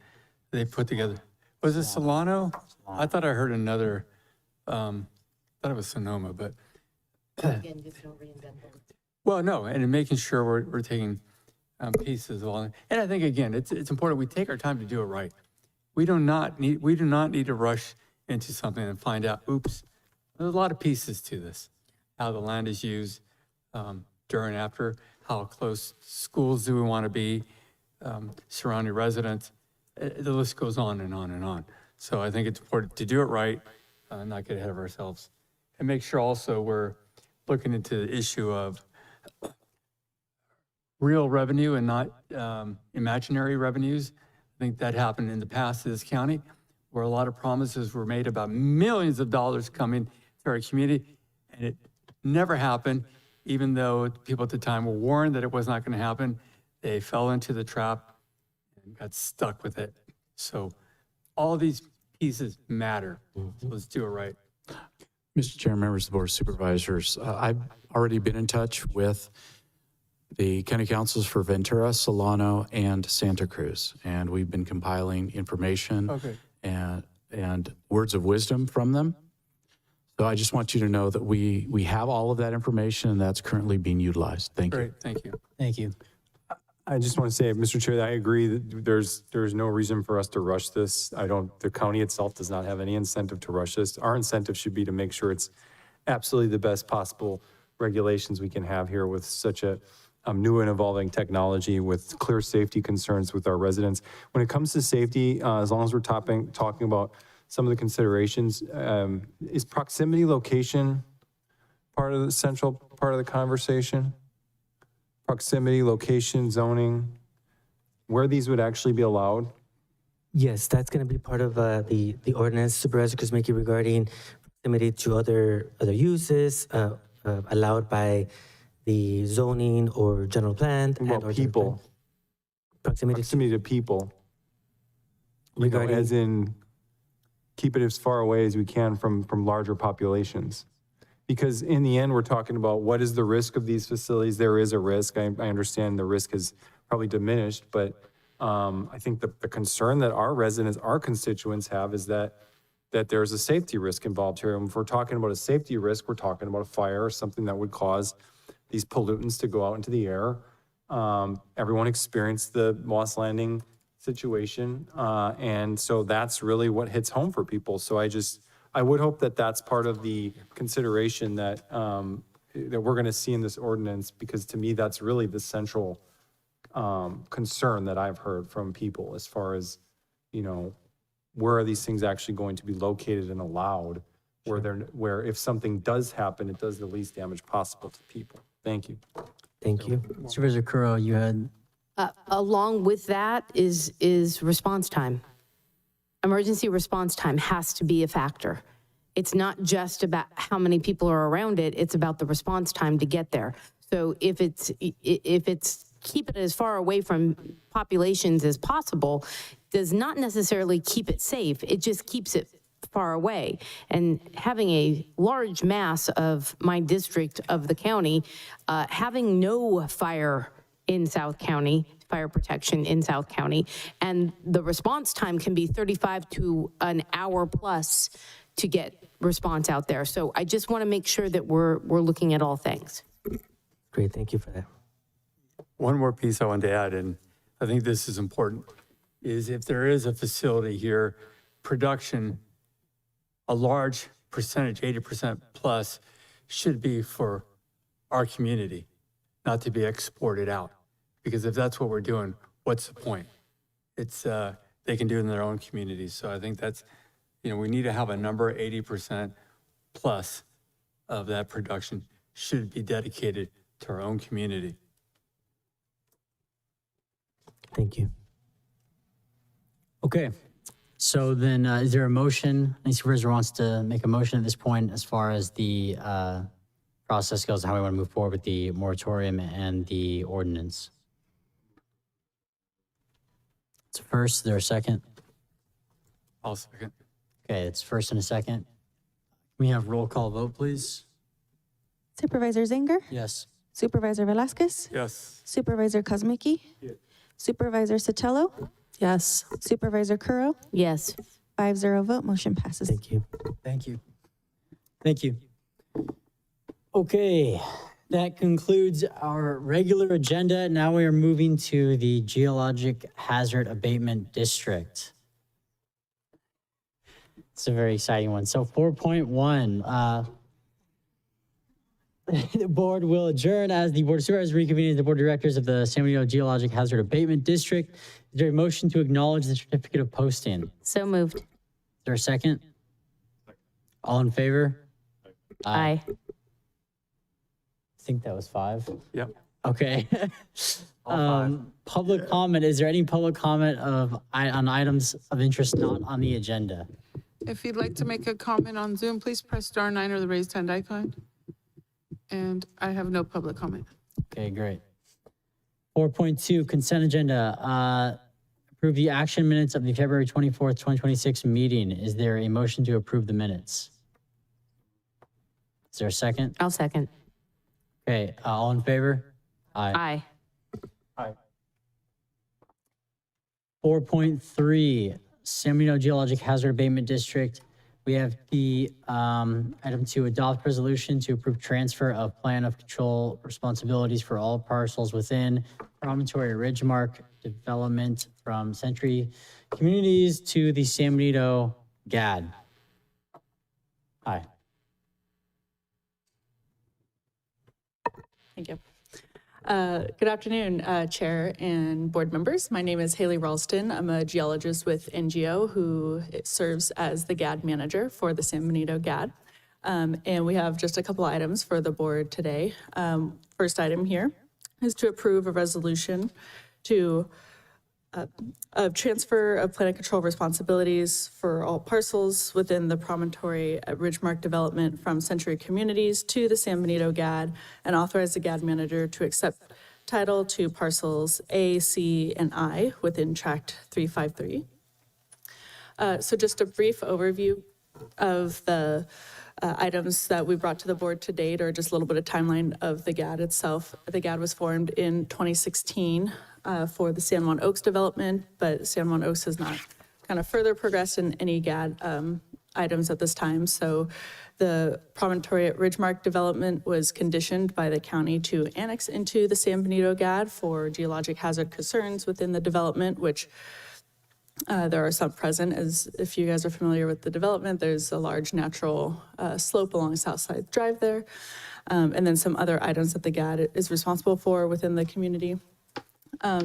I: they put together. Was it Solano? I thought I heard another. Thought it was Sonoma, but
A: Again, just don't reinvent them.
I: well, no, and in making sure we're taking pieces of all. And I think again, it's important we take our time to do it right. We do not need to rush into something and find out, oops, there's a lot of pieces to this. How the land is used during, after, how close schools do we want to be, surrounding residents. The list goes on and on and on. So I think it's important to do it right, not get ahead of ourselves. And make sure also we're looking into the issue of real revenue and not imaginary revenues. I think that happened in the past in this county, where a lot of promises were made about millions of dollars coming to our community, and it never happened, even though people at the time were warned that it was not going to happen. They fell into the trap and got stuck with it. So all these pieces matter. So let's do it right.
H: Mr. Chair, members of the Board of Supervisors, I've already been in touch with the county councils for Ventura, Solano, and Santa Cruz, and we've been compiling information and words of wisdom from them. So I just want you to know that we have all of that information, and that's currently being utilized. Thank you.
I: Great, thank you.
B: Thank you.
C: I just want to say, Mr. Chair, that I agree that there's no reason for us to rush this. The county itself does not have any incentive to rush this. Our incentive should be to make sure it's absolutely the best possible regulations we can have here with such a new and evolving technology with clear safety concerns with our residents. When it comes to safety, as long as we're talking about some of the considerations, is proximity location part of the central part of the conversation? Proximity, location, zoning, where these would actually be allowed?
L: Yes, that's going to be part of the ordinance, Supervisor Kuzmicki, regarding proximity to other uses allowed by the zoning or general plan.
C: What about people? Proximity to people.
L: Regarding,
C: as in, keep it as far away as we can from larger populations. Because in the end, we're talking about what is the risk of these facilities. There is a risk. I understand the risk is probably diminished, but I think the concern that our residents, our constituents have is that there's a safety risk involved here. And if we're talking about a safety risk, we're talking about a fire or something that would cause these pollutants to go out into the air. Everyone experienced the Moss Landing situation. And so that's really what hits home for people. So I would hope that that's part of the consideration that we're going to see in this ordinance, because to me, that's really the central concern that I've heard from people as far as, where are these things actually going to be located and allowed, where if something does happen, it does the least damage possible to people. Thank you.
L: Thank you.
B: Supervisor Kuro, you had.
A: Along with that is response time. Emergency response time has to be a factor. It's not just about how many people are around it, it's about the response time to get there. So if it's keep it as far away from populations as possible, does not necessarily keep it safe, it just keeps it far away. And having a large mass of my district of the county, having no fire in South County, fire protection in South County, and the response time can be 35 to an hour plus to get response out there. So I just want to make sure that we're looking at all things.
L: Great, thank you for that.
I: One more piece I wanted to add, and I think this is important, is if there is a facility here, production, a large percentage, 80% plus, should be for our community, not to be exported out. Because if that's what we're doing, what's the point? It's, they can do it in their own communities. So I think that's, we need to have a number, 80% plus of that production should be dedicated to our own community.
L: Thank you.
B: Okay. So then is there a motion? Any supervisor wants to make a motion at this point as far as the process goes, how we want to move forward with the moratorium and the ordinance? It's first, is there a second?
I: I'll second.
B: Okay, it's first and a second. Can we have roll call vote, please?
G: Supervisor Zinger?
B: Yes.
G: Supervisor Velasquez?
I: Yes.
G: Supervisor Kuzmicki?
I: Yes.
G: Supervisor Sotelo?
D: Yes.
G: Supervisor Kuro?
A: Yes.
G: 5-0 vote, motion passes.
L: Thank you.
B: Thank you. Thank you. Okay, that concludes our regular agenda. Now we are moving to the Geologic Hazard Abatement District. It's a very exciting one. So 4.1, the board will adjourn as the Board of Supervisors reconvenes the Board of Directors of the San Benito Geologic Hazard Abatement District. Is there a motion to acknowledge the certificate of posting? Is
A: So moved.
B: there a second? All in favor?
A: Aye.
B: I think that was 5.
C: Yep.
B: Okay. Public comment. Is there any public comment on items of interest not on the agenda?
E: If you'd like to make a comment on Zoom, please press star 9 or the raised hand icon. And I have no public comment.
B: Okay, great. 4.2, consent agenda. Approve the action minutes of the February 24th, 2026 meeting. Is there a motion to approve the minutes? Is there a second?
A: I'll second.
B: Okay, all in favor?
A: Aye.
B: 4.3, San Benito Geologic Hazard Abatement District. We have the item to adopt resolution to approve transfer of plan of control responsibilities for all parcels within Promontory Ridgemark development from Century Communities to the San Benito GAD. Hi.
R: Thank you. Good afternoon, Chair and board members. My name is Haley Ralston. I'm a geologist with NGO who serves as the GAD manager for the San Benito GAD. And we have just a couple items for the board today. First item here is to approve a resolution to of transfer of plan and control responsibilities for all parcels within the Promontory Ridgemark development from Century Communities to the San Benito GAD and authorize the GAD manager to accept title to parcels A, C, and I within Tract 353. So just a brief overview of the items that we brought to the board to date, or just a little bit of timeline of the GAD itself. The GAD was formed in 2016 for the San Juan Oaks development, but San Juan Oaks has not kind of further progressed in any GAD items at this time. So the Promontory Ridgemark development was conditioned by the county to annex into the San Benito GAD for geologic hazard concerns within the development, which there are some present. As if you guys are familiar with the development, there's a large natural slope along Southside Drive there, and then some other items that the GAD is responsible for within the community.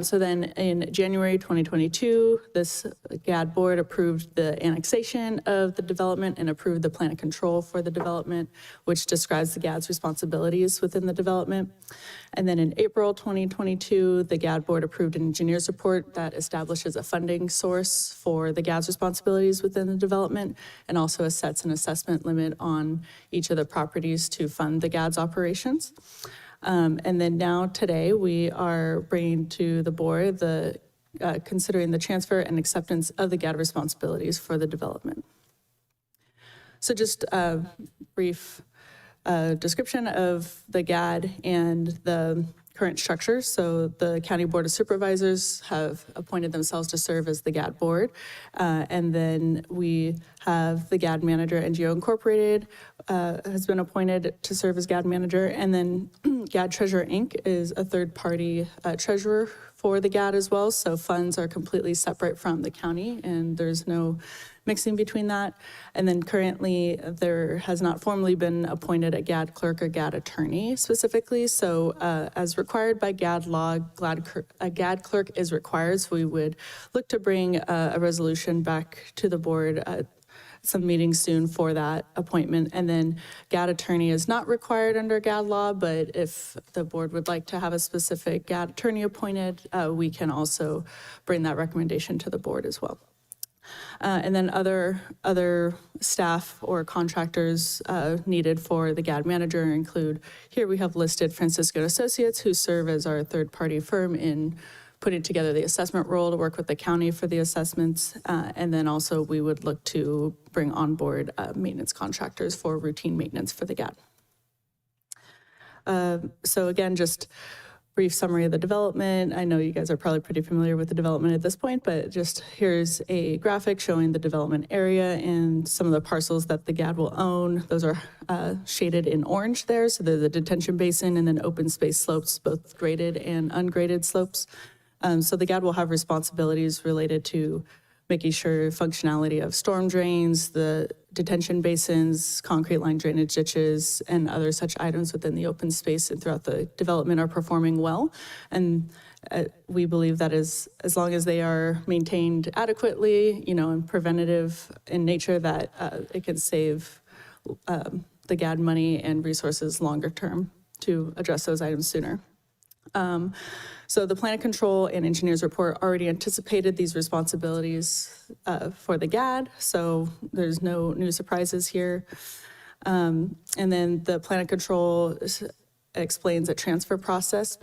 R: So then in January 2022, this GAD board approved the annexation of the development and approved the plan of control for the development, which describes the GAD's responsibilities within the development. And then in April 2022, the GAD board approved an engineer's report that establishes a funding source for the GAD's responsibilities within the development and also sets an assessment limit on each of the properties to fund the GAD's operations. And then now today we are bringing to the board considering the transfer and acceptance of the GAD responsibilities for the development. So just a brief description of the GAD and the current structure. So the County Board of Supervisors have appointed themselves to serve as the GAD board. And then we have the GAD manager, NGO Incorporated has been appointed to serve as GAD manager. And then GAD Treasurer Inc. is a third-party treasurer for the GAD as well. So funds are completely separate from the county and there's no mixing between that. And then currently there has not formally been appointed a GAD clerk or GAD attorney specifically. So as required by GAD law, a GAD clerk is required. So we would look to bring a resolution back to the board some meetings soon for that appointment. And then GAD attorney is not required under GAD law, but if the board would like to have a specific GAD attorney appointed, we can also bring that recommendation to the board as well. And then other staff or contractors needed for the GAD manager include, here we have listed Francisco Associates, who serve as our third-party firm in putting together the assessment role to work with the county for the assessments. And then also we would look to bring on board maintenance contractors for routine maintenance for the GAD. So again, just brief summary of the development. I know you guys are probably pretty familiar with the development at this point, but just here's a graphic showing the development area and some of the parcels that the GAD will own. Those are shaded in orange there. So they're the detention basin and then open space slopes, both graded and ungraded slopes. So the GAD will have responsibilities related to making sure functionality of storm drains, the detention basins, concrete line drainage ditches, and other such items within the open space and throughout the development are performing well. And we believe that as long as they are maintained adequately, and preventative in nature, that it can save the GAD money and resources longer term to address those items sooner. So the plan of control and engineers report already anticipated these responsibilities for the GAD, so there's no new surprises here. And then the plan of control explains a transfer process.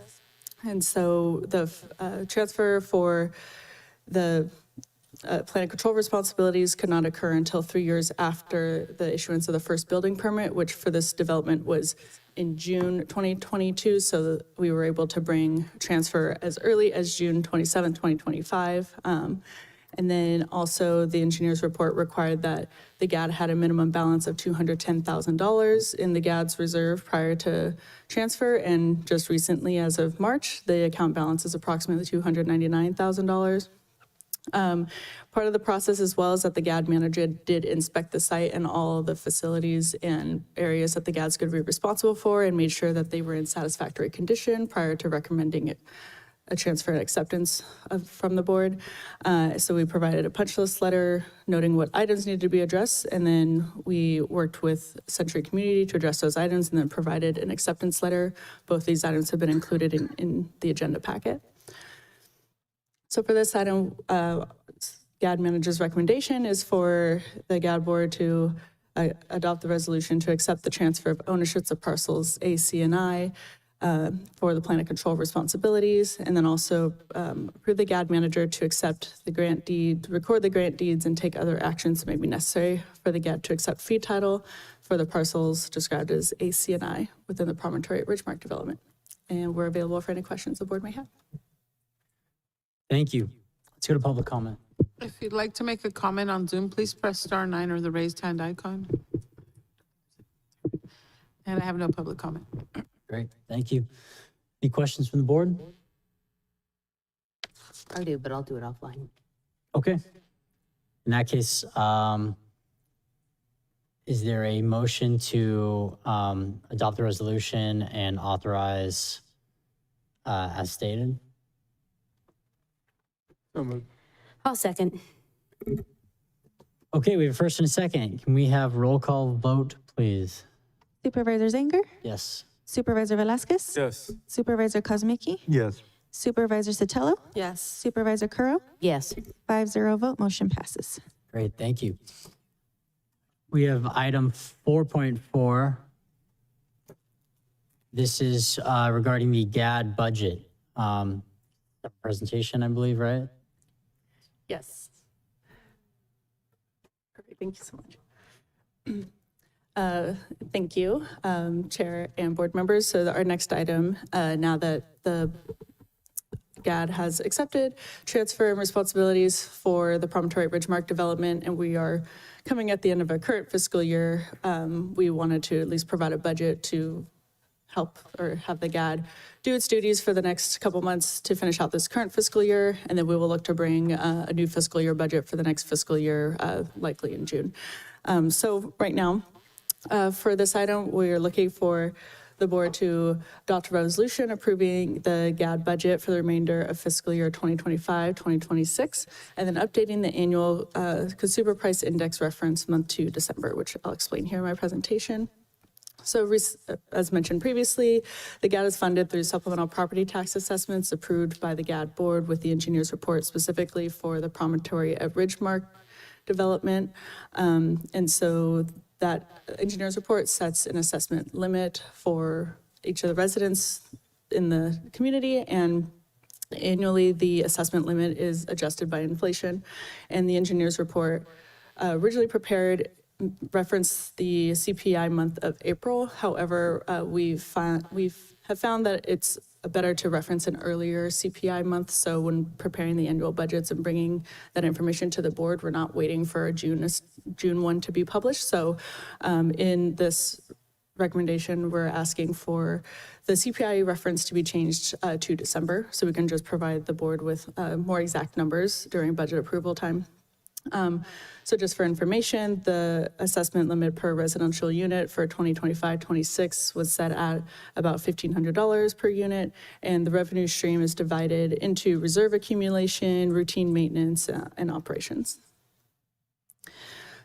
R: And so the transfer for the plan of control responsibilities could not occur until 3 years after the issuance of the first building permit, which for this development was in June 2022. So we were able to bring transfer as early as June 27, 2025. And then also the engineer's report required that the GAD had a minimum balance of $210,000 in the GAD's reserve prior to transfer. And just recently, as of March, the account balance is approximately $299,000. Part of the process as well is that the GAD manager did inspect the site and all the facilities and areas that the GAD's going to be responsible for and made sure that they were in satisfactory condition prior to recommending a transfer and acceptance from the board. So we provided a punch list letter noting what items needed to be addressed, and then we worked with Century Community to address those items and then provided an acceptance letter. Both these items have been included in the agenda packet. So for this item, GAD manager's recommendation is for the GAD board to adopt the resolution to accept the transfer of ownerships of parcels A, C, and I for the plan of control responsibilities, and then also approve the GAD manager to accept the grant deed, record the grant deeds, and take other actions that may be necessary for the GAD to accept fee title for the parcels described as A, C, and I within the Promontory at Ridgemark development. And we're available for any questions the board may have.
B: Thank you. Let's go to public comment.
E: If you'd like to make a comment on Zoom, please press *9 or the raised hand icon. And I have no public comment.
B: Great, thank you. Any questions from the board?
A: I do, but I'll do it offline.
B: Okay. In that case, is there a motion to adopt the resolution and authorize as stated?
A: I'll second.
B: Okay, we have a first and a second. Can we have roll call vote, please?
G: Supervisor Zanger?
B: Yes.
G: Supervisor Velasquez?
C: Yes.
G: Supervisor Kozmicki?
C: Yes.
G: Supervisor Sotelo?
D: Yes.
G: Supervisor Curro?
A: Yes.
G: 5-0 vote, motion passes.
B: Great, thank you. We have item 4.4. This is regarding the GAD budget. Presentation, I believe, right?
R: Yes. Perfect, thank you so much. Thank you, Chair and board members. So our next item, now that the GAD has accepted transfer and responsibilities for the Promontory Ridgemark development, and we are coming at the end of our current fiscal year, we wanted to at least provide a budget to help or have the GAD do its duties for the next couple months to finish out this current fiscal year, and then we will look to bring a new fiscal year budget for the next fiscal year, likely in June. So right now, for this item, we're looking for the board to adopt a resolution approving the GAD budget for the remainder of fiscal year 2025-2026, and then updating the annual consumer price index reference month to December, which I'll explain here in my presentation. So as mentioned previously, the GAD is funded through supplemental property tax assessments approved by the GAD board with the engineer's report specifically for the Promontory at Ridgemark development. And so that engineer's report sets an assessment limit for each of the residents in the community, and annually the assessment limit is adjusted by inflation. And the engineer's report originally prepared reference the CPI month of April. However, we have found that it's better to reference an earlier CPI month. So when preparing the annual budgets and bringing that information to the board, we're not waiting for a June 1 to be published. So in this recommendation, we're asking for the CPI reference to be changed to December, so we can just provide the board with more exact numbers during budget approval time. So just for information, the assessment limit per residential unit for 2025-26 was set at about $1,500 per unit, and the revenue stream is divided into reserve accumulation, routine maintenance, and operations.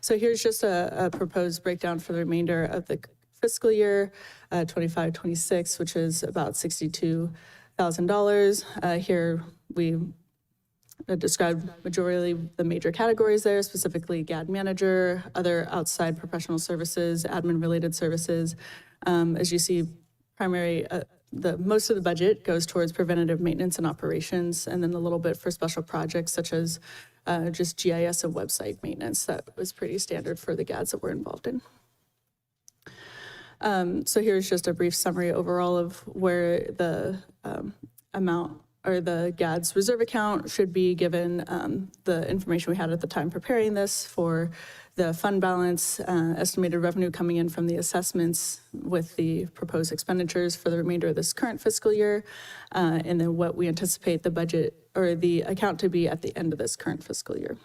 R: So here's just a proposed breakdown for the remainder of the fiscal year 25-26, which is about $62,000. Here we described majority the major categories there, specifically GAD manager, other outside professional services, admin-related services. As you see, most of the budget goes towards preventative maintenance and operations, and then a little bit for special projects such as just GIS and website maintenance. That was pretty standard for the GADs that we're involved in. So here's just a brief summary overall of where the amount or the GAD's reserve account should be given the information we had at the time preparing this for the fund balance, estimated revenue coming in from the assessments with the proposed expenditures for the remainder of this current fiscal year, and then what we anticipate the budget or the account to be at the end of this current fiscal year.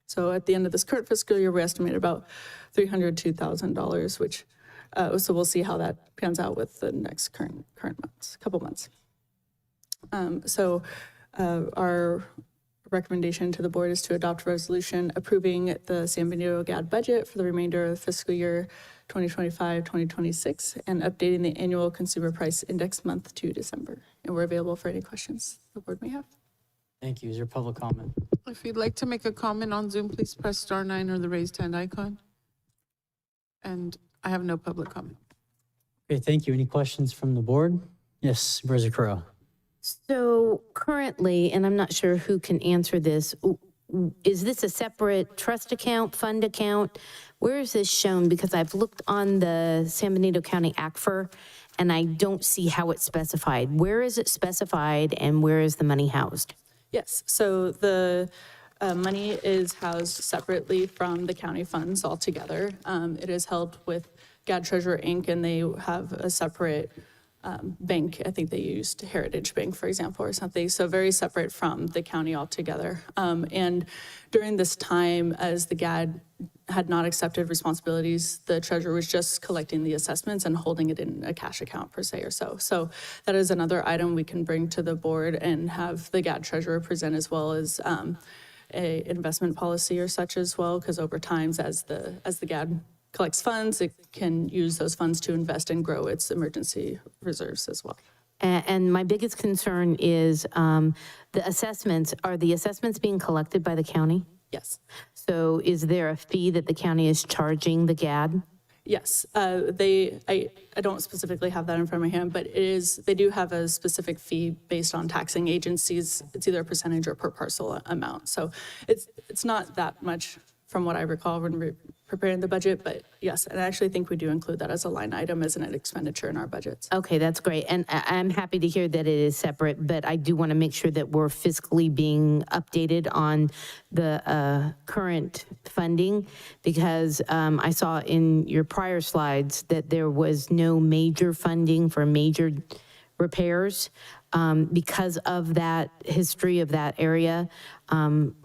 R: So at the end of this current fiscal year, we estimate about $302,000, which, so we'll see how that pans out with the next current months, couple months. Our recommendation to the board is to adopt a resolution approving the San Benito GAD budget for the remainder of the fiscal year 2025-2026 and updating the annual consumer price index month to December. And we're available for any questions the board may have.
B: Thank you. Is there public comment?
E: If you'd like to make a comment on Zoom, please press *9 or the raised hand icon. And I have no public comment.
B: Okay, thank you. Any questions from the board? Yes, Supervisor Kuro.
A: So currently, and I'm not sure who can answer this, is this a separate trust account, fund account? Where is this shown? Because I've looked on the San Benito County ACFR and I don't see how it's specified. Where is it specified and where is the money housed?
R: Yes, so the money is housed separately from the county funds altogether. It is held with GAD Treasurer Inc. and they have a separate bank. I think they used Heritage Bank, for example, or something. So very separate from the county altogether. And during this time, as the GAD had not accepted responsibilities, the treasurer was just collecting the assessments and holding it in a cash account per se or so. So that is another item we can bring to the board and have the GAD treasurer present, as well as a investment policy or such as well, because over time, as the GAD collects funds, it can use those funds to invest and grow its emergency reserves as well.
A: And my biggest concern is the assessments. Are the assessments being collected by the county?
R: Yes.
A: So is there a fee that the county is charging the GAD?
R: Yes, I don't specifically have that in front of my hand, but they do have a specific fee based on taxing agencies. It's either a percentage or per parcel amount. So it's not that much from what I recall when we're preparing the budget, but yes, and I actually think we do include that as a line item as an expenditure in our budgets.
A: Okay, that's great. And I'm happy to hear that it is separate, but I do want to make sure that we're fiscally being updated on the current funding, because I saw in your prior slides that there was no major funding for major repairs. Because of that history of that area,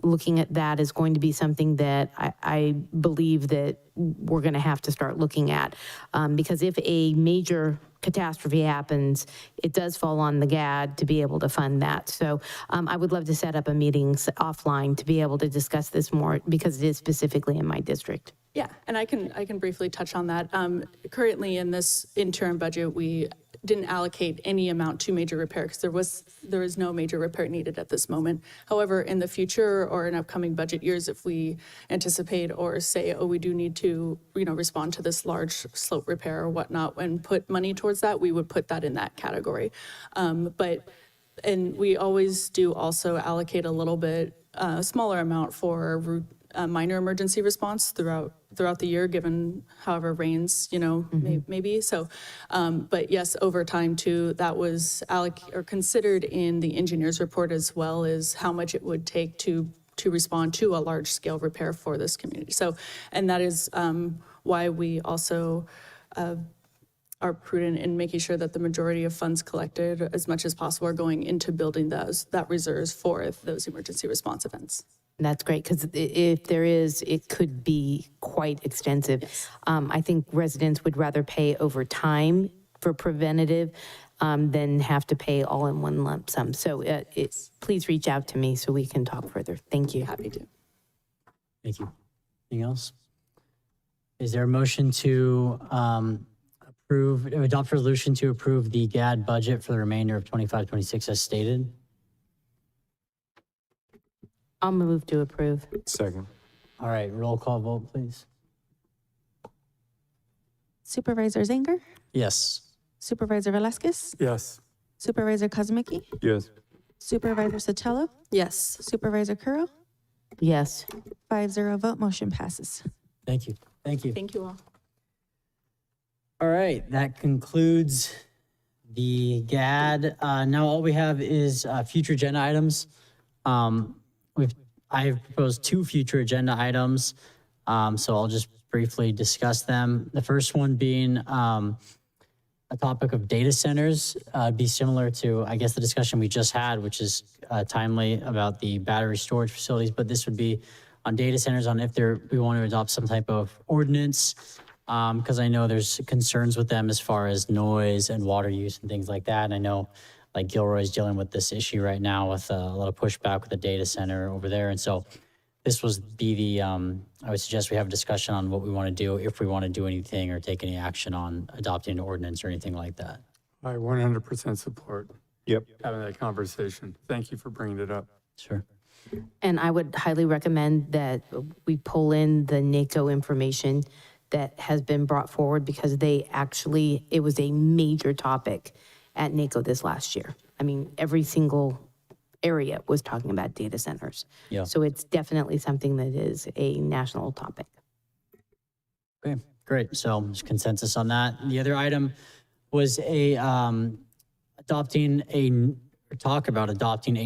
A: looking at that is going to be something that I believe that we're going to have to start looking at. Because if a major catastrophe happens, it does fall on the GAD to be able to fund that. So I would love to set up a meeting offline to be able to discuss this more, because it is specifically in my district.
R: Yeah, and I can briefly touch on that. Currently in this interim budget, we didn't allocate any amount to major repair because there is no major repair needed at this moment. However, in the future or in upcoming budget years, if we anticipate or say, oh, we do need to, respond to this large slope repair or whatnot and put money towards that, we would put that in that category. And we always do also allocate a little bit smaller amount for minor emergency response throughout the year, given however rains, maybe. So, but yes, over time too, that was considered in the engineer's report, as well as how much it would take to respond to a large scale repair for this community. So, and that is why we also are prudent in making sure that the majority of funds collected, as much as possible, are going into building that reserves for those emergency response events.
A: That's great, because if there is, it could be quite extensive. I think residents would rather pay over time for preventative than have to pay all in one lump sum. So please reach out to me so we can talk further. Thank you.
N: Happy to.
B: Thank you. Anything else? Is there a motion to adopt resolution to approve the GAD budget for the remainder of 25-26 as stated?
A: I'll move to approve.
C: Second.
B: All right, roll call vote, please.
G: Supervisor Zanger?
B: Yes.
G: Supervisor Velasquez?
I: Yes.
G: Supervisor Cosmicki?
C: Yes.
G: Supervisor Sotelo?
D: Yes.
G: Supervisor Curro?
A: Yes.
G: 5-0 vote, motion passes.
B: Thank you. Thank you.
N: Thank you all.
B: All right, that concludes the GAD. Now all we have is future agenda items. I have proposed 2 future agenda items, so I'll just briefly discuss them. The first one being a topic of data centers, be similar to, I guess, the discussion we just had, which is timely about the battery storage facilities, but this would be on data centers, on if we want to adopt some type of ordinance, because I know there's concerns with them as far as noise and water use and things like that. And I know like Gilroy's dealing with this issue right now with a lot of pushback with the data center over there. And so this was I would suggest we have a discussion on what we want to do, if we want to do anything or take any action on adopting an ordinance or anything like that.
I: I 100% support
C: Yep.
I: having that conversation. Thank you for bringing it up.
B: Sure.
A: And I would highly recommend that we pull in the NACO information that has been brought forward, because it was a major topic at NACO this last year. I mean, every single area was talking about data centers.
B: Yeah.
A: So it's definitely something that is a national topic.
B: Okay, great. So there's consensus on that. The other item was adopting a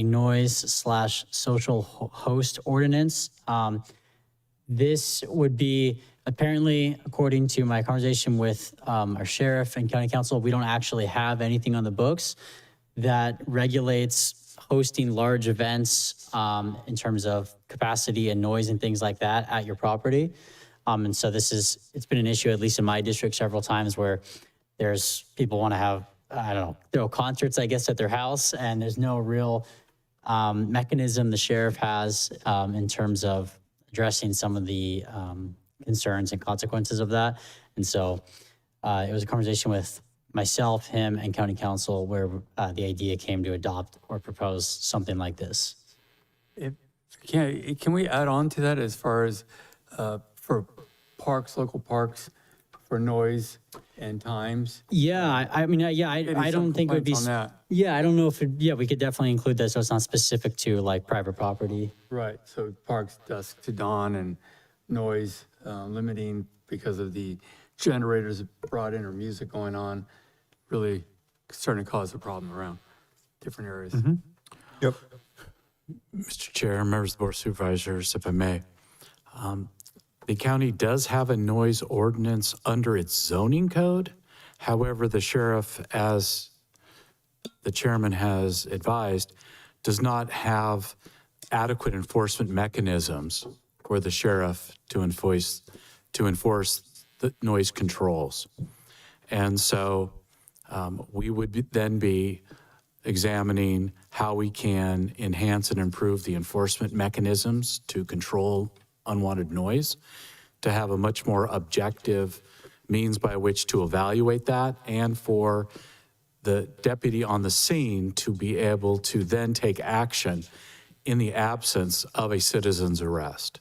B: noise/social host ordinance. This would be, apparently, according to my conversation with our sheriff and county council, we don't actually have anything on the books that regulates hosting large events in terms of capacity and noise and things like that at your property. And so it's been an issue, at least in my district, several times where people want to have, throw concerts, I guess, at their house, and there's no real mechanism the sheriff has in terms of addressing some of the concerns and consequences of that. And so it was a conversation with myself, him, and county council where the idea came to adopt or propose something like this.
I: Can we add on to that as far as for local parks, for noise and times?
B: Yeah, I mean, I don't think it would be.
I: On that.
B: Yeah, I don't know if we could definitely include that so it's not specific to like private property.
I: Right, so parks dusk to dawn and noise limiting because of the generators brought in or music going on, really starting to cause a problem around different areas.
C: Mm-hmm. Yep.
H: Mr. Chair, members of the Board of Supervisors, if I may. The county does have a noise ordinance under its zoning code. However, the sheriff, as the chairman has advised, does not have adequate enforcement mechanisms for the sheriff to enforce the noise controls. And so we would then be examining how we can enhance and improve the enforcement mechanisms to control unwanted noise, to have a much more objective means by which to evaluate that, and for the deputy on the scene to be able to then take action in the absence of a citizen's arrest.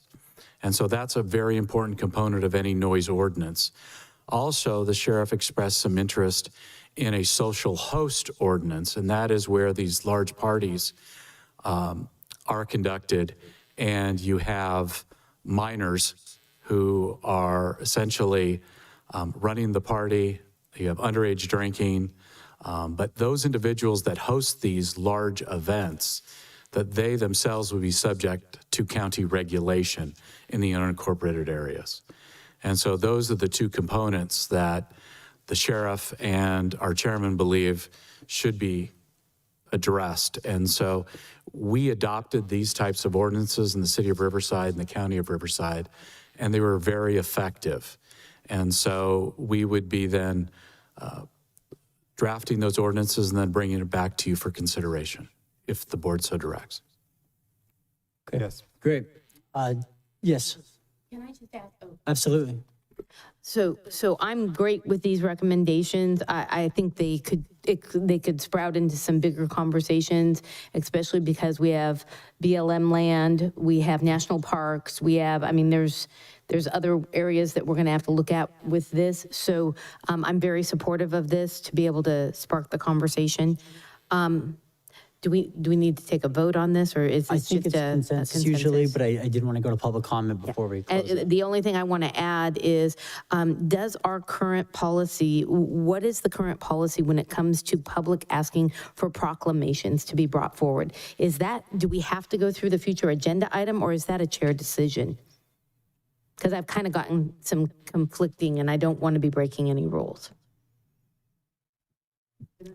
H: And so that's a very important component of any noise ordinance. Also, the sheriff expressed some interest in a social host ordinance, and that is where these large parties are conducted, and you have minors who are essentially running the party. You have underage drinking, but those individuals that host these large events, that they themselves would be subject to county regulation in the unincorporated areas. And so those are the two components that the sheriff and our chairman believe should be addressed. And so we adopted these types of ordinances in the city of Riverside and the county of Riverside, and they were very effective. And so we would be then drafting those ordinances and then bringing it back to you for consideration, if the board so directs.
B: Okay.
I: Yes.
B: Great. Yes,
A: Can I just ask?
B: absolutely.
A: So I'm great with these recommendations. I think they could sprout into some bigger conversations, especially because we have BLM land, we have national parks, we have, I mean, there's other areas that we're gonna have to look at with this. So I'm very supportive of this to be able to spark the conversation. Do we need to take a vote on this, or is
B: I
A: this
B: think
A: just
B: it's
A: a
B: consensus
A: consensus?
B: usually, but I did want to go to public comment before we close it.
A: The only thing I want to add is, does our current policy, what is the current policy when it comes to public asking for proclamations to be brought forward? Is that, do we have to go through the future agenda item, or is that a chair decision? Because I've kind of gotten some conflicting, and I don't want to be breaking any rules.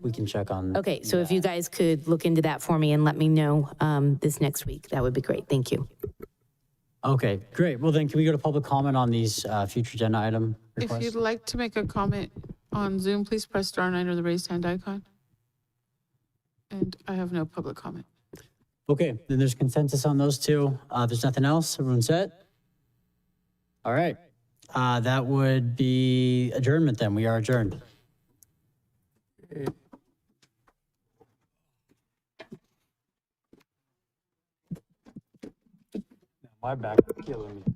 B: We can check on.
A: Okay, so if you guys could look into that for me and let me know this next week, that would be great. Thank you.
B: Okay, great. Well, then can we go to public comment on these future agenda item
E: If
B: requests?
E: you'd like to make a comment on Zoom, please press star 9 or the raised hand icon. And I have no public comment.
B: Okay, then there's consensus on those two. There's nothing else. Everyone set? All right. That would be adjournment then. We are adjourned.
I: My back is killing me.